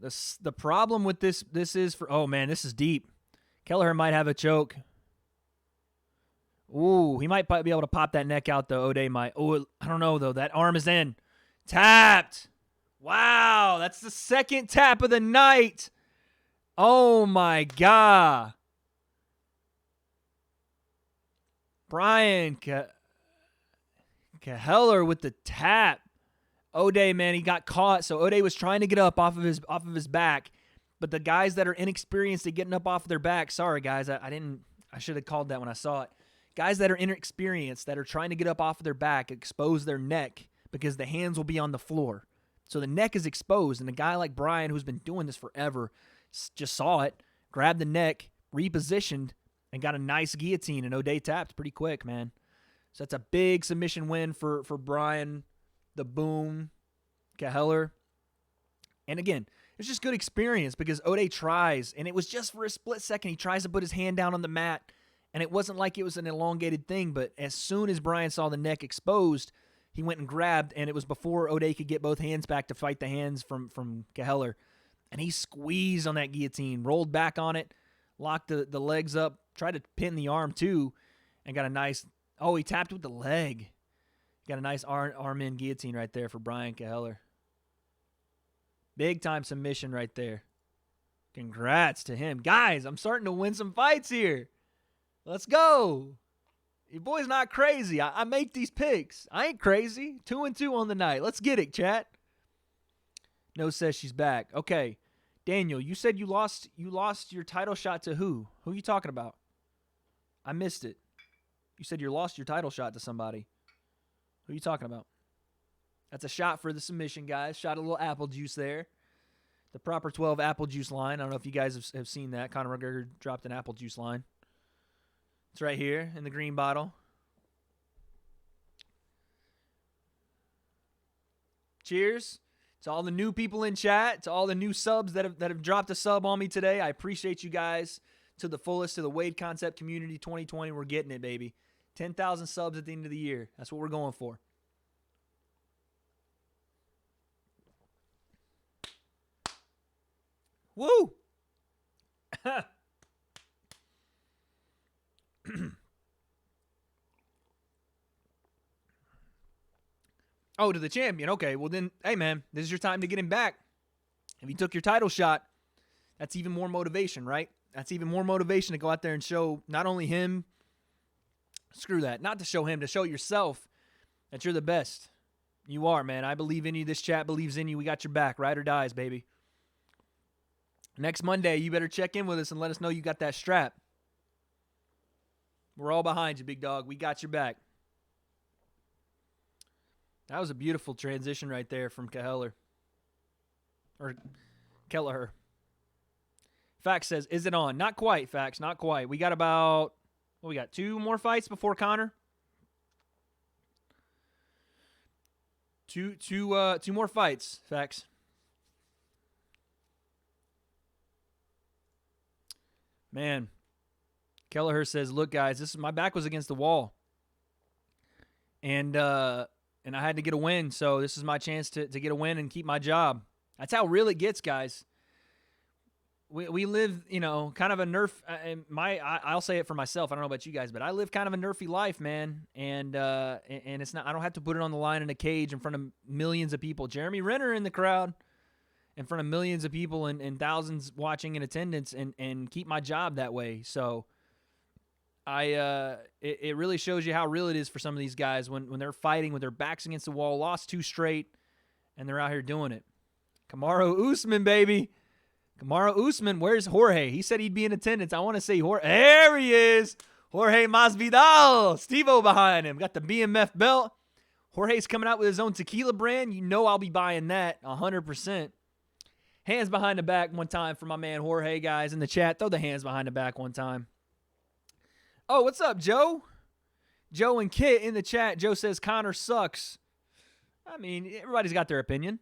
Speaker 1: The problem with this is for... Oh, man, this is deep. Kelleher might have a choke. Ooh, he might be able to pop that neck out, though. Th might. Oh, I don't know, though. That arm is in. Tapped. Wow, that's the second tap of the night. Oh, my God. Brian Kelleher with the tap. Th, man, he got caught. So Th was trying to get up off of his back, but the guys that are inexperienced at getting up off of their back, sorry guys, I should have called that when I saw it. Guys that are inexperienced that are trying to get up off of their back expose their neck because the hands will be on the floor. So the neck is exposed, and a guy like Brian, who's been doing this forever, just saw it, grabbed the neck, repositioned, and got a nice guillotine, and Th tapped pretty quick, man. So that's a big submission win for Brian, the Boom, Kelleher. And again, it's just good experience because Th tries, and it was just for a split second. He tries to put his hand down on the mat, and it wasn't like it was an elongated thing, but as soon as Brian saw the neck exposed, he went and grabbed, and it was before Th could get both hands back to fight the hands from Kelleher. And he squeezed on that guillotine, rolled back on it, locked the legs up, tried to pin the arm too, and got a nice... Oh, he tapped with the leg. Got a nice arm-in guillotine right there for Brian Kelleher. Big-time submission right there. Congrats to him. Guys, I'm starting to win some fights here. Let's go. Your boy's not crazy. I make these picks. I ain't crazy. 2-2 on the night. Let's get it, chat. No says she's back. Okay. Daniel, you said you lost your title shot to who? Who are you talking about? I missed it. You said you lost your title shot to somebody. Who are you talking about? That's a shot for the submission, guys. Shot a little apple juice there. The proper 12 apple juice line. I don't know if you guys have seen that. Conor McGregor dropped an apple juice line. It's right here in the green bottle. Cheers to all the new people in chat, to all the new subs that have dropped a sub on me today. I appreciate you guys to the fullest, to the Wade Concept Community 2020. We're getting it, baby. 10,000 subs at the end of the year. That's what we're going for. Woo! Oh, to the champion. Okay, well then, hey man, this is your time to get him back. If he took your title shot, that's even more motivation, right? That's even more motivation to go out there and show not only him, screw that, not to show him, to show yourself that you're the best. You are, man. I believe in you. This chat believes in you. We got your back. Ride or dies, baby. Next Monday, you better check in with us and let us know you got that strap. We're all behind you, big dog. We got your back. That was a beautiful transition right there from Kelleher. Or Kelleher. Fax says, is it on? Not quite, Fax. Not quite. We got about, we got 2 more fights before Conor? Two more fights, Fax. Man. Kelleher says, look, guys, my back was against the wall. And I had to get a win, so this is my chance to get a win and keep my job. That's how real it gets, guys. We live, kind of a nerf. I'll say it for myself. I don't know about you guys, but I live kind of a nerfy life, man. And it's not. I don't have to put it on the line in a cage in front of millions of people. Jeremy Renner in the crowd, in front of millions of people and thousands watching in attendance, and keep my job that way. So. It really shows you how real it is for some of these guys when they're fighting with their backs against the wall, lost 2 straight, and they're out here doing it. Kamaru Usman, baby. Kamaru Usman, where's Jorge? He said he'd be in attendance. I want to say Jorge. There he is. Jorge Masvidal. Steve-O behind him. Got the BMF belt. Jorge's coming out with his own tequila brand. You know I'll be buying that 100%. Hands behind the back one time for my man Jorge, guys, in the chat. Throw the hands behind the back one time. Oh, what's up, Joe? Joe and Kit in the chat. Joe says Conor sucks. I mean, everybody's got their opinion.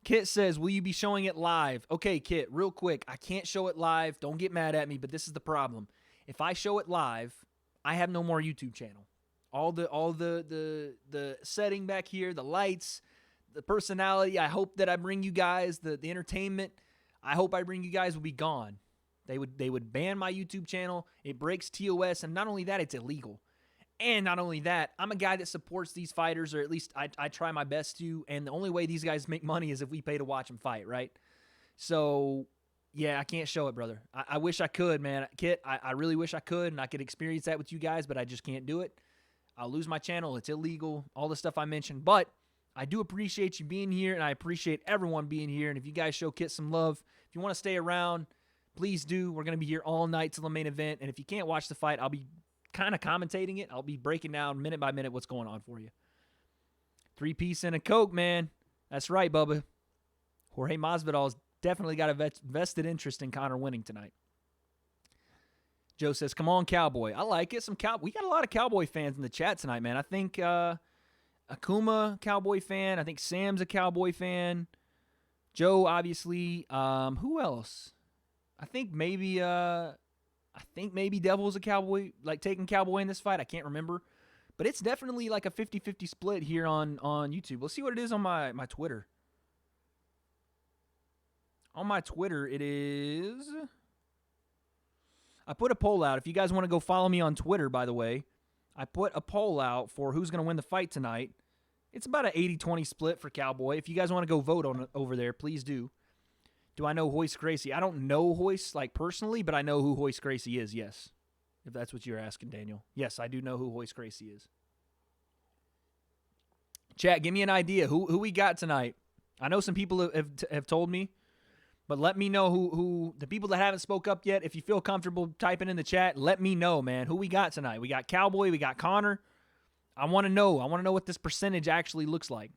Speaker 1: Kit says, will you be showing it live? Okay, Kit, real quick. I can't show it live. Don't get mad at me, but this is the problem. If I show it live, I have no more YouTube channel. All the setting back here, the lights, the personality, I hope that I bring you guys, the entertainment, I hope I bring you guys will be gone. They would ban my YouTube channel. It breaks TOS, and not only that, it's illegal. And not only that, I'm a guy that supports these fighters, or at least I try my best to, and the only way these guys make money is if we pay to watch them fight, right? So, yeah, I can't show it, brother. I wish I could, man. Kit, I really wish I could, and I could experience that with you guys, but I just can't do it. I'll lose my channel. It's illegal, all the stuff I mentioned. But I do appreciate you being here, and I appreciate everyone being here. And if you guys show Kit some love, if you want to stay around, please do. We're going to be here all night till the main event. And if you can't watch the fight, I'll be kind of commentating it. I'll be breaking down minute by minute what's going on for you. 3-piece and a Coke, man. That's right, Bubba. Jorge Masvidal's definitely got a vested interest in Conor winning tonight. Joe says, come on, Cowboy. I like it. We got a lot of Cowboy fans in the chat tonight, man. I think Akuma, Cowboy fan. I think Sam's a Cowboy fan. Joe, obviously. Who else? I think maybe Devil's a Cowboy, like taking Cowboy in this fight. I can't remember. But it's definitely like a 50-50 split here on YouTube. Let's see what it is on my Twitter. On my Twitter, it is... I put a poll out. If you guys want to go follow me on Twitter, by the way, I put a poll out for who's going to win the fight tonight. It's about an 80-20 split for Cowboy. If you guys want to go vote on it over there, please do. Do I know Royce Gracie? I don't know Royce, like, personally, but I know who Royce Gracie is, yes. If that's what you're asking, Daniel. Yes, I do know who Royce Gracie is. Chat, give me an idea. Who we got tonight? I know some people have told me, but let me know who the people that haven't spoke up yet. If you feel comfortable typing in the chat, let me know, man. Who we got tonight? We got Cowboy. We got Conor. I want to know. I want to know what this percentage actually looks like.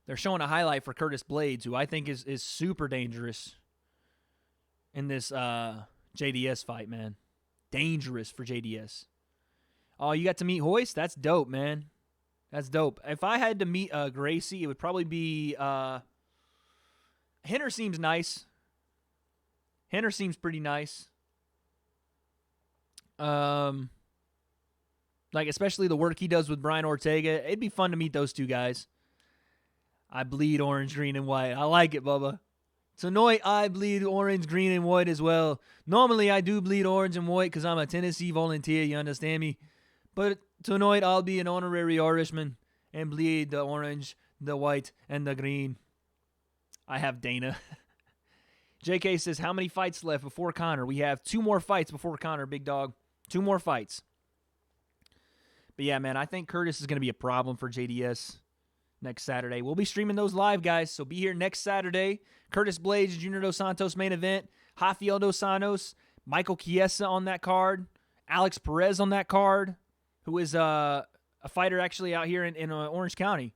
Speaker 1: They're showing a highlight for Curtis Blades, who I think is super dangerous in this JDS fight, man. Dangerous for JDS. Oh, you got to meet Royce? That's dope, man. That's dope. If I had to meet Gracie, it would probably be... Henner seems nice. Henner seems pretty nice. Like, especially the work he does with Brian Ortega. It'd be fun to meet those two guys. I bleed orange, green, and white. I like it, Bubba. Tonight, I bleed orange, green, and white as well. Normally, I do bleed orange and white because I'm a Tennessee volunteer, you understand me? But tonight, I'll be an honorary Irishman and bleed the orange, the white, and the green. I have Dana. JK says, how many fights left before Conor? We have 2 more fights before Conor, big dog. 2 more fights. But yeah, man, I think Curtis is going to be a problem for JDS next Saturday. We'll be streaming those live, guys, so be here next Saturday. Curtis Blades, Junior Dos Santos main event. Rafael Dos Santos, Michael Chiesa on that card. Alex Perez on that card, who is a fighter actually out here in Orange County.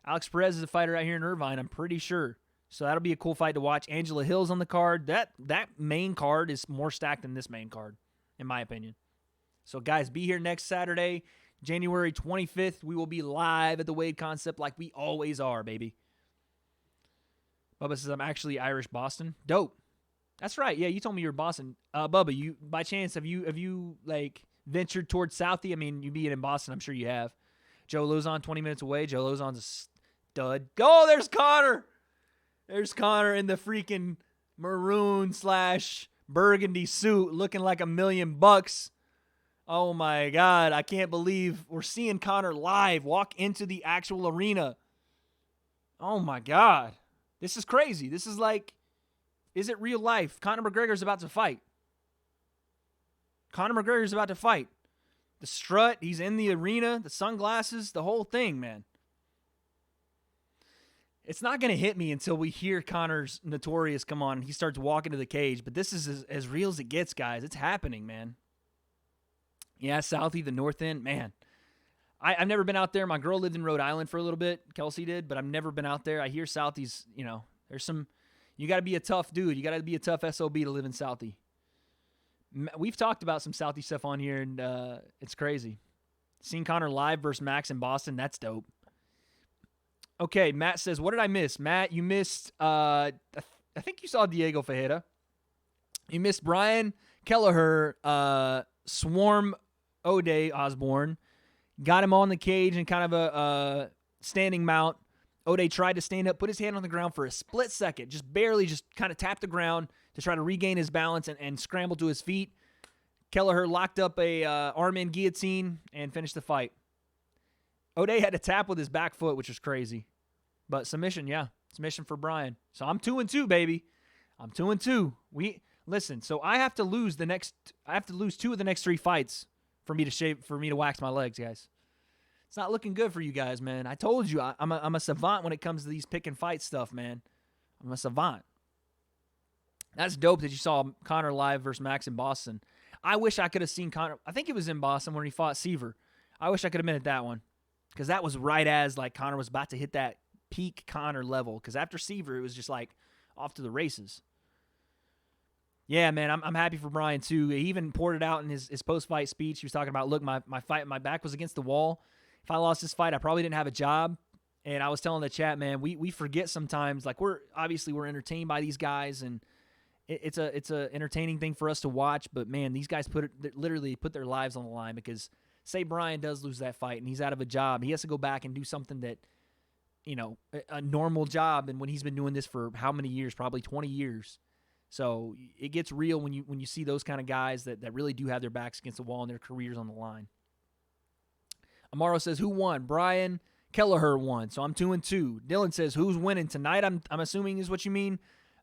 Speaker 1: Alex Perez is a fighter out here in Irvine, I'm pretty sure. So that'll be a cool fight to watch. Angela Hill's on the card. That main card is more stacked than this main card, in my opinion. So, guys, be here next Saturday, January 25th. We will be live at the Wade Concept like we always are, baby. Bubba says, I'm actually Irish Boston. Dope. That's right. Yeah, you told me you were Boston. Bubba, you by chance, have you like ventured towards Southie? I mean, you being in Boston, I'm sure you have. Joe Lozon, 20 minutes away. Joe Lozon's a stud. Oh, there's Connor. There's Connor in the freaking maroon/burgundy suit looking like $1 million. Oh, my God. I can't believe we're seeing Connor live walk into the actual arena. Oh, my God. This is crazy. This is like, is it real life? Conor McGregor's about to fight. Conor McGregor's about to fight. The strut, he's in the arena, the sunglasses, the whole thing, man. It's not going to hit me until we hear Conor's Notorious come on and he starts walking to the cage. But this is as real as it gets, guys. It's happening, man. Yeah, Southie, the north end. Man, I've never been out there. My girl lived in Rhode Island for a little bit. Kelsey did, but I've never been out there. I hear Southie's, there's some, you got to be a tough dude. You got to be a tough SOB to live in Southie. We've talked about some Southie stuff on here, and it's crazy. Seeing Conor live versus Max in Boston, that's dope. Okay, Matt says, what did I miss? Matt, you missed, I think you saw Diego Ferreira. You missed Brian Kelleher, swarm Th Osborne. Got him on the cage in kind of a standing mount. Th tried to stand up, put his hand on the ground for a split second, just barely just kind of tapped the ground to try to regain his balance and scramble to his feet. Kelleher locked up a arm-in guillotine and finished the fight. Th had to tap with his back foot, which was crazy. But submission, yeah. Submission for Brian. So I'm 2-2, baby. I'm 2-2. Listen, so I have to lose 2 of the next 3 fights for me to wax my legs, guys. It's not looking good for you guys, man. I told you I'm a savant when it comes to these pick and fight stuff, man. I'm a savant. That's dope that you saw Conor live versus Max in Boston. I wish I could have seen Conor. I think it was in Boston when he fought Seaver. I wish I could have been at that one. Because that was right as like Conor was about to hit that peak Conor level. Because after Seaver, it was just like off to the races. Yeah, man, I'm happy for Brian too. He even poured it out in his post-fight speech. He was talking about, look, my back was against the wall. If I lost this fight, I probably didn't have a job. And I was telling the chat, man, we forget sometimes. Like we're entertained by these guys, and it's a entertaining thing for us to watch. But man, these guys literally put their lives on the line because. Say Brian does lose that fight and he's out of a job. He has to go back and do something that, a normal job. And when he's been doing this for how many years? Probably 20 years. So it gets real when you see those kind of guys that really do have their backs against the wall and their careers on the line. Amaro says, who won? Brian Kelleher won. So I'm 2-2. Dylan says, who's winning tonight? I'm assuming is what you mean.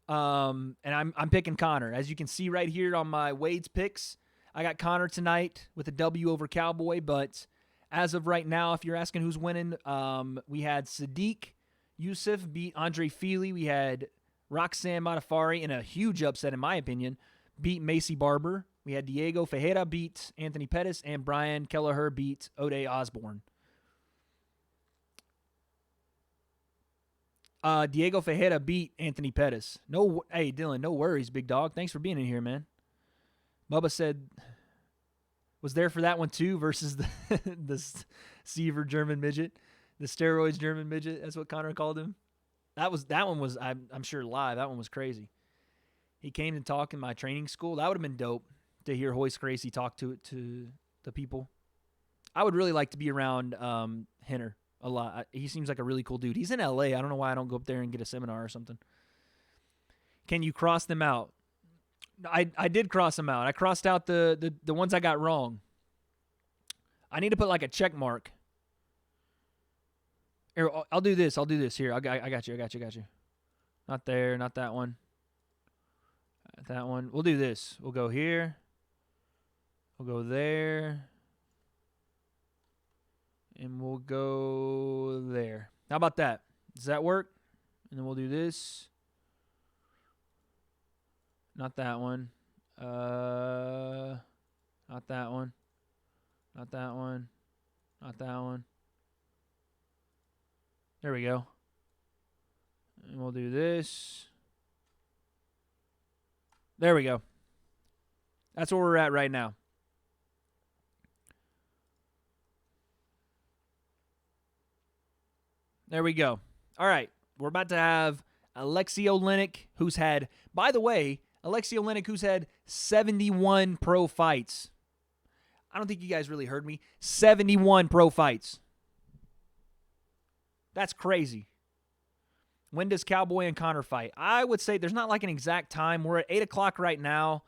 Speaker 1: And I'm picking Conor. As you can see right here on my Wade's picks, I got Conor tonight with a W over Cowboy, but as of right now, if you're asking who's winning, we had Sadiq Youssef beat Andre Feely. We had Roxanne Modafferi in a huge upset, in my opinion, beat Macy Barber. We had Diego Ferreira beat Anthony Pettis, and Brian Kelleher beat Th Osborne. Diego Ferreira beat Anthony Pettis. Hey, Dylan, no worries, big dog. Thanks for being in here, man. Bubba said, was there for that one too versus the Seaver German midget, the steroids German midget. That's what Conor called him. That one was I'm sure live. That one was crazy. He came to talk in my training school. That would have been dope to hear Hoist Gracie talk to the people. I would really like to be around Henner a lot. He seems like a really cool dude. He's in LA. I don't know why I don't go up there and get a seminar or something. Can you cross them out? I did cross them out. I crossed out the ones I got wrong. I need to put like a check mark. Here, I'll do this. Here, I got you. Not there. Not that one. That one. We'll do this. We'll go here. We'll go there. And we'll go there. How about that? Does that work? And then we'll do this. Not that one. Not Not that one. Not that one. Not that one. There we go. And we'll do this. There we go. That's where we're at right now. There we go. All right. We're about to have Alexei Oleinik, who's had, by the way, Alexei Oleinik, who's had 71 pro fights. I don't think you guys really heard me. 71 pro fights. That's crazy. When does Cowboy and Conor fight? I would say there's not like an exact time. We're at 8 o'clock right now.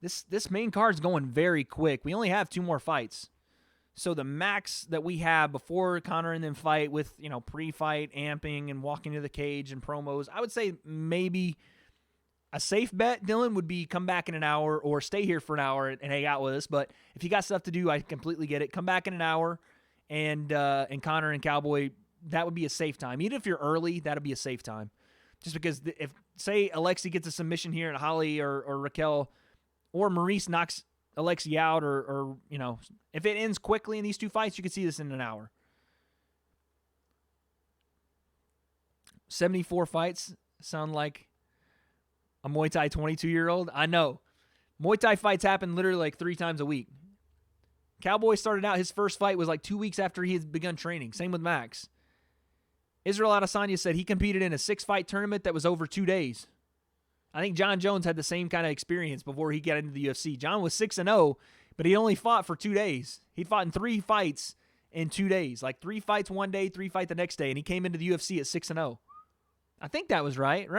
Speaker 1: This main card's going very quick. We only have 2 more fights. So the max that we have before Conor and them fight with, pre-fight amping and walking to the cage and promos, I would say maybe a safe bet, Dylan, would be come back in an hour or stay here for an hour and hang out with us. But if you got stuff to do, I completely get it. Come back in an hour and Conor and Cowboy, that would be a safe time. Even if you're early, that would be a safe time. Just because if, say, Alexei gets a submission here and Holly or Raquel or Maurice knocks Alexei out or if it ends quickly in these 2 fights, you could see this in an hour. 74 fights sound like a Muay Thai 22-year-old. I know. Muay Thai fights happen literally like 3 times a week. Cowboy started out, his first fight was like 2 weeks after he had begun training. Same with Max. Israel Adesanya said he competed in a 6-fight tournament that was over 2 days. I think John Jones had the same kind of experience before he got into the UFC. John was 6-0, but he only fought for 2 days. He fought in 3 fights in 2 days. Like 3 fights one day, 3 fights the next day, and he came into the UFC at 6-0. I think that was right?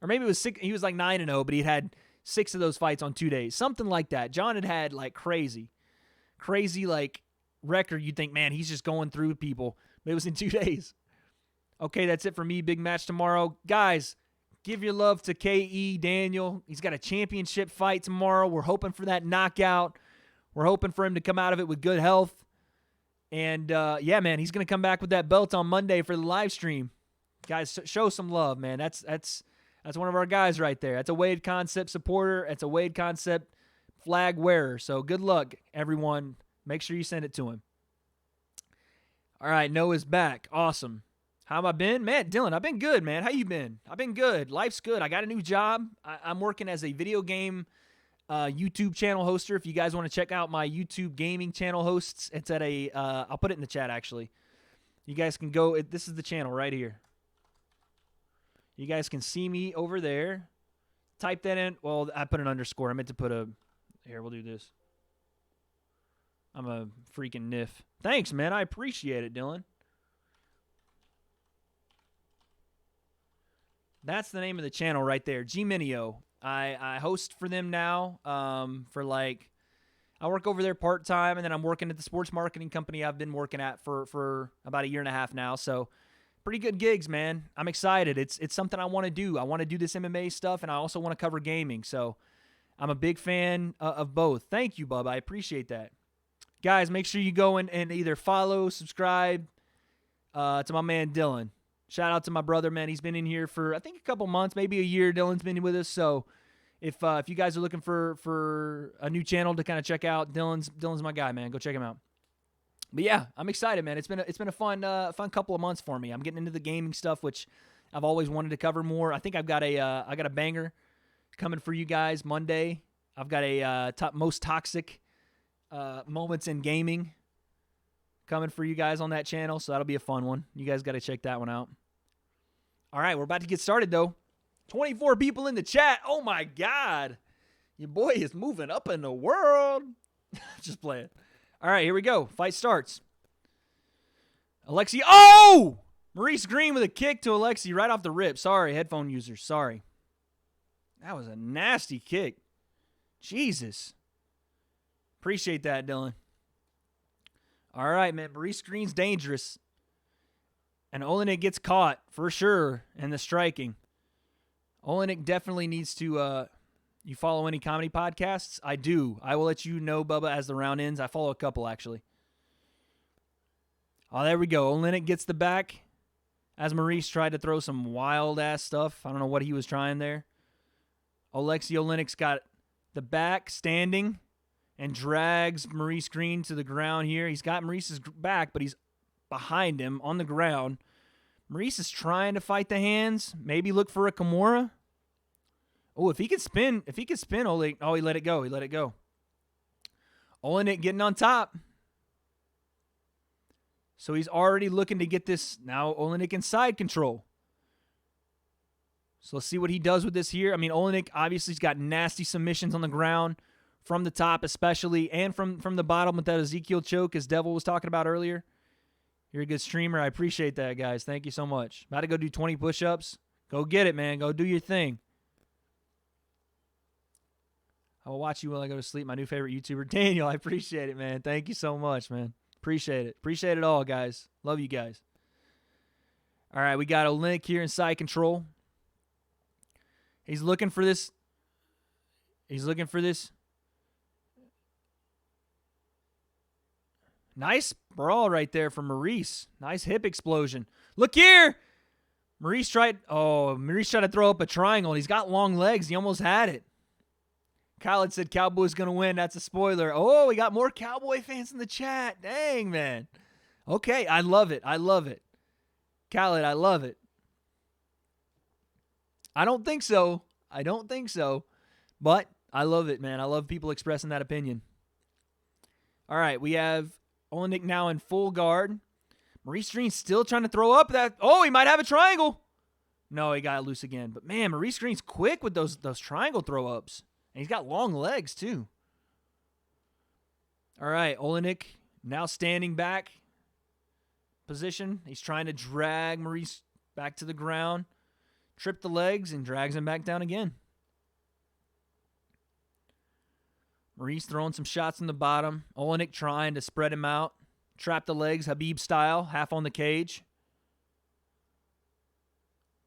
Speaker 1: Or maybe it was 6, he was like 9-0, but he had 6 of those fights on 2 days. Something like that. John had like crazy like record. You'd think, man, he's just going through people. But it was in 2 days. Okay, that's it for me. Big match tomorrow. Guys, give your love to K.E. Daniel. He's got a championship fight tomorrow. We're hoping for that knockout. We're hoping for him to come out of it with good health. And, yeah, man, he's going to come back with that belt on Monday for the live stream. Guys, show some love, man. That's one of our guys right there. That's a Wade Concept supporter. That's a Wade Concept flag wearer. So good luck, everyone. Make sure you send it to him. All right, Noah's back. Awesome. How have I been? Man, Dylan, I've been good, man. How you been? I've been good. Life's good. I got a new job. I'm working as a video game YouTube channel hoster. If you guys want to check out my YouTube gaming channel hosts, it's at I'll put it in the chat, actually. You guys can go. This is the channel right here. You guys can see me over there. Type that in. Well, I put an underscore. I meant to put here, we'll do this. I'm a freaking niff. Thanks, man. I appreciate it, Dylan. That's the name of the channel right there, Gminio. I host for them now I work over there part-time, and then I'm working at the sports marketing company I've been working at for about a year and a half now. So pretty good gigs, man. I'm excited. It's something I want to do. I want to do this MMA stuff, and I also want to cover gaming. So I'm a big fan of both. Thank you, Bub. I appreciate that. Guys, make sure you go and either follow, subscribe to my man Dylan. Shout out to my brother, man. He's been in here for, I think, a couple months, maybe a year. Dylan's been with us. So if you guys are looking for a new channel to kind of check out, Dylan's my guy, man. Go check him out. But yeah, I'm excited, man. It's been a fun couple of months for me. I'm getting into the gaming stuff, which I've always wanted to cover more. I think I've got a banger coming for you guys Monday. I've got a most toxic moments in gaming coming for you guys on that channel, so that'll be a fun one. You guys got to check that one out. All right, we're about to get started, though. 24 people in the chat. Oh, my God. Your boy is moving up in the world. Just playing. All right, here we go. Fight starts. Alexei. Oh! Maurice Green with a kick to Alexei right off the rip. Sorry, headphone users. Sorry. That was a nasty kick. Jesus. Appreciate that, Dylan. All right, man. Maurice Green's dangerous. And Oleinik gets caught, for sure, in the striking. Oleinik definitely needs to... you follow any comedy podcasts? I do. I will let you know, Bubba, as the round ends. I follow a couple, actually. Oh, there we go. Oleinik gets the back. As Maurice tried to throw some wild-ass stuff. I don't know what he was trying there. Alexei Oleinik's got the back standing and drags Maurice Green to the ground here. He's got Maurice's back, but he's behind him on the ground. Maurice is trying to fight the hands. Maybe look for a Kimura. Oh, if he can spin, Oleg. Oh, he let it go. Olenek getting on top. So he's already looking to get this. Now Olenek in side control. So let's see what he does with this here. I mean, Olenek obviously has got nasty submissions on the ground from the top especially, and from the bottom with that Ezekiel choke, as Devil was talking about earlier. You're a good streamer. I appreciate that, guys. Thank you so much. About to go do 20 push-ups. Go get it, man. Go do your thing. I will watch you while I go to sleep. My new favorite YouTuber, Daniel. I appreciate it, man. Thank you so much, man. Appreciate it. Appreciate it all, guys. Love you guys. All right, we got Olenek here in side control. He's looking for this. Nice brawl right there from Maurice. Nice hip explosion. Look here. Maurice tried to throw up a triangle, and he's got long legs. He almost had it. Khaled said Cowboy's going to win. That's a spoiler. Oh, we got more Cowboy fans in the chat. Dang, man. Okay, I love it. Khaled, I love it. I don't think so. But I love it, man. I love people expressing that opinion. All right, we have Olenek now in full guard. Maurice Green still trying to throw up that. Oh, he might have a triangle. No, he got loose again. But, man, Maurice Green's quick with those triangle throw-ups. And he's got long legs, too. All right, Olenek now standing back position. He's trying to drag Maurice back to the ground. Trip the legs and drags him back down again. Maurice throwing some shots in the bottom. Olenek trying to spread him out. Trap the legs, Habib style, half on the cage.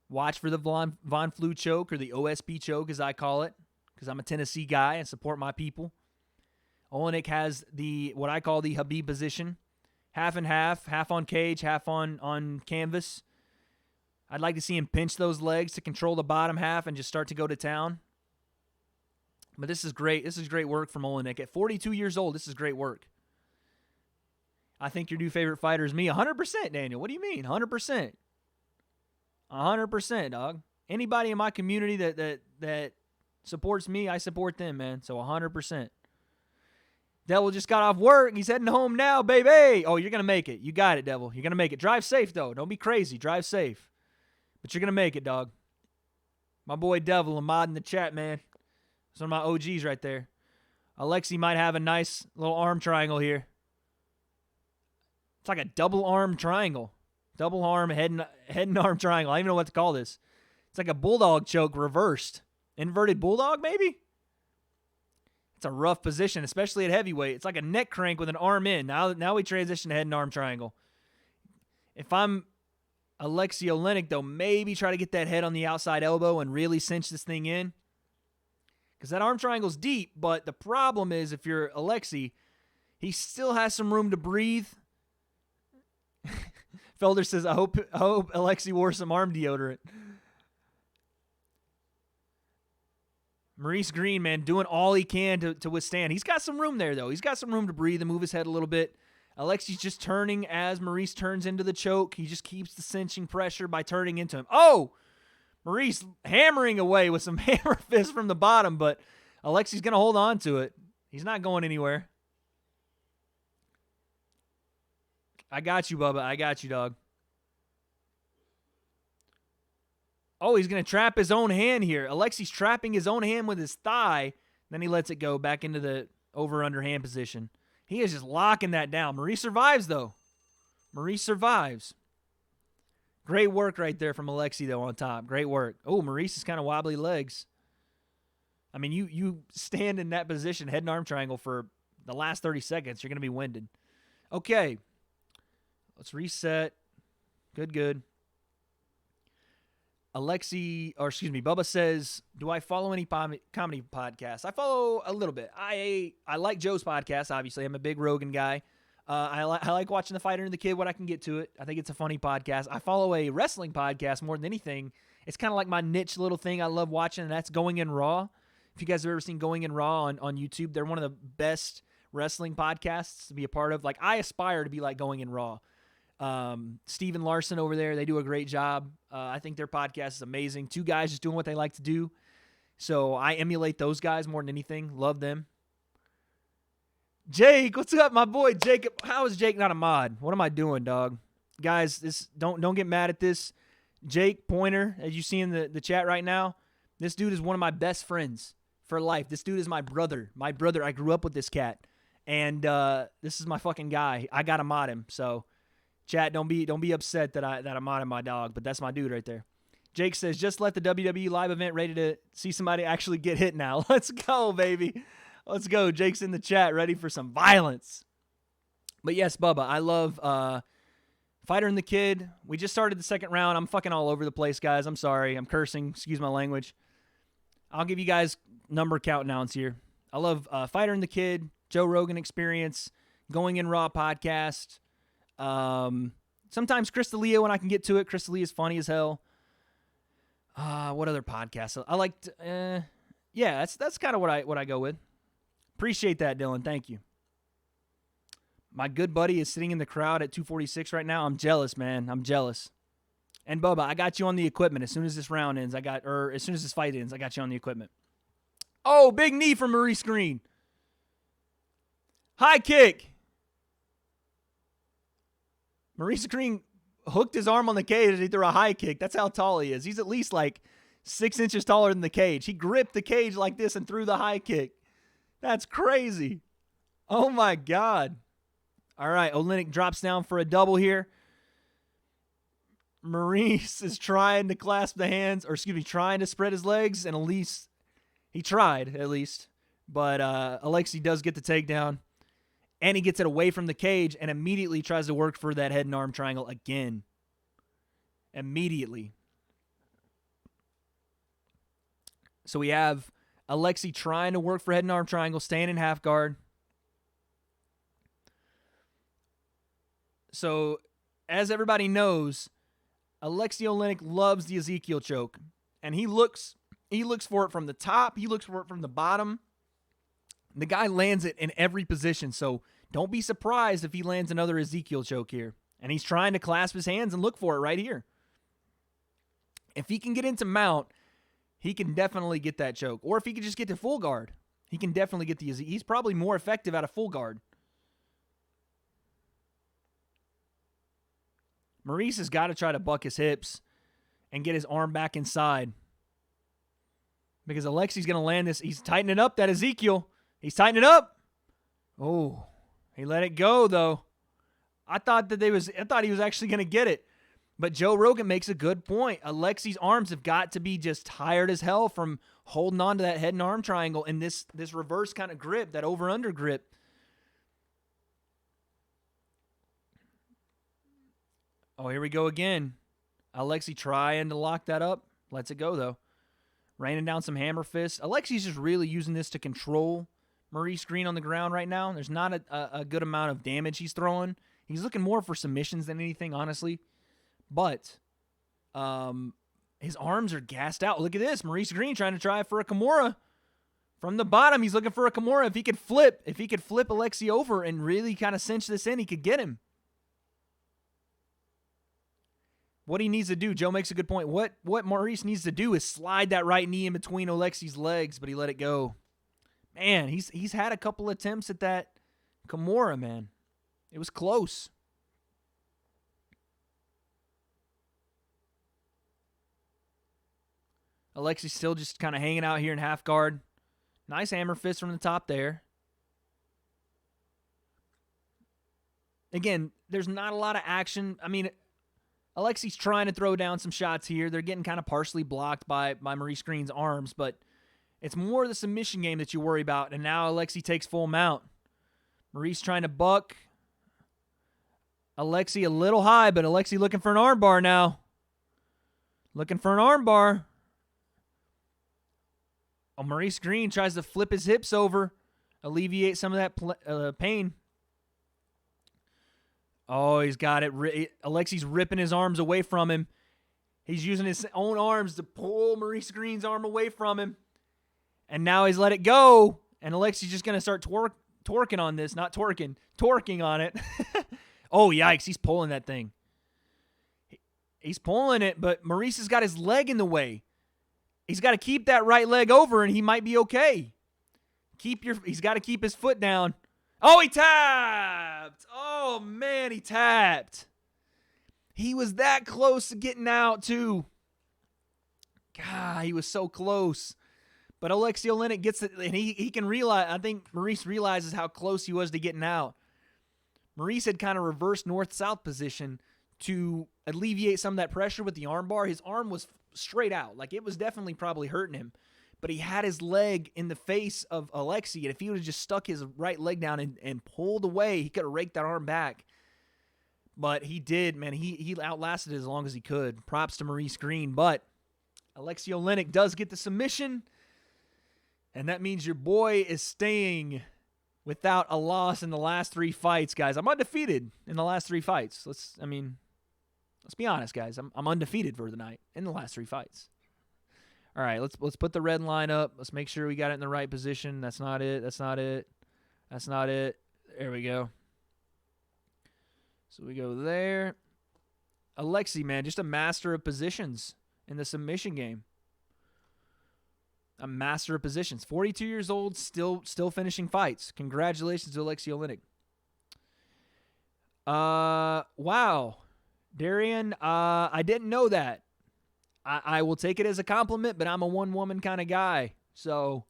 Speaker 1: Watch for the Von Flue choke, or the OSP choke as I call it, because I'm a Tennessee guy and support my people. Olenek has what I call the Habib position. Half and half on cage, half on canvas. I'd like to see him pinch those legs to control the bottom half and just start to go to town. But this is great. This is great work from Olenek. At 42 years old, this is great work. I think your new favorite fighter is me. 100%, Daniel. What do you mean? 100%. 100%, dog. Anybody in my community that supports me, I support them, man. So 100%. Devil just got off work. He's heading home now, baby. Oh, you're going to make it. You got it, Devil. You're going to make it. Drive safe, though. Don't be crazy. Drive safe. But you're going to make it, dog. My boy Devil, a mod in the chat, man. It's one of my OGs right there. Alexi might have a nice little arm triangle here. It's like a double arm triangle. Double arm, head and arm triangle. I don't even know what to call this. It's like a bulldog choke reversed. Inverted bulldog, maybe? It's a rough position, especially at heavyweight. It's like a neck crank with an arm in. Now we transition to head and arm triangle. If I'm Alexi Olenek, though, maybe try to get that head on the outside elbow and really cinch this thing in. Because that arm triangle's deep, but the problem is if you're Alexi, he still has some room to breathe. Felder says, I hope Alexi wore some arm deodorant. Maurice Green, man, doing all he can to withstand. He's got some room there, though. He's got some room to breathe and move his head a little bit. Alexi's just turning as Maurice turns into the choke. He just keeps the cinching pressure by turning into him. Oh! Maurice hammering away with some hammer fists from the bottom, but Alexi's going to hold on to it. He's not going anywhere. I got you, Bubba. I got you, dog. Oh, he's going to trap his own hand here. Alexi's trapping his own hand with his thigh. Then he lets it go back into the over-under hand position. He is just locking that down. Maurice survives, though. Maurice survives. Great work right there from Alexi, though, on top. Great work. Oh, Maurice is kind of wobbly legs. I mean, you stand in that position, head and arm triangle, for the last 30 seconds. You're going to be winded. Okay. Let's reset. Good. Bubba says, do I follow any comedy podcasts? I follow a little bit. I like Joe's podcast, obviously. I'm a big Rogan guy. I like watching The Fighter and the Kid when I can get to it. I think it's a funny podcast. I follow a wrestling podcast more than anything. It's kind of like my niche little thing I love watching, and that's Going In Raw. If you guys have ever seen Going in Raw on YouTube, they're one of the best wrestling podcasts to be a part of. Like, I aspire to be like Going in Raw. Steven Larson over there, they do a great job. I think their podcast is amazing. Two guys just doing what they like to do. So I emulate those guys more than anything. Love them. Jake, what's up, my boy Jake? How is Jake not a mod? What am I doing, dog? Guys, don't get mad at this. Jake Pointer, as you see in the chat right now, this dude is one of my best friends for life. This dude is my brother. My brother, I grew up with this cat. And this is my fucking guy. I got to mod him. So, chat, don't be upset that I'm modding my dog, but that's my dude right there. Jake says, just let the WWE live event ready to see somebody actually get hit now. Let's go, baby. Let's go. Jake's in the chat ready for some violence. But yes, Bubba, I love Fighter and the Kid. We just started the second round. I'm fucking all over the place, guys. I'm sorry. I'm cursing. Excuse my language. I'll give you guys number countdowns here. I love Fighter and the Kid, Joe Rogan Experience, Going in Raw podcast. Sometimes Chris D'Elia when I can get to it. Chris D'Elia is funny as hell. What other podcasts? I liked. Yeah, that's kind of what I go with. Appreciate that, Dylan. Thank you. My good buddy is sitting in the crowd at 246 right now. I'm jealous, man. I'm jealous. And Bubba, I got you on the equipment as soon as this round ends. As soon as this fight ends, I got you on the equipment. Oh, big knee from Maurice Green. High kick. Maurice Green hooked his arm on the cage as he threw a high kick. That's how tall he is. He's at least like 6 inches taller than the cage. He gripped the cage like this and threw the high kick. That's crazy. Oh, my God. All right, Olynyk drops down for a double here. Maurice is trying to clasp the hands, or excuse me, trying to spread his legs, and Elise, he tried at least. But Alexi does get the takedown, and he gets it away from the cage and immediately tries to work for that head and arm triangle again. Immediately. So we have Alexi trying to work for head and arm triangle, staying in half guard. So, as everybody knows, Alexi Olynyk loves the Ezekiel choke. And he looks for it from the top. He looks for it from the bottom. The guy lands it in every position. So, don't be surprised if he lands another Ezekiel choke here. And he's trying to clasp his hands and look for it right here. If he can get into mount, he can definitely get that choke. Or if he can just get to full guard, he can definitely get the Ezekiel. He's probably more effective out of full guard. Maurice has got to try to buck his hips and get his arm back inside. Because Alexi's going to land this. He's tightening up that Ezekiel. He's tightening up. Oh, he let it go, though. I thought he was actually going to get it. But Joe Rogan makes a good point. Alexi's arms have got to be just tired as hell from holding on to that head and arm triangle and this reverse kind of grip, that over-under grip. Oh, here we go again. Alexi trying to lock that up. Lets it go, though. Raining down some hammer fists. Alexi's just really using this to control Maurice Green on the ground right now. There's not a good amount of damage he's throwing. He's looking more for submissions than anything, honestly. But his arms are gassed out. Look at this. Maurice Green trying to try for a Kimura. From the bottom, he's looking for a Kimura. If he could flip Alexi over and really kind of cinch this in, he could get him. What he needs to do, Joe makes a good point. What Maurice needs to do is slide that right knee in between Alexi's legs, but he let it go. Man, he's had a couple attempts at that Kimura, man. It was close. Alexi's still just kind of hanging out here in half guard. Nice hammer fist from the top there. Again, there's not a lot of action. I mean, Alexi's trying to throw down some shots here. They're getting kind of partially blocked by Maurice Green's arms, but it's more the submission game that you worry about. And now Alexi takes full mount. Maurice trying to buck. Alexi a little high, but Alexi looking for an arm bar now. Looking for an arm bar. Oh, Maurice Green tries to flip his hips over, alleviate some of that pain. Oh, he's got it. Alexi's ripping his arms away from him. He's using his own arms to pull Maurice Green's arm away from him. And now he's let it go. And Alexei's just going to start twerking on this. Not twerking. Torquing on it. Oh, yikes. He's pulling that thing. He's pulling it, but Maurice has got his leg in the way. He's got to keep that right leg over, and he might be okay. He's got to keep his foot down. Oh, he tapped. Oh, man, he tapped. He was that close to getting out, too. God, he was so close. But Alexei Oleinik gets it, and he can realize, I think Maurice realizes how close he was to getting out. Maurice had kind of reversed north-south position to alleviate some of that pressure with the arm bar. His arm was straight out. Like, it was definitely probably hurting him. But he had his leg in the face of Alexei, and if he would have just stuck his right leg down and pulled away, he could have raked that arm back. But he did, man. He outlasted it as long as he could. Props to Maurice Green. But Alexei Oleinik does get the submission, and that means your boy is staying without a loss in the last 3 fights, guys. I'm undefeated in the last 3 fights. Let's be honest, guys. I'm undefeated for the night in the last 3 fights. All right, let's put the red line up. Let's make sure we got it in the right position. That's not it. That's not it. That's not it. There we go. So we go there. Alexei, man, just a master of positions in the submission game. A master of positions. 42 years old, still finishing fights. Congratulations to Alexei Oleinik. Wow. Darian, I didn't know that. I will take it as a compliment, but I'm a one-woman kind of guy. So,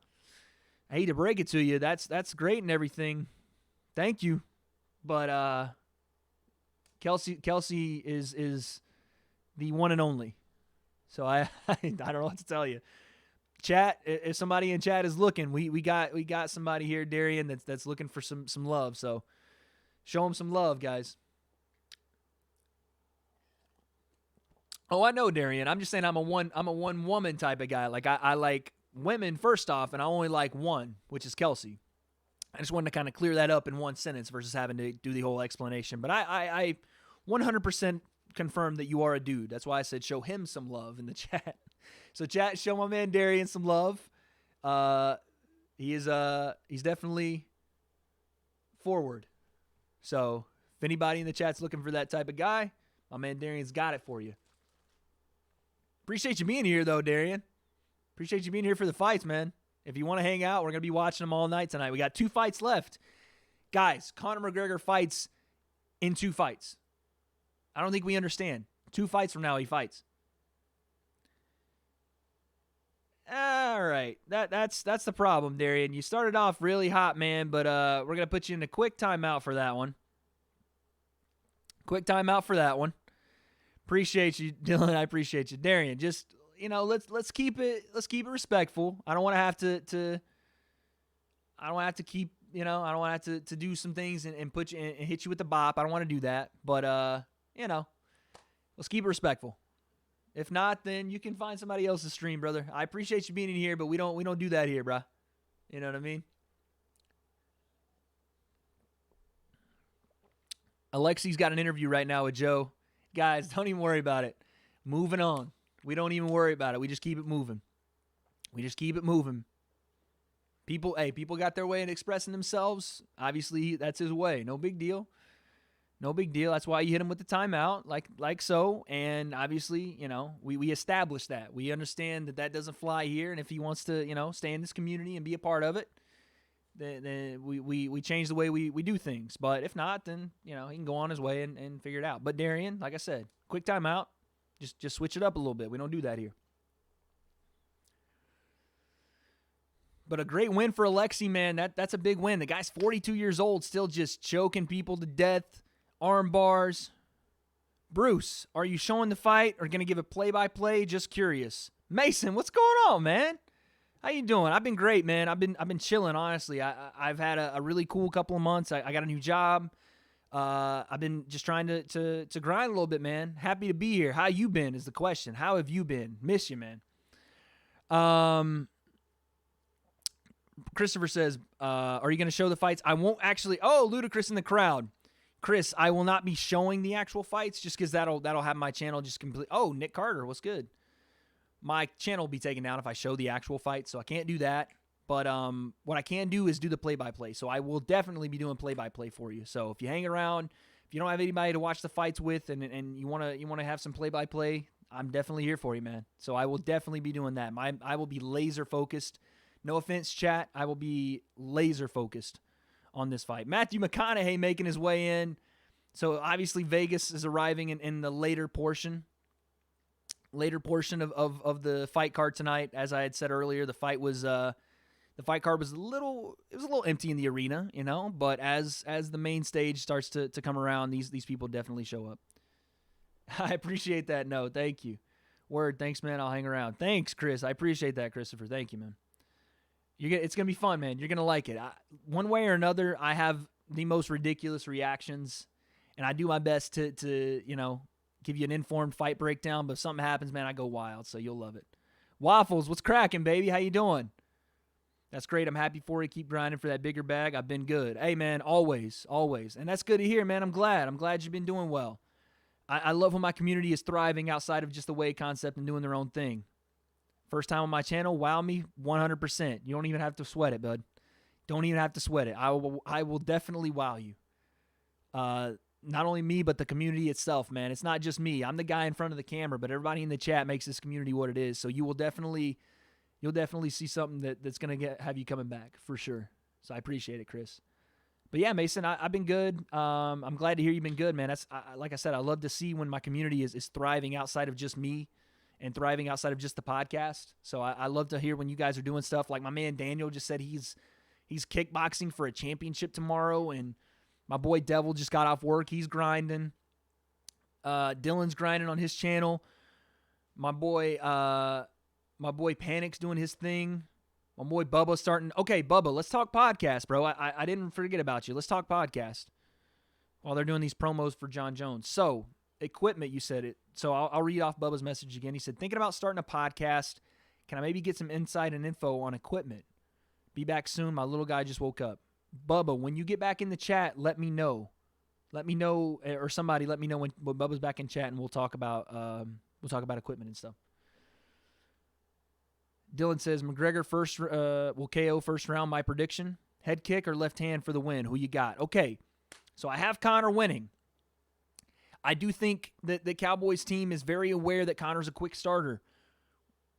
Speaker 1: I hate to break it to you. That's great and everything. Thank you. But Kelsey is the one and only. So I don't know what to tell you. Chat, if somebody in chat is looking, we got somebody here, Darian, that's looking for some love. So show him some love, guys. Oh, I know, Darian. I'm just saying I'm a one woman type of guy. Like I like women first off, and I only like one, which is Kelsey. I just wanted to kind of clear that up in one sentence versus having to do the whole explanation. But I 100% confirm that you are a dude. That's why I said show him some love in the chat. So chat, show my man Darian some love. He's definitely forward. So if anybody in the chat's looking for that type of guy, my man Darian's got it for you. Appreciate you being here, though, Darian. Appreciate you being here for the fights, man. If you want to hang out, we're going to be watching them all night tonight. We got 2 fights left. Guys, Conor McGregor fights in 2 fights. I don't think we understand. 2 fights from now, he fights. All right. That's the problem, Darian. You started off really hot, man, but we're going to put you in a quick timeout for that one. Quick timeout for that one. Appreciate you, Dylan. I appreciate you, Darian. Just, let's keep it respectful. I don't want to have to I don't have to keep, I don't want to have to do some things and put you and hit you with the bop. I don't want to do that. But let's keep it respectful. If not, then you can find somebody else's stream, brother. I appreciate you being in here, but we don't do that here, bro. You know what I mean? Alexei's got an interview right now with Joe. Guys, don't even worry about it. Moving on. We don't even worry about it. We just keep it moving. People got their way in expressing themselves. Obviously, that's his way. No big deal. That's why you hit him with the timeout, like so. And obviously, we established that. We understand that doesn't fly here. And if he wants to, stay in this community and be a part of it, then we change the way we do things. But if not, then, he can go on his way and figure it out. But Darian, like I said, quick timeout. Just switch it up a little bit. We don't do that here. But a great win for Alexei, man. That's a big win. The guy's 42 years old, still just choking people to death. Arm bars. Bruce, are you showing the fight or going to give a play-by-play? Just curious. Mason, what's going on, man? How you doing? I've been great, man. I've been chilling, honestly. I've had a really cool couple of months. I got a new job. I've been just trying to grind a little bit, man. Happy to be here. How you been is the question. How have you been? Miss you, man. Christopher says, are you going to show the fights? I won't actually. Oh, Ludacris in the crowd. Chris, I will not be showing the actual fights just because that'll have my channel just complete. Oh, Nick Carter, what's good? My channel will be taken down if I show the actual fight, so I can't do that. But what I can do is do the play-by-play. So I will definitely be doing play-by-play for you. So if you hang around, if you don't have anybody to watch the fights with, and you wanna have some play-by-play, I'm definitely here for you, man. So I will definitely be doing that. I will be laser focused. No offense, chat. I will be laser focused on this fight. Matthew McConaughey making his way in. So obviously Vegas is arriving in the later portion of the fight card tonight. As I had said earlier, the fight card was a little empty in the arena, but as the main stage starts to come around, these people definitely show up. I appreciate that note. Thank you. Word. Thanks, man. I'll hang around. Thanks, Chris. I appreciate that, Christopher. Thank you, man. It's going to be fun, man. You're going to like it. One way or another, I have the most ridiculous reactions, and I do my best to give you an informed fight breakdown, but if something happens, man, I go wild, so you'll love it. Waffles, what's cracking, baby? How you doing? That's great. I'm happy for you. Keep grinding for that bigger bag. I've been good. Hey, man, always. And that's good to hear, man. I'm glad you've been doing well. I love when my community is thriving outside of just the WA concept and doing their own thing. First time on my channel, wow me 100%. You don't even have to sweat it, bud. Don't even have to sweat it. I will definitely wow you. Not only me, but the community itself, man. It's not just me. I'm the guy in front of the camera, but everybody in the chat makes this community what it is. So you'll definitely see something that's going to have you coming back for sure. So I appreciate it, Chris. But yeah, Mason, I've been good. I'm glad to hear you've been good, man. Like I said, I love to see when my community is thriving outside of just me and thriving outside of just the podcast. So I love to hear when you guys are doing stuff. Like my man Daniel just said he's kickboxing for a championship tomorrow, and my boy Devil just got off work. He's grinding. Dylan's grinding on his channel. My boy Panic's doing his thing. My boy Bubba's starting. Okay, Bubba, let's talk podcast, bro. I didn't forget about you. Let's talk podcast while they're doing these promos for John Jones. So, equipment, you said it. So, I'll read off Bubba's message again. He said, thinking about starting a podcast. Can I maybe get some insight and info on equipment? Be back soon. My little guy just woke up. Bubba, when you get back in the chat, let me know. Let me know, or somebody let me know when Bubba's back in chat, and we'll talk about equipment and stuff. Dylan says, McGregor will KO first round, my prediction. Head kick or left hand for the win? Who you got? Okay, so I have Conor winning. I do think that the Cowboys team is very aware that Conor's a quick starter.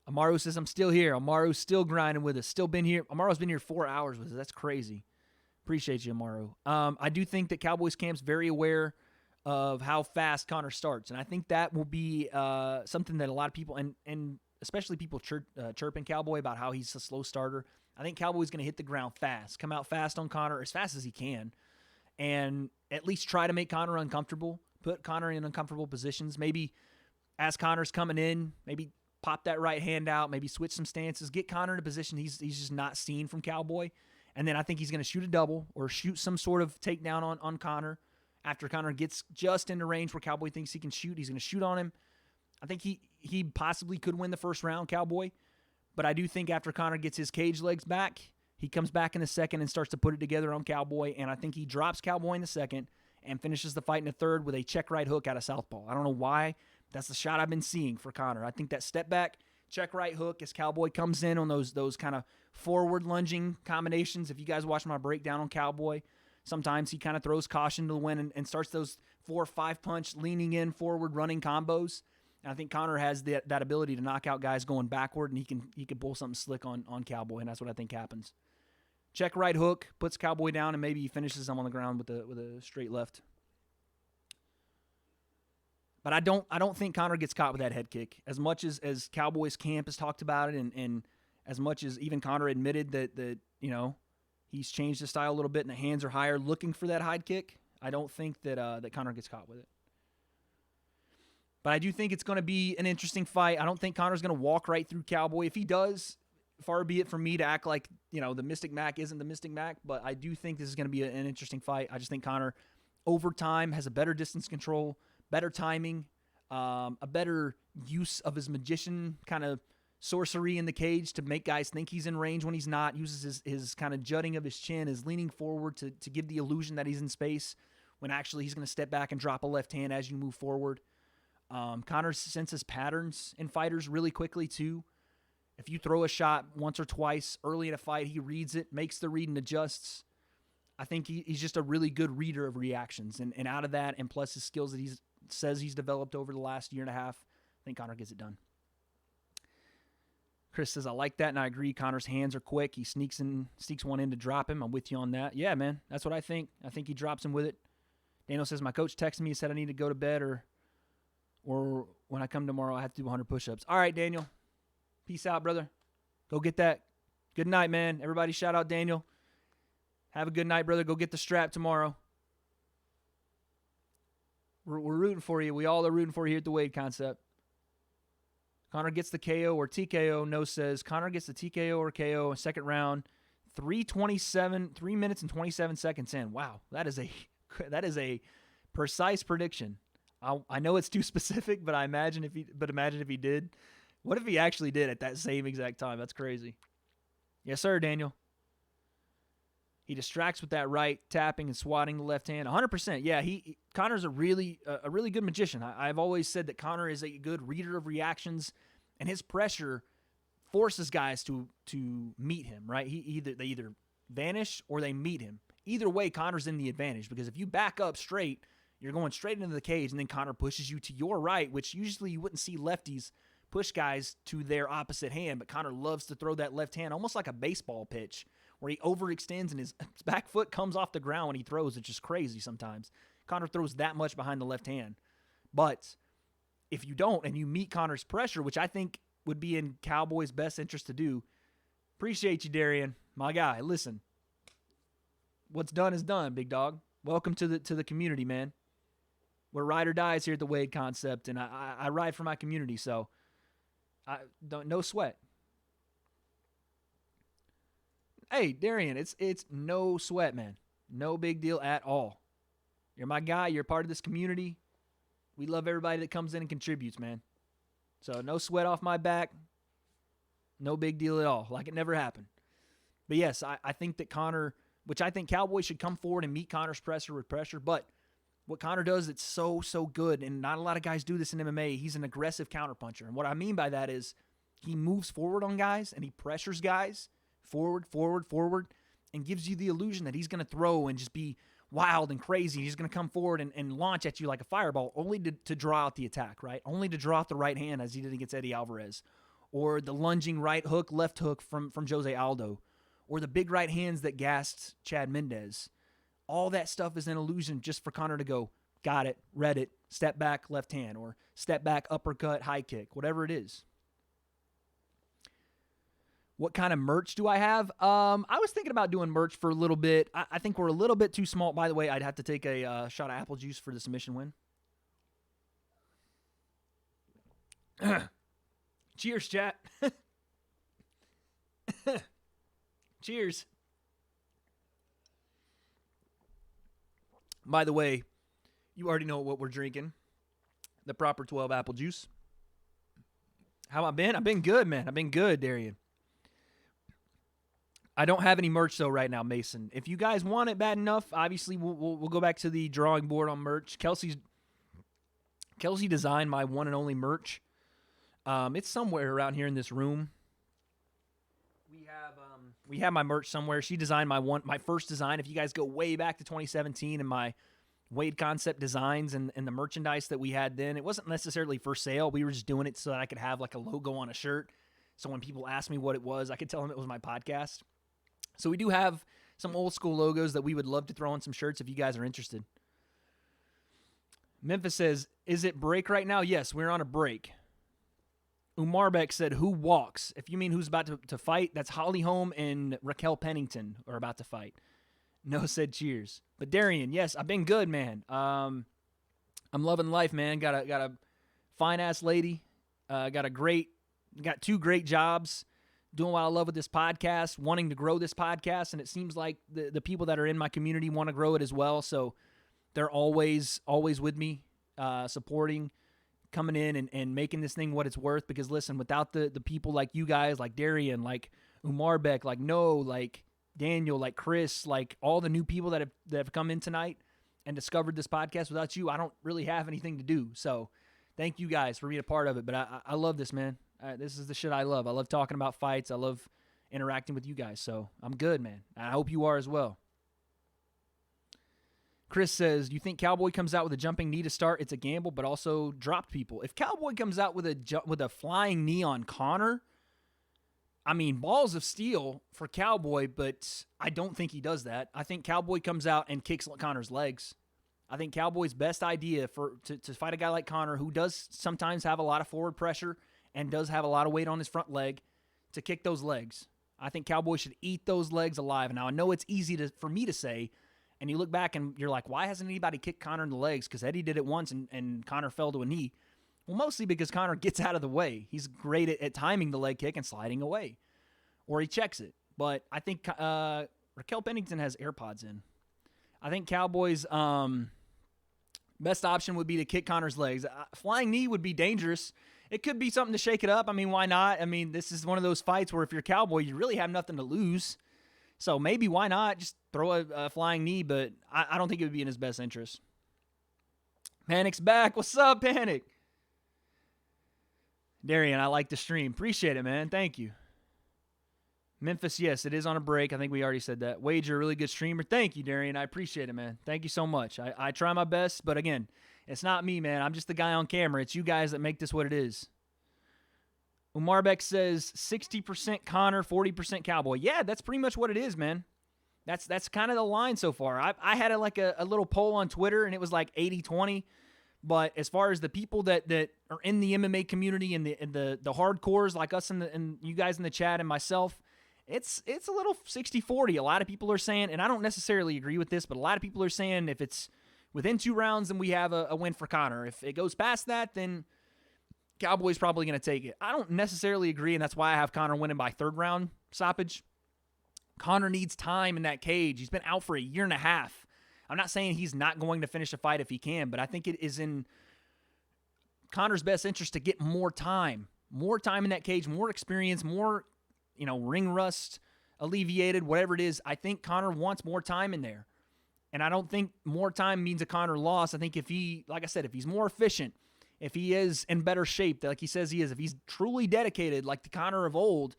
Speaker 1: Amaru says, I'm still here. Amaru's still grinding with us. Still been here. Amaru's been here 4 hours with us. That's crazy. Appreciate you, Amaru. I do think that Cowboys camp's very aware of how fast Conor starts, and I think that will be something that a lot of people, and especially people chirping Cowboy about how he's a slow starter. I think Cowboy's going to hit the ground fast, come out fast on Conor, as fast as he can, and at least try to make Conor uncomfortable, put Conor in uncomfortable positions. Maybe as Conor's coming in, maybe pop that right hand out, maybe switch some stances, get Conor in a position he's just not seen from Cowboy. And then I think he's going to shoot a double or shoot some sort of takedown on Conor. After Conor gets just into range where Cowboy thinks he can shoot, he's going to shoot on him. I think he possibly could win the first round, Cowboy. But I do think after Conor gets his cage legs back, he comes back in the second and starts to put it together on Cowboy. And I think he drops Cowboy in the second and finishes the fight in the third with a check right hook out of southpaw. I don't know why. That's the shot I've been seeing for Conor. I think that step back, check right hook as Cowboy comes in on those kind of forward lunging combinations. If you guys watch my breakdown on Cowboy, sometimes he kind of throws caution to the wind and starts those 4 or 5 punch leaning in forward running combos. And I think Conor has that ability to knock out guys going backward, and he can pull something slick on Cowboy, and that's what I think happens. Check right hook, puts Cowboy down, and maybe he finishes him on the ground with a straight left. But I don't think Conor gets caught with that head kick. As much as Cowboys camp has talked about it, and as much as even Conor admitted that he's changed his style a little bit and the hands are higher looking for that high kick, I don't think that Conor gets caught with it. But I do think it's going to be an interesting fight. I don't think Conor's going to walk right through Cowboy. If he does, far be it from me to act like, the Mystic Mac isn't the Mystic Mac, but I do think this is going to be an interesting fight. I just think Conor, over time, has a better distance control, better timing, a better use of his magician kind of sorcery in the cage to make guys think he's in range when he's not, uses his kind of jutting of his chin, his leaning forward to give the illusion that he's in space when actually he's going to step back and drop a left hand as you move forward. Conor senses patterns in fighters really quickly too. If you throw a shot once or twice early in a fight, he reads it, makes the read, and adjusts. I think he's just a really good reader of reactions. And out of that, and plus his skills that he says he's developed over the last year and a half, I think Conor gets it done. Chris says, I like that, and I agree. Conor's hands are quick. He sneaks one in to drop him. I'm with you on that. Yeah, man, that's what I think. I think he drops him with it. Daniel says, my coach texted me and said I need to go to bed or when I come tomorrow, I have to do 100 push-ups. All right, Daniel. Peace out, brother. Go get that. Good night, man. Everybody shout out Daniel. Have a good night, brother. Go get the strap tomorrow. We're rooting for you. We all are rooting for you here at the Wade Concept. Conor gets the KO or TKO. No says Conor gets the TKO or KO in second round. 3 minutes and 27 seconds in. Wow, that is a precise prediction. I know it's too specific, but imagine if he did. What if he actually did at that same exact time? That's crazy. Yes, sir, Daniel. He distracts with that right, tapping and swatting the left hand. 100%. Yeah, Conor's a really good magician. I've always said that Conor is a good reader of reactions, and his pressure forces guys to meet him, right? They either vanish or they meet him. Either way, Conor's in the advantage, because if you back up straight, you're going straight into the cage, and then Conor pushes you to your right, which usually you wouldn't see lefties push guys to their opposite hand, but Conor loves to throw that left hand almost like a baseball pitch, where he overextends and his back foot comes off the ground when he throws. It's just crazy sometimes. Conor throws that much behind the left hand. But if you don't and you meet Conor's pressure, which I think would be in Cowboy's best interest to do, appreciate you, Darian, my guy. Listen, what's done is done, big dog. Welcome to the community, man. We're ride or dies here at the Wade Concept, and I ride for my community, so no sweat. Hey, Darian, it's no sweat, man. No big deal at all. You're my guy. You're part of this community. We love everybody that comes in and contributes, man. So no sweat off my back. No big deal at all. Like it never happened. But yes, I think that Conor, which I think Cowboy should come forward and meet Conor's pressure with pressure. But what Conor does, it's so good. And not a lot of guys do this in MMA. He's an aggressive counterpuncher. And what I mean by that is he moves forward on guys and he pressures guys. Forward, and gives you the illusion that he's going to throw and just be wild and crazy. He's going to come forward and launch at you like a fireball, only to draw out the attack, right? Only to draw out the right hand, as he did against Eddie Alvarez. Or the lunging right hook, left hook from Jose Aldo. Or the big right hands that gassed Chad Mendez. All that stuff is an illusion just for Conor to go, got it, read it, step back, left hand, or step back, uppercut, high kick, whatever it is. What kind of merch do I have? I was thinking about doing merch for a little bit. I think we're a little bit too small. By the way, I'd have to take a shot of apple juice for the submission win. Cheers, chat. Cheers. By the way, you already know what we're drinking. The proper 12 apple juice. How have I been? I've been good, man. I've been good, Darian. I don't have any merch, though, right now, Mason. If you guys want it bad enough, obviously we'll go back to the drawing board on merch. Kelsey designed my one and only merch. It's somewhere around here in this room. We have my merch somewhere. She designed my first design. If you guys go way back to 2017 and my Wade Concept designs and the merchandise that we had then, it wasn't necessarily for sale. We were just doing it so that I could have like a logo on a shirt. So when people asked me what it was, I could tell them it was my podcast. So we do have some old school logos that we would love to throw on some shirts if you guys are interested. Memphis says, is it break right now? Yes, we're on a break. Umarbek said, who walks? If you mean who's about to fight, that's Holly Holm and Raquel Pennington are about to fight. No said cheers. But Darian, yes, I've been good, man. I'm loving life, man. Got a fine-ass lady. Got two great jobs. Doing what I love with this podcast, wanting to grow this podcast, and it seems like the people that are in my community want to grow it as well, so they're always with me, supporting, coming in and making this thing what it's worth, because listen, without the people like you guys, like Darian, like Umarbek, like No, like Daniel, like Chris, like all the new people that have come in tonight and discovered this podcast, without you, I don't really have anything to do, so thank you guys for being a part of it, but I love this, man. This is the shit I love. I love talking about fights. I love interacting with you guys. So I'm good, man. I hope you are as well. Chris says, do you think Cowboy comes out with a jumping knee to start? It's a gamble, but also dropped people. If Cowboy comes out with a flying knee on Conor, I mean, balls of steel for Cowboy, but I don't think he does that. I think Cowboy comes out and kicks Conor's legs. I think Cowboy's best idea to fight a guy like Conor, who does sometimes have a lot of forward pressure and does have a lot of weight on his front leg, to kick those legs. I think Cowboy should eat those legs alive. Now, I know it's easy for me to say, and you look back and you're like, why hasn't anybody kicked Conor in the legs? Because Eddie did it once and Conor fell to a knee. Well, mostly because Conor gets out of the way. He's great at timing the leg kick and sliding away. Or he checks it. But I think Raquel Pennington has AirPods in. I think Cowboy's best option would be to kick Conor's legs. Flying knee would be dangerous. It could be something to shake it up. I mean, why not? I mean, this is one of those fights where if you're Cowboy, you really have nothing to lose. So maybe why not just throw a flying knee, but I don't think it would be in his best interest. Panic's back. What's up, Panic? Darian, I like the stream. Appreciate it, man. Thank you. Memphis, yes, it is on a break. I think we already said that. Wager, a really good streamer. Thank you, Darian. I appreciate it, man. Thank you so much. I try my best, but again, it's not me, man. I'm just the guy on camera. It's you guys that make this what it is. Umar Beck says 60% Conor, 40% Cowboy. Yeah, that's pretty much what it is, man. That's kind of the line so far. I had a little poll on Twitter, and it was like 80-20. But as far as the people that are in the MMA community and the hardcores like us and you guys in the chat and myself, it's a little 60-40. A lot of people are saying, and I don't necessarily agree with this, but a lot of people are saying if it's within 2 rounds, then we have a win for Conor. If it goes past that, then Cowboy's probably going to take it. I don't necessarily agree, and that's why I have Conor winning by 3rd round stoppage. Conor needs time in that cage. He's been out for a year and a half. I'm not saying he's not going to finish a fight if he can, but I think it is in Conor's best interest to get more time in that cage, more experience, more, ring rust alleviated, whatever it is. I think Conor wants more time in there. And I don't think more time means a Conor loss. I think if he's more efficient, if he is in better shape, like he says he is, if he's truly dedicated like the Conor of old,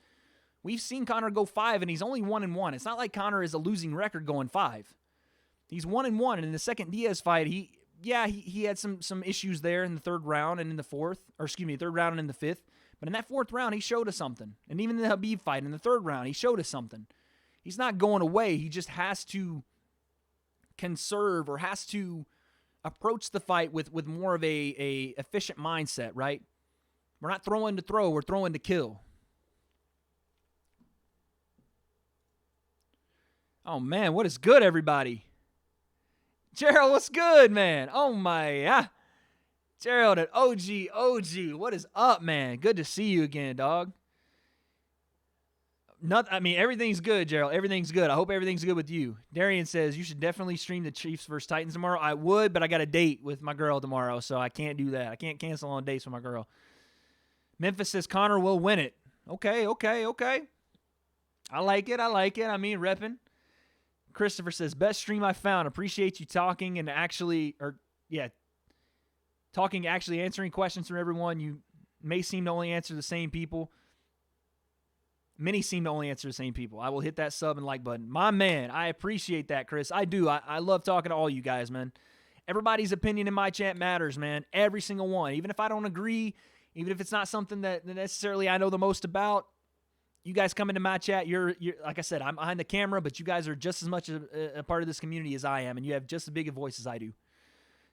Speaker 1: we've seen Conor go 5 and he's only 1-1. It's not like Conor is a losing record going 5. He's 1-1, and in the second Diaz fight, he had some issues there in the 3rd round and in the 4th, or excuse me, 3rd round and in the 5th. But in that 4th round, he showed us something. And even in the Khabib fight in the 3rd round, he showed us something. He's not going away. He just has to conserve or has to approach the fight with more of a efficient mindset, right? We're not throwing to throw, we're throwing to kill. Oh, man, what is good, everybody? Gerald, what's good, man? Oh, my. Gerald at OG. What is up, man? Good to see you again, dog. Everything's good, Gerald. Everything's good. I hope everything's good with you. Darian says you should definitely stream the Chiefs versus Titans tomorrow. I would, but I got a date with my girl tomorrow, so I can't do that. I can't cancel on dates with my girl. Memphis says Conor will win it. Okay. I like it. Repping. Christopher says, best stream I found. Appreciate you talking and actually answering questions from everyone. You may seem to only answer the same people. Many seem to only answer the same people. I will hit that sub and like button. My man, I appreciate that, Chris. I do. I love talking to all you guys, man. Everybody's opinion in my chat matters, man. Every single one. Even if I don't agree, even if it's not something that necessarily I know the most about, you guys come into my chat, you're like I said, I'm behind the camera, but you guys are just as much a part of this community as I am, and you have just as big a voice as I do.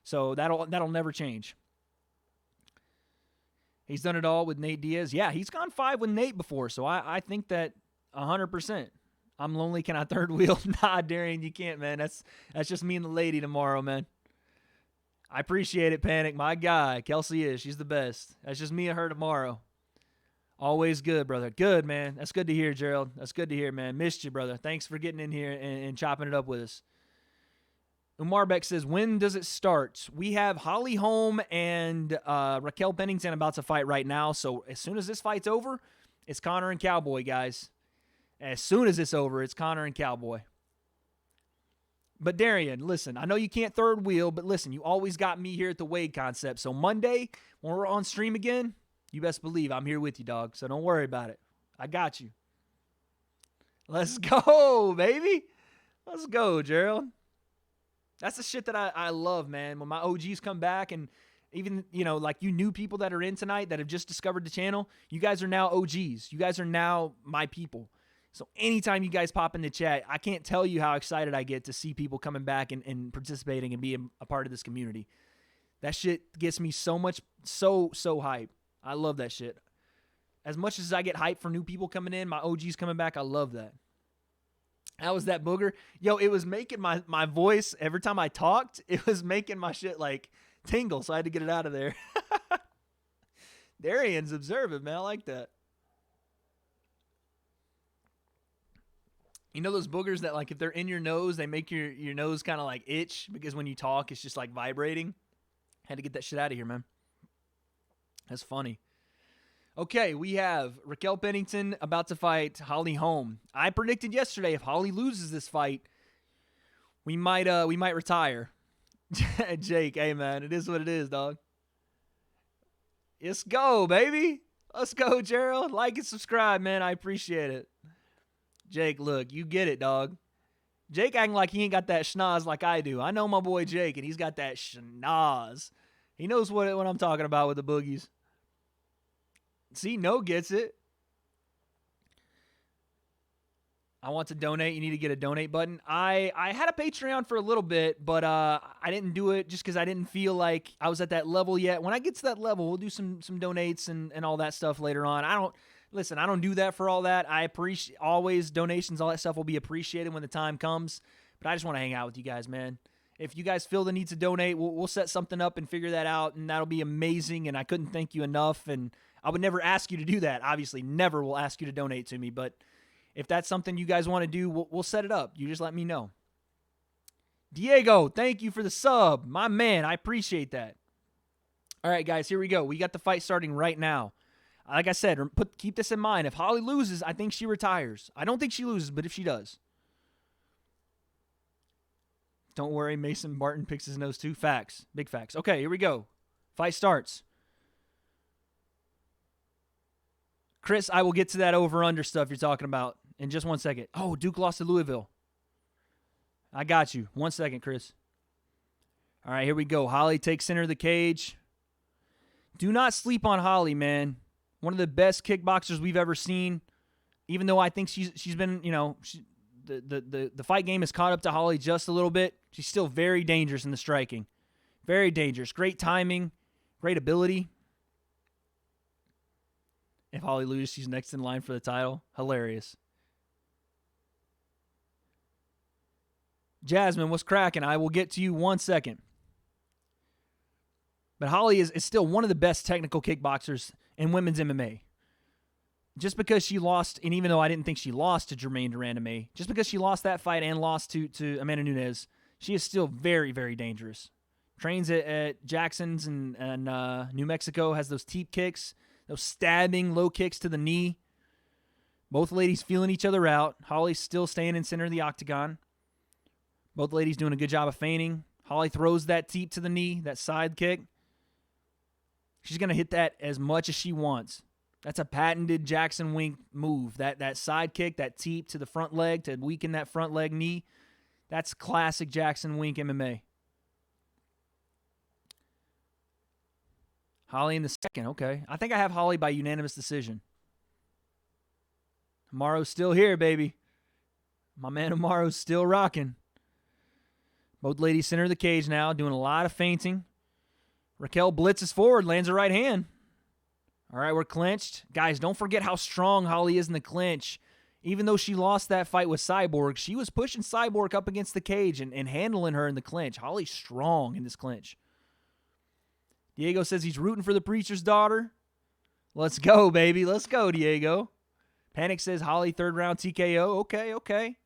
Speaker 1: So that'll never change. He's done it all with Nate Diaz. Yeah, he's gone 5 with Nate before, so I think that 100%. I'm lonely, can I third wheel? Nah, Darian, you can't, man. That's just me and the lady tomorrow, man. I appreciate it, Panic. My guy, Kelsey is. She's the best. That's just me and her tomorrow. Always good, brother. Good, man. That's good to hear, Gerald. That's good to hear, man. Missed you, brother. Thanks for getting in here and chopping it up with us. Umar Beck says, when does it start? We have Holly Holm and Raquel Pennington about to fight right now. So as soon as this fight's over, it's Conor and Cowboy, guys. As soon as it's over, it's Conor and Cowboy. But Darian, listen, I know you can't third wheel, but listen, you always got me here at the Wade Concept. So Monday, when we're on stream again, You best believe I'm here with you, dog. So don't worry about it. I got you. Let's go, baby. Let's go, Gerald. That's the shit that I love, man. When my OGs come back and even, like you new people that are in tonight that have just discovered the channel, you guys are now OGs. You guys are now my people. So anytime you guys pop in the chat, I can't tell you how excited I get to see people coming back and participating and being a part of this community. That shit gets me so hype. I love that shit. As much as I get hyped for new people coming in, my OGs coming back, I love that. How was that, Booger? Yo, it was making my voice, every time I talked, it was making my shit like tingle, so I had to get it out of there. Darian's observant, man. I like that. You know those boogers that, like, if they're in your nose, they make your nose kind of like itch because when you talk, it's just like vibrating. Had to get that shit out of here, man. That's funny. Okay, we have Raquel Pennington about to fight Holly Holm. I predicted yesterday if Holly loses this fight, we might retire. Jake, hey man, it is what it is, dog. Let's go, baby. Let's go, Gerald. Like and subscribe, man. I appreciate it. Jake, look, you get it, dog. Jake acting like he ain't got that schnoz like I do. I know my boy Jake, and he's got that schnoz. He knows what I'm talking about with the boogies. See, No gets it. I want to donate. You need to get a donate button. I had a Patreon for a little bit, but I didn't do it just because I didn't feel like I was at that level yet. When I get to that level, we'll do some donates and all that stuff later on. I don't do that for all that. I appreciate always donations, all that stuff will be appreciated when the time comes. But I just want to hang out with you guys, man. If you guys feel the need to donate, we'll set something up and figure that out, and that'll be amazing. And I couldn't thank you enough. And I would never ask you to do that. Obviously, never will ask you to donate to me. But if that's something you guys want to do, we'll set it up. You just let me know. Diego, thank you for the sub. My man, I appreciate that. All right, guys, here we go. We got the fight starting right now. Like I said, keep this in mind. If Holly loses, I think she retires. I don't think she loses, but if she does. Don't worry, Mason Barton picks his nose too. Facts. Big facts. Okay, here we go. Fight starts. Chris, I will get to that over-under stuff you're talking about in just 1 second. Oh, Duke lost to Louisville. I got you. 1 second, Chris. All right, here we go. Holly takes center of the cage. Do not sleep on Holly, man. One of the best kickboxers we've ever seen. Even though I think she's been, the fight game has caught up to Holly just a little bit. She's still very dangerous in the striking. Very dangerous. Great timing. Great ability. If Holly loses, she's next in line for the title. Hilarious. Jasmine, what's cracking? I will get to you 1 second. But Holly is still one of the best technical kickboxers in women's MMA. Just because she lost, and even though I didn't think she lost to Germaine Durandame, just because she lost that fight and lost to Amanda Nunes, she is still very, very dangerous. Trains at Jackson's and New Mexico, has those teep kicks, those stabbing low kicks to the knee. Both ladies feeling each other out. Holly's still staying in center of the octagon. Both ladies doing a good job of feigning. Holly throws that teep to the knee, that side kick. She's going to hit that as much as she wants. That's a patented Jackson Wink move. That side kick, that teep to the front leg to weaken that front leg knee. That's classic Jackson Wink MMA. Holly in the second. Okay. I think I have Holly by unanimous decision. Amaro's still here, baby. My man Amaro's still rocking. Both ladies center of the cage now, doing a lot of feinting. Raquel blitzes forward, lands a right hand. All right, we're clinched. Guys, don't forget how strong Holly is in the clinch. Even though she lost that fight with Cyborg, she was pushing Cyborg up against the cage and handling her in the clinch. Holly's strong in this clinch. Diego says he's rooting for the preacher's daughter. Let's go, baby. Let's go, Diego. Panic says Holly third round TKO. Okay.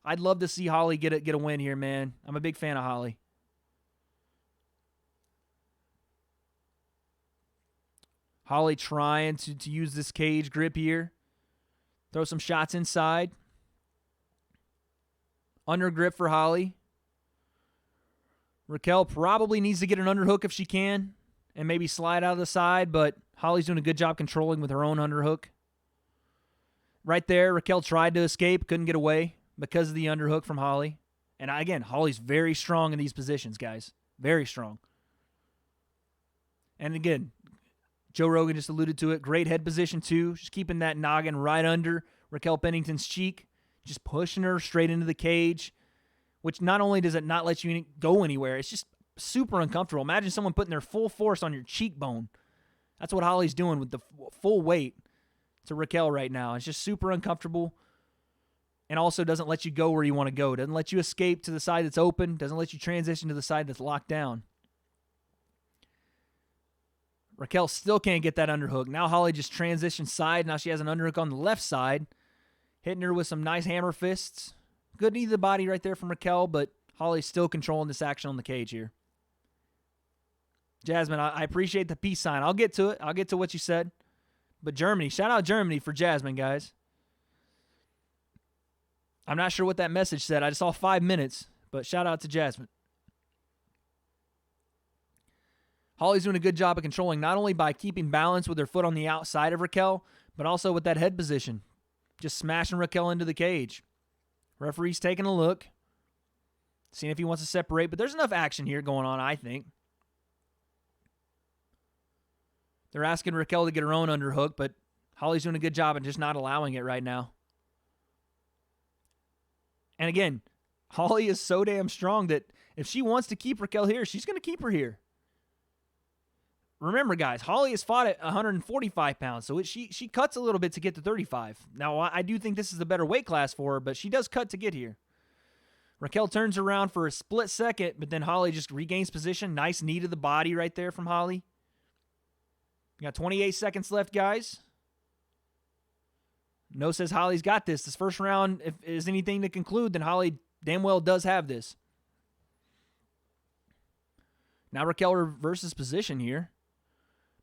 Speaker 1: I'd love to see Holly get a win here, man. I'm a big fan of Holly. Holly trying to use this cage grip here. Throw some shots inside. Under grip for Holly. Raquel probably needs to get an underhook if she can. and maybe slide out of the side, but Holly's doing a good job controlling with her own underhook. Right there, Raquel tried to escape, couldn't get away because of the underhook from Holly. And again, Holly's very strong in these positions, guys. Very strong. And again, Joe Rogan just alluded to it. Great head position, too. Just keeping that noggin right under Raquel Pennington's cheek. Just pushing her straight into the cage, which not only does it not let you go anywhere, it's just super uncomfortable. Imagine someone putting their full force on your cheekbone. That's what Holly's doing with the full weight to Raquel right now. It's just super uncomfortable, and also doesn't let you go where you want to go. Doesn't let you escape to the side that's open. Doesn't let you transition to the side that's locked down. Raquel still can't get that underhook. Now Holly just transitions side. Now she has an underhook on the left side, hitting her with some nice hammer fists. Good knee to the body right there from Raquel, but Holly's still controlling this action on the cage here. Jasmine, I appreciate the peace sign. I'll get to it. I'll get to what you said. But Germany, shout out Germany for Jasmine, guys. I'm not sure what that message said. I just saw 5 minutes, but shout out to Jasmine. Holly's doing a good job of controlling, not only by keeping balance with her foot on the outside of Raquel, but also with that head position. Just smashing Raquel into the cage. Referee's taking a look, seeing if he wants to separate, but there's enough action here going on, I think. They're asking Raquel to get her own underhook, but Holly's doing a good job of just not allowing it right now. And again, Holly is so damn strong that if she wants to keep Raquel here, she's going to keep her here. Remember, guys, Holly has fought at 145 pounds, so she cuts a little bit to get to 35. Now, I do think this is the better weight class for her, but she does cut to get here. Raquel turns around for a split second, but then Holly just regains position. Nice knee to the body right there from Holly. You got 28 seconds left, guys. No says Holly's got this. This first round, if is anything to conclude, then Holly damn well does have this. Now Raquel reverses position here.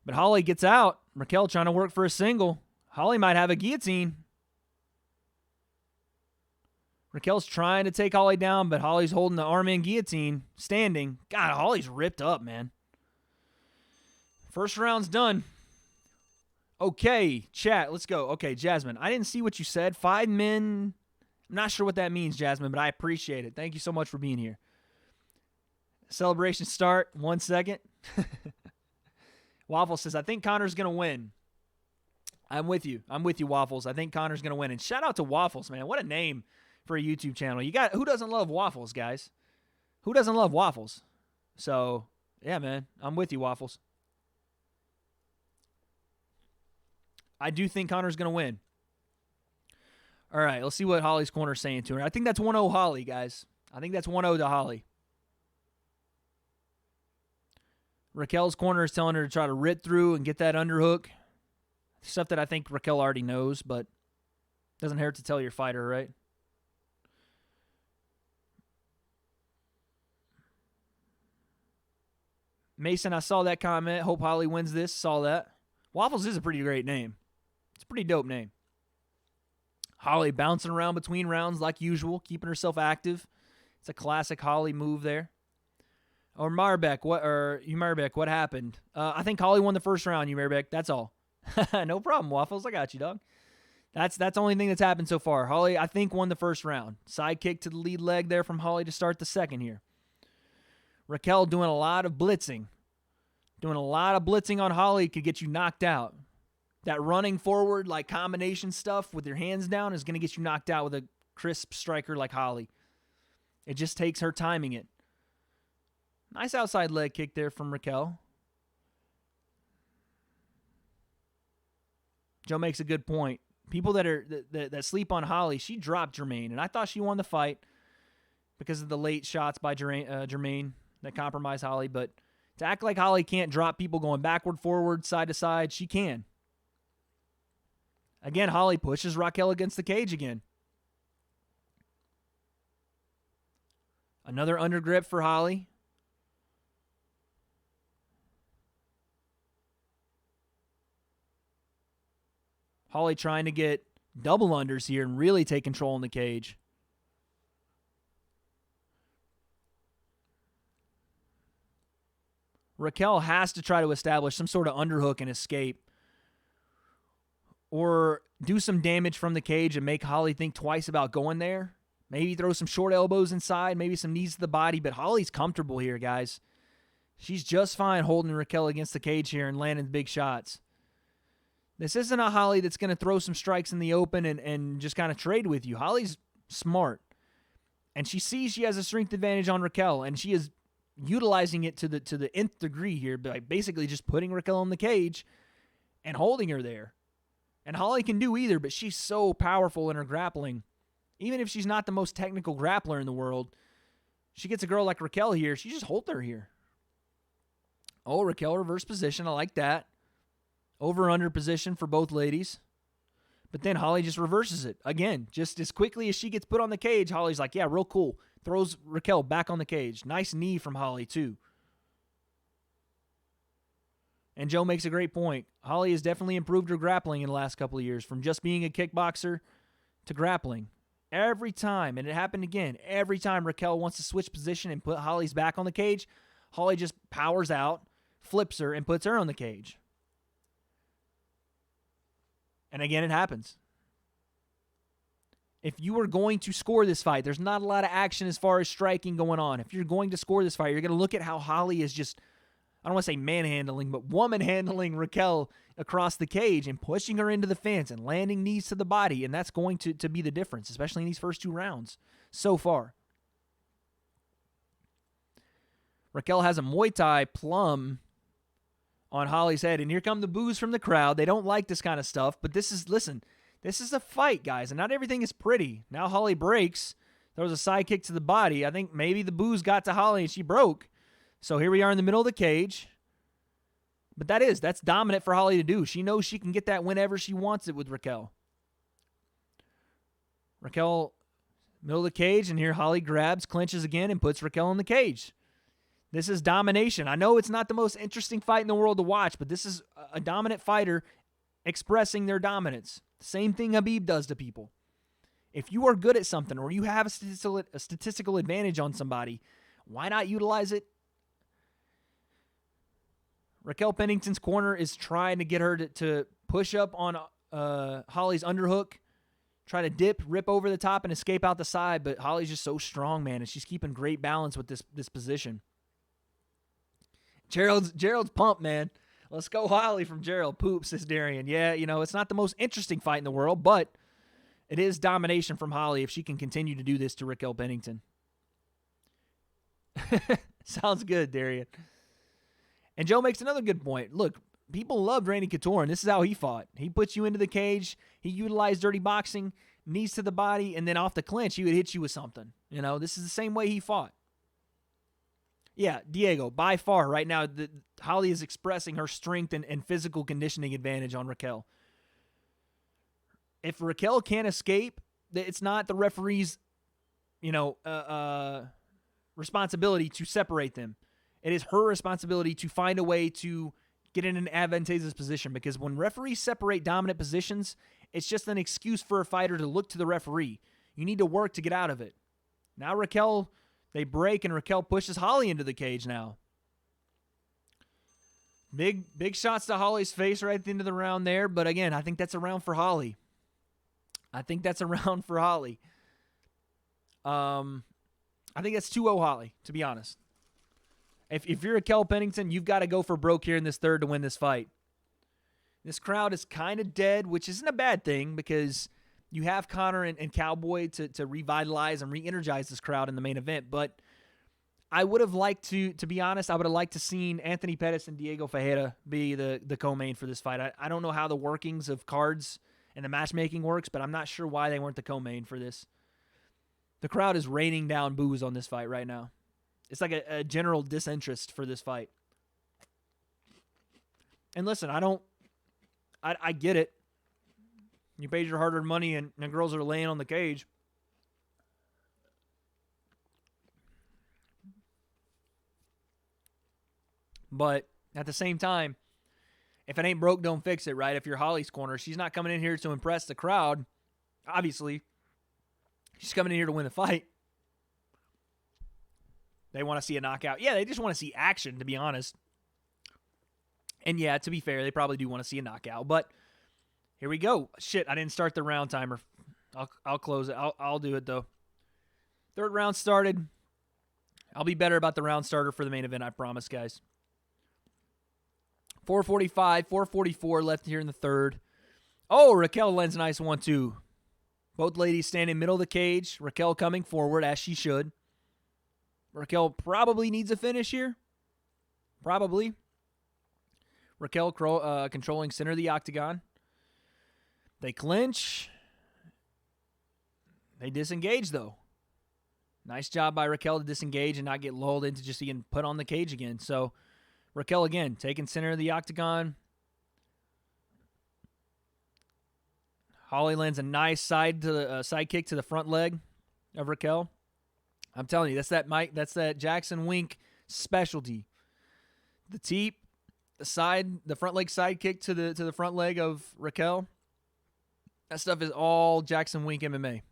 Speaker 1: But Holly gets out. Raquel trying to work for a single. Holly might have a guillotine. Raquel's trying to take Holly down, but Holly's holding the arm-in guillotine, standing. God, Holly's ripped up, man. First round's done. Okay, chat, let's go. Okay, Jasmine, I didn't see what you said. 5 men. I'm not sure what that means, Jasmine, but I appreciate it. Thank you so much for being here. Celebration start. 1 second. Waffles says, I think Conor's going to win. I'm with you. I'm with you, Waffles. I think Conor's going to win. And shout out to Waffles, man. What a name for a YouTube channel. Who doesn't love waffles, guys? Who doesn't love waffles? So, yeah, man. I'm with you, Waffles. I do think Conor's going to win. All right, let's see what Holly's corner is saying to her. I think that's 1-0 Holly, guys. I think that's 1-0 to Holly. Raquel's corner is telling her to try to rit through and get that underhook. Stuff that I think Raquel already knows, but doesn't hurt to tell your fighter, right? Mason, I saw that comment. Hope Holly wins this. Saw that. Waffles is a pretty great name. It's a pretty dope name. Holly bouncing around between rounds like usual, keeping herself active. It's a classic Holly move there. Or Marbek, what happened? I think Holly won the first round, Marbek. That's all. No problem, Waffles. I got you, dog. That's the only thing that's happened so far. Holly, I think, won the first round. Side kick to the lead leg there from Holly to start the second here. Raquel doing a lot of blitzing. Doing a lot of blitzing on Holly could get you knocked out. That running forward, like combination stuff with your hands down is going to get you knocked out with a crisp striker like Holly. It just takes her timing it. Nice outside leg kick there from Raquel. Joe makes a good point. People that sleep on Holly, she dropped Jermaine, and I thought she won the fight because of the late shots by Jermaine that compromised Holly. But to act like Holly can't drop people going backward, forward, side to side, she can. Again, Holly pushes Raquel against the cage again. Another undergrip for Holly. Holly trying to get double unders here and really take control in the cage. Raquel has to try to establish some sort of underhook and escape, or do some damage from the cage and make Holly think twice about going there. Maybe throw some short elbows inside, maybe some knees to the body, but Holly's comfortable here, guys. She's just fine holding Raquel against the cage here and landing big shots. This isn't a Holly that's going to throw some strikes in the open and just kind of trade with you. Holly's smart, and she sees she has a strength advantage on Raquel, and she is utilizing it to the nth degree here by basically just putting Raquel in the cage and holding her there. And Holly can do either, but she's so powerful in her grappling. Even if she's not the most technical grappler in the world, she gets a girl like Raquel here, she just holds her here. Oh, Raquel reverse position. I like that. Over-under position for both ladies. But then Holly just reverses it. Again, just as quickly as she gets put on the cage, Holly's like, yeah, real cool. Throws Raquel back on the cage. Nice knee from Holly, too. And Joe makes a great point. Holly has definitely improved her grappling in the last couple of years, from just being a kickboxer to grappling. Every time, and it happened again, every time Raquel wants to switch position and put Holly's back on the cage, Holly just powers out, flips her, and puts her on the cage. And again, it happens. If you are going to score this fight, there's not a lot of action as far as striking going on. If you're going to score this fight, you're going to look at how Holly is just, I don't want to say manhandling, but woman-handling Raquel across the cage and pushing her into the fence and landing knees to the body, and that's going to be the difference, especially in these first 2 rounds so far. Raquel has a Muay Thai plum on Holly's head, and here come the boos from the crowd. They don't like this kind of stuff, but this is a fight, guys, and not everything is pretty. Now Holly breaks. There was a side kick to the body. I think maybe the boos got to Holly and she broke. So here we are in the middle of the cage. But that's dominant for Holly to do. She knows she can get that whenever she wants it with Raquel. Raquel, middle of the cage, and here Holly grabs, clinches again, and puts Raquel in the cage. This is domination. I know it's not the most interesting fight in the world to watch, but this is a dominant fighter expressing their dominance. Same thing Khabib does to people. If you are good at something or you have a statistical advantage on somebody, why not utilize it? Raquel Pennington's corner is trying to get her to push up on Holly's underhook, try to dip, rip over the top, and escape out the side, but Holly's just so strong, man, and she's keeping great balance with this position. Gerald's pumped, man. Let's go Holly from Gerald. Poop, says Darian. Yeah, it's not the most interesting fight in the world, but it is domination from Holly if she can continue to do this to Raquel Pennington. Sounds good, Darian. And Joe makes another good point. Look, people loved Randy Couture, and this is how he fought. He puts you into the cage. He utilized dirty boxing, knees to the body, and then off the clinch, he would hit you with something. This is the same way he fought. Yeah, Diego, by far, right now, Holly is expressing her strength and physical conditioning advantage on Raquel. If Raquel can't escape, it's not the referee's, responsibility to separate them. It is her responsibility to find a way to get in an advantageous position, because when referees separate dominant positions, it's just an excuse for a fighter to look to the referee. You need to work to get out of it. Now Raquel, they break, and Raquel pushes Holly into the cage now. Big shots to Holly's face right at the end of the round there, but again, I think that's a round for Holly. I think that's 2-0 Holly, to be honest. If you're Raquel Pennington, you've got to go for broke here in this third to win this fight. This crowd is kind of dead, which isn't a bad thing, because you have Conor and Cowboy to revitalize and re-energize this crowd in the main event. But I would have liked to be honest, I would have liked to seen Anthony Pettis and Diego Ferreira be the co-main for this fight. I don't know how the workings of cards and the matchmaking works, but I'm not sure why they weren't the co-main for this. The crowd is raining down boos on this fight right now. It's like a general disinterest for this fight. And listen, I get it. You paid your hard-earned money, and the girls are laying on the cage. But at the same time, if it ain't broke, don't fix it, right? If you're Holly's corner, she's not coming in here to impress the crowd. Obviously, she's coming in here to win the fight. They want to see a knockout. Yeah, they just want to see action, to be honest. And yeah, to be fair, they probably do want to see a knockout. But here we go. Shit, I didn't start the round timer. I'll close it. I'll do it, though. Third round started. I'll be better about the round starter for the main event, I promise, guys. 4:45, 4:44 left here in the third. Oh, Raquel lands a nice 1-2. Both ladies standing middle of the cage. Raquel coming forward, as she should. Raquel probably needs a finish here. Probably. Raquel controlling center of the octagon. They clinch. They disengage, though. Nice job by Raquel to disengage and not get lulled into just being put on the cage again. So, Raquel again, taking center of the octagon. Holly lands a nice side kick to the front leg of Raquel. I'm telling you, that's that Jackson Wink specialty. The teep, the front leg side kick to the front leg of Raquel. That stuff is all Jackson Wink MMA.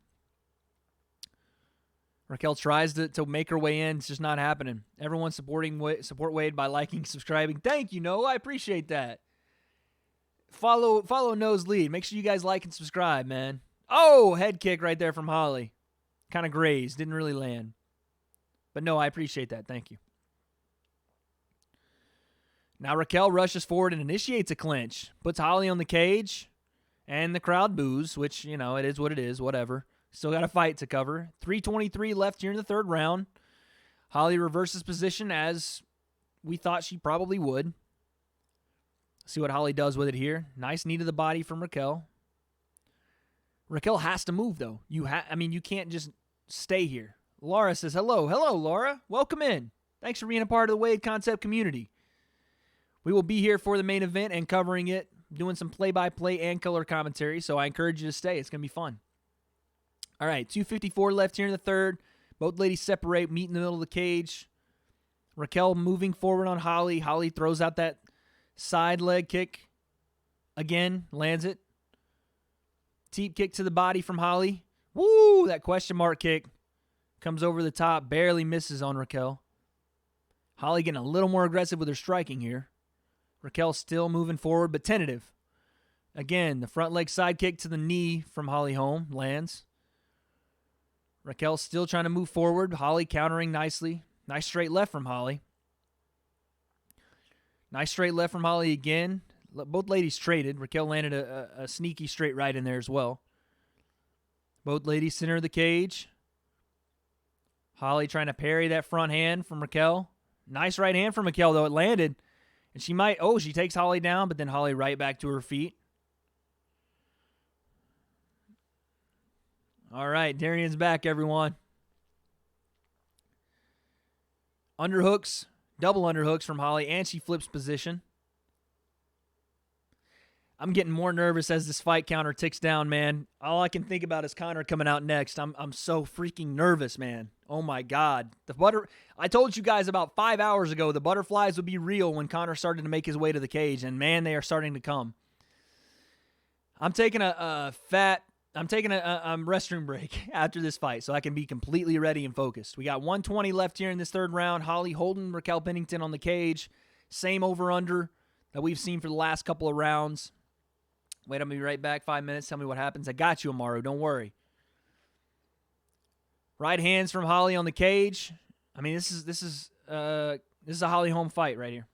Speaker 1: Raquel tries to make her way in. It's just not happening. Everyone support Wade by liking, subscribing. Thank you, Noah. I appreciate that. Follow Noah's lead. Make sure you guys like and subscribe, man. Oh, head kick right there from Holly. Kind of grazed. Didn't really land. But no, I appreciate that. Thank you. Now Raquel rushes forward and initiates a clinch. Puts Holly on the cage. And the crowd boos, which, it is what it is. Whatever. Still got a fight to cover. 3:23 left here in the third round. Holly reverses position as we thought she probably would. See what Holly does with it here. Nice knee to the body from Raquel. Raquel has to move, though. You can't just stay here. Laura says, hello. Hello, Laura. Welcome in. Thanks for being a part of the Wade Concept community. We will be here for the main event and covering it, doing some play-by-play and color commentary, so I encourage you to stay. It's going to be fun. All right, 2:54 left here in the third. Both ladies separate, meet in the middle of the cage. Raquel moving forward on Holly. Holly throws out that side leg kick. Again, lands it. Teep kick to the body from Holly. Woo, that question mark kick comes over the top, barely misses on Raquel. Holly getting a little more aggressive with her striking here. Raquel still moving forward, but tentative. Again, the front leg side kick to the knee from Holly Holm lands. Raquel still trying to move forward. Holly countering nicely. Nice straight left from Holly. Nice straight left from Holly again. Both ladies traded. Raquel landed a sneaky straight right in there as well. Both ladies center of the cage. Holly trying to parry that front hand from Raquel. Nice right hand from Raquel, though. It landed. And she takes Holly down, but then Holly right back to her feet. All right, Darian's back, everyone. Underhooks, double underhooks from Holly, and she flips position. I'm getting more nervous as this fight counter ticks down, man. All I can think about is Conor coming out next. I'm so freaking nervous, man. Oh, my God. I told you guys about 5 hours ago the butterflies would be real when Conor started to make his way to the cage, and, man, they are starting to come. I'm taking a restroom break after this fight so I can be completely ready and focused. We got 1:20 left here in this third round. Holly holding Raquel Pennington on the cage. Same over-under that we've seen for the last couple of rounds. Wait, I'm going to be right back. 5 minutes. Tell me what happens. I got you, Amaru. Don't worry. Right hands from Holly on the cage. I mean, this is a Holly Holm fight right here.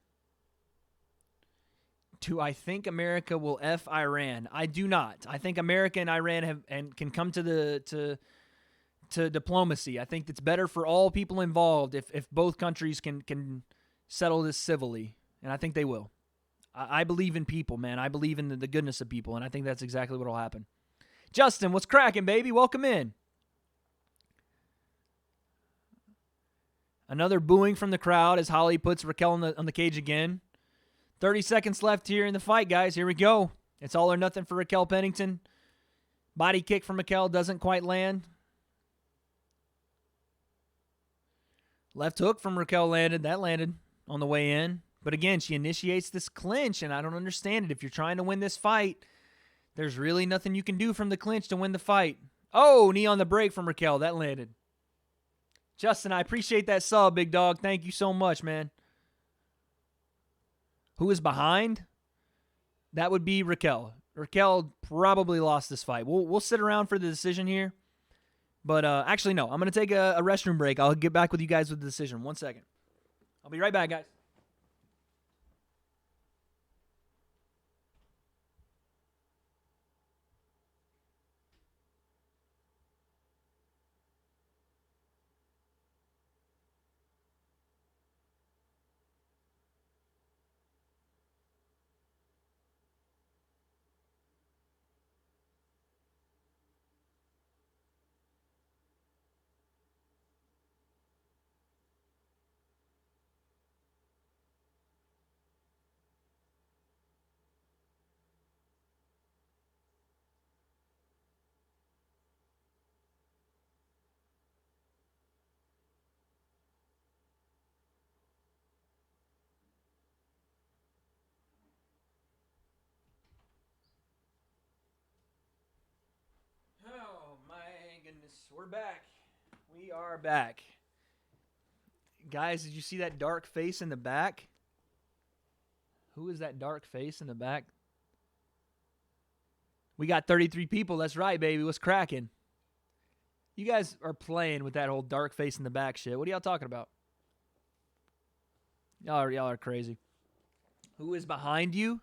Speaker 1: Do I think America will F Iran? I do not. I think America and Iran can come to diplomacy. I think it's better for all people involved if both countries can settle this civilly, and I think they will. I believe in people, man. I believe in the goodness of people, and I think that's exactly what will happen. Justin, what's cracking, baby? Welcome in. Another booing from the crowd as Holly puts Raquel on the cage again. 30 seconds left here in the fight, guys. Here we go. It's all or nothing for Raquel Pennington. Body kick from Raquel doesn't quite land. Left hook from Raquel landed. That landed on the way in. But again, she initiates this clinch, and I don't understand it. If you're trying to win this fight, there's really nothing you can do from the clinch to win the fight. Oh, knee on the break from Raquel. That landed. Justin, I appreciate that sub, big dog. Thank you so much, man. Who is behind? That would be Raquel. Raquel probably lost this fight. We'll sit around for the decision here. But actually, no. I'm going to take a restroom break. I'll get back with you guys with the decision. 1 second. I'll be right back, guys. Oh, my goodness. We're back. We are back. Guys, did you see that dark face in the back? Who is that dark face in the back? We got 33 people. That's right, baby. What's cracking? You guys are playing with that whole dark face in the back shit. What are y'all talking about? Y'all are crazy. Who is behind you?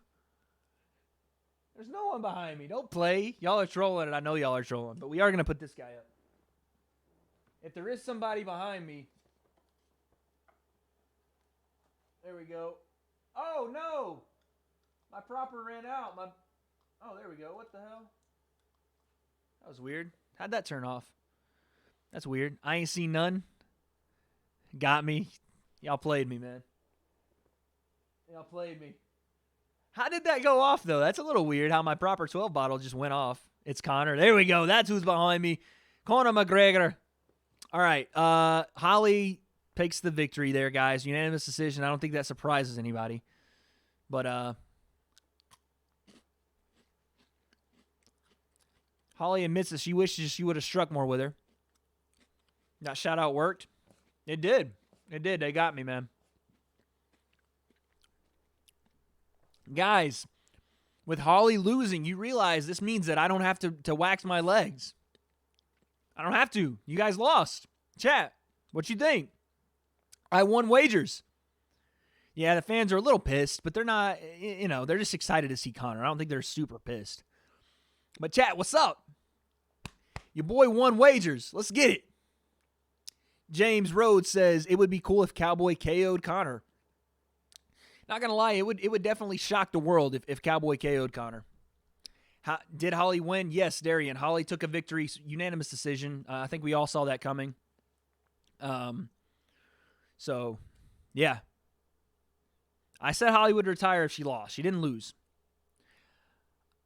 Speaker 1: There's no one behind me. Don't play. Y'all are trolling, and I know y'all are trolling. But we are going to put this guy up. If there is somebody behind me. There we go. Oh, no. My propper ran out. Oh, there we go. What the hell? That was weird. How'd that turn off? That's weird. I ain't seen none. Got me. Y'all played me, man. Y'all played me. How did that go off, though? That's a little weird how my proper 12 bottle just went off. It's Conor. There we go. That's who's behind me. Conor McGregor. All right. Holly takes the victory there, guys. Unanimous decision. I don't think that surprises anybody. But Holly admits that she wishes she would have struck more with her. That shout out worked. It did. It did. They got me, man. Guys, with Holly losing, you realize this means that I don't have to wax my legs. I don't have to. You guys lost. Chat, what you think? I won wagers. Yeah, the fans are a little pissed, but they're not, they're just excited to see Conor. I don't think they're super pissed. But chat, what's up? Your boy won wagers. Let's get it. James Rhodes says, it would be cool if Cowboy KO'd Conor. Not going to lie, it would definitely shock the world if Cowboy KO'd Conor. Did Holly win? Yes, Darian. Holly took a victory, unanimous decision. I think we all saw that coming. So, yeah. I said Holly would retire if she lost. She didn't lose.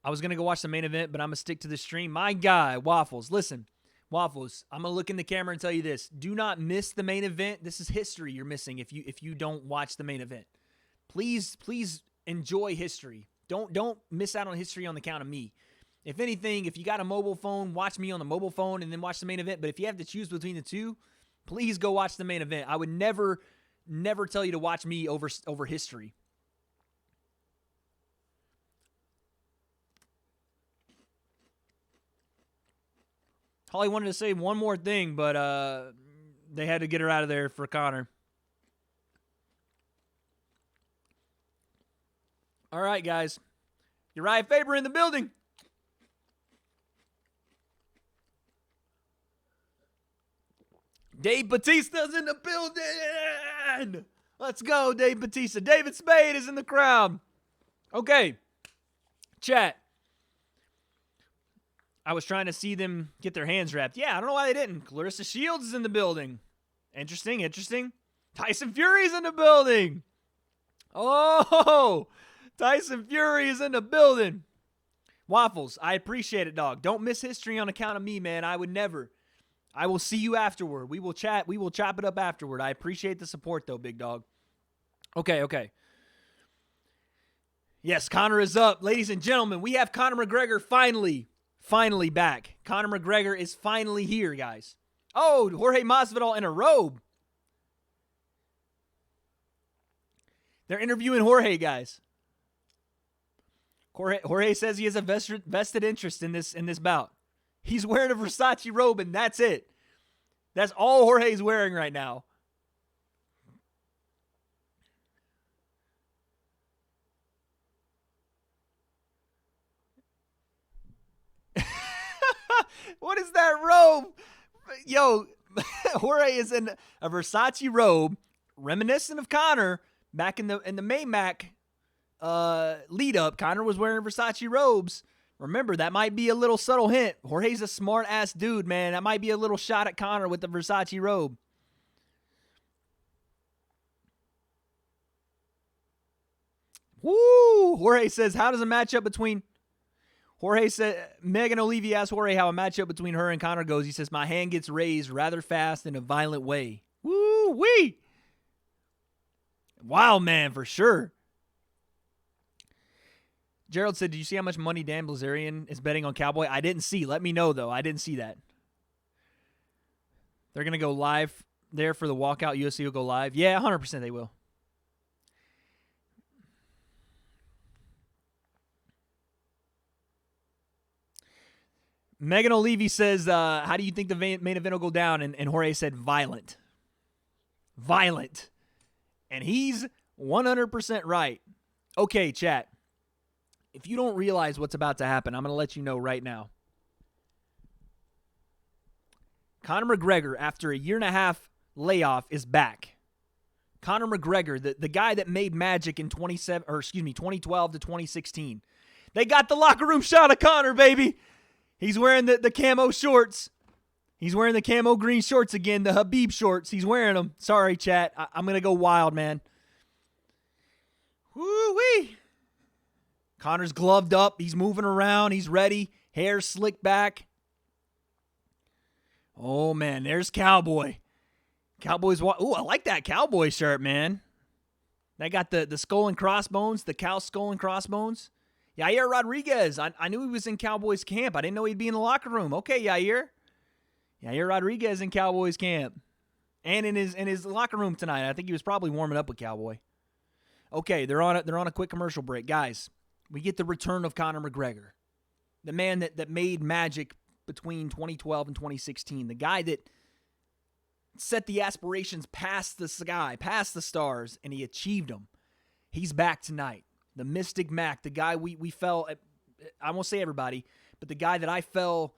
Speaker 1: I was going to go watch the main event, but I'm going to stick to the stream. My guy, Waffles. Listen, Waffles, I'm going to look in the camera and tell you this. Do not miss the main event. This is history you're missing if you don't watch the main event. Please enjoy history. Don't miss out on history on the count of me. If anything, if you got a mobile phone, watch me on the mobile phone and then watch the main event. But if you have to choose between the two, please go watch the main event. I would never tell you to watch me over history. Holly wanted to say one more thing, but they had to get her out of there for Conor. All right, guys. Uriah Faber in the building. Dave Batista's in the building. Let's go, Dave Batista. David Spade is in the crowd. Okay. Chat. I was trying to see them get their hands wrapped. Yeah, I don't know why they didn't. Clarissa Shields is in the building. Interesting. Tyson Fury's in the building. Oh, Tyson Fury is in the building. Waffles, I appreciate it, dog. Don't miss history on account of me, man. I would never. I will see you afterward. We will chat. We will chop it up afterward. I appreciate the support, though, big dog. Okay. Yes, Conor is up. Ladies and gentlemen, we have Conor McGregor finally back. Conor McGregor is finally here, guys. Oh, Jorge Masvidal in a robe. They're interviewing Jorge, guys. Jorge says he has a vested interest in this bout. He's wearing a Versace robe, and that's it. That's all Jorge's wearing right now. What is that robe? Yo, Jorge is in a Versace robe, reminiscent of Conor back in the Maymac lead up. Conor was wearing Versace robes. Remember, that might be a little subtle hint. Jorge's a smart ass dude, man. That might be a little shot at Conor with the Versace robe. Woo! Jorge says, how does a matchup between... Jorge said, Megan O'Leary asked Jorge how a matchup between her and Conor goes. He says, my hand gets raised rather fast in a violent way. Woo-wee! Wild man, for sure. Gerald said, did you see how much money Dan Blazarian is betting on Cowboy? I didn't see. Let me know, though. I didn't see that. They're going to go live there for the walkout. UFC will go live. Yeah, 100% they will. Megan O'Leary says, how do you think the main event will go down? And Jorge said, violent. Violent. And he's 100% right. Okay, chat. If you don't realize what's about to happen, I'm going to let you know right now. Conor McGregor, after a 1.5-year layoff, is back. Conor McGregor, the guy that made magic in 2012 to 2016. They got the locker room shot of Conor, baby. He's wearing the camo shorts. He's wearing the camo green shorts again, the Habib shorts. He's wearing them. Sorry, chat. I'm going to go wild, man. Woo-wee. Conor's gloved up. He's moving around. He's ready. Hair slicked back. Oh, man. There's Cowboy. Cowboy's... Ooh, I like that Cowboy shirt, man. That got the skull and crossbones, the cow skull and crossbones. Yair Rodriguez. I knew he was in Cowboys camp. I didn't know he'd be in the locker room. Okay, Yair. Yair Rodriguez in Cowboys camp. And in his locker room tonight. I think he was probably warming up with Cowboy. Okay, they're on a quick commercial break. Guys, we get the return of Conor McGregor. The man that made magic between 2012 and 2016. The guy that set the aspirations past the sky, past the stars, and he achieved them. He's back tonight. The Mystic Mac, the guy we fell, I won't say everybody, but the guy that I fell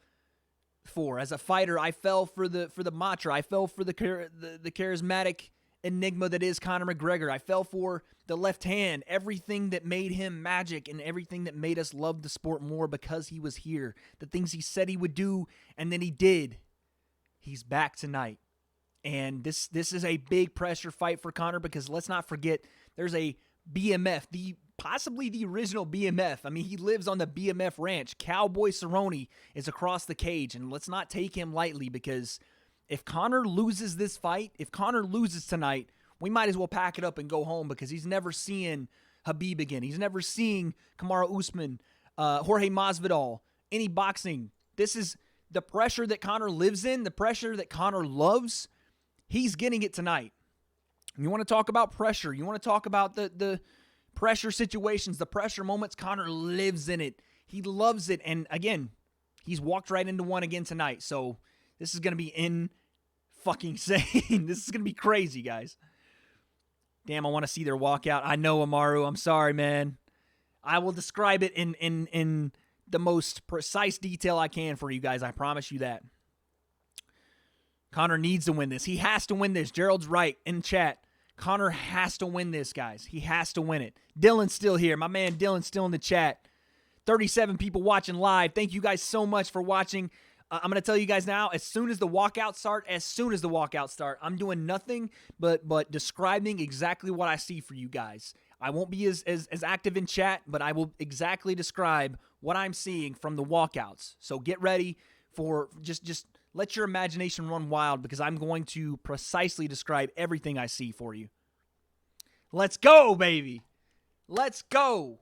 Speaker 1: for. As a fighter, I fell for the mantra. I fell for the charismatic enigma that is Conor McGregor. I fell for the left hand, everything that made him magic and everything that made us love the sport more because he was here. The things he said he would do, and then he did. He's back tonight. And this is a big pressure fight for Conor because let's not forget there's a BMF, possibly the original BMF. I mean, he lives on the BMF ranch. Cowboy Cerrone is across the cage, and let's not take him lightly because if Conor loses this fight, if Conor loses tonight, we might as well pack it up and go home because he's never seeing Habib again. He's never seeing Kamaru Usman, Jorge Masvidal, any boxing. This is the pressure that Conor lives in, the pressure that Conor loves. He's getting it tonight. You want to talk about pressure. You want to talk about the pressure situations, the pressure moments. Conor lives in it. He loves it. And again, he's walked right into one again tonight. So this is going to be insane. This is going to be crazy, guys. Damn, I want to see their walkout. I know, Amaru. I'm sorry, man. I will describe it in the most precise detail I can for you guys. I promise you that. Conor needs to win this. He has to win this. Gerald's right in chat. Conor has to win this, guys. He has to win it. Dylan's still here. My man Dylan's still in the chat. 37 people watching live. Thank you guys so much for watching. I'm going to tell you guys now, as soon as the walkouts start, I'm doing nothing but describing exactly what I see for you guys. I won't be as active in chat, but I will exactly describe what I'm seeing from the walkouts. So get ready for just let your imagination run wild because I'm going to precisely describe everything I see for you. Let's go, baby. Let's go.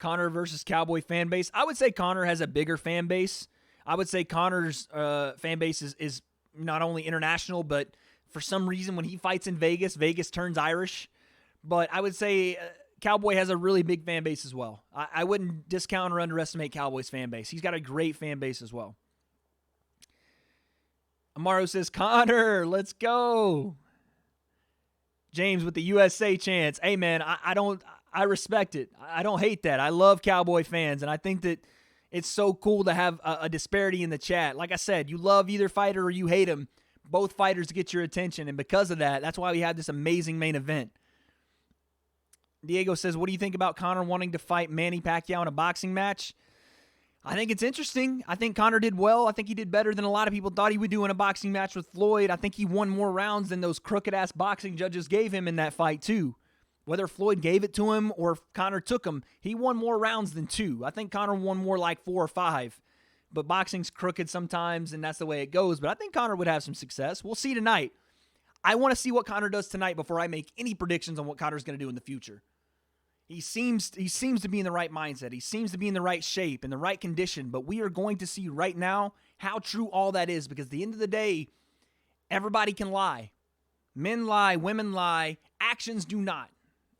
Speaker 1: Conor versus Cowboy fan base. I would say Conor has a bigger fan base. I would say Conor's fan base is not only international, but For some reason, when he fights in Vegas, Vegas turns Irish. But I would say Cowboy has a really big fan base as well. I wouldn't discount or underestimate Cowboy's fan base. He's got a great fan base as well. Amaro says, Conor, let's go. James with the USA chants. Hey, man, I respect it. I don't hate that. I love Cowboy fans, and I think that it's so cool to have a disparity in the chat. Like I said, you love either fighter or you hate him. Both fighters get your attention, and because of that, that's why we have this amazing main event. Diego says, what do you think about Conor wanting to fight Manny Pacquiao in a boxing match? I think it's interesting. I think Conor did well. I think he did better than a lot of people thought he would do in a boxing match with Floyd. I think he won more rounds than those crooked-ass boxing judges gave him in that fight, too. Whether Floyd gave it to him or if Conor took him, he won more rounds than 2. I think Conor won more like 4 or 5. But boxing's crooked sometimes, and that's the way it goes. But I think Conor would have some success. We'll see tonight. I want to see what Conor does tonight before I make any predictions on what Conor's going to do in the future. He seems to be in the right mindset. He seems to be in the right shape, in the right condition. But we are going to see right now how true all that is. Because at the end of the day, everybody can lie. Men lie, women lie. Actions do not.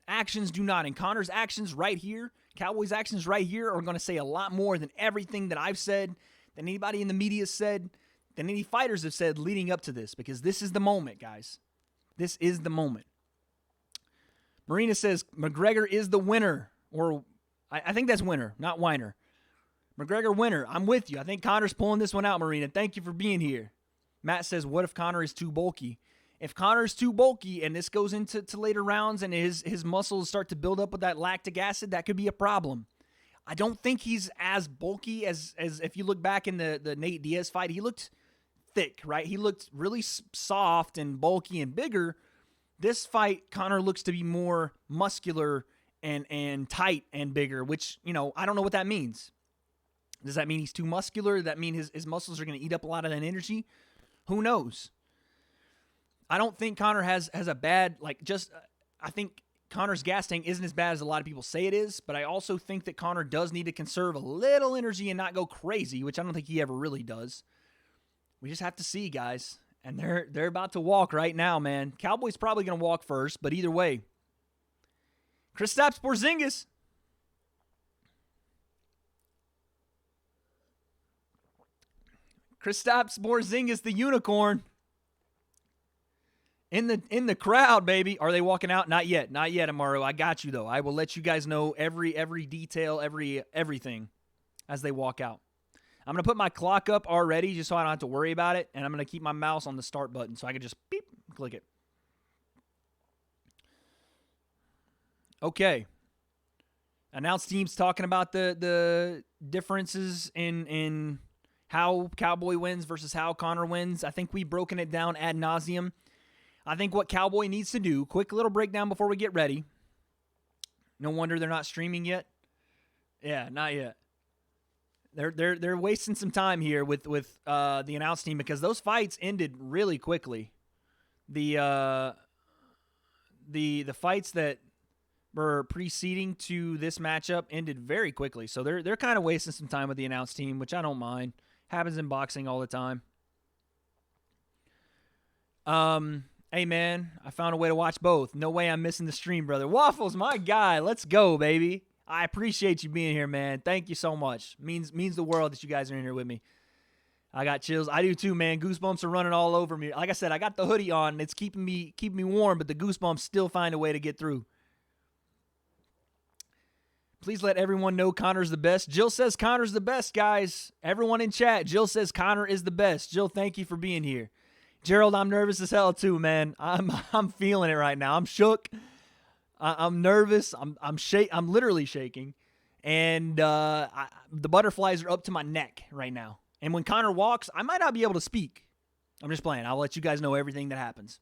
Speaker 1: Actions do not. And Conor's actions right here, Cowboy's actions right here are going to say a lot more than everything that I've said, than anybody in the media said, than any fighters have said leading up to this. Because this is the moment, guys. This is the moment. Marina says, McGregor is the winner. Or, I think that's winner, not whiner. McGregor winner. I'm with you. I think Conor's pulling this one out, Marina. Thank you for being here. Matt says, what if Conor is too bulky? If Conor's too bulky and this goes into later rounds and his muscles start to build up with that lactic acid, that could be a problem. I don't think he's as bulky as if you look back in the Nate Diaz fight. He looked thick, right? He looked really soft and bulky and bigger. This fight, Conor looks to be more muscular and tight and bigger, which, I don't know what that means. Does that mean he's too muscular? Does that mean his muscles are going to eat up a lot of that energy? Who knows? I don't think Conor has a bad, I think Conor's gas tank isn't as bad as a lot of people say it is, but I also think that Conor does need to conserve a little energy and not go crazy, which I don't think he ever really does. We just have to see, guys. And they're about to walk right now, man. Cowboy's probably going to walk first, but either way. Kristaps Porzingis. Kristaps Porzingis, the unicorn. In the crowd, baby. Are they walking out? Not yet. Not yet, Amaro. I got you, though. I will let you guys know every detail, everything as they walk out. I'm going to put my clock up already just so I don't have to worry about it, and I'm going to keep my mouse on the start button so I can just beep, click it. Okay. Announced teams talking about the differences in how Cowboy wins versus how Conor wins. I think we've broken it down ad nauseum. I think what Cowboy needs to do, quick little breakdown before we get ready. No wonder they're not streaming yet. Yeah, not yet. They're wasting some time here with the announce team because those fights ended really quickly. The fights that were preceding to this matchup ended very quickly. So they're kind of wasting some time with the announce team, which I don't mind. Happens in boxing all the time. Hey man, I found a way to watch both. No way I'm missing the stream, brother. Waffles, my guy. Let's go, baby. I appreciate you being here, man. Thank you so much. Means the world that you guys are in here with me. I got chills. I do too, man. Goosebumps are running all over me. Like I said, I got the hoodie on. And it's keeping me warm, but the goosebumps still find a way to get through. Please let everyone know Conor's the best. Jill says Conor's the best, guys. Everyone in chat, Jill says Conor is the best. Jill, thank you for being here. Gerald, I'm nervous as hell too, man. I'm feeling it right now. I'm shook. I'm nervous. I'm literally shaking, and the butterflies are up to my neck right now. And when Conor walks, I might not be able to speak. I'm just playing. I'll let you guys know everything that happens.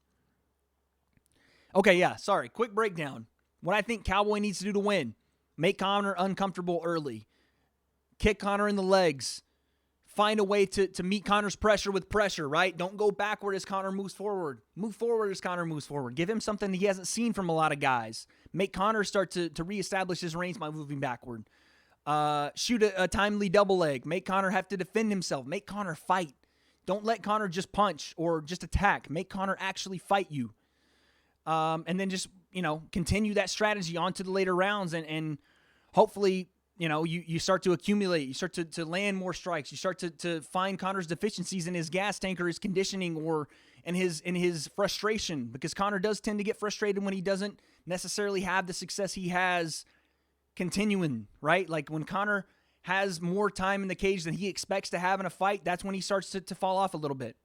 Speaker 1: Okay, yeah. Sorry. Quick breakdown. What I think Cowboy needs to do to win: make Conor uncomfortable early, kick Conor in the legs, find a way to meet Conor's pressure with pressure. Right? Don't go backward as Conor moves forward. Move forward as Conor moves forward. Give him something he hasn't seen from a lot of guys. Make Conor start to reestablish his range by moving backward. Shoot a timely double leg. Make Conor have to defend himself. Make Conor fight. Don't let Conor just punch or just attack. Make Conor actually fight you. And then just, continue that strategy onto the later rounds and hopefully, you start to accumulate. You start to land more strikes. You start to find Conor's deficiencies in his gas tank or his conditioning or in his frustration, because Conor does tend to get frustrated when he doesn't necessarily have the success he has continuing, right? Like when Conor has more time in the cage than he expects to have in a fight, that's when he starts to fall off a little bit.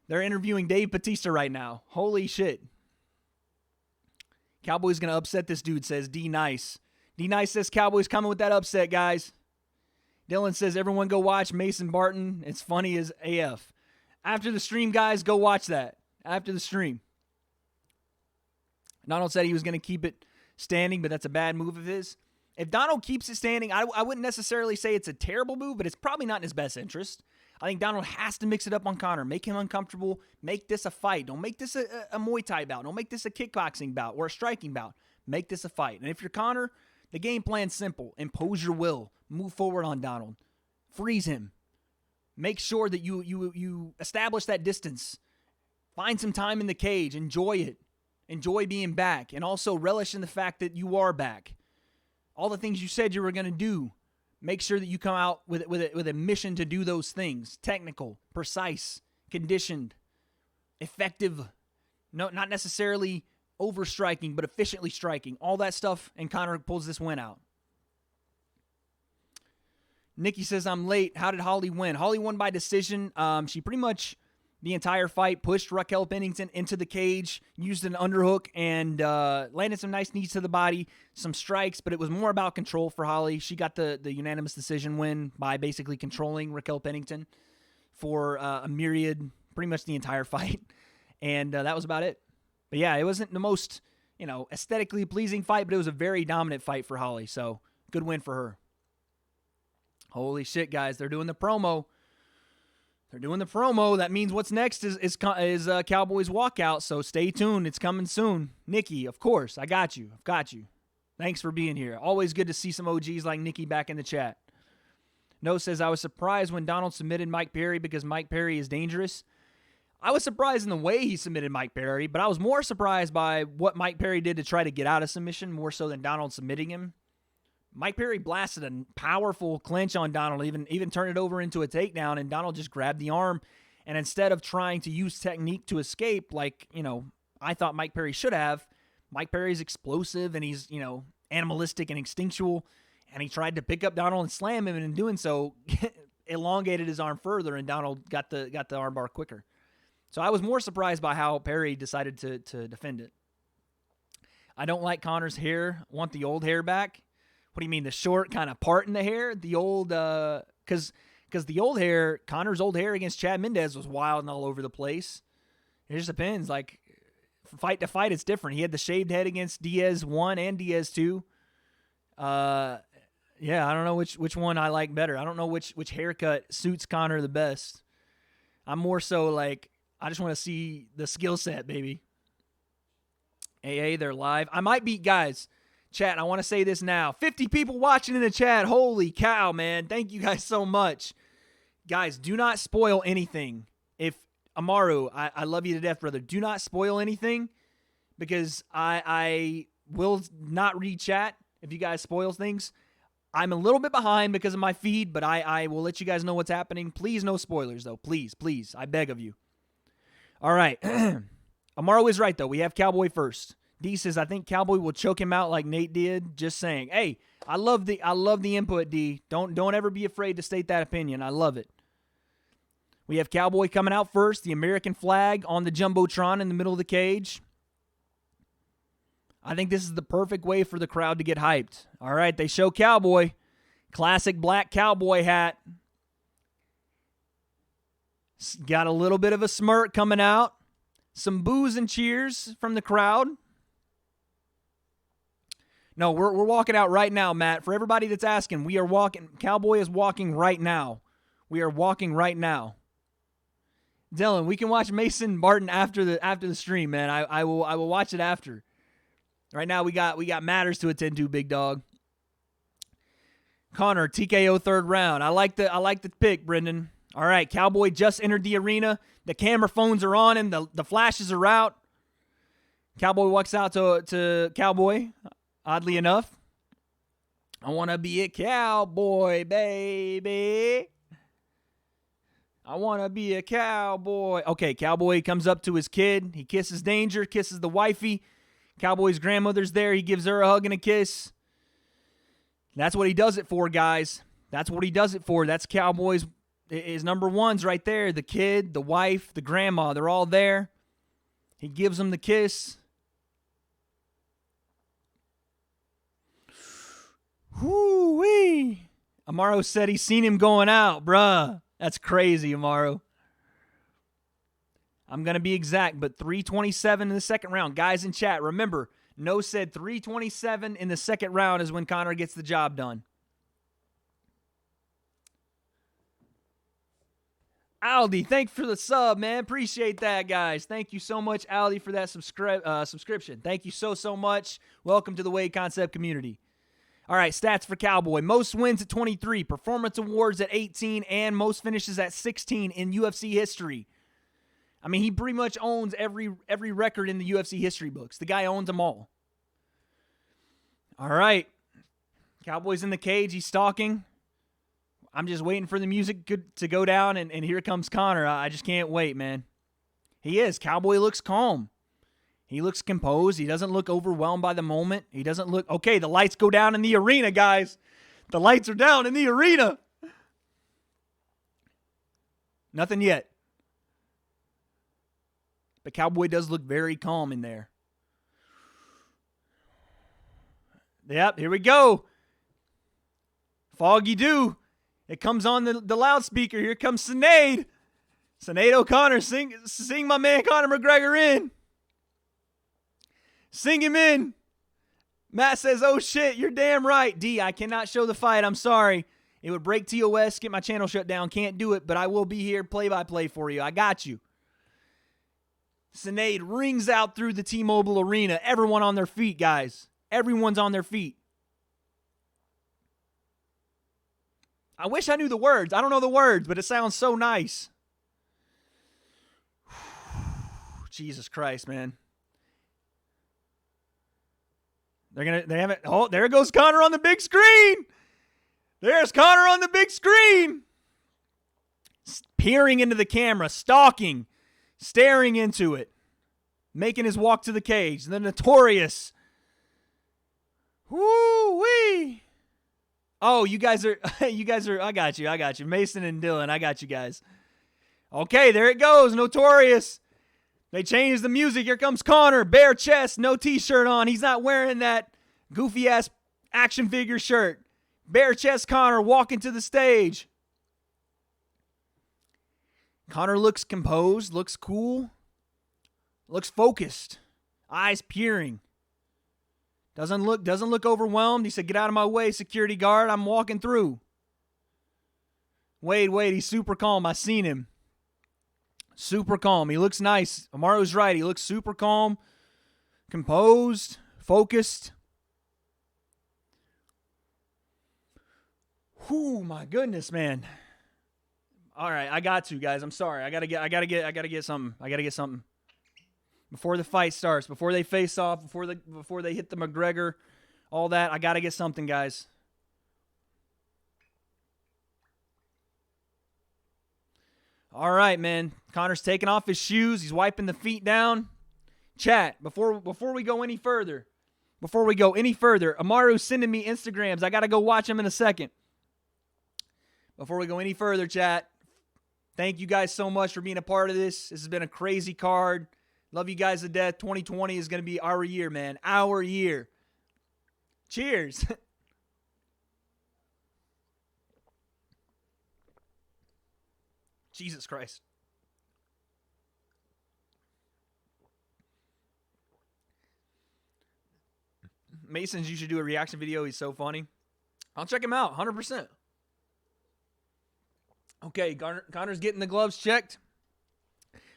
Speaker 1: They're interviewing Dave Bautista right now. Holy shit. Cowboy's going to upset this dude, says D Nice. D Nice says Cowboy's coming with that upset, guys. Dylan says everyone go watch Mason Barton. It's funny as AF. After the stream, guys, go watch that. After the stream. Donald said he was going to keep it standing, but that's a bad move of his. If Donald keeps it standing, I wouldn't necessarily say it's a terrible move, but it's probably not in his best interest. I think Donald has to mix it up on Conor. Make him uncomfortable. Make this a fight. Don't make this a Muay Thai bout. Don't make this a kickboxing bout or a striking bout. Make this a fight. And if you're Conor, the game plan's simple. Impose your will. Move forward on Donald. Freeze him. Make sure that you establish that distance. Find some time in the cage. Enjoy it. Enjoy being back. And also relish in the fact that you are back. All the things you said you were going to do. Make sure that you come out with a mission to do those things. Technical, precise, conditioned, effective. No, not necessarily overstriking, but efficiently striking. All that stuff, and Conor pulls this win out. Nikki says, I'm late. How did Holly win? Holly won by decision. She pretty much, the entire fight, pushed Raquel Pennington into the cage, used an underhook, and landed some nice knees to the body, some strikes, but it was more about control for Holly. She got the unanimous decision win by basically controlling Raquel Pennington for a myriad, pretty much the entire fight, and that was about it. But yeah, it wasn't the most, aesthetically pleasing fight, but it was a very dominant fight for Holly, so good win for her. Holy shit, guys, they're doing the promo. That means what's next is Cowboys walkout, so stay tuned. It's coming soon. Nikki, of course, I've got you. Thanks for being here. Always good to see some OGs like Nikki back in the chat. No says, I was surprised when Donald submitted Mike Perry because Mike Perry is dangerous. I was surprised in the way he submitted Mike Perry, but I was more surprised by what Mike Perry did to try to get out of submission, more so than Donald submitting him. Mike Perry blasted a powerful clinch on Donald, even turned it over into a takedown, and Donald just grabbed the arm. And instead of trying to use technique to escape, like, I thought Mike Perry should have, Mike Perry's explosive and he's, animalistic and instinctual, and he tried to pick up Donald and slam him, and in doing so, elongated his arm further, and Donald got the armbar quicker. So I was more surprised by how Perry decided to defend it. I don't like Conor's hair. Want the old hair back. What do you mean, the short kind of part in the hair? The old, because the old hair, Conor's old hair against Chad Mendez was wild and all over the place. It just depends. Like, from fight to fight, it's different. He had the shaved head against Diaz 1 and Diaz 2. Yeah, I don't know which one I like better. I don't know which haircut suits Conor the best. I'm more so like, I just want to see the skill set, baby. AA, they're live. I might be, guys. Chat, I want to say this now. 50 people watching in the chat. Holy cow, man. Thank you guys so much. Guys, do not spoil anything. If Amaru, I love you to death, brother. Do not spoil anything because I will not read chat if you guys spoil things. I'm a little bit behind because of my feed, but I will let you guys know what's happening. Please, no spoilers, though. Please, please. I beg of you. All right. Amaru is right, though. We have Cowboy first. D says, I think Cowboy will choke him out like Nate did. Just saying. Hey, I love the input, D. Don't ever be afraid to state that opinion. I love it. We have Cowboy coming out first. The American flag on the Jumbotron in the middle of the cage. I think this is the perfect way for the crowd to get hyped. All right, they show Cowboy. Classic black cowboy hat. Got a little bit of a smirk coming out. Some boos and cheers from the crowd. No, we're walking out right now, Matt. For everybody that's asking, we are walking. Cowboy is walking right now. We are walking right now. Dylan, we can watch Mason Barton after the stream, man. I will watch it after. Right now we got matters to attend to, big dog. Conor, TKO third round. I like the pick, Brendan. All right, Cowboy just entered the arena. The camera phones are on him. The flashes are out. Cowboy walks out to Cowboy, oddly enough. I want to be a cowboy, baby. I want to be a cowboy. Okay, Cowboy comes up to his kid. He kisses Danger, kisses the wifey. Cowboy's grandmother's there. He gives her a hug and a kiss. That's what he does it for, guys. That's what he does it for. That's Cowboy's his number ones right there. The kid, the wife, the grandma, they're all there. He gives them the kiss. Whoo-wee. Amaro said he's seen him going out, bruh. That's crazy, Amaro. I'm going to be exact, but 327 in the second round. Guys in chat, remember, No said 327 in the second round is when Conor gets the job done. Aldi, thanks for the sub, man. Appreciate that, guys. Thank you so much, Aldi, for that subscription. Thank you so much. Welcome to the Wade Concept community. All right, stats for Cowboy. Most wins at 23, performance awards at 18, and most finishes at 16 in UFC history. I mean, he pretty much owns every record in the UFC history books. The guy owns them all. All right. Cowboy's in the cage. He's stalking. I'm just waiting for the music to go down, and here comes Conor. I just can't wait, man. He is. Cowboy looks calm. He looks composed. He doesn't look overwhelmed by the moment. He doesn't look... Okay, the lights go down in the arena, guys. The lights are down in the arena. Nothing yet. But Cowboy does look very calm in there. Yep, here we go. Foggy Dew. It comes on the loudspeaker. Here comes Sinead. Sinead O'Connor. Sing my man Conor McGregor in. Sing him in. Matt says, oh shit, you're damn right. D, I cannot show the fight. I'm sorry. It would break TOS, get my channel shut down. Can't do it, but I will be here play-by-play for you. I got you. Sinead rings out through the T-Mobile Arena. Everyone on their feet, guys. Everyone's on their feet. I wish I knew the words. I don't know the words, but it sounds so nice. Jesus Christ, man. They haven't. Oh, there goes Conor on the big screen. There's Conor on the big screen. Peering into the camera, stalking, staring into it, making his walk to the cage. The Notorious. Woo-wee. Oh, you guys are, I got you. Mason and Dylan, I got you guys. Okay, there it goes, Notorious. They changed the music. Here comes Conor. Bare chest, no t-shirt on. He's not wearing that goofy-ass action figure shirt. Bare chest Conor walking to the stage. Conor looks composed, looks cool, looks focused. Eyes peering. Doesn't look overwhelmed. He said, get out of my way, security guard. I'm walking through. Wait, he's super calm. I seen him. Super calm. He looks nice. Amaro's right. He looks super calm, composed, focused. Whew, my goodness, man. All right, I got to, guys. I'm sorry. I gotta get something. Before the fight starts, before they face off, before they hit the McGregor, all that, I gotta get something, guys. All right, man. Conor's taking off his shoes. He's wiping the feet down. Chat, before we go any further, Amaru's sending me Instagrams. I got to go watch them in a second. Before we go any further, chat, thank you guys so much for being a part of this. This has been a crazy card. Love you guys to death. 2020 is going to be our year, man. Our year. Cheers. Jesus Christ. Mason's, you should do a reaction video. He's so funny. I'll check him out, 100%. Okay, Conor's getting the gloves checked.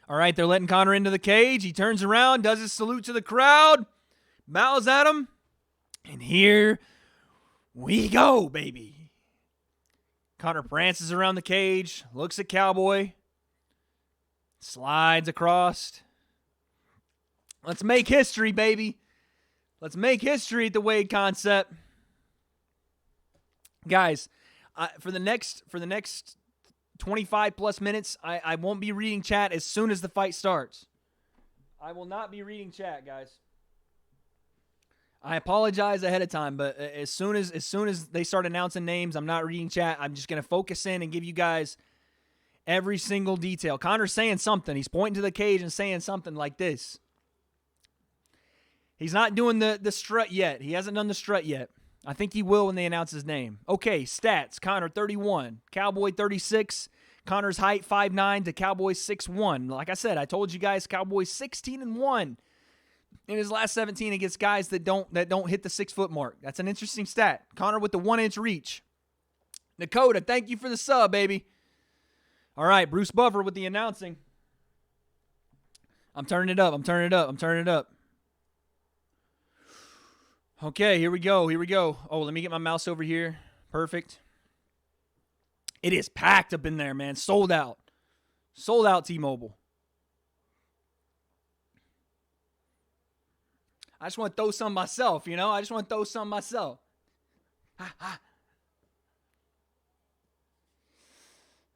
Speaker 1: All right, they're letting Conor into the cage. He turns around, does his salute to the crowd, bows at him, and here we go, baby. Conor prances around the cage, looks at Cowboy, slides across. Let's make history, baby. Let's make history at the Wade concept. Guys, for the next 25 plus minutes, I won't be reading chat as soon as the fight starts. I will not be reading chat, guys. I apologize ahead of time, but as soon as they start announcing names, I'm not reading chat. I'm just going to focus in and give you guys every single detail. Conor's saying something. He's pointing to the cage and saying something like this. He's not doing the strut yet. He hasn't done the strut yet. I think he will when they announce his name. Okay, stats. Conor 31, Cowboy 36. Conor's height 5'9" to Cowboy 6'1". Like I said, I told you guys, Cowboy 16-1 in his last 17 against guys that don't hit the 6 foot mark. That's an interesting stat. Conor with the 1-inch reach. Dakota, thank you for the sub, baby. All right, Bruce Buffer with the announcing. I'm turning it up. Okay, here we go. Oh, let me get my mouse over here. Perfect. It is packed up in there, man. Sold out. Sold out T-Mobile. I just want to throw some myself, you know? I just want to throw some myself.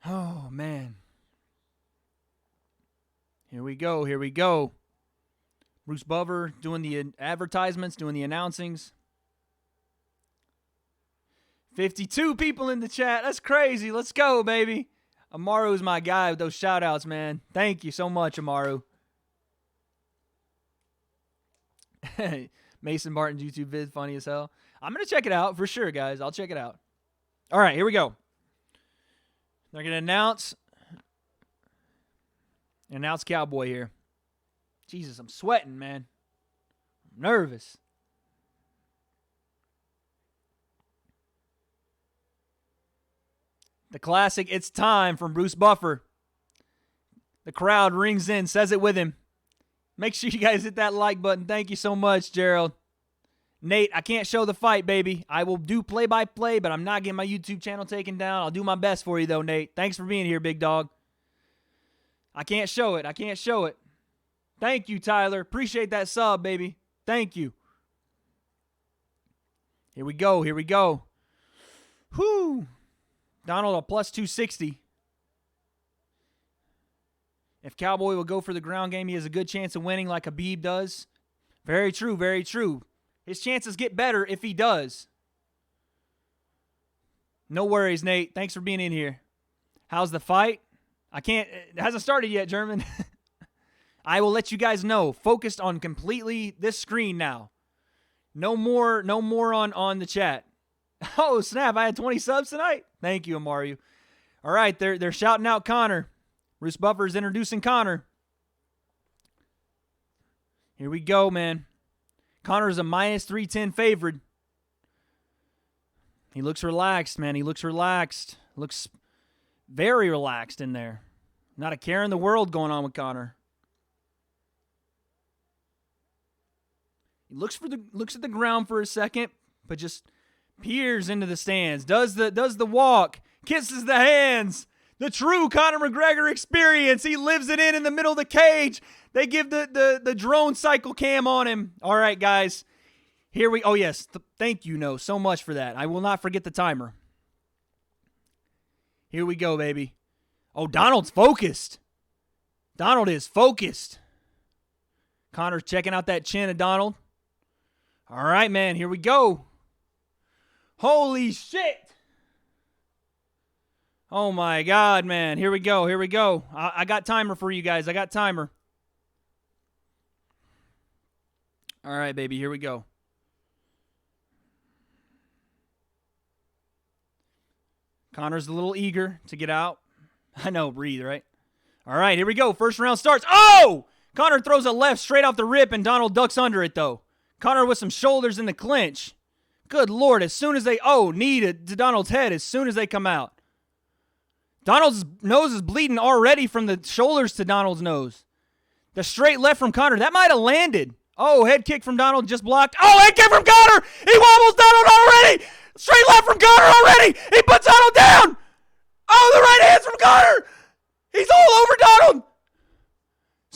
Speaker 1: Oh, man. Here we go. Bruce Buffer doing the advertisements, doing the announcings. 52 people in the chat. That's crazy. Let's go, baby. Amaru's my guy with those shout-outs, man. Thank you so much, Amaru. Mason Martin's YouTube vid, funny as hell. I'm going to check it out for sure, guys. I'll check it out. All right, here we go. They're going to announce Cowboy here. Jesus, I'm sweating, man. I'm nervous. The classic "It's Time" from Bruce Buffer. The crowd rings in, says it with him. Make sure you guys hit that like button. Thank you so much, Gerald. Nate, I can't show the fight, baby. I will do play-by-play, but I'm not getting my YouTube channel taken down. I'll do my best for you, though, Nate. Thanks for being here, big dog. I can't show it. Thank you, Tyler. Appreciate that sub, baby. Thank you. Here we go. Whoo. Donald a plus 260. If Cowboy will go for the ground game, he has a good chance of winning like Khabib does. Very true. His chances get better if he does. No worries, Nate. Thanks for being in here. How's the fight? It hasn't started yet, German. I will let you guys know. Focused on completely this screen now. No more on the chat. Oh, snap. I had 20 subs tonight. Thank you, Amaru. All right, they're shouting out Conor. Bruce Buffer is introducing Conor. Here we go, man. Conor is a minus 310 favorite. He looks relaxed, man. Looks very relaxed in there. Not a care in the world going on with Conor. He looks at the ground for a second, but just peers into the stands. Does the walk, kisses the hands. The true Conor McGregor experience. He lives it in the middle of the cage. They give the drone cycle cam on him. All right, guys. Here we. Oh yes, thank you, so much for that. I will not forget the timer. Here we go, baby. Oh, Donald's focused. Donald is focused. Conor's checking out that chin of Donald. All right, man. Here we go. Holy shit. Oh, my God, man. Here we go. I got timer for you guys. All right, baby. Here we go. Conor's a little eager to get out. I know, breathe, right? All right, here we go. First round starts. Oh! Conor throws a left straight off the rip, and Donald ducks under it, though. Conor with some shoulders in the clinch. Good Lord, as soon as they... Oh, knee to Donald's head as soon as they come out. Donald's nose is bleeding already from the shoulders to Donald's nose. The straight left from Conor. That might have landed. Oh, head kick from Donald just blocked. Oh, head kick from Conor. He wobbles Donald already. Straight left from Conor already. He puts Donald down.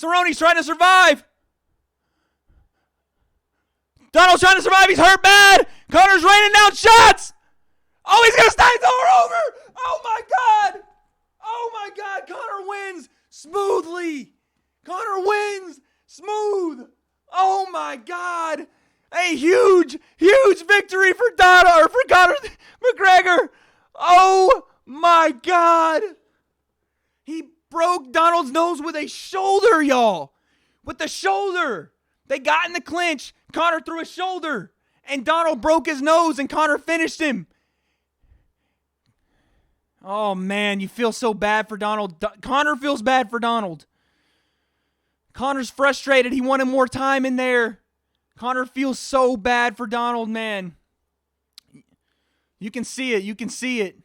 Speaker 1: Cerrone's trying to survive. Donald's trying to survive. He's hurt bad. Conor's raining down shots. Oh, he's going to stay. It's over. Oh, my God. Oh, my God. Conor wins smoothly. Conor wins smooth. Oh, my God. A huge, huge victory for Conor McGregor. Oh, my God. He broke Donald's nose with a shoulder, y'all. With the shoulder. They got in the clinch. Conor threw a shoulder. And Donald broke his nose and Conor finished him. Oh, man, you feel so bad for Donald. Conor feels bad for Donald. Conor's frustrated. He wanted more time in there. Conor feels so bad for Donald, man. You can see it. You can see it.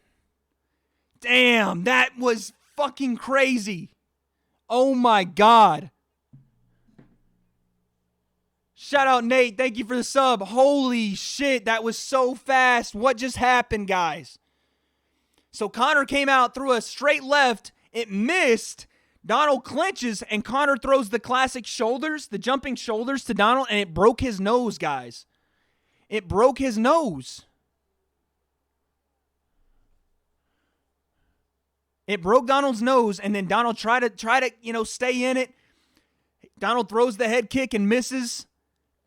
Speaker 1: Damn, that was fucking crazy. Oh, my God. Shout out, Nate. Thank you for the sub. Holy shit, that was so fast. What just happened, guys? So Conor came out, threw a straight left. It missed. Donald clinches, and Conor throws the classic shoulders, the jumping shoulders to Donald, and it broke his nose, guys. It broke his nose. It broke Donald's nose, and then Donald tried to, stay in it. Donald throws the head kick and misses.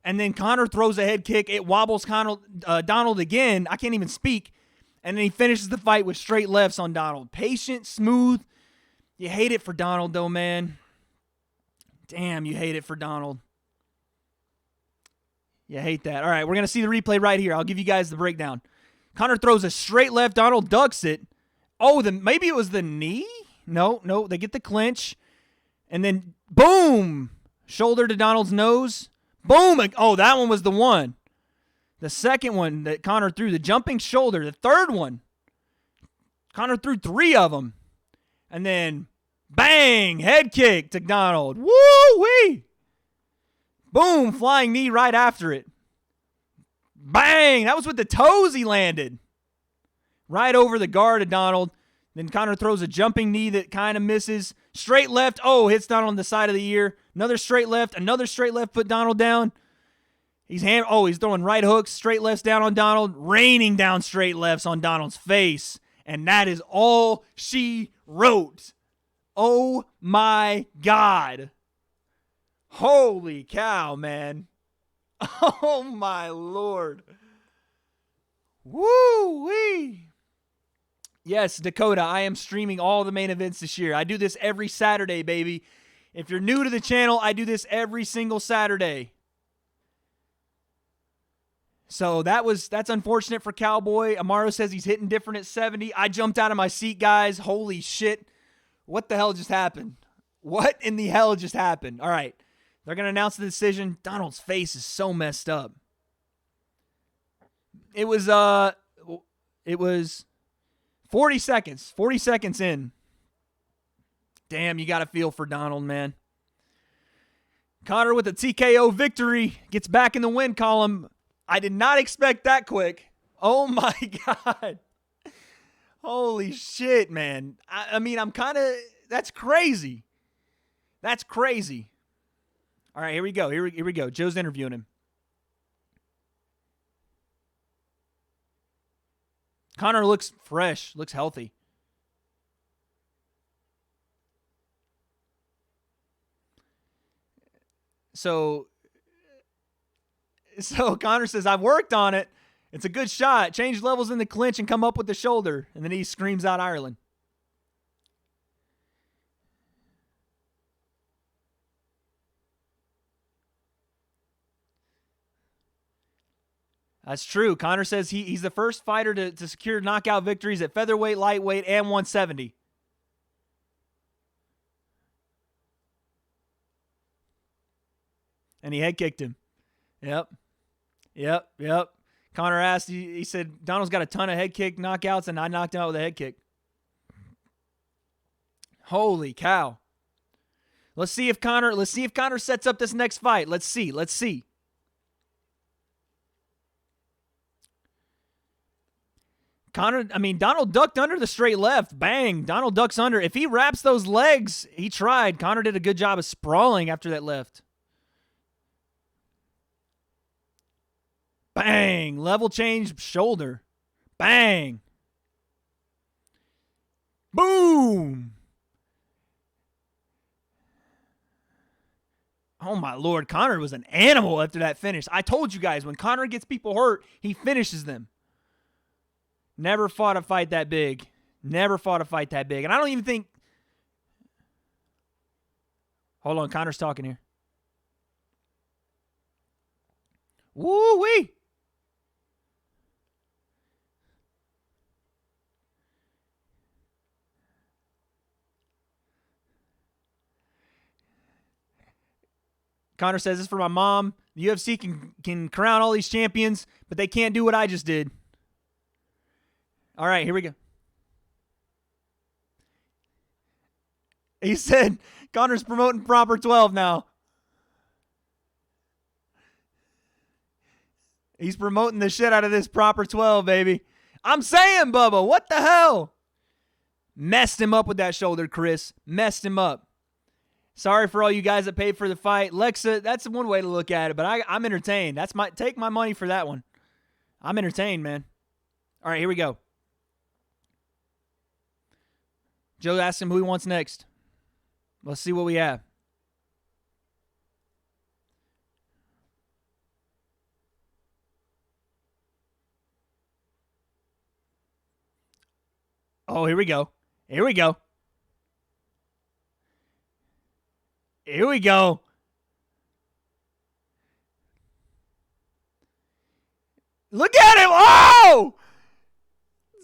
Speaker 1: And then Conor throws a head kick. It wobbles Donald again. I can't even speak. And then he finishes the fight with straight lefts on Donald. Patient, smooth. You hate it for Donald, though, man. Damn, you hate it for Donald. You hate that. All right, we're going to see the replay right here. I'll give you guys the breakdown. Conor throws a straight left. Donald ducks it. Oh, maybe it was the knee? No, they get the clinch. And then, boom! Shoulder to Donald's nose. Boom! Oh, that one was the one. The second one that Conor threw, the jumping shoulder. The third one. Conor threw 3 of them. And then, bang! Head kick to Donald. Woo-wee! Boom! Flying knee right after it. Bang! That was with the toes he landed. Right over the guard of Donald. Then Conor throws a jumping knee that kind of misses. Straight left. Oh, hits Donald on the side of the ear. Another straight left. Another straight left put Donald down. He's throwing right hooks. Straight lefts down on Donald. Raining down straight lefts on Donald's face. And that is all she wrote. Oh, my God. Holy cow, man. Oh, my Lord. Woo-wee. Yes, Dakota, I am streaming all the main events this year. I do this every Saturday, baby. If you're new to the channel, I do this every single Saturday. So that's unfortunate for Cowboy. Amaro says he's hitting different at 70. I jumped out of my seat, guys. Holy shit. What the hell just happened? What in the hell just happened? All right. They're going to announce the decision. Donald's face is so messed up. It was 40 seconds. 40 seconds in. Damn, you got to feel for Donald, man. Conor with a TKO victory. Gets back in the win column. I did not expect that quick. Oh, my God. Holy shit, man. I mean, that's crazy. That's crazy. All right, here we go. Here we go. Joe's interviewing him. Conor looks fresh, looks healthy. So Conor says, I've worked on it. It's a good shot. Change levels in the clinch and come up with the shoulder. And then he screams out Ireland. That's true. Conor says he's the first fighter to secure knockout victories at featherweight, lightweight, and 170. And he head kicked him. Yep. Conor asked, he said, Donald's got a ton of head kick knockouts, and I knocked him out with a head kick. Holy cow. Let's see if Conor sets up this next fight. Let's see. Donald ducked under the straight left. Bang. Donald ducks under. If he wraps those legs, he tried. Conor did a good job of sprawling after that left. Bang. Level change, shoulder. Bang. Boom. Oh, my Lord. Conor was an animal after that finish. I told you guys, when Conor gets people hurt, he finishes them. Never fought a fight that big. Never fought a fight that big. And I don't even think... Hold on, Conor's talking here. Woo-wee. Conor says, this is for my mom. The UFC can crown all these champions, but they can't do what I just did. All right, here we go. He said, Conor's promoting Proper 12 now. He's promoting the shit out of this Proper 12, baby. I'm saying, Bubba, what the hell? Messed him up with that shoulder, Chris. Messed him up. Sorry for all you guys that paid for the fight. Lexa, that's one way to look at it, but I'm entertained. Take my money for that one. I'm entertained, man. All right, here we go. Joe asked him who he wants next. Let's see what we have. Oh, here we go. Here we go. Here we go. Look at him. Oh!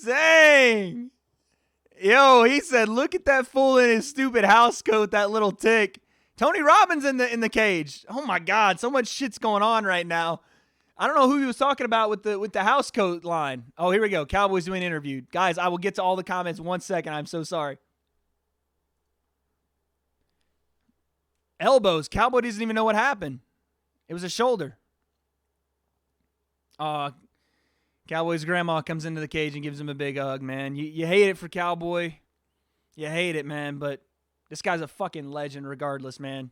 Speaker 1: Dang. Yo, he said, look at that fool in his stupid house coat, that little tick. Tony Robbins in the cage. Oh, my God. So much shit's going on right now. I don't know who he was talking about with the house coat line. Oh, here we go. Cowboys doing interview. Guys, I will get to all the comments in 1 second. I'm so sorry. Elbows. Cowboy doesn't even know what happened. It was a shoulder. Cowboy's grandma comes into the cage and gives him a big hug, man. You hate it for Cowboy. You hate it, man, but this guy's a fucking legend regardless, man.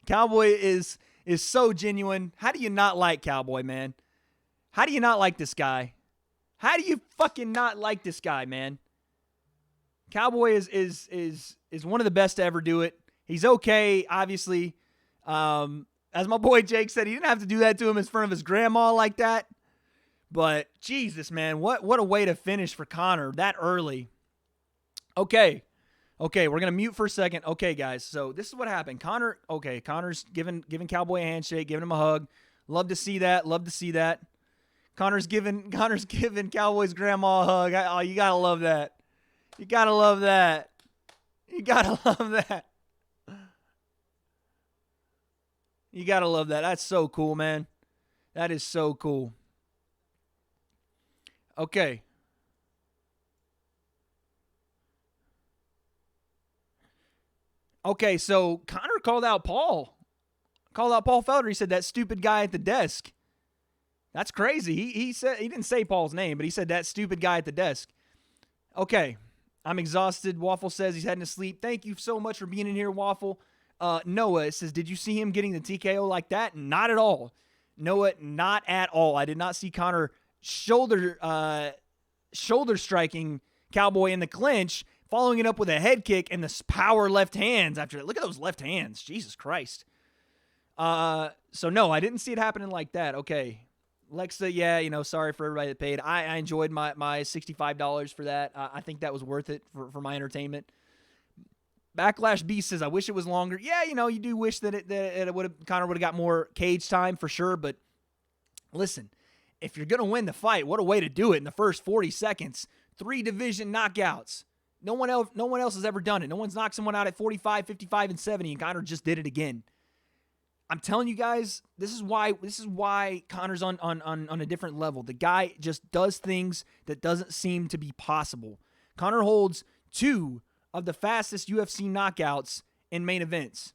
Speaker 1: Cowboy is so genuine. How do you not like Cowboy, man? How do you not like this guy? How do you fucking not like this guy, man? Cowboy is one of the best to ever do it. He's okay, obviously. As my boy Jake said, he didn't have to do that to him in front of his grandma like that. But Jesus, man, what a way to finish for Conor that early. Okay, we're going to mute for a second. Okay, guys, so this is what happened. Conor's giving Cowboy a handshake, giving him a hug. Love to see that. Conor's giving Cowboy's grandma a hug. Oh, you got to love that. You got to love that. You got to love that. You got to love that. That's so cool, man. That is so cool. Okay. Okay, so Conor called out Paul Felder. He said, that stupid guy at the desk. That's crazy. He said, he didn't say Paul's name, but he said, that stupid guy at the desk. Okay, I'm exhausted. Waffle says he's heading to sleep. Thank you so much for being in here, Waffle. Noah says, did you see him getting the TKO like that? Not at all. Noah, not at all. I did not see Conor shoulder striking Cowboy in the clinch, following it up with a head kick and the power left hands after it. Look at those left hands. Jesus Christ. So no, I didn't see it happening like that. Okay. Lexa, yeah, sorry for everybody that paid. I enjoyed my $65 for that. I think that was worth it for my entertainment. Backlash Beast says, I wish it was longer. Yeah, you do wish that Conor would have got more cage time for sure. But listen, if you're going to win the fight, what a way to do it in the first 40 seconds. 3 division knockouts. No one else has ever done it. No one's knocked someone out at 45, 55, and 70, and Conor just did it again. I'm telling you guys, this is why Conor's on a different level. The guy just does things that doesn't seem to be possible. Conor holds 2 of the fastest UFC knockouts in main events.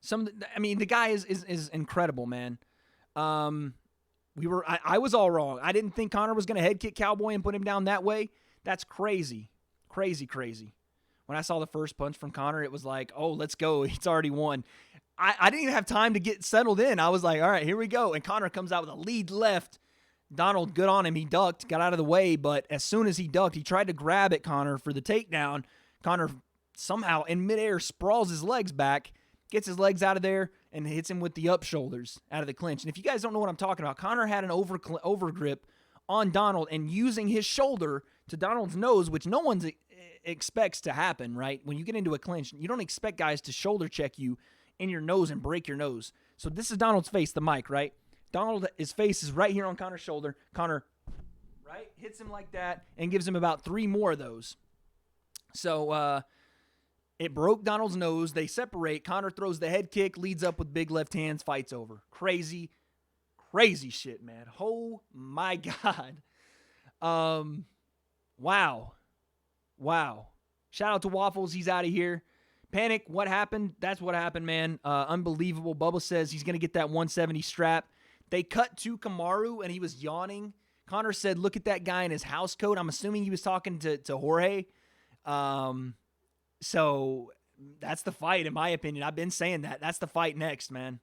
Speaker 1: The guy is incredible, man. I was all wrong. I didn't think Conor was going to head kick Cowboy and put him down that way. That's crazy. Crazy. When I saw the first punch from Conor, it was like, oh, let's go. He's already won. I didn't even have time to get settled in. I was like, all right, here we go. And Conor comes out with a lead left. Donald, good on him. He ducked, got out of the way. But as soon as he ducked, he tried to grab at Conor for the takedown. Conor somehow in midair sprawls his legs back, gets his legs out of there, and hits him with the up shoulders out of the clinch. And if you guys don't know what I'm talking about, Conor had an over grip on Donald and using his shoulder to Donald's nose, which no one expects to happen, right? When you get into a clinch, you don't expect guys to shoulder check you in your nose and break your nose. So this is Donald's face, the mic, right? His face is right here on Conor's shoulder. Conor, right, hits him like that and gives him about 3 more of those. So, it broke Donald's nose. They separate. Conor throws the head kick, leads up with big left hands, fights over. Crazy shit, man. Oh, my God. Wow. Shout out to Waffles. He's out of here. Panic, what happened? That's what happened, man. Unbelievable. Bubba says he's going to get that 170 strap. They cut to Kamaru, and he was yawning. Conor said, look at that guy in his house coat. I'm assuming he was talking to Jorge. So that's the fight, in my opinion. I've been saying that. That's the fight next, man.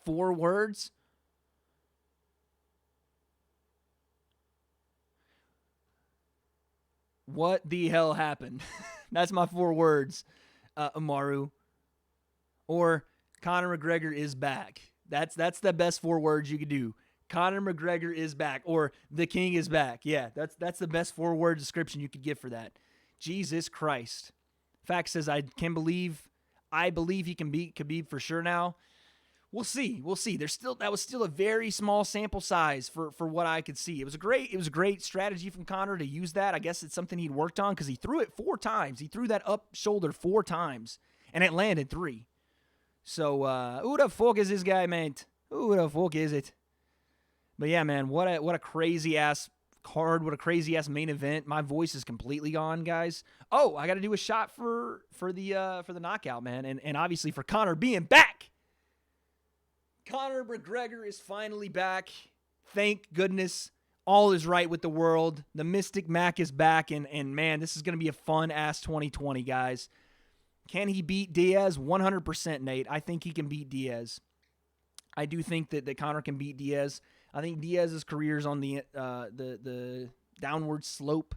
Speaker 1: 4 words. What the hell happened? That's my 4 words, Amaru. Or Conor McGregor is back. That's the best 4 words you could do. Conor McGregor is back, or the King is back. Yeah, that's the best 4-word description you could give for that. Jesus Christ. Fact says I believe he can beat Khabib for sure now. We'll see. That was still a very small sample size for what I could see. It was a great strategy from Conor to use that. I guess it's something he'd worked on because he threw it 4 times. He threw that up shoulder 4 times, and it landed 3. So, who the fuck is this guy, man? Who the fuck is it? But yeah, man, what a crazy ass card, what a crazy ass main event. My voice is completely gone, guys. Oh, I got to do a shot for the knockout, man, and obviously for Conor being back. Conor McGregor is finally back. Thank goodness. All is right with the world. The Mystic Mac is back, and man, this is going to be a fun-ass 2020, guys. Can he beat Diaz? 100%, Nate. I think he can beat Diaz. I do think that Conor can beat Diaz. I think Diaz's career is on the downward slope.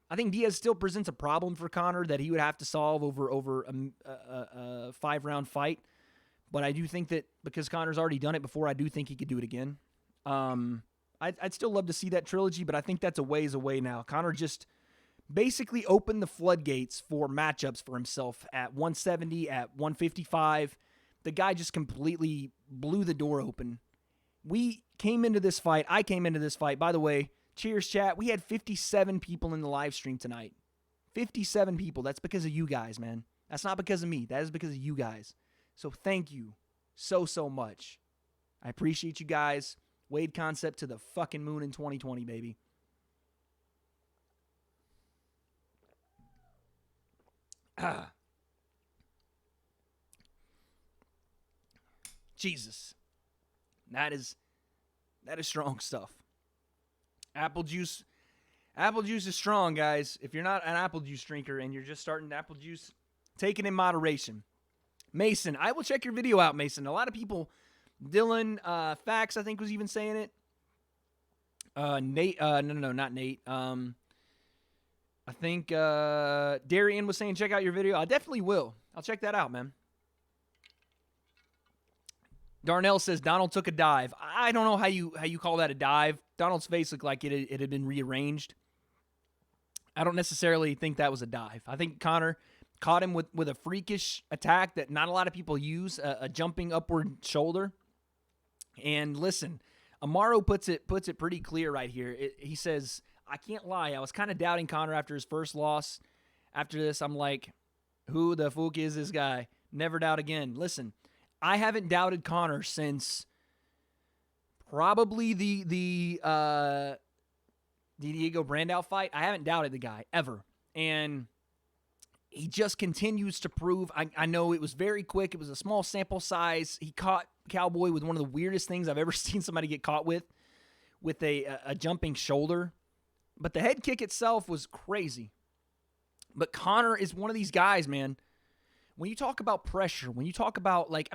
Speaker 1: I think Diaz still presents a problem for Conor that he would have to solve over a 5-round fight. But I do think that because Conor's already done it before, I do think he could do it again. I'd still love to see that trilogy, but I think that's a ways away now. Conor just basically opened the floodgates for matchups for himself at 170, at 155. The guy just completely blew the door open. I came into this fight. By the way, cheers, chat. We had 57 people in the live stream tonight. 57 people. That's because of you guys, man. That's not because of me. That is because of you guys. So thank you so much. I appreciate you guys. Wade concept to the fucking moon in 2020, baby. Jesus. That is strong stuff. Apple juice is strong, guys. If you're not an apple juice drinker and you're just starting apple juice, take it in moderation. Mason, I will check your video out, Mason. A lot of people, Dylan, Fax, I think, was even saying it. Nate, no, not Nate. I think Darian was saying check out your video. I definitely will. I'll check that out, man. Darnell says Donald took a dive. I don't know how you call that a dive. Donald's face looked like it had been rearranged. I don't necessarily think that was a dive. I think Conor caught him with a freakish attack that not a lot of people use, a jumping upward shoulder. And listen, Amaro puts it pretty clear right here. He says, I can't lie, I was kind of doubting Conor after his first loss. After this, I'm like, who the fuck is this guy? Never doubt again. Listen, I haven't doubted Conor since probably the Diego Brandao fight. I haven't doubted the guy ever. And he just continues to prove. I know it was very quick. It was a small sample size. He caught Cowboy with one of the weirdest things I've ever seen somebody get caught with a jumping shoulder. But the head kick itself was crazy. But Conor is one of these guys, man. When you talk about pressure, when you talk about, like,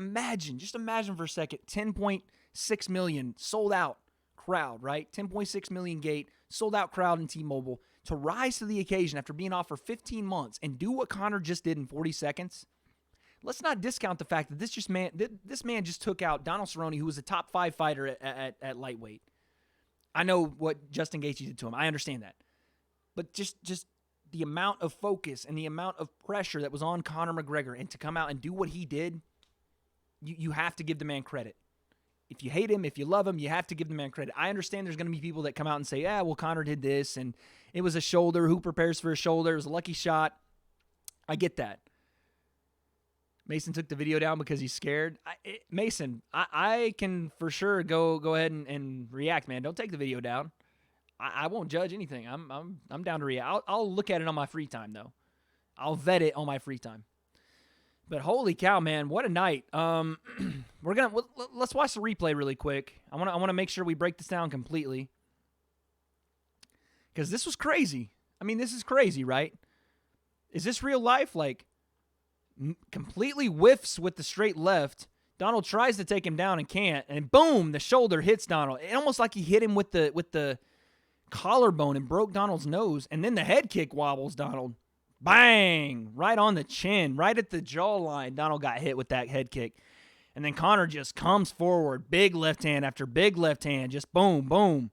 Speaker 1: just imagine for a second, 10.6 million sold out crowd, right? 10.6 million gate, sold out crowd in T-Mobile, to rise to the occasion after being off for 15 months and do what Conor just did in 40 seconds. Let's not discount the fact that this man just took out Donald Cerrone, who was a top 5 fighter at lightweight. I know what Justin Gaethje did to him. I understand that. But just the amount of focus and the amount of pressure that was on Conor McGregor, and to come out and do what he did, you have to give the man credit. If you hate him, if you love him, you have to give the man credit. I understand there's going to be people that come out and say, well, Conor did this, and it was a shoulder. Who prepares for a shoulder? It was a lucky shot. I get that. Mason took the video down because he's scared. Mason, I can for sure go ahead and react, man. Don't take the video down. I won't judge anything. I'm down to react. I'll look at it on my free time, though. I'll vet it on my free time. But holy cow, man, what a night. Let's watch the replay really quick. I want to make sure we break this down completely, because this was crazy. I mean, this is crazy, right? Is this real life? Like, completely whiffs with the straight left. Donald tries to take him down and can't, and boom, the shoulder hits Donald. It almost like he hit him with the collarbone and broke Donald's nose, and then the head kick wobbles Donald. Bang! Right on the chin, right at the jawline. Donald got hit with that head kick. And then Conor just comes forward, big left hand after big left hand, just boom, boom,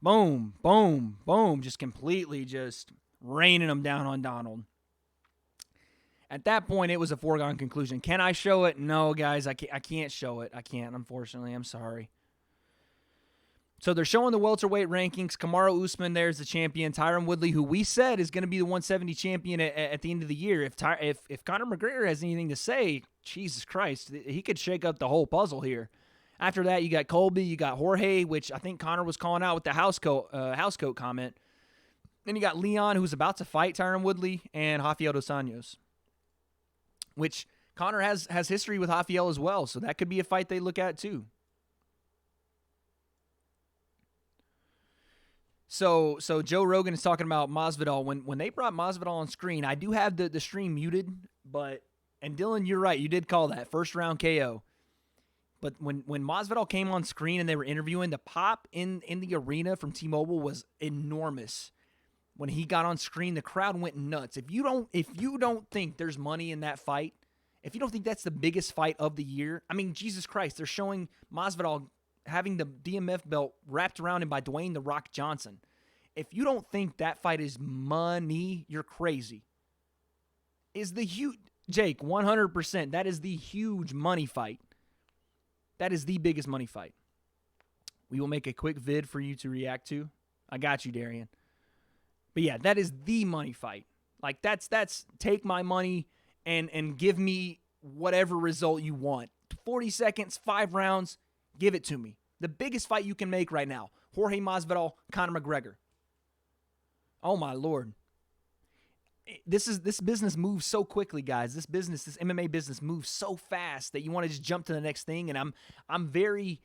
Speaker 1: boom, boom, boom, just completely just raining him down on Donald. At that point, it was a foregone conclusion. Can I show it? No, guys, I can't show it. I can't, unfortunately. I'm sorry. So they're showing the welterweight rankings. Kamaru Usman there's the champion. Tyron Woodley, who we said is going to be the 170 champion at the end of the year. If Conor McGregor has anything to say, Jesus Christ, he could shake up the whole puzzle here. After that, you got Colby, you got Jorge, which I think Conor was calling out with the house coat comment. Then you got Leon, who's about to fight Tyron Woodley, and Rafael dos Anjos, which Conor has history with Rafael as well, so that could be a fight they look at too. So Joe Rogan is talking about Masvidal. When they brought Masvidal on screen, I do have the stream muted, and Dylan, you're right, you did call that first round KO. But when Masvidal came on screen and they were interviewing, the pop in the arena from T-Mobile was enormous. When he got on screen, the crowd went nuts. If you don't think there's money in that fight, if you don't think that's the biggest fight of the year, I mean, Jesus Christ, they're showing Masvidal having the DMF belt wrapped around him by Dwayne "The Rock" Johnson. If you don't think that fight is money, you're crazy. Jake, 100%, that is the huge money fight. That is the biggest money fight. We will make a quick vid for you to react to. I got you, Darian. But yeah, that is the money fight. Like, that's take my money and give me whatever result you want. 40 seconds, 5 rounds, give it to me. The biggest fight you can make right now. Jorge Masvidal, Conor McGregor. Oh my Lord. This business moves so quickly, guys. This MMA business moves so fast that you want to just jump to the next thing. And I'm very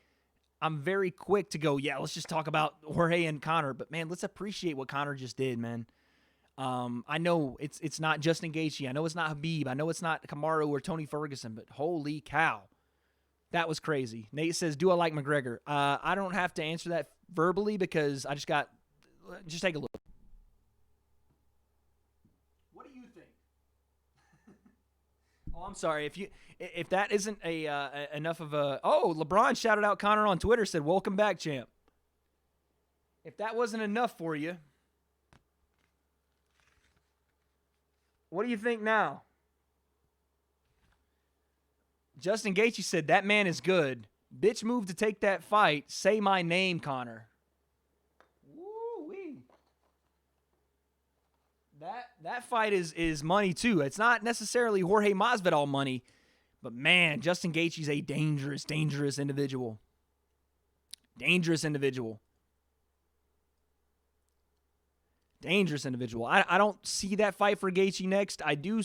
Speaker 1: quick to go, yeah, let's just talk about Jorge and Conor. But man, let's appreciate what Conor just did, man. I know it's not Justin Gaethje. I know it's not Habib. I know it's not Kamaru or Tony Ferguson. But holy cow, that was crazy. Nate says, do I like McGregor? I don't have to answer that verbally because I just take a look. What do you think? Oh, I'm sorry. If that isn't enough of a... Oh, LeBron shouted out Conor on Twitter, said, welcome back, champ. If that wasn't enough for you, what do you think now? Justin Gaethje said, that man is good. Bitch move to take that fight. Say my name, Conor. Woo-wee. That fight is money too. It's not necessarily Jorge Masvidal money, but man, Justin Gaethje's a dangerous, dangerous individual. Dangerous individual. Dangerous individual. I don't see that fight for Gaethje next. I do.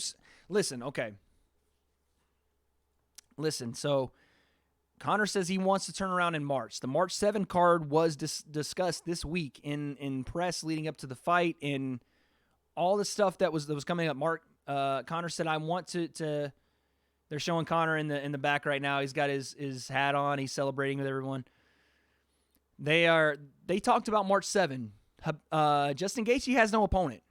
Speaker 1: Listen, okay. Listen, so Conor says he wants to turn around in March. The March 7 card was discussed this week in press leading up to the fight, and all the stuff that was coming up. Conor said, I want to they're showing Conor in the back right now. He's got his hat on. He's celebrating with everyone. They talked about March 7. Justin Gaethje has no opponent.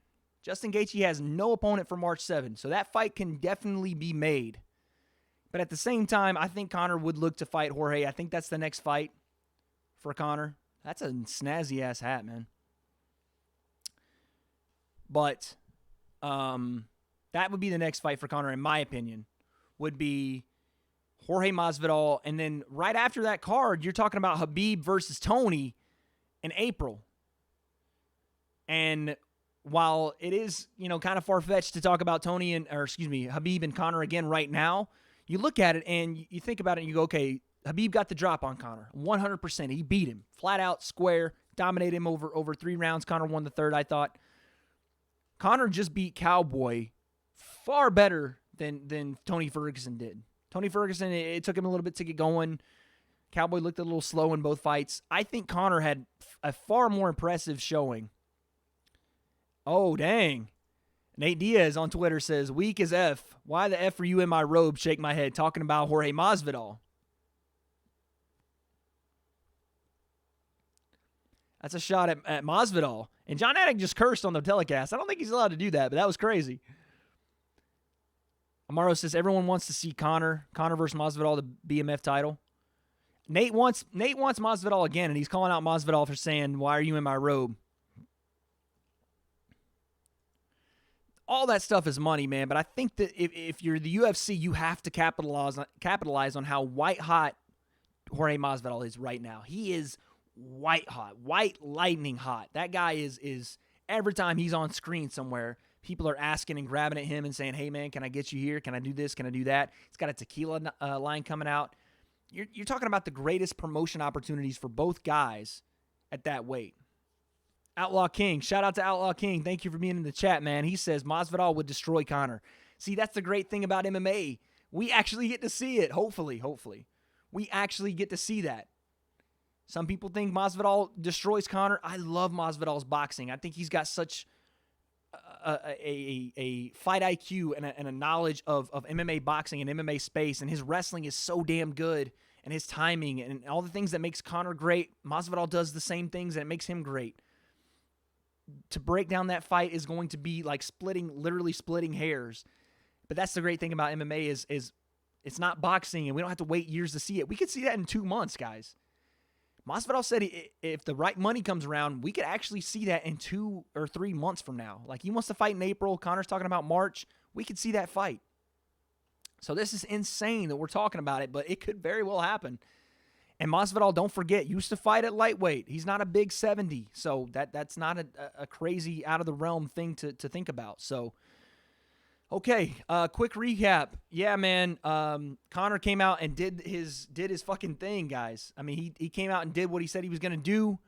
Speaker 1: Justin Gaethje has no opponent for March 7, so that fight can definitely be made. But at the same time, I think Conor would look to fight Jorge. I think that's the next fight for Conor. That's a snazzy-ass hat, man. But that would be the next fight for Conor, in my opinion, would be Jorge Masvidal. And then right after that card, you're talking about Khabib versus Tony in April. And while it is, kind of far-fetched to talk about Khabib and Conor again right now, you look at it and you think about it and you go, okay, Khabib got the drop on Conor. 100%. He beat him. Flat out, square. Dominated him over 3 rounds. Conor won the 3rd, I thought. Conor just beat Cowboy far better than Tony Ferguson did. Tony Ferguson, it took him a little bit to get going. Cowboy looked a little slow in both fights. I think Conor had a far more impressive showing. Oh, dang. Nate Diaz on Twitter says, weak as F. Why the F are you in my robe? Shake my head. Talking about Jorge Masvidal. That's a shot at Masvidal. And John Anik just cursed on the telecast. I don't think he's allowed to do that, but that was crazy. Amaro says, everyone wants to see Conor versus Masvidal, the BMF title. Nate wants Masvidal again, and he's calling out Masvidal for saying, why are you in my robe? All that stuff is money, man, but I think that if you're the UFC, you have to capitalize on how white hot Jorge Masvidal is right now. He is white hot, white lightning hot. That guy is every time he's on screen somewhere, people are asking and grabbing at him and saying, hey, man, can I get you here? Can I do this? Can I do that? He's got a tequila line coming out. You're talking about the greatest promotion opportunities for both guys at that weight. Outlaw King. Shout out to Outlaw King. Thank you for being in the chat, man. He says Masvidal would destroy Conor. See, that's the great thing about MMA. We actually get to see it. Hopefully. We actually get to see that. Some people think Masvidal destroys Conor. I love Masvidal's boxing. I think he's got such a fight IQ and a knowledge of MMA boxing and MMA space, and his wrestling is so damn good, and his timing and all the things that makes Conor great. Masvidal does the same things that makes him great. To break down that fight is going to be like literally splitting hairs. But that's the great thing about MMA is it's not boxing, and we don't have to wait years to see it. We could see that in 2 months, guys. Masvidal said if the right money comes around, we could actually see that in 2 or 3 months from now. Like, he wants to fight in April. Conor's talking about March. We could see that fight. So this is insane that we're talking about it, but it could very well happen. And Masvidal, don't forget, used to fight at lightweight. He's not a big 70, so that's not a crazy out-of-the-realm thing to think about. So, okay, quick recap. Yeah, man, Conor came out and did his fucking thing, guys. I mean, he came out and did what he said he was going to do.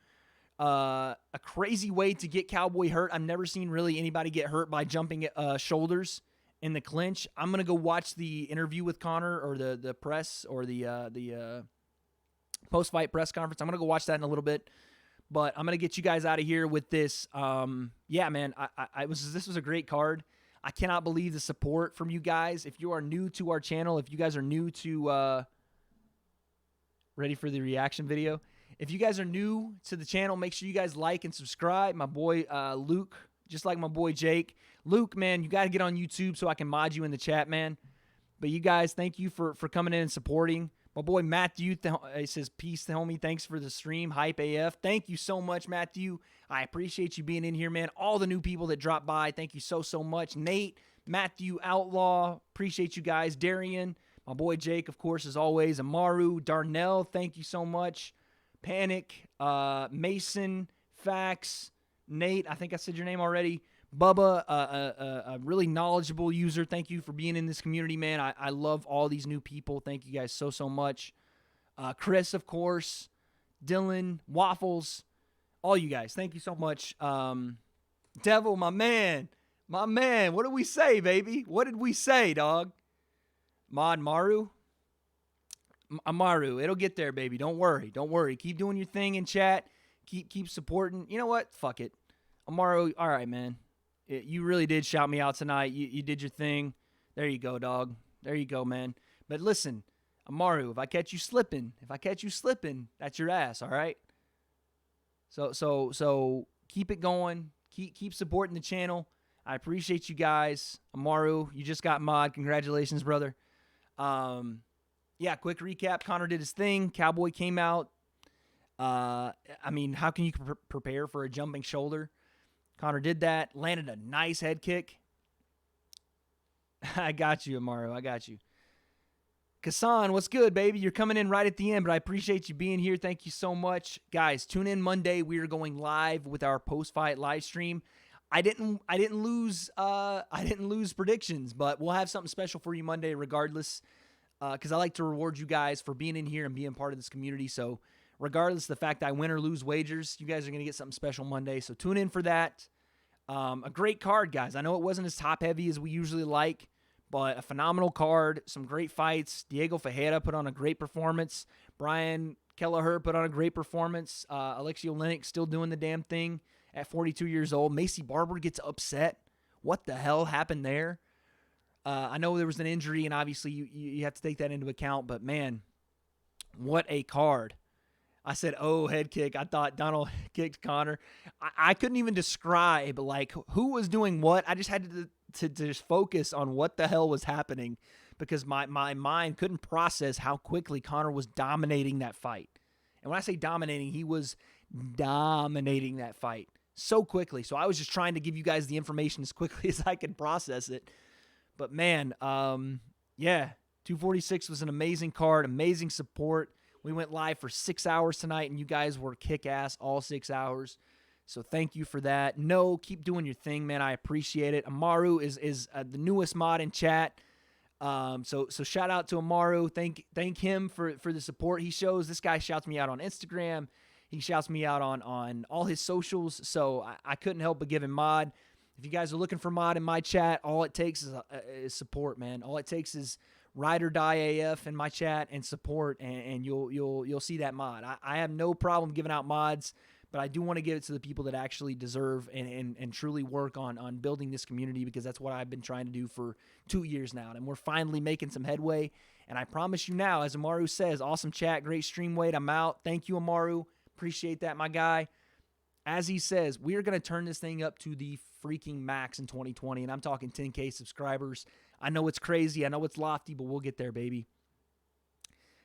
Speaker 1: A crazy way to get Cowboy hurt. I've never seen really anybody get hurt by jumping shoulders in the clinch. I'm going to go watch the interview with Conor, or the press, or the post-fight press conference. I'm going to go watch that in a little bit, but I'm going to get you guys out of here with this. Yeah, man, this was a great card. I cannot believe the support from you guys. If you are new to our channel, if you guys are new to, ready for the reaction video? If you guys are new to the channel, make sure you guys like and subscribe. My boy, Luke, just like my boy Jake. Luke, man, you got to get on YouTube so I can mod you in the chat, man. But you guys, thank you for coming in and supporting. My boy Matthew, he says, peace, homie. Thanks for the stream. Hype AF. Thank you so much, Matthew. I appreciate you being in here, man. All the new people that dropped by, thank you so much. Nate, Matthew, Outlaw, appreciate you guys. Darian, my boy Jake, of course, as always. Amaru, Darnell, thank you so much. Panic, Mason, Fax, Nate, I think I said your name already. Bubba, a really knowledgeable user. Thank you for being in this community, man. I love all these new people. Thank you guys so much. Chris, of course. Dylan, Waffles, all you guys. Thank you so much. Devil, my man. My man. What did we say, baby? What did we say, dog? Mod Maru? Amaru, it'll get there, baby. Don't worry. Don't worry. Keep doing your thing in chat. Keep supporting. You know what? Fuck it. Amaru, all right, man. You really did shout me out tonight. You did your thing. There you go, dog. There you go, man. But listen, Amaru, if I catch you slipping, that's your ass, all right? So keep it going. Keep supporting the channel. I appreciate you guys. Amaru, you just got mod. Congratulations, brother. Yeah, quick recap. Conor did his thing. Cowboy came out. I mean, how can you prepare for a jumping shoulder? Conor did that. Landed a nice head kick. I got you, Amaru. I got you. Kasan, what's good, baby? You're coming in right at the end, but I appreciate you being here. Thank you so much. Guys, tune in Monday. We are going live with our post-fight live stream. I didn't lose predictions, but we'll have something special for you Monday regardless. Because I like to reward you guys for being in here and being part of this community. So regardless of the fact that I win or lose wagers, you guys are going to get something special Monday. So tune in for that. A great card, guys. I know it wasn't as top-heavy as we usually like, but a phenomenal card. Some great fights. Diego Ferreira put on a great performance. Brian Kelleher put on a great performance. Alexei Oleinik still doing the damn thing at 42 years old. Macy Barber gets upset. What the hell happened there? I know there was an injury, and obviously you have to take that into account, but man, what a card. I said, oh, head kick. I thought Donald kicked Conor. I couldn't even describe, like, who was doing what. I just had to just focus on what the hell was happening because my mind couldn't process how quickly Conor was dominating that fight. And when I say dominating, he was dominating that fight so quickly. So I was just trying to give you guys the information as quickly as I could process it. But, man, yeah, 246 was an amazing card, amazing support. We went live for 6 hours tonight, and you guys were kick-ass all 6 hours. So thank you for that. No, keep doing your thing, man. I appreciate it. Amaru is the newest mod in chat. So shout out to Amaru. Thank him for the support he shows. This guy shouts me out on Instagram. He shouts me out on all his socials. So I couldn't help but give him mod. If you guys are looking for mod in my chat, all it takes is support, man. All it takes is ride or die AF in my chat and support, and you'll see that mod. I have no problem giving out mods, but I do want to give it to the people that actually deserve and truly work on building this community, because that's what I've been trying to do for 2 years now, and we're finally making some headway. And I promise you now, as Amaru says, awesome chat, great stream, Wade. I'm out. Thank you, Amaru. Appreciate that, my guy. As he says, we are going to turn this thing up to the freaking max in 2020, and I'm talking 10K subscribers. I know it's crazy. I know it's lofty, but we'll get there, baby.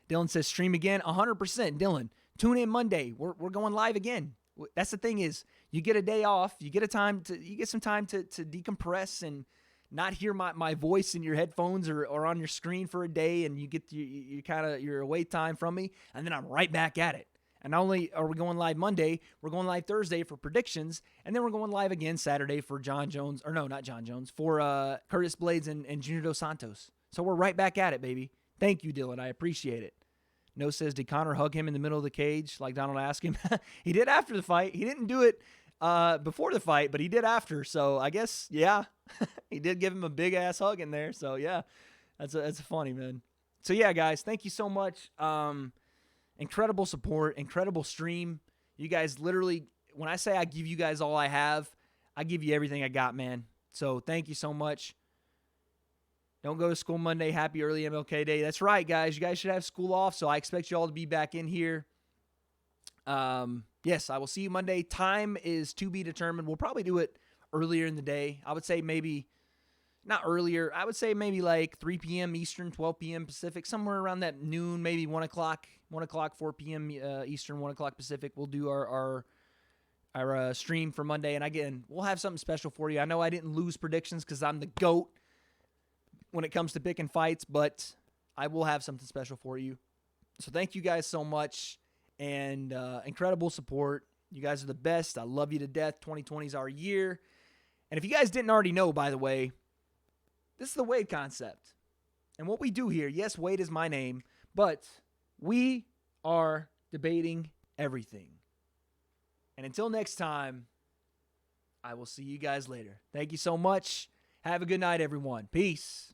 Speaker 1: Dylan says, stream again. 100%, Dylan. Tune in Monday. We're going live again. That's the thing is, you get a day off. You get some time to decompress and not hear my voice in your headphones or on your screen for a day, and you get your away time from me, and then I'm right back at it. And not only are we going live Monday, we're going live Thursday for predictions, and then we're going live again Saturday for for Curtis Blades and Junior Dos Santos. So we're right back at it, baby. Thank you, Dylan. I appreciate it. No says, did Conor hug him in the middle of the cage like Donald asked him? He did after the fight. He didn't do it before the fight, but he did after. So I guess, yeah, he did give him a big-ass hug in there. So, yeah, that's funny, man. So, yeah, guys, thank you so much. Incredible support, incredible stream. You guys literally, when I say I give you guys all I have, I give you everything I got, man. So thank you so much. Don't go to school Monday. Happy early MLK Day. That's right, guys. You guys should have school off, so I expect you all to be back in here. Yes, I will see you Monday. Time is to be determined. We'll probably do it earlier in the day. I would say maybe, not earlier, I would say maybe like 3 p.m. Eastern, 12 p.m. Pacific, somewhere around that noon, maybe 1 o'clock, 4 p.m. Eastern, 1 o'clock Pacific. We'll do our stream for Monday. And again, we'll have something special for you. I know I didn't lose predictions because I'm the GOAT when it comes to picking fights, but I will have something special for you. So thank you guys so much, and incredible support. You guys are the best. I love you to death. 2020 is our year. And if you guys didn't already know, by the way, this is the W.A.D.E concept. And what we do here, yes, W.A.D.E is my name, but we are debating everything. And until next time, I will see you guys later. Thank you so much. Have a good night, everyone. Peace.